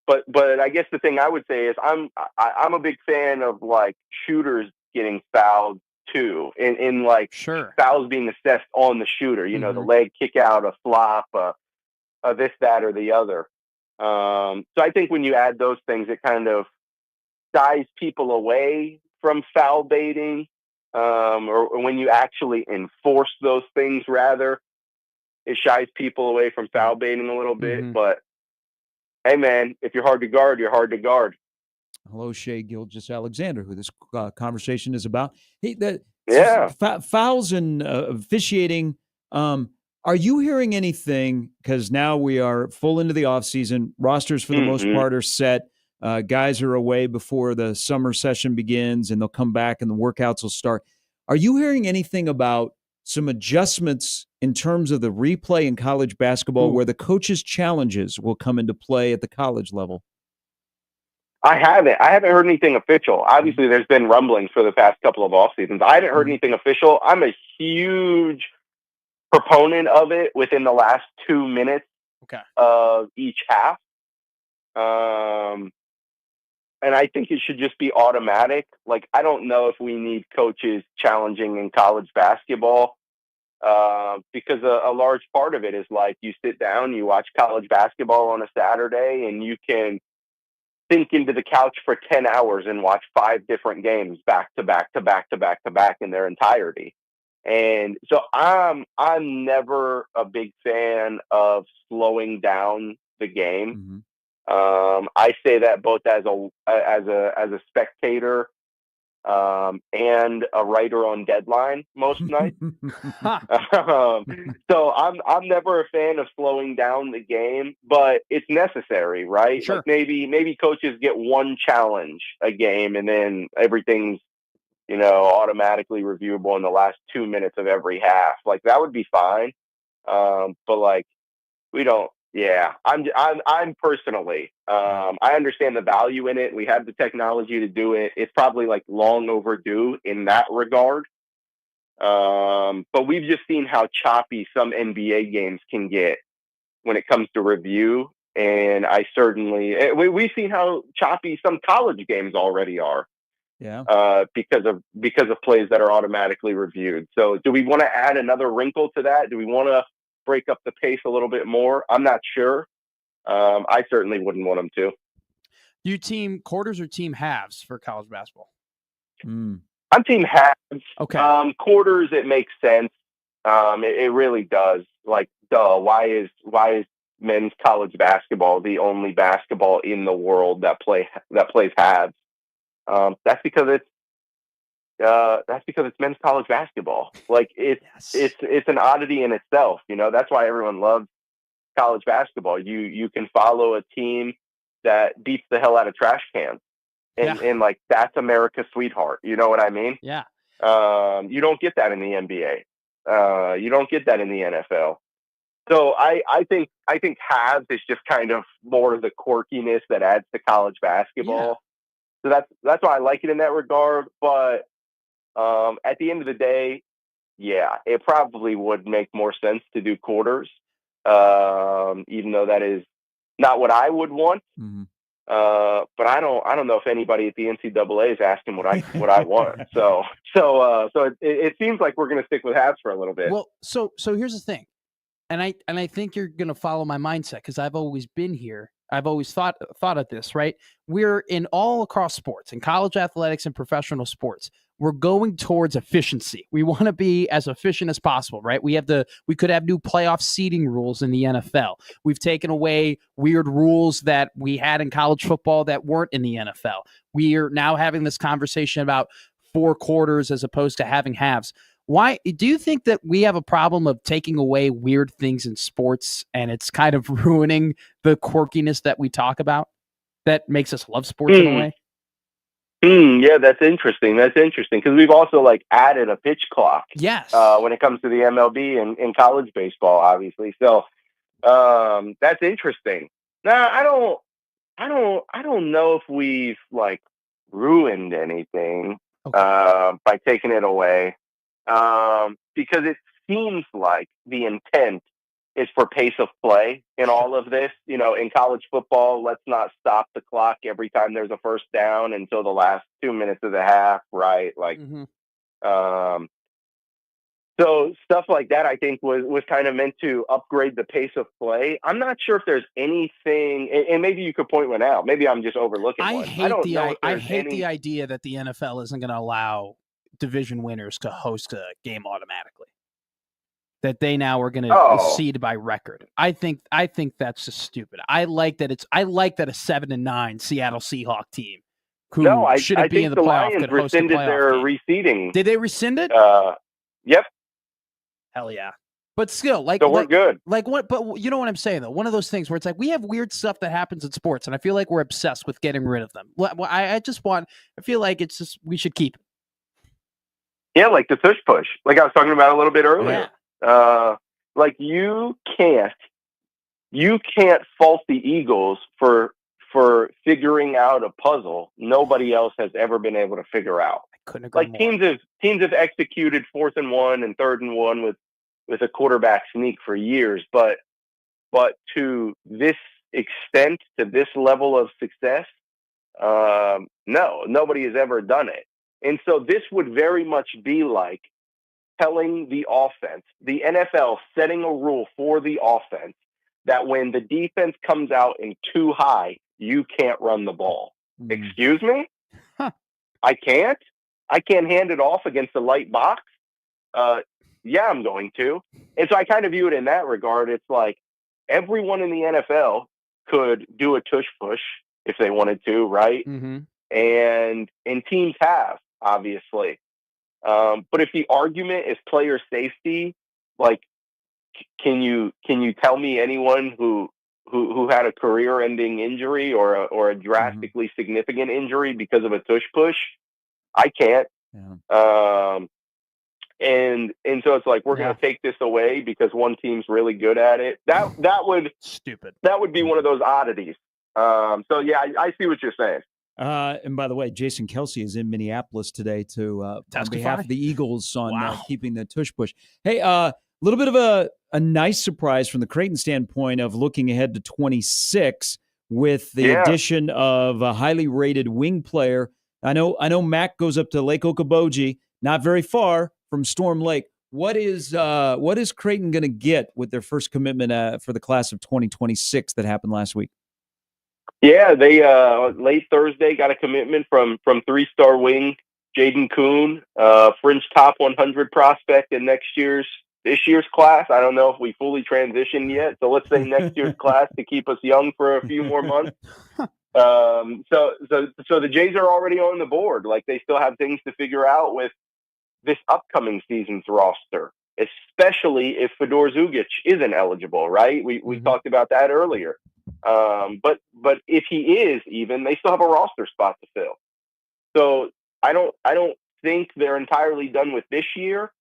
[SPEAKER 7] But I guess the thing I would say is I'm a big fan of like shooters getting fouled too, in like fouls being assessed on the shooter. The leg kick out, a flop, this, that, or the other. So I think when you add those things, it kind of shies people away from foul baiting, or when you actually enforce those things, rather, it shies people away from foul baiting a little bit. But hey, man, if you're hard to guard, you're hard to guard.
[SPEAKER 1] Hello, Shea Gilgeous-Alexander, who this conversation is about. Hey, fouls and officiating. Are you hearing anything? Because now we are full into the offseason. Rosters, for the most part, are set. Guys are away before the summer session begins, and they'll come back and the workouts will start. Are you hearing anything about some adjustments in terms of the replay in college basketball where the coaches' challenges will come into play at the college level?
[SPEAKER 7] I haven't heard anything official. Obviously, there's been rumblings for the past couple of off seasons. I haven't heard anything official. I'm a huge proponent of it within the last 2 minutes of each half. And I think it should just be automatic. Like, I don't know if we need coaches challenging in college basketball, because a large part of it is like you sit down, you watch college basketball on a Saturday, and you can sink into the couch for 10 hours and watch 5 different games back to back to back to back to back in their entirety. And so I'm never a big fan of slowing down the game. I say that both as a spectator and a writer on Deadline most nights. So I'm never a fan of slowing down the game, but it's necessary, right?
[SPEAKER 2] Sure.
[SPEAKER 7] Like maybe coaches get one challenge a game, and then everything's automatically reviewable in the last 2 minutes of every half. Like that would be fine, but like we don't. Yeah, I'm personally. I understand the value in it. We have the technology to do it. It's probably like long overdue in that regard. But we've just seen how choppy some NBA games can get when it comes to review, and we've seen how choppy some college games already are.
[SPEAKER 1] Yeah.
[SPEAKER 7] Because of plays that are automatically reviewed. So, do we want to add another wrinkle to that? Do we want to break up the pace a little bit more? I'm not sure. I certainly wouldn't want them to.
[SPEAKER 2] Do you team quarters or team halves for college basketball?
[SPEAKER 7] I'm team halves.
[SPEAKER 2] Okay.
[SPEAKER 7] Quarters, it makes sense. It really does. Like, duh. Why is men's college basketball the only basketball in the world that plays halves? That's because it's men's college basketball. Like it's an oddity in itself. That's why everyone loves college basketball. You can follow a team that beats the hell out of trash cans, and like that's America's sweetheart. You know what I mean?
[SPEAKER 2] Yeah.
[SPEAKER 7] You don't get that in the NBA. You don't get that in the NFL. So I think halves is just kind of more of the quirkiness that adds to college basketball. So that's why I like it in that regard. But at the end of the day, yeah, it probably would make more sense to do quarters, even though that is not what I would want.
[SPEAKER 1] Mhm.
[SPEAKER 7] But I don't know if anybody at the NCAA is asking what I want. So it seems like we're going to stick with halves for a little bit.
[SPEAKER 2] Well, so here's the thing, and I think you're going to follow my mindset because I've always been here. I've always thought of this, right? We're in all across sports, in college athletics and professional sports. We're going towards efficiency. We want to be as efficient as possible, right? We could have new playoff seeding rules in the NFL. We've taken away weird rules that we had in college football that weren't in the NFL. We are now having this conversation about 4 quarters as opposed to having halves. Why do you think that we have a problem of taking away weird things in sports and it's kind of ruining the quirkiness that we talk about that makes us love sports in a way?
[SPEAKER 7] Yeah, that's interesting. Because we've also like added a pitch clock.
[SPEAKER 2] Yes.
[SPEAKER 7] When it comes to the MLB and in college baseball, obviously. So that's interesting. Now, I don't know if we've like ruined anything by taking it away, because it seems like the intent is for pace of play in all of this. You know, in college football, let's not stop the clock every time there's a first down until the last 2 minutes of the half, right? Like, so stuff like that, I think, was kind of meant to upgrade the pace of play. I'm not sure if there's anything, and maybe you could point one out. Maybe I'm just overlooking one.
[SPEAKER 2] I hate the idea that the NFL isn't going to allow division winners to host a game automatically. That they now are going to seed by record. I think that's just stupid. I like that a 7-9 Seattle Seahawks team who shouldn't be in the playoff could host a playoff
[SPEAKER 7] their
[SPEAKER 2] game.
[SPEAKER 7] reseeding.
[SPEAKER 2] Did they rescind it?
[SPEAKER 7] Yep.
[SPEAKER 2] Hell yeah. But still,
[SPEAKER 7] so we're good.
[SPEAKER 2] Like what? But you know what I'm saying though. One of those things where it's like we have weird stuff that happens in sports, and I feel like we're obsessed with getting rid of them. I feel like it's just we should keep it.
[SPEAKER 7] Yeah, like the tush push, like I was talking about a little bit earlier. Yeah. Like you can't fault the Eagles for figuring out a puzzle nobody else has ever been able to figure out.
[SPEAKER 2] I couldn't agree more.
[SPEAKER 7] Teams have executed 4th and 1 and 3rd and 1 with a quarterback sneak for years, but to this extent, to this level of success, no, nobody has ever done it. And so this would very much be like telling the offense, the NFL setting a rule for the offense that when the defense comes out in too high, you can't run the ball. Excuse me?
[SPEAKER 2] Huh.
[SPEAKER 7] I can't hand it off against a light box. Yeah, I'm going to. And so I kind of view it in that regard. It's like everyone in the NFL could do a tush push if they wanted to, right?
[SPEAKER 2] Mm-hmm.
[SPEAKER 7] And teams have, obviously. But if the argument is player safety, like, can you tell me anyone who had a career-ending injury or a drastically significant injury because of a tush push? I can't.
[SPEAKER 1] Yeah.
[SPEAKER 7] And so it's like we're going to take this away because one team's really good at it. That would be one of those oddities. So yeah, I see what you're saying.
[SPEAKER 1] And by the way, Jason Kelsey is in Minneapolis today to on behalf of the Eagles on keeping the tush push. Hey, a little bit of a nice surprise from the Creighton standpoint of looking ahead to 26 with the addition of a highly rated wing player. I know Mac goes up to Lake Okoboji, not very far from Storm Lake. What is Creighton going to get with their first commitment for the class of 2026 that happened last week?
[SPEAKER 7] Yeah, they late Thursday got a commitment from 3-star wing Jaden Kuhn, fringe top 100 prospect in this year's class. I don't know if we fully transitioned yet, so let's say next year's class to keep us young for a few more months. So the Jays are already on the board. Like they still have things to figure out with this upcoming season's roster, especially if Fedor Zugic isn't eligible, right? We talked about that earlier. But if he is, even they still have a roster spot to fill. So I don't think they're entirely done with this year.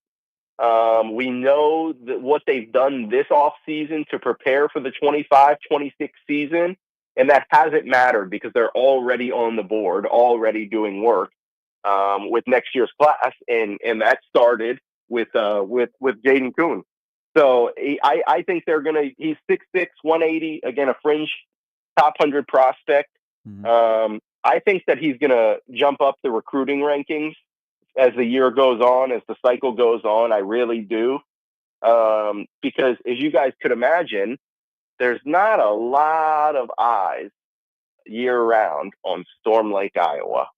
[SPEAKER 7] We know that what they've done this off season to prepare for the 25-26 season, and that hasn't mattered because they're already on the board, already doing work with next year's class, and that started with Jaden Kuhn. So I think he's 6'6", 180, again, a fringe top 100 prospect.
[SPEAKER 1] Mhm.
[SPEAKER 7] I think that he's going to jump up the recruiting rankings as the year goes on, as the cycle goes on. I really do. Because as you guys could imagine, there's not a lot of eyes year round on Storm Lake, Iowa.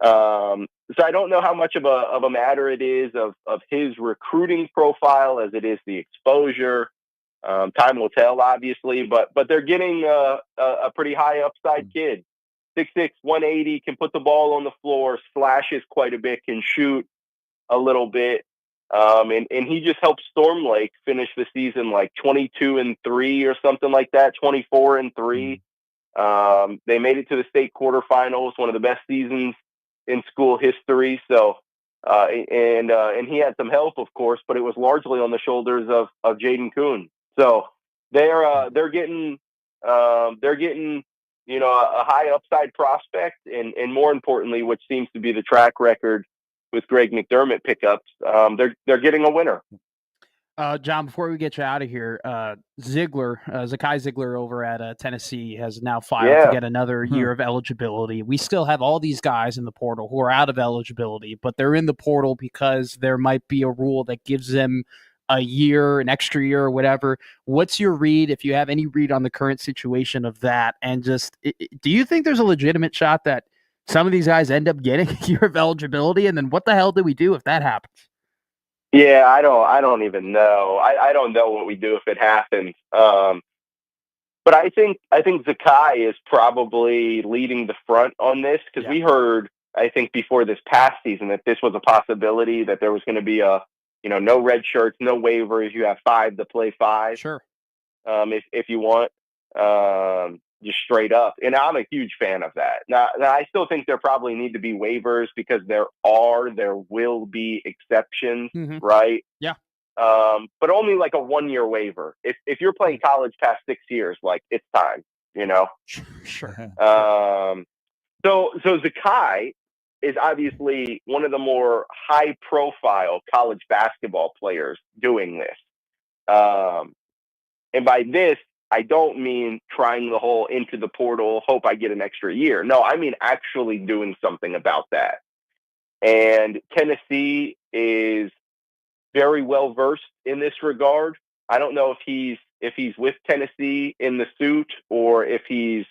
[SPEAKER 7] So I don't know how much of a matter it is of his recruiting profile as it is the exposure. Time will tell, obviously, but they're getting a pretty high upside kid. 6'6", 180, can put the ball on the floor, slashes quite a bit, can shoot a little bit. And he just helped Storm Lake finish the season like 22-3 or something like that, 24-3. They made it to the state quarterfinals, one of the best seasons in school history. So, and he had some help, of course, but it was largely on the shoulders of Jaden Kuhn. So they're getting a high upside prospect, and more importantly, which seems to be the track record with Greg McDermott pickups, they're getting a winner.
[SPEAKER 2] John, before we get you out of here, Zakai Ziegler over at Tennessee has now filed to get another year of eligibility. We still have all these guys in the portal who are out of eligibility, but they're in the portal because there might be a rule that gives them a year, an extra year, or whatever. What's your read, if you have any read on the current situation of that? And just, do you think there's a legitimate shot that some of these guys end up getting a year of eligibility? And then what the hell do we do if that happens?
[SPEAKER 7] Yeah, I don't even know. I don't know what we do if it happens. But I think Zakai is probably leading the front on this, because we heard, I think, before this past season that this was a possibility, that there was going to be no red shirts, no waivers. You have 5 to play 5.
[SPEAKER 2] Sure.
[SPEAKER 7] If you want, just straight up. And I'm a huge fan of that. Now I still think there probably need to be waivers, because there will be exceptions, right?
[SPEAKER 2] Yeah.
[SPEAKER 7] But only like a 1-year waiver. If you're playing college past 6 years, like, it's time,
[SPEAKER 2] Sure.
[SPEAKER 7] So Zakai is obviously one of the more high profile college basketball players doing this. And by this, I don't mean trying the whole into the portal, hope I get an extra year. No, I mean actually doing something about that. And Tennessee is very well versed in this regard. I don't know if he's with Tennessee in the suit, or if he's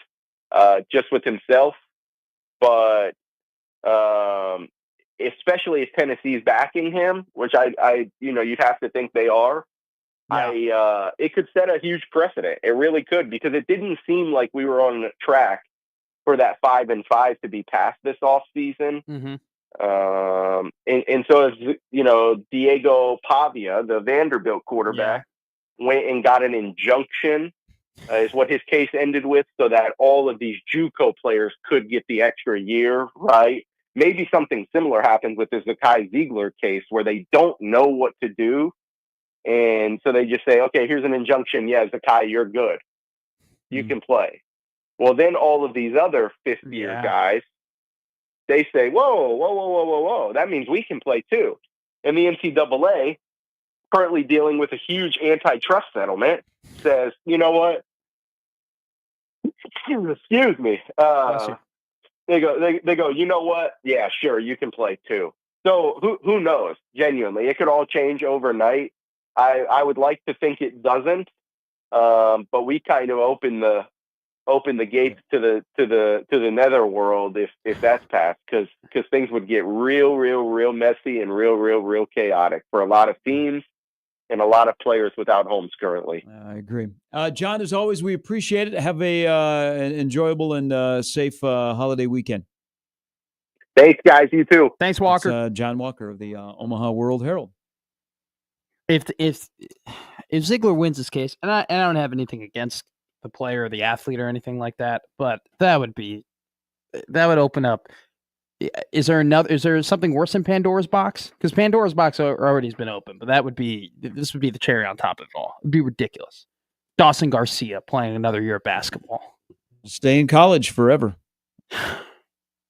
[SPEAKER 7] just with himself, but especially if Tennessee's backing him, which I you'd have to think they are. Yeah. It could set a huge precedent. It really could, because it didn't seem like we were on track for that 5-5 to be passed this off season.
[SPEAKER 2] Mm-hmm.
[SPEAKER 7] And so, as Diego Pavia, the Vanderbilt quarterback, went and got an injunction, is what his case ended with, so that all of these JUCO players could get the extra year, right? Maybe something similar happens with the Zakai Ziegler case, where they don't know what to do. And so they just say, okay, here's an injunction. Yeah, Zakai, you're good. You can play. Well, then all of these other fifth-year guys, they say, whoa. That means we can play too. And the NCAA, currently dealing with a huge antitrust settlement, says, you know what? Excuse me. They go, you know what? Yeah, sure, you can play too. So who knows? Genuinely, it could all change overnight. I would like to think it doesn't, but we kind of open the gates to the netherworld if that's passed, because things would get real messy and real chaotic for a lot of teams and a lot of players without homes currently.
[SPEAKER 1] I agree. John, as always, we appreciate it. Have an enjoyable and safe holiday weekend.
[SPEAKER 7] Thanks, guys. You too.
[SPEAKER 2] Thanks, Walker.
[SPEAKER 1] It's, John Walker of the Omaha World Herald.
[SPEAKER 2] If Ziegler wins this case, and I don't have anything against the player or the athlete or anything like that, but that would open up. Is there something worse than Pandora's box? Because Pandora's box already has been open, but this would be the cherry on top of it all. It'd be ridiculous. Dawson Garcia playing another year of basketball.
[SPEAKER 1] Stay in college forever.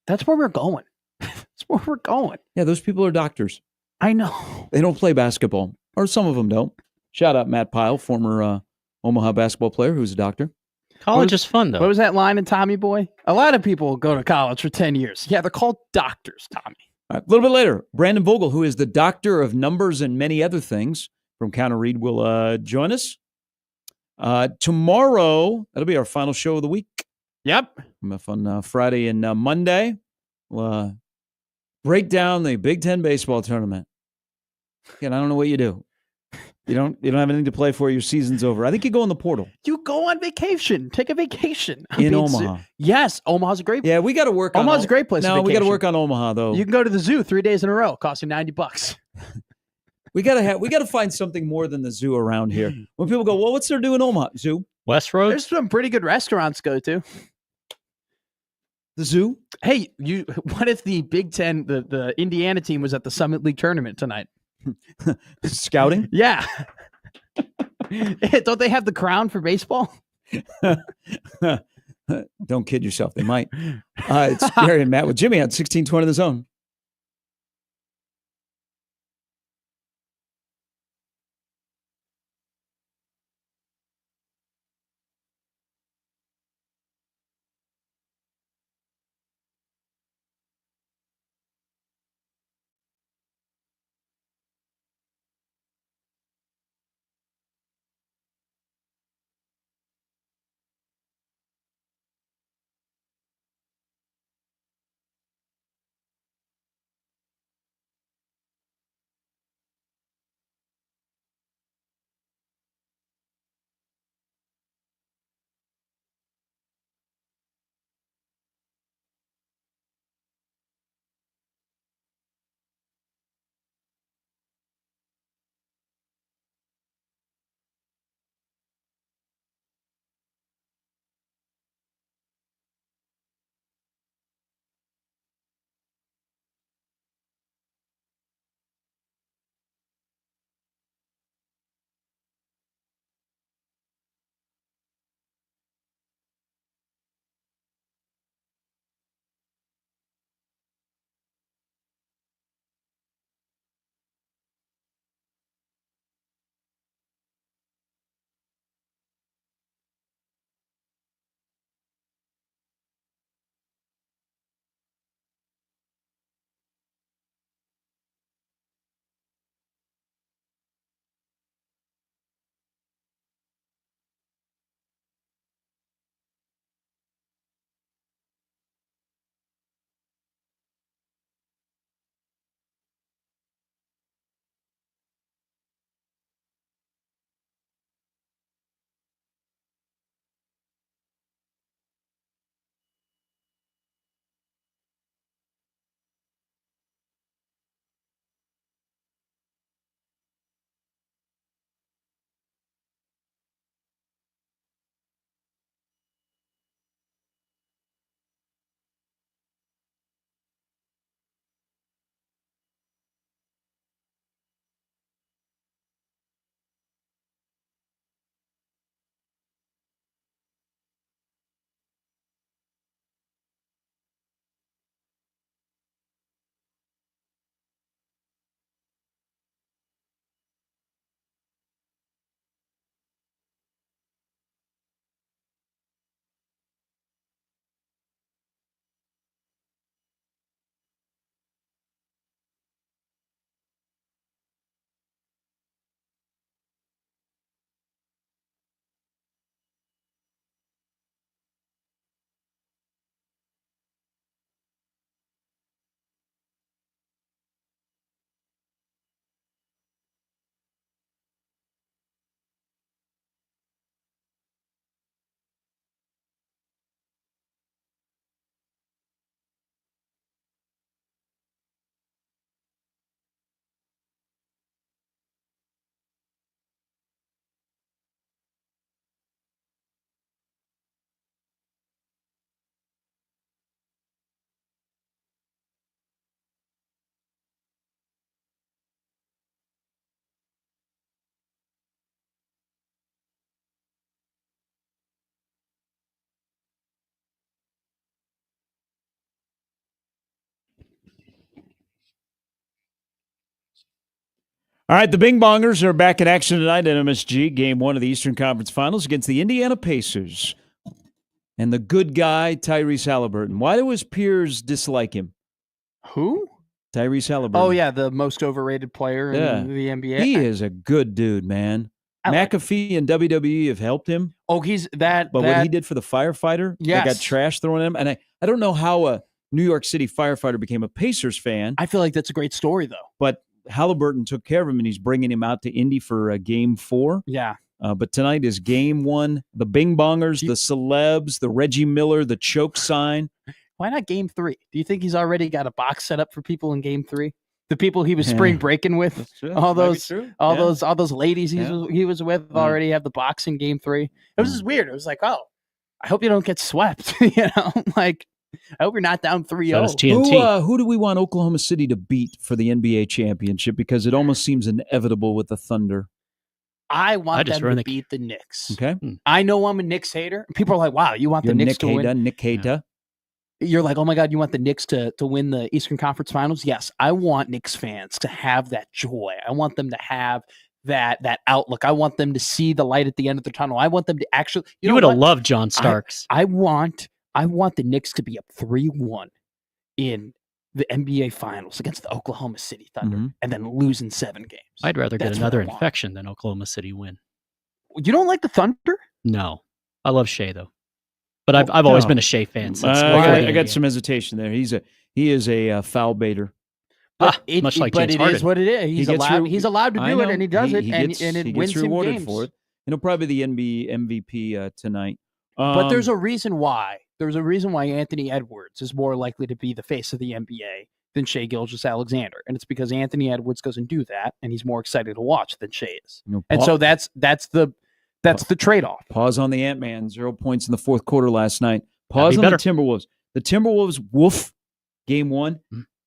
[SPEAKER 2] That's where we're going. That's where we're going.
[SPEAKER 1] Yeah, those people are doctors.
[SPEAKER 2] I know.
[SPEAKER 1] They don't play basketball, or some of them don't. Shout out Matt Pyle, former Omaha basketball player who's a doctor.
[SPEAKER 3] College is fun, though.
[SPEAKER 2] What was that line in Tommy Boy? A lot of people go to college for 10 years. Yeah, they're called doctors, Tommy.
[SPEAKER 1] All right, a little bit later, Brandon Vogel, who is the doctor of numbers and many other things from Counter Read, will join us. Tomorrow, that'll be our final show of the week.
[SPEAKER 2] Yep.
[SPEAKER 1] On Friday and Monday, we'll break down the Big Ten baseball tournament. Again, I don't know what you do. You don't have anything to play for. Your season's over. I think you go in the portal.
[SPEAKER 2] You go on vacation. Take a vacation.
[SPEAKER 1] In Omaha.
[SPEAKER 2] Yes, Omaha's a great place.
[SPEAKER 1] Yeah, we got to work on
[SPEAKER 2] Omaha's a great place.
[SPEAKER 1] No, we got to work on Omaha, though.
[SPEAKER 2] You can go to the zoo 3 days in a row. Cost you $90.
[SPEAKER 1] We gotta find something more than the zoo around here. When people go, well, what's there to do in Omaha? Zoo?
[SPEAKER 3] Westroads?
[SPEAKER 2] There's some pretty good restaurants to go to.
[SPEAKER 1] The zoo?
[SPEAKER 2] Hey, what if the Big Ten, the Indiana team was at the Summit League tournament tonight?
[SPEAKER 1] Scouting?
[SPEAKER 2] Yeah. Don't they have the crown for baseball?
[SPEAKER 1] Don't kid yourself. They might. It's Gary and Matt with Jimmy at 1620 The Zone. All right, the Bing Bongers are back in action tonight at MSG, Game 1 of the Eastern Conference Finals against the Indiana Pacers. And the good guy, Tyrese Halliburton. Why do his peers dislike him?
[SPEAKER 2] Who?
[SPEAKER 1] Tyrese Halliburton.
[SPEAKER 2] Oh, yeah, the most overrated player in the NBA.
[SPEAKER 1] He is a good dude, man. McAfee and WWE have helped him.
[SPEAKER 2] Oh, he's that.
[SPEAKER 1] But what he did for the firefighter,
[SPEAKER 2] yes.
[SPEAKER 1] that got trash thrown at him. And I don't know how a New York City firefighter became a Pacers fan.
[SPEAKER 2] I feel like that's a great story, though.
[SPEAKER 1] But Halliburton took care of him, and he's bringing him out to Indy for Game 4.
[SPEAKER 2] Yeah.
[SPEAKER 1] But tonight is Game 1. The Bing Bongers, the celebs, the Reggie Miller, the choke sign.
[SPEAKER 2] Why not Game 3? Do you think he's already got a box set up for people in Game 3? The people he was spring breaking with, all those ladies he was with already have the box in Game 3. It was just weird. It was like, oh, I hope you don't get swept. Like, I hope you're not down 3-0.
[SPEAKER 1] Who do we want Oklahoma City to beat for the NBA championship? Because it almost seems inevitable with the Thunder.
[SPEAKER 2] I want them to beat the Knicks.
[SPEAKER 1] Okay.
[SPEAKER 2] I know I'm a Knicks hater. People are like, wow, you want the Knicks to win?
[SPEAKER 1] Nick Hater.
[SPEAKER 2] You're like, oh my God, you want the Knicks to win the Eastern Conference Finals? Yes, I want Knicks fans to have that joy. I want them to have that outlook. I want them to see the light at the end of the tunnel. I want them to actually.
[SPEAKER 3] You would have loved John Starks.
[SPEAKER 2] I want the Knicks to be up 3-1 in the NBA Finals against the Oklahoma City Thunder and then lose in 7 games.
[SPEAKER 3] I'd rather get another infection than Oklahoma City win.
[SPEAKER 2] You don't like the Thunder?
[SPEAKER 3] No, I love Shea though. But I've always been a Shea fan since.
[SPEAKER 1] I got some hesitation there. He is a foul baiter.
[SPEAKER 3] Much like James Harden.
[SPEAKER 2] It is what it is. He's allowed to do it, and he does it, and it wins him
[SPEAKER 1] rewarded
[SPEAKER 2] games.
[SPEAKER 1] for it. Probably the MVP tonight.
[SPEAKER 2] But there's a reason why. There's a reason why Anthony Edwards is more likely to be the face of the NBA than Shea Gilgeous-Alexander, and it's because Anthony Edwards doesn't do that, and he's more excited to watch than Shea is. And so that's the trade-off.
[SPEAKER 1] Pause on the Ant-Man. 0 points in the fourth quarter last night. Pause on the Timberwolves. The Timberwolves, woof, Game 1.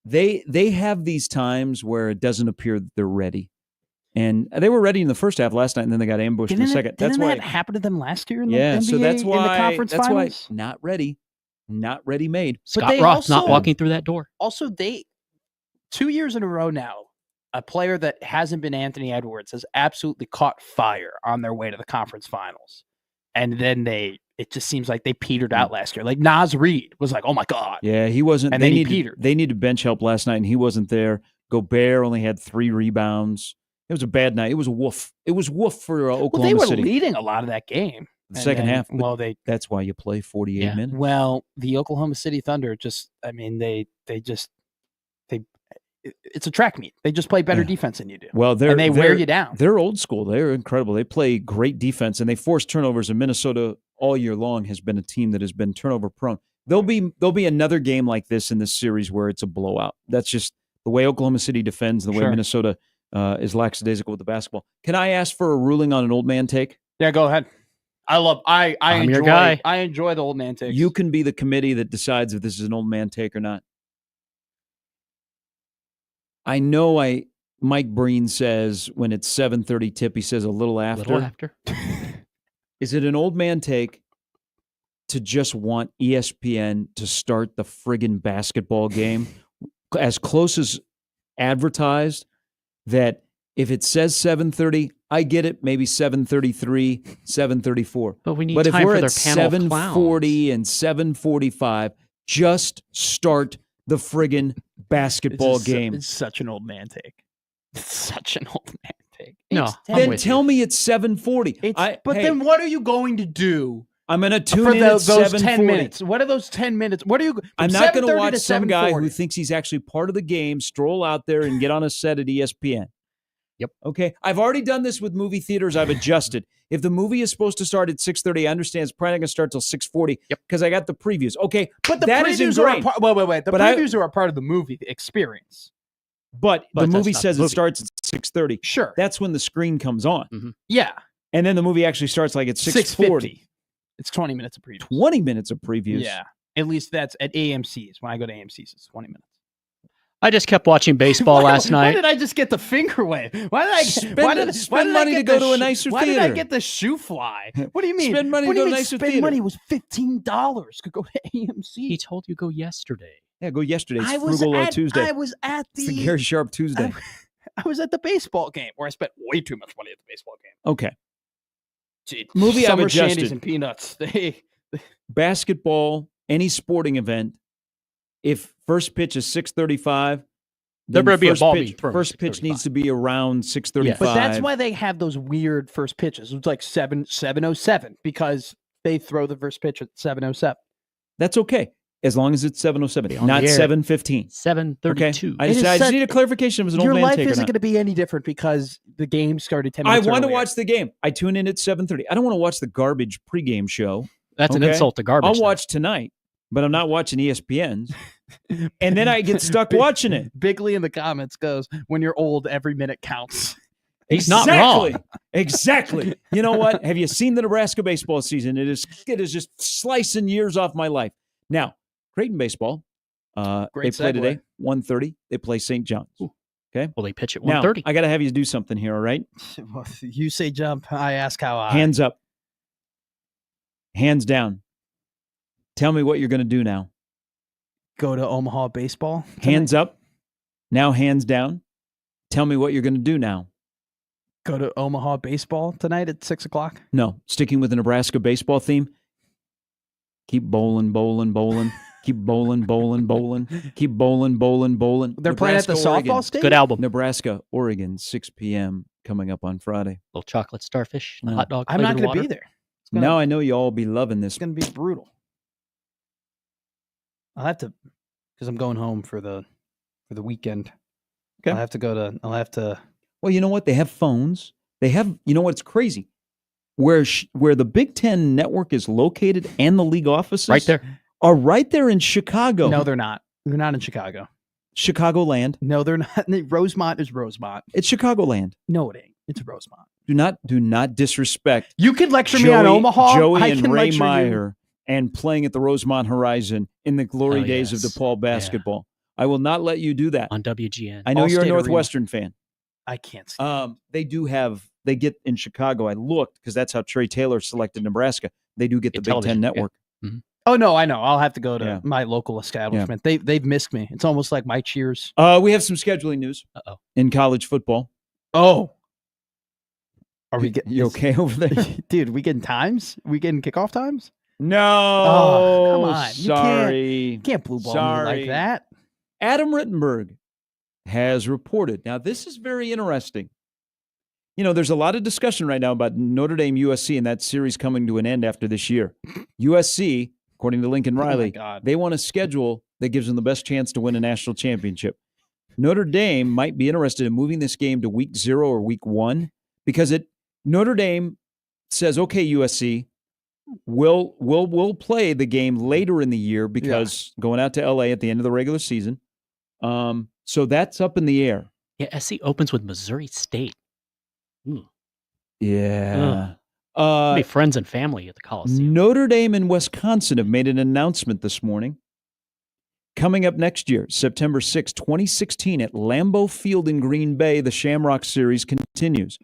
[SPEAKER 1] They have these times where it doesn't appear that they're ready. And they were ready in the first half last night, and then they got ambushed in the second.
[SPEAKER 2] That's why it happened to them last year in the NBA,
[SPEAKER 1] so that's why,
[SPEAKER 2] in the conference finals?
[SPEAKER 1] Not ready made.
[SPEAKER 3] Scott Roth not walking through that door.
[SPEAKER 2] Also, 2 years in a row now, a player that hasn't been Anthony Edwards has absolutely caught fire on their way to the conference finals. And then it just seems like they petered out last year. Like Naz Reid was like, oh my God.
[SPEAKER 1] Yeah, he wasn't.
[SPEAKER 2] And then he petered.
[SPEAKER 1] They needed bench help last night, and he wasn't there. Gobert only had 3 rebounds. It was a bad night. It was a woof. It was woof for Oklahoma
[SPEAKER 2] City. They were
[SPEAKER 1] City.
[SPEAKER 2] leading a lot of that game.
[SPEAKER 1] The second half.
[SPEAKER 2] Well,
[SPEAKER 1] that's why you play 48 minutes.
[SPEAKER 2] Well, the Oklahoma City Thunder it's a track meet. They just play better defense than you do.
[SPEAKER 1] Well,
[SPEAKER 2] they wear you down.
[SPEAKER 1] They're old school. They're incredible. They play great defense, and they force turnovers. And Minnesota all year long has been a team that has been turnover prone. There'll be another game like this in this series where it's a blowout. That's just the way Oklahoma City defends, the way Minnesota is lackadaisical with the basketball. Can I ask for a ruling on an old man take?
[SPEAKER 2] Yeah, go ahead. I'm enjoy
[SPEAKER 3] your guy.
[SPEAKER 2] I enjoy the old man takes.
[SPEAKER 1] You can be the committee that decides if this is an old man take or not. I know Mike Breen says when it's 7:30 tip, he says a little after. Is it an old man take to just want ESPN to start the friggin' basketball game as close as advertised, that if it says 7:30, I get it, maybe 7:33, 7:34.
[SPEAKER 3] But we need
[SPEAKER 1] if
[SPEAKER 3] time
[SPEAKER 1] we're
[SPEAKER 3] for their
[SPEAKER 1] at
[SPEAKER 3] panel
[SPEAKER 1] 7:40 and 7:45, just start the friggin' basketball game.
[SPEAKER 2] It's such an old man take. It's such an old man take.
[SPEAKER 1] Then tell me it's 7:40.
[SPEAKER 2] Then what are you going to do?
[SPEAKER 1] I'm going to tune in at
[SPEAKER 2] those
[SPEAKER 1] 7:40.
[SPEAKER 2] 10 minutes. What are those 10 minutes? What are you?
[SPEAKER 1] I'm not going to watch some guy who thinks he's actually part of the game stroll out there and get on a set at ESPN.
[SPEAKER 3] Yep.
[SPEAKER 1] Okay. I've already done this with movie theaters. I've adjusted. If the movie is supposed to start at 6:30, I understand it's probably not going to start till 6:40 because I got the previews. Okay,
[SPEAKER 2] but the previews are a part. Wait. The previews are a part of the movie experience.
[SPEAKER 1] But the movie says it starts at 6:30.
[SPEAKER 2] Sure.
[SPEAKER 1] That's when the screen comes on.
[SPEAKER 2] Mm-hmm. Yeah.
[SPEAKER 1] And then the movie actually starts like at 6:40.
[SPEAKER 2] It's 20 minutes of previews.
[SPEAKER 1] 20 minutes of previews.
[SPEAKER 2] Yeah. At least that's at AMC's. When I go to AMC's, it's 20 minutes.
[SPEAKER 3] I just kept watching baseball last night.
[SPEAKER 2] Why did I just get the finger wave? Why did I
[SPEAKER 1] spend money to go to a nicer theater?
[SPEAKER 2] Why did I get the shoe fly? What do you mean?
[SPEAKER 1] Spend money to go to a nicer theater.
[SPEAKER 2] Spend money was $15. Could go to AMC.
[SPEAKER 3] He told you go yesterday.
[SPEAKER 1] Yeah, go yesterday. It's Frugal Tuesday.
[SPEAKER 2] I was at
[SPEAKER 1] it's the Gary Sharp Tuesday.
[SPEAKER 2] I was at the baseball game, where I spent way too much money at the baseball game.
[SPEAKER 1] Okay.
[SPEAKER 2] Gee,
[SPEAKER 1] Movie I've
[SPEAKER 2] summer
[SPEAKER 1] adjusted.
[SPEAKER 2] shandies and peanuts.
[SPEAKER 1] Basketball, any sporting event, if first pitch is 6:35,
[SPEAKER 3] There
[SPEAKER 1] then
[SPEAKER 3] better be a
[SPEAKER 1] first
[SPEAKER 3] ball
[SPEAKER 1] pitch,
[SPEAKER 3] being thrown at
[SPEAKER 1] First pitch
[SPEAKER 3] 6:35.
[SPEAKER 1] needs to be around 6:35.
[SPEAKER 2] But that's why they have those weird first pitches. It's like 7:07 because they throw the first pitch at 7:07.
[SPEAKER 1] That's okay, as long as it's 7:07,
[SPEAKER 3] On
[SPEAKER 1] not
[SPEAKER 3] the air.
[SPEAKER 1] 7:15.
[SPEAKER 3] 7:32.
[SPEAKER 1] I
[SPEAKER 2] It is
[SPEAKER 1] just
[SPEAKER 2] such-
[SPEAKER 1] need a clarification. If it was an
[SPEAKER 2] Your
[SPEAKER 1] old man
[SPEAKER 2] life
[SPEAKER 1] take or
[SPEAKER 2] isn't
[SPEAKER 1] not.
[SPEAKER 2] going to be any different because the game started 10
[SPEAKER 1] I
[SPEAKER 2] minutes
[SPEAKER 1] want to
[SPEAKER 2] earlier.
[SPEAKER 1] watch the game. I tune in at 7:30. I don't want to watch the garbage pregame show.
[SPEAKER 3] That's an
[SPEAKER 1] Okay.
[SPEAKER 3] insult to garbage.
[SPEAKER 1] I'll
[SPEAKER 3] then.
[SPEAKER 1] watch tonight, but I'm not watching ESPN's. And then I get stuck watching it.
[SPEAKER 2] Bigley in the comments goes, when you're old, every minute counts.
[SPEAKER 3] He's not wrong.
[SPEAKER 1] Exactly. You know what? Have you seen the Nebraska baseball season? It is just slicing years off my life. Now, Creighton baseball, they
[SPEAKER 2] Great
[SPEAKER 1] play
[SPEAKER 2] segue.
[SPEAKER 1] today, 1:30. They play St. John's.
[SPEAKER 3] Will they pitch at
[SPEAKER 1] Now,
[SPEAKER 3] 1:30?
[SPEAKER 1] I got to have you do something here, all right?
[SPEAKER 2] You say jump, I ask how high.
[SPEAKER 1] Hands up. Hands down. Tell me what you're going to do now.
[SPEAKER 2] Go to Omaha baseball. tonight?
[SPEAKER 1] Hands up. Now hands down. Tell me what you're going to do now.
[SPEAKER 2] Go to Omaha baseball tonight at 6:00.
[SPEAKER 1] No, sticking with the Nebraska baseball theme. Keep bowling, bowling, bowling. Keep bowling, bowling, bowling. Keep bowling, bowling, bowling.
[SPEAKER 2] They're playing at the
[SPEAKER 1] Nebraska, Oregon.
[SPEAKER 2] softball stadium.
[SPEAKER 3] Good album.
[SPEAKER 1] Nebraska, Oregon, 6 p.m. coming up on Friday.
[SPEAKER 3] Little chocolate starfish,
[SPEAKER 1] No.
[SPEAKER 3] hot dog.
[SPEAKER 2] I'm not
[SPEAKER 3] flavored
[SPEAKER 2] going to
[SPEAKER 3] water.
[SPEAKER 2] be there. It's gonna,
[SPEAKER 1] Now I know you all be loving this.
[SPEAKER 2] it's going to be brutal. I'll have to, because I'm going home for the weekend.
[SPEAKER 1] Okay.
[SPEAKER 2] I'll have to.
[SPEAKER 1] Well, you know what? They have phones. They have, you know what's crazy? Where the Big Ten network is located and the league offices
[SPEAKER 3] Right there.
[SPEAKER 1] are right there in Chicago.
[SPEAKER 2] No, they're not. They're not in Chicago.
[SPEAKER 1] Chicagoland.
[SPEAKER 2] No, they're not. Rosemont is Rosemont.
[SPEAKER 1] It's Chicagoland.
[SPEAKER 2] No, it ain't. It's Rosemont.
[SPEAKER 1] Do not disrespect
[SPEAKER 2] You can lecture me on Omaha.
[SPEAKER 1] Joey
[SPEAKER 2] I
[SPEAKER 1] and
[SPEAKER 2] can
[SPEAKER 1] Ray
[SPEAKER 2] lecture you.
[SPEAKER 1] Meyer and playing at the Rosemont Horizon in the glory
[SPEAKER 3] Oh,
[SPEAKER 1] days of
[SPEAKER 3] yes.
[SPEAKER 1] DePaul
[SPEAKER 3] Yeah.
[SPEAKER 1] basketball. I will not let you do that.
[SPEAKER 3] On WGN.
[SPEAKER 1] I know you're a
[SPEAKER 2] Allstate Arena.
[SPEAKER 1] Northwestern fan.
[SPEAKER 2] I can't. See.
[SPEAKER 1] They get in Chicago. I looked because that's how Trey Taylor selected Nebraska. They do get the
[SPEAKER 3] Get
[SPEAKER 1] Big Ten
[SPEAKER 3] television, yeah.
[SPEAKER 1] network.
[SPEAKER 2] Oh no, I know. I'll have to go to
[SPEAKER 1] Yeah.
[SPEAKER 2] my local establishment. They've missed me. It's almost like my Cheers.
[SPEAKER 1] We have some scheduling news
[SPEAKER 3] Uh-oh.
[SPEAKER 1] in college football.
[SPEAKER 2] Oh, are we getting
[SPEAKER 1] You okay over there?
[SPEAKER 2] dude? We getting times? We getting kickoff times?
[SPEAKER 1] No.
[SPEAKER 2] Oh, come on. You
[SPEAKER 1] Sorry.
[SPEAKER 2] You can't blue ball me
[SPEAKER 1] Sorry.
[SPEAKER 2] like that.
[SPEAKER 1] Adam Rittenberg has reported. Now, this is very interesting. You know, there's a lot of discussion right now about Notre Dame USC and that series coming to an end after this year. USC, according to Lincoln
[SPEAKER 2] Oh my
[SPEAKER 1] Riley,
[SPEAKER 2] God.
[SPEAKER 1] they want a schedule that gives them the best chance to win a national championship. Notre Dame might be interested in moving this game to week 0 or week 1 because Notre Dame says, okay, USC, we'll play the game later in the year because going out to LA at the end of the regular season. So that's up in the air.
[SPEAKER 3] Yeah, SC opens with Missouri State. Ooh.
[SPEAKER 1] Yeah.
[SPEAKER 3] Be friends and family at the Coliseum.
[SPEAKER 1] Notre Dame and Wisconsin have made an announcement this morning. Coming up next year, September 6, 2016, at Lambeau Field in Green Bay, the Shamrock Series continues.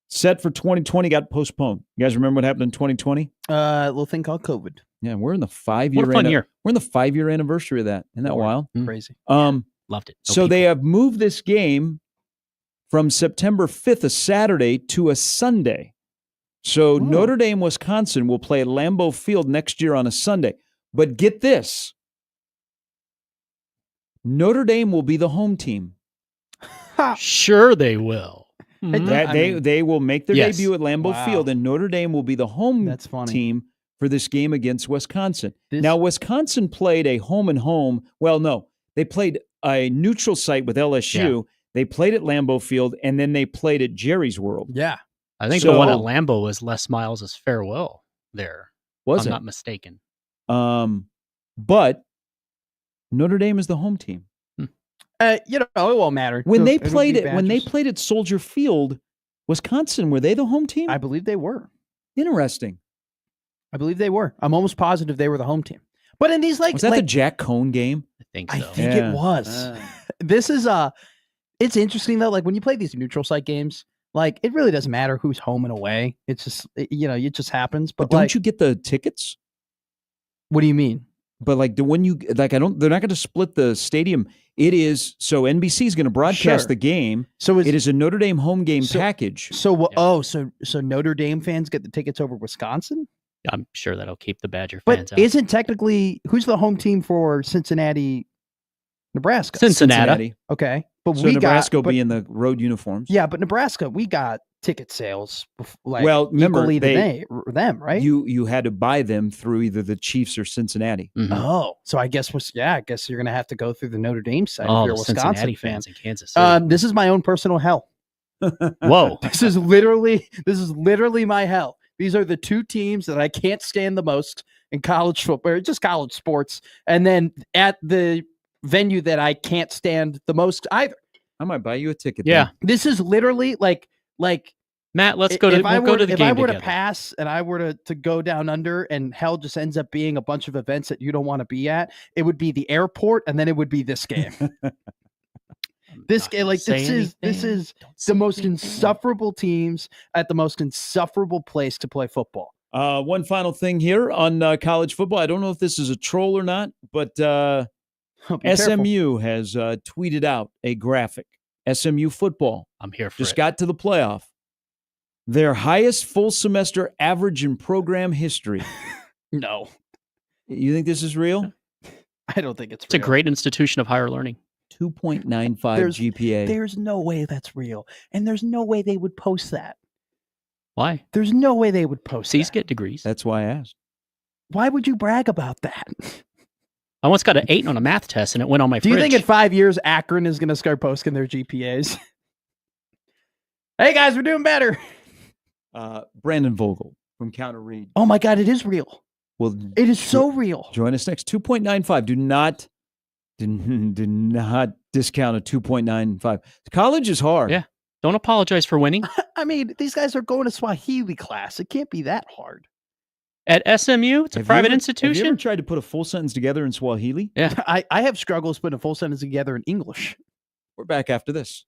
[SPEAKER 1] Set for 2020, got postponed. You guys remember what happened in 2020?
[SPEAKER 2] A little thing called COVID.
[SPEAKER 1] Yeah, we're in the 5-year
[SPEAKER 3] What a fun year.
[SPEAKER 1] We're in the 5-year anniversary of that. Isn't that wild?
[SPEAKER 2] Crazy.
[SPEAKER 3] Loved it. No
[SPEAKER 1] So they
[SPEAKER 3] people.
[SPEAKER 1] have moved this game from September 5th, a Saturday, to a Sunday. So Notre Dame, Wisconsin will play at Lambeau Field next year on a Sunday. But get this. Notre Dame will be the home team.
[SPEAKER 3] Sure they will.
[SPEAKER 1] They will make their
[SPEAKER 3] Yes.
[SPEAKER 1] debut at Lambeau
[SPEAKER 2] Wow.
[SPEAKER 1] Field, and Notre Dame will be the home
[SPEAKER 2] That's funny.
[SPEAKER 1] team for this game against Wisconsin.
[SPEAKER 2] This-
[SPEAKER 1] Now, Wisconsin played a home and home. Well, no, they played a neutral site with LSU. They played at Lambeau Field, and then they played at Jerry's World.
[SPEAKER 2] Yeah.
[SPEAKER 3] I think the one at
[SPEAKER 1] So-
[SPEAKER 3] Lambeau was Les Miles' farewell there.
[SPEAKER 1] Was
[SPEAKER 3] I'm
[SPEAKER 1] it?
[SPEAKER 3] not mistaken.
[SPEAKER 1] But Notre Dame is the home team.
[SPEAKER 2] You know, it won't matter.
[SPEAKER 1] When they
[SPEAKER 2] It'll
[SPEAKER 1] played
[SPEAKER 2] be
[SPEAKER 1] it, when they
[SPEAKER 2] Badgers.
[SPEAKER 1] played at Soldier Field, Wisconsin, were they the home team?
[SPEAKER 2] I believe they were.
[SPEAKER 1] Interesting.
[SPEAKER 2] I believe they were. I'm almost positive they were the home team. But in these
[SPEAKER 1] Was that the Jack Cohn game?
[SPEAKER 3] I think
[SPEAKER 2] I
[SPEAKER 3] so.
[SPEAKER 2] think
[SPEAKER 1] Yeah.
[SPEAKER 2] it was. This is it's interesting though. Like when you play these neutral site games, like it really doesn't matter who's home and away. It's just it just happens. But
[SPEAKER 1] But don't
[SPEAKER 2] like,
[SPEAKER 1] you get the tickets?
[SPEAKER 2] what do you mean?
[SPEAKER 1] But like when you like, they're not going to split the stadium. It is so NBC is going to broadcast
[SPEAKER 2] Sure.
[SPEAKER 1] the game.
[SPEAKER 2] So
[SPEAKER 1] it is a Notre Dame home game package.
[SPEAKER 2] So
[SPEAKER 3] Yeah.
[SPEAKER 2] so Notre Dame fans get the tickets over Wisconsin?
[SPEAKER 3] I'm sure that'll keep the Badger
[SPEAKER 2] But
[SPEAKER 3] fans out.
[SPEAKER 2] isn't technically who's the home team for Cincinnati, Nebraska?
[SPEAKER 3] Cincinnati.
[SPEAKER 2] Okay, but
[SPEAKER 1] So Nebraska will be in the road uniforms.
[SPEAKER 2] Yeah, but Nebraska, we got ticket sales like
[SPEAKER 1] well, remember
[SPEAKER 2] equally to them, right?
[SPEAKER 1] You had to buy them through either the Chiefs or Cincinnati.
[SPEAKER 3] Mhm.
[SPEAKER 2] Oh, so I guess I guess you're gonna have to go through the Notre Dame side if
[SPEAKER 3] Oh,
[SPEAKER 2] you're a
[SPEAKER 3] the
[SPEAKER 2] Wisconsin
[SPEAKER 3] Cincinnati
[SPEAKER 2] fan.
[SPEAKER 3] fans in Kansas City.
[SPEAKER 2] This is my own personal hell.
[SPEAKER 3] Whoa.
[SPEAKER 2] This is literally my hell. These are the two teams that I can't stand the most in college football, or just college sports, and then at the venue that I can't stand the most either.
[SPEAKER 1] I might buy you a ticket.
[SPEAKER 3] Yeah.
[SPEAKER 1] then.
[SPEAKER 2] This is literally like
[SPEAKER 3] Matt, let's go to
[SPEAKER 2] if I
[SPEAKER 3] we'll go
[SPEAKER 2] were
[SPEAKER 3] to the
[SPEAKER 2] if
[SPEAKER 3] game
[SPEAKER 2] I were
[SPEAKER 3] together.
[SPEAKER 2] to pass and I were to go down under and hell just ends up being a bunch of events that you don't want to be at, it would be the airport and then it would be this game. This game, like this is the most insufferable teams at the most insufferable place to play football.
[SPEAKER 1] One final thing here on college football. I don't know if this is a troll or not, but
[SPEAKER 2] Be careful.
[SPEAKER 1] SMU has tweeted out a graphic. SMU football
[SPEAKER 3] I'm here for
[SPEAKER 1] just
[SPEAKER 3] it.
[SPEAKER 1] got to the playoff. Their highest full semester average in program history.
[SPEAKER 2] No,
[SPEAKER 1] You think this is real?
[SPEAKER 2] I don't think it's
[SPEAKER 3] It's a
[SPEAKER 2] real.
[SPEAKER 3] great institution of higher learning.
[SPEAKER 1] 2.95
[SPEAKER 2] There's-
[SPEAKER 1] GPA.
[SPEAKER 2] There's no way that's real, and there's no way they would post that.
[SPEAKER 3] Why?
[SPEAKER 2] There's no way they would post
[SPEAKER 3] C's
[SPEAKER 2] that.
[SPEAKER 3] get degrees.
[SPEAKER 1] That's why I asked.
[SPEAKER 2] Why would you brag about that?
[SPEAKER 3] I once got an 8 on a math test and it went on my
[SPEAKER 2] Do
[SPEAKER 3] fridge.
[SPEAKER 2] you think in 5 years Akron is going to start posting their GPAs? Hey guys, we're doing better.
[SPEAKER 1] Brandon Vogel from Counter Read.
[SPEAKER 2] Oh my God, it is real.
[SPEAKER 1] Well,
[SPEAKER 2] It is so real.
[SPEAKER 1] join us next. 2.95. Do not discount a 2.95. College is hard.
[SPEAKER 3] Yeah. Don't apologize for winning.
[SPEAKER 2] I mean, these guys are going to Swahili class. It can't be that hard.
[SPEAKER 3] At SMU, it's a
[SPEAKER 1] Have you
[SPEAKER 3] private
[SPEAKER 1] ever- Have you
[SPEAKER 3] institution.
[SPEAKER 1] ever tried to put a full sentence together in Swahili?
[SPEAKER 2] I have struggles putting a full sentence together in English.
[SPEAKER 1] We're back after this.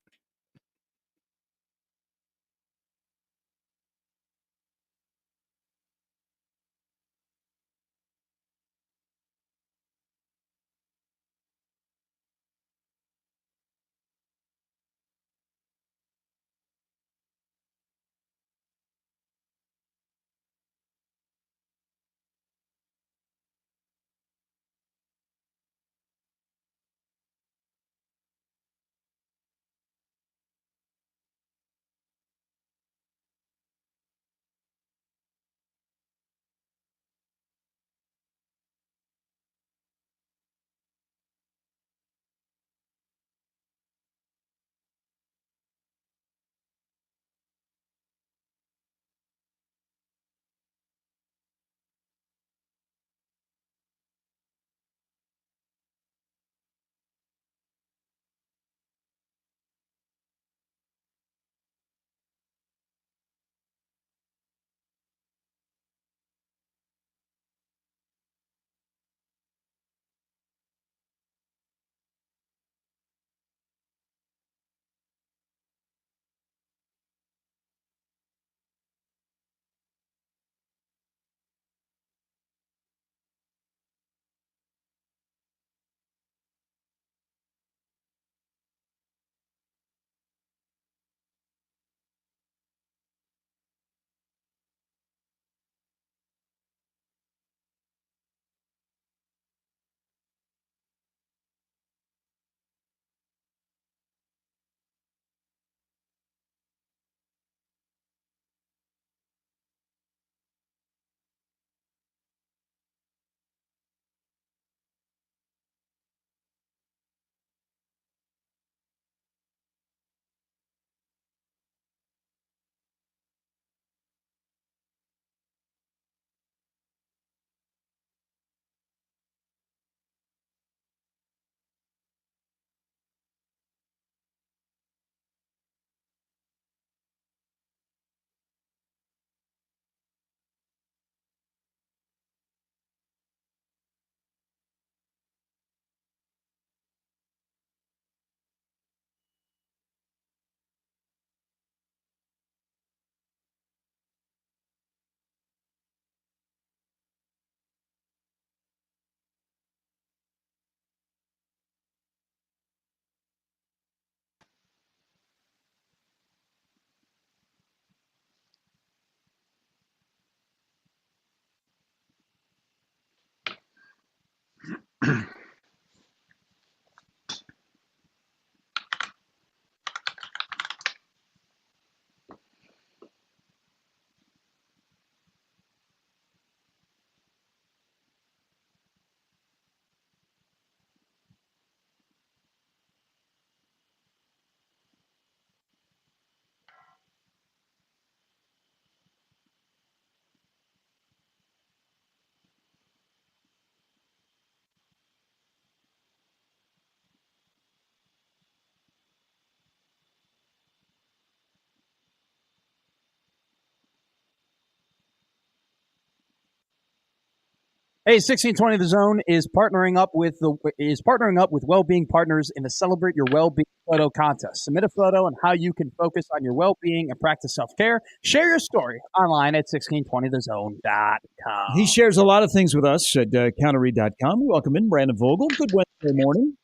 [SPEAKER 2] Hey, 1620 The Zone is partnering up with Wellbeing Partners in the Celebrate Your Wellbeing Photo Contest. Submit a photo on how you can focus on your well-being and practice self-care. Share your story online at 1620thezone.com.
[SPEAKER 1] He shares a lot of things with us at counterread.com. We welcome in Brandon Vogel. Good Wednesday morning.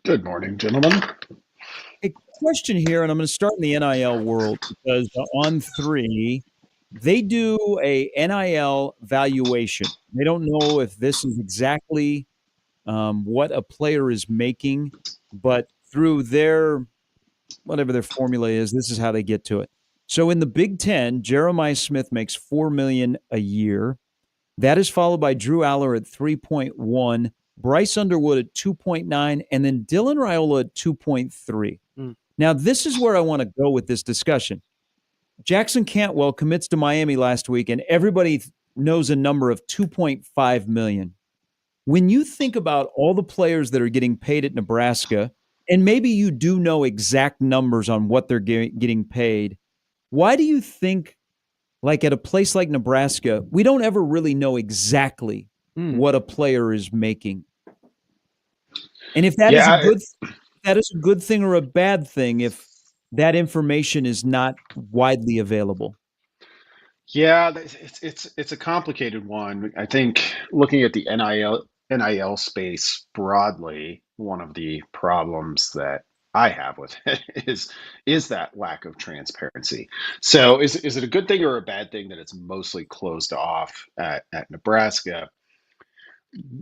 [SPEAKER 8] Good morning, gentlemen.
[SPEAKER 1] A question here, and I'm going to start in the NIL world because on 3, they do a NIL valuation. They don't know if this is exactly what a player is making, but through their whatever their formula is, this is how they get to it. So in the Big Ten, Jeremiah Smith makes $4 million a year. That is followed by Drew Aller at 3.1, Bryce Underwood at 2.9, and then Dylan Raiola at 2.3. Now, this is where I want to go with this discussion. Jackson Cantwell commits to Miami last week, and everybody knows a number of $2.5 million. When you think about all the players that are getting paid at Nebraska, and maybe you do know exact numbers on what they're getting paid, why do you think, like at a place like Nebraska, we don't ever really know exactly what a player is making? And if that is a good thing or a bad thing, if that information is not widely available.
[SPEAKER 8] Yeah, it's a complicated one. I think looking at the NIL space broadly, one of the problems that I have with it is that lack of transparency. So is it a good thing or a bad thing that it's mostly closed off at Nebraska?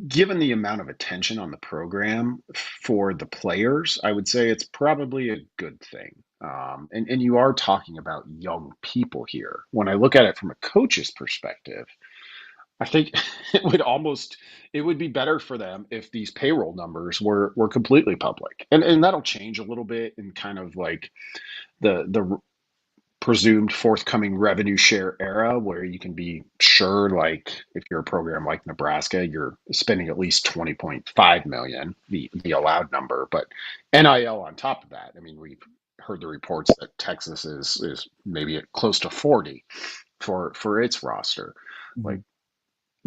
[SPEAKER 8] Given the amount of attention on the program for the players, I would say it's probably a good thing. And you are talking about young people here. When I look at it from a coach's perspective, I think it would be better for them if these payroll numbers were completely public. And that'll change a little bit in kind of like the presumed forthcoming revenue share era, where you can be sure, like if you're a program like Nebraska, you're spending at least 20.5 million, the allowed number, but NIL on top of that. I mean, we've heard the reports that Texas is maybe at close to 40 for its roster. Like,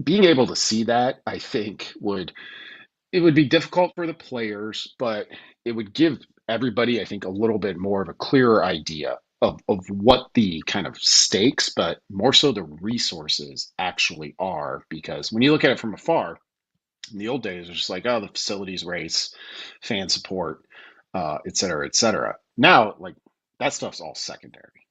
[SPEAKER 8] being able to see that, I think would be difficult for the players, but it would give everybody, I think, a little bit more of a clearer idea of what the kind of stakes, but more so the resources actually are. Because when you look at it from afar, in the old days, it's just like, oh, the facilities race, fan support, et cetera, et cetera. Now, like, that stuff's all secondary.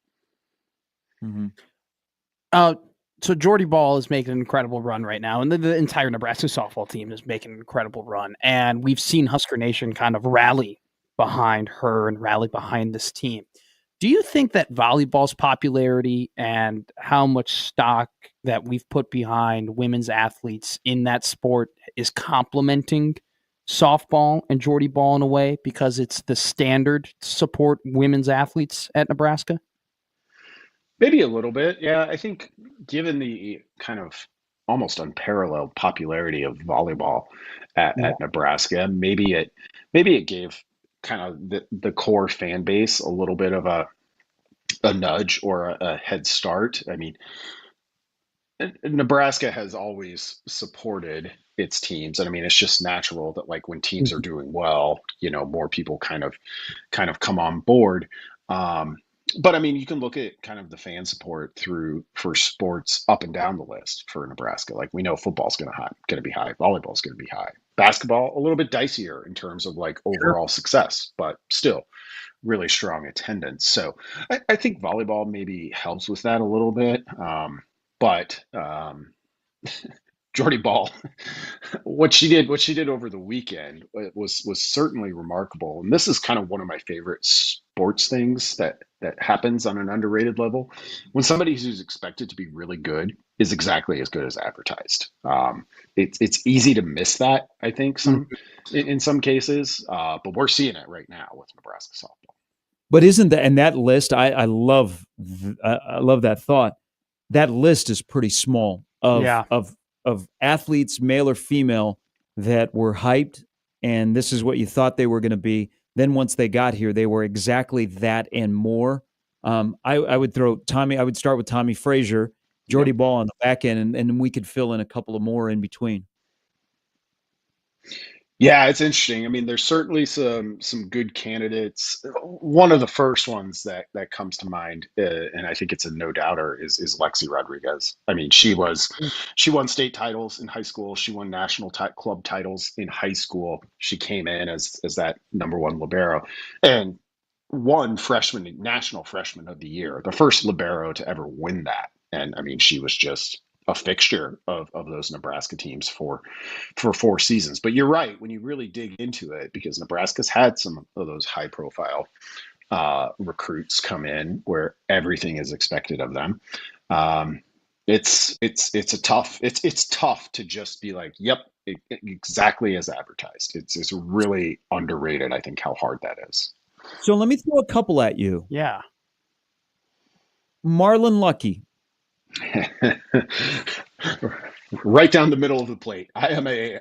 [SPEAKER 2] So Jordy Ball is making an incredible run right now, and the entire Nebraska softball team is making an incredible run. And we've seen Husker Nation kind of rally behind her and rally behind this team. Do you think that volleyball's popularity and how much stock that we've put behind women's athletes in that sport is complementing softball and Jordy Ball in a way, because it's the standard to support women's athletes at Nebraska?
[SPEAKER 8] Maybe a little bit. Yeah, I think given the kind of almost unparalleled popularity of volleyball at Nebraska, maybe it gave kind of the core fan base a little bit of a nudge or a head start. I mean, Nebraska has always supported its teams, and I mean, it's just natural that, like, when teams are doing well, more people kind of come on board. But I mean, you can look at kind of the fan support for sports up and down the list for Nebraska. Like, we know football's going to be high, volleyball's going to be high, basketball a little bit dicier in terms of like overall success, but still really strong attendance. So I think volleyball maybe helps with that a little bit. But Jordy Ball, what she did over the weekend was certainly remarkable. And this is kind of one of my favorite sports things that happens on an underrated level, when somebody who's expected to be really good is exactly as good as advertised. It's easy to miss that, I think, in some cases, but we're seeing it right now with Nebraska softball.
[SPEAKER 1] But isn't that, and that list, I love that thought. That list is pretty small of athletes, male or female, that were hyped, and this is what you thought they were going to be. Then once they got here, they were exactly that and more. I would start with Tommy Frazier, Jordy Ball on the back end, and we could fill in a couple of more in between.
[SPEAKER 8] Yeah, it's interesting. I mean, there's certainly some good candidates. One of the first ones that comes to mind, and I think it's a no doubter, is Lexi Rodriguez. I mean, she won state titles in high school. She won national club titles in high school. She came in as that number one libero, and won national freshman of the year, the first libero to ever win that. And I mean, she was just a fixture of those Nebraska teams for 4 seasons. But you're right, when you really dig into it, because Nebraska's had some of those high profile recruits come in where everything is expected of them. It's tough to just be like, yep, exactly as advertised. It's really underrated, I think, how hard that is.
[SPEAKER 1] So let me throw a couple at you.
[SPEAKER 2] Yeah.
[SPEAKER 1] Marlon Lucky.
[SPEAKER 8] Right down the middle of the plate. I'm a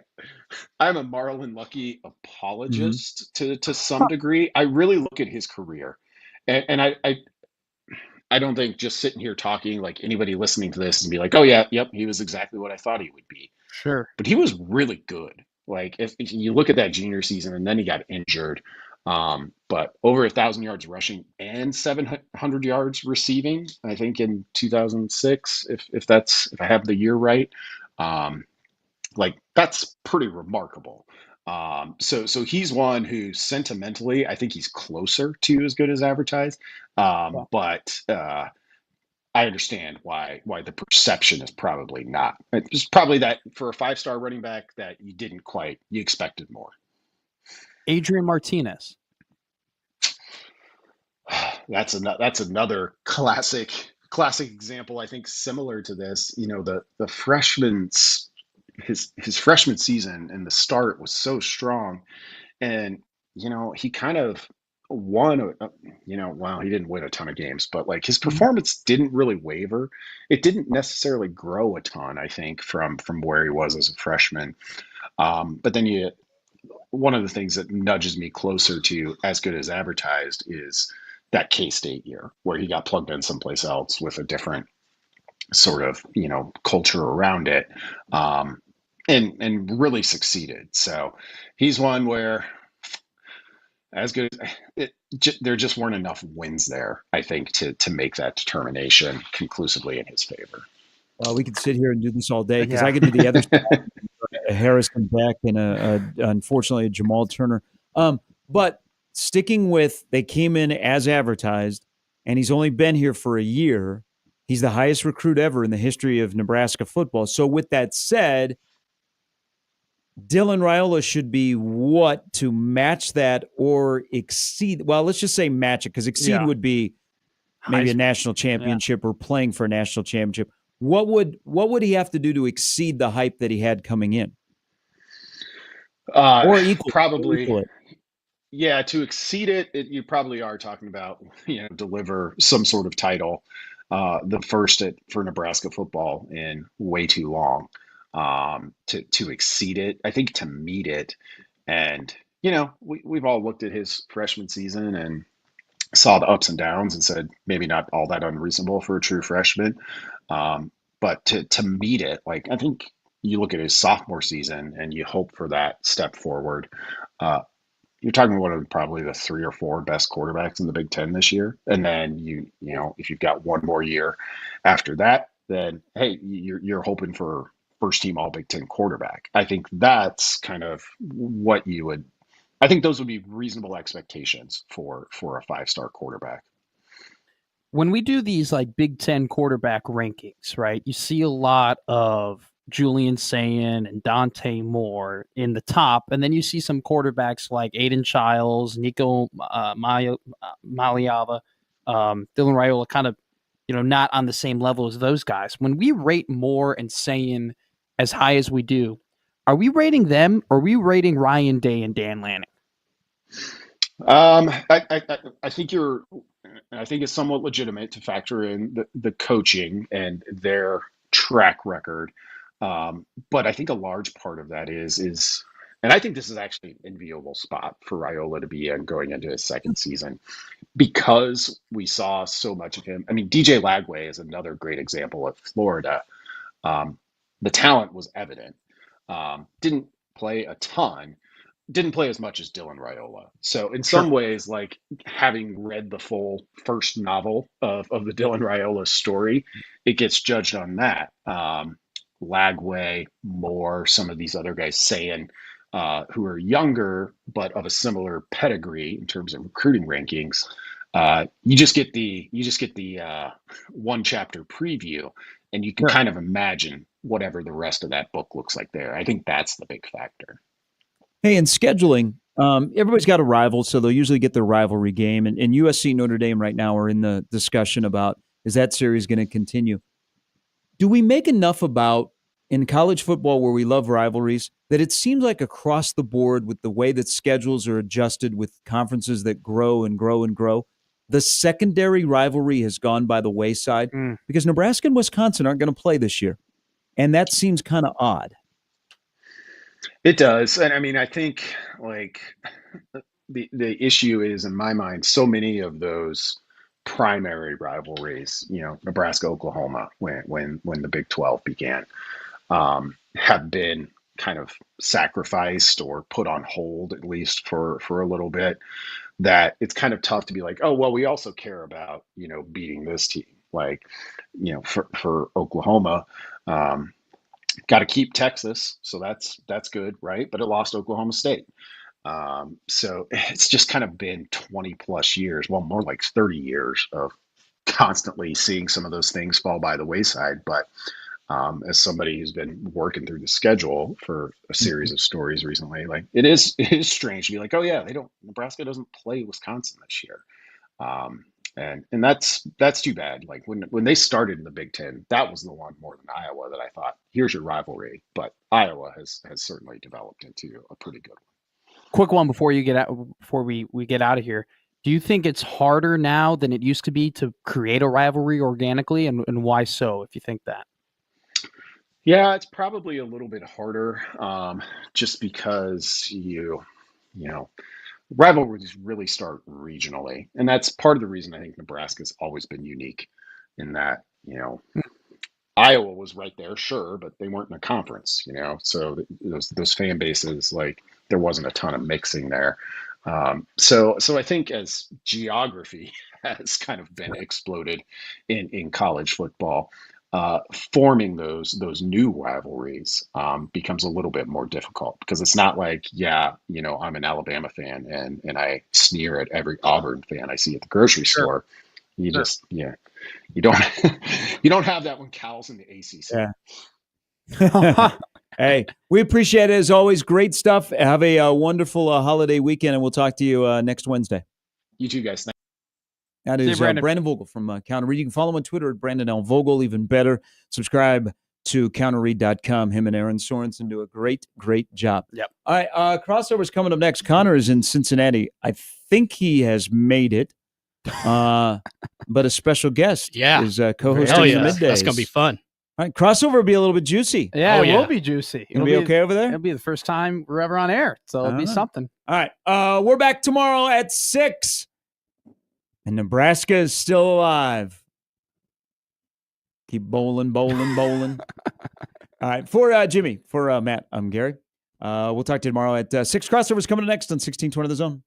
[SPEAKER 8] Marlon Lucky apologist to some degree. I really look at his career, and I don't think just sitting here talking, like anybody listening to this and be like, oh yeah, yep, he was exactly what I thought he would be.
[SPEAKER 2] Sure.
[SPEAKER 8] But he was really good. Like if you look at that junior season, and then he got injured. But over 1,000 yards rushing and 700 yards receiving, I think in 2006, if I have the year right, like that's pretty remarkable. So he's one who sentimentally, I think he's closer to as good as advertised. But I understand why the perception is probably not. It's probably that for a 5-star running back that you expected more.
[SPEAKER 2] Adrian Martinez.
[SPEAKER 8] That's another classic example, I think, similar to this. You know, the freshman's his freshman season and the start was so strong, and he kind of won. Well, he didn't win a ton of games, but like his performance didn't really waver. It didn't necessarily grow a ton, I think, from where he was as a freshman. But then one of the things that nudges me closer to as good as advertised is that K-State year where he got plugged in someplace else with a different sort of, culture around it, and really succeeded. So he's one where as good as there just weren't enough wins there, I think, to make that determination conclusively in his favor.
[SPEAKER 1] Well, we could sit here and do this all day because I could do the other side, a Harrison Beck and unfortunately a Jamal Turner. But sticking with, they came in as advertised, and he's only been here for a year. He's the highest recruit ever in the history of Nebraska football. So with that said, Dylan Raiola should be what to match that or exceed? Well, let's just say match it, because exceed would be maybe a national championship or playing for a national championship. What would he have to do to exceed the hype that he had coming in? Or equal?
[SPEAKER 8] Probably.
[SPEAKER 1] Equal it.
[SPEAKER 8] Yeah, to exceed it, you probably are talking about, deliver some sort of title, the first for Nebraska football in way too long. To exceed it, I think to meet it, and we've all looked at his freshman season and saw the ups and downs and said maybe not all that unreasonable for a true freshman, but to meet it, like I think you look at his sophomore season and you hope for that step forward. You're talking one of probably the 3 or 4 best quarterbacks in the Big Ten this year, and then if you've got one more year after that, then hey, you're hoping for first team All Big Ten quarterback. I think that's kind of what you would. I think those would be reasonable expectations for a 5-star quarterback.
[SPEAKER 2] When we do these like Big Ten quarterback rankings, right, you see a lot of Julian Sayin and Dante Moore in the top, and then you see some quarterbacks like Aiden Childs, Nico Maliava, Dylan Raiola, kind of, not on the same level as those guys. When we rate Moore and Sayin as high as we do, are we rating them, or are we rating Ryan Day and Dan Lanning?
[SPEAKER 8] I think it's somewhat legitimate to factor in the coaching and their track record. But I think a large part of that is, and I think this is actually an enviable spot for Raiola to be in going into his second season, because we saw so much of him. I mean, DJ Lagway is another great example at Florida. The talent was evident. Didn't play a ton, didn't play as much as Dylan Raiola. So in some ways, like having read the full first novel of the Dylan Raiola story, it gets judged on that. Lagway, Moore, some of these other guys saying who are younger but of a similar pedigree in terms of recruiting rankings. You just get the one chapter preview, and you can kind of imagine whatever the rest of that book looks like there. I think that's the big factor.
[SPEAKER 1] Hey, in scheduling, everybody's got a rival, so they'll usually get their rivalry game. And USC Notre Dame right now are in the discussion about, is that series going to continue? Do we make enough about, in college football where we love rivalries, that it seems like across the board with the way that schedules are adjusted with conferences that grow and grow and grow, the secondary rivalry has gone by the wayside because Nebraska and Wisconsin aren't going to play this year. And that seems kind of odd.
[SPEAKER 8] It does. And I mean, I think like the issue is, in my mind, so many of those primary rivalries, Nebraska, Oklahoma, when the Big 12 began, have been kind of sacrificed or put on hold, at least for a little bit, that it's kind of tough to be like, oh, well, we also care about, beating this team. Like, for Oklahoma, got to keep Texas, so that's good, right? But it lost Oklahoma State. So it's just kind of been 20 plus years, well, more like 30 years of constantly seeing some of those things fall by the wayside. But as somebody who's been working through the schedule for a series of stories recently, like it is strange to be like, oh yeah, Nebraska doesn't play Wisconsin this year. And that's too bad. Like when they started in the Big Ten, that was the one more than Iowa that I thought, here's your rivalry. But Iowa has certainly developed into a pretty good one.
[SPEAKER 2] Quick one before you get out, before we get out of here. Do you think it's harder now than it used to be to create a rivalry organically, and why so, if you think that?
[SPEAKER 8] Yeah, it's probably a little bit harder, just because rivalries really start regionally, and that's part of the reason I think Nebraska's always been unique in that, Iowa was right there, sure, but they weren't in a conference, so those fan bases, like there wasn't a ton of mixing there. So I think as geography has kind of been exploded in college football, forming those new rivalries becomes a little bit more difficult, because it's not like, I'm an Alabama fan and I sneer at every Auburn fan I see at the grocery store. You just, you don't have that when Cal's in the ACC.
[SPEAKER 1] Yeah. Hey, we appreciate it as always. Great stuff. Have a wonderful holiday weekend, and we'll talk to you next Wednesday.
[SPEAKER 8] You too, guys. Thanks.
[SPEAKER 1] That is Brandon Vogel from Counter Read. You can follow him on Twitter at Brandon L. Vogel. Even better, subscribe to counterread.com. Him and Aaron Sorensen do a great, great job.
[SPEAKER 2] Yep.
[SPEAKER 1] All right, crossover's coming up next. Connor is in Cincinnati. I think he has made it, but a special guest is co-hosting the middays.
[SPEAKER 3] That's going to be fun.
[SPEAKER 1] All right, crossover will be a little bit juicy.
[SPEAKER 2] Yeah, it will be juicy.
[SPEAKER 1] It'll be okay over there?
[SPEAKER 2] It'll be the first time we're ever on air, so it'll be something.
[SPEAKER 1] All right, we're back tomorrow at 6. And Nebraska is still alive. Keep bowling. All right. For Jimmy, for Matt, I'm Gary. We'll talk to you tomorrow at 6. Crossover's coming next on 1620 The Zone.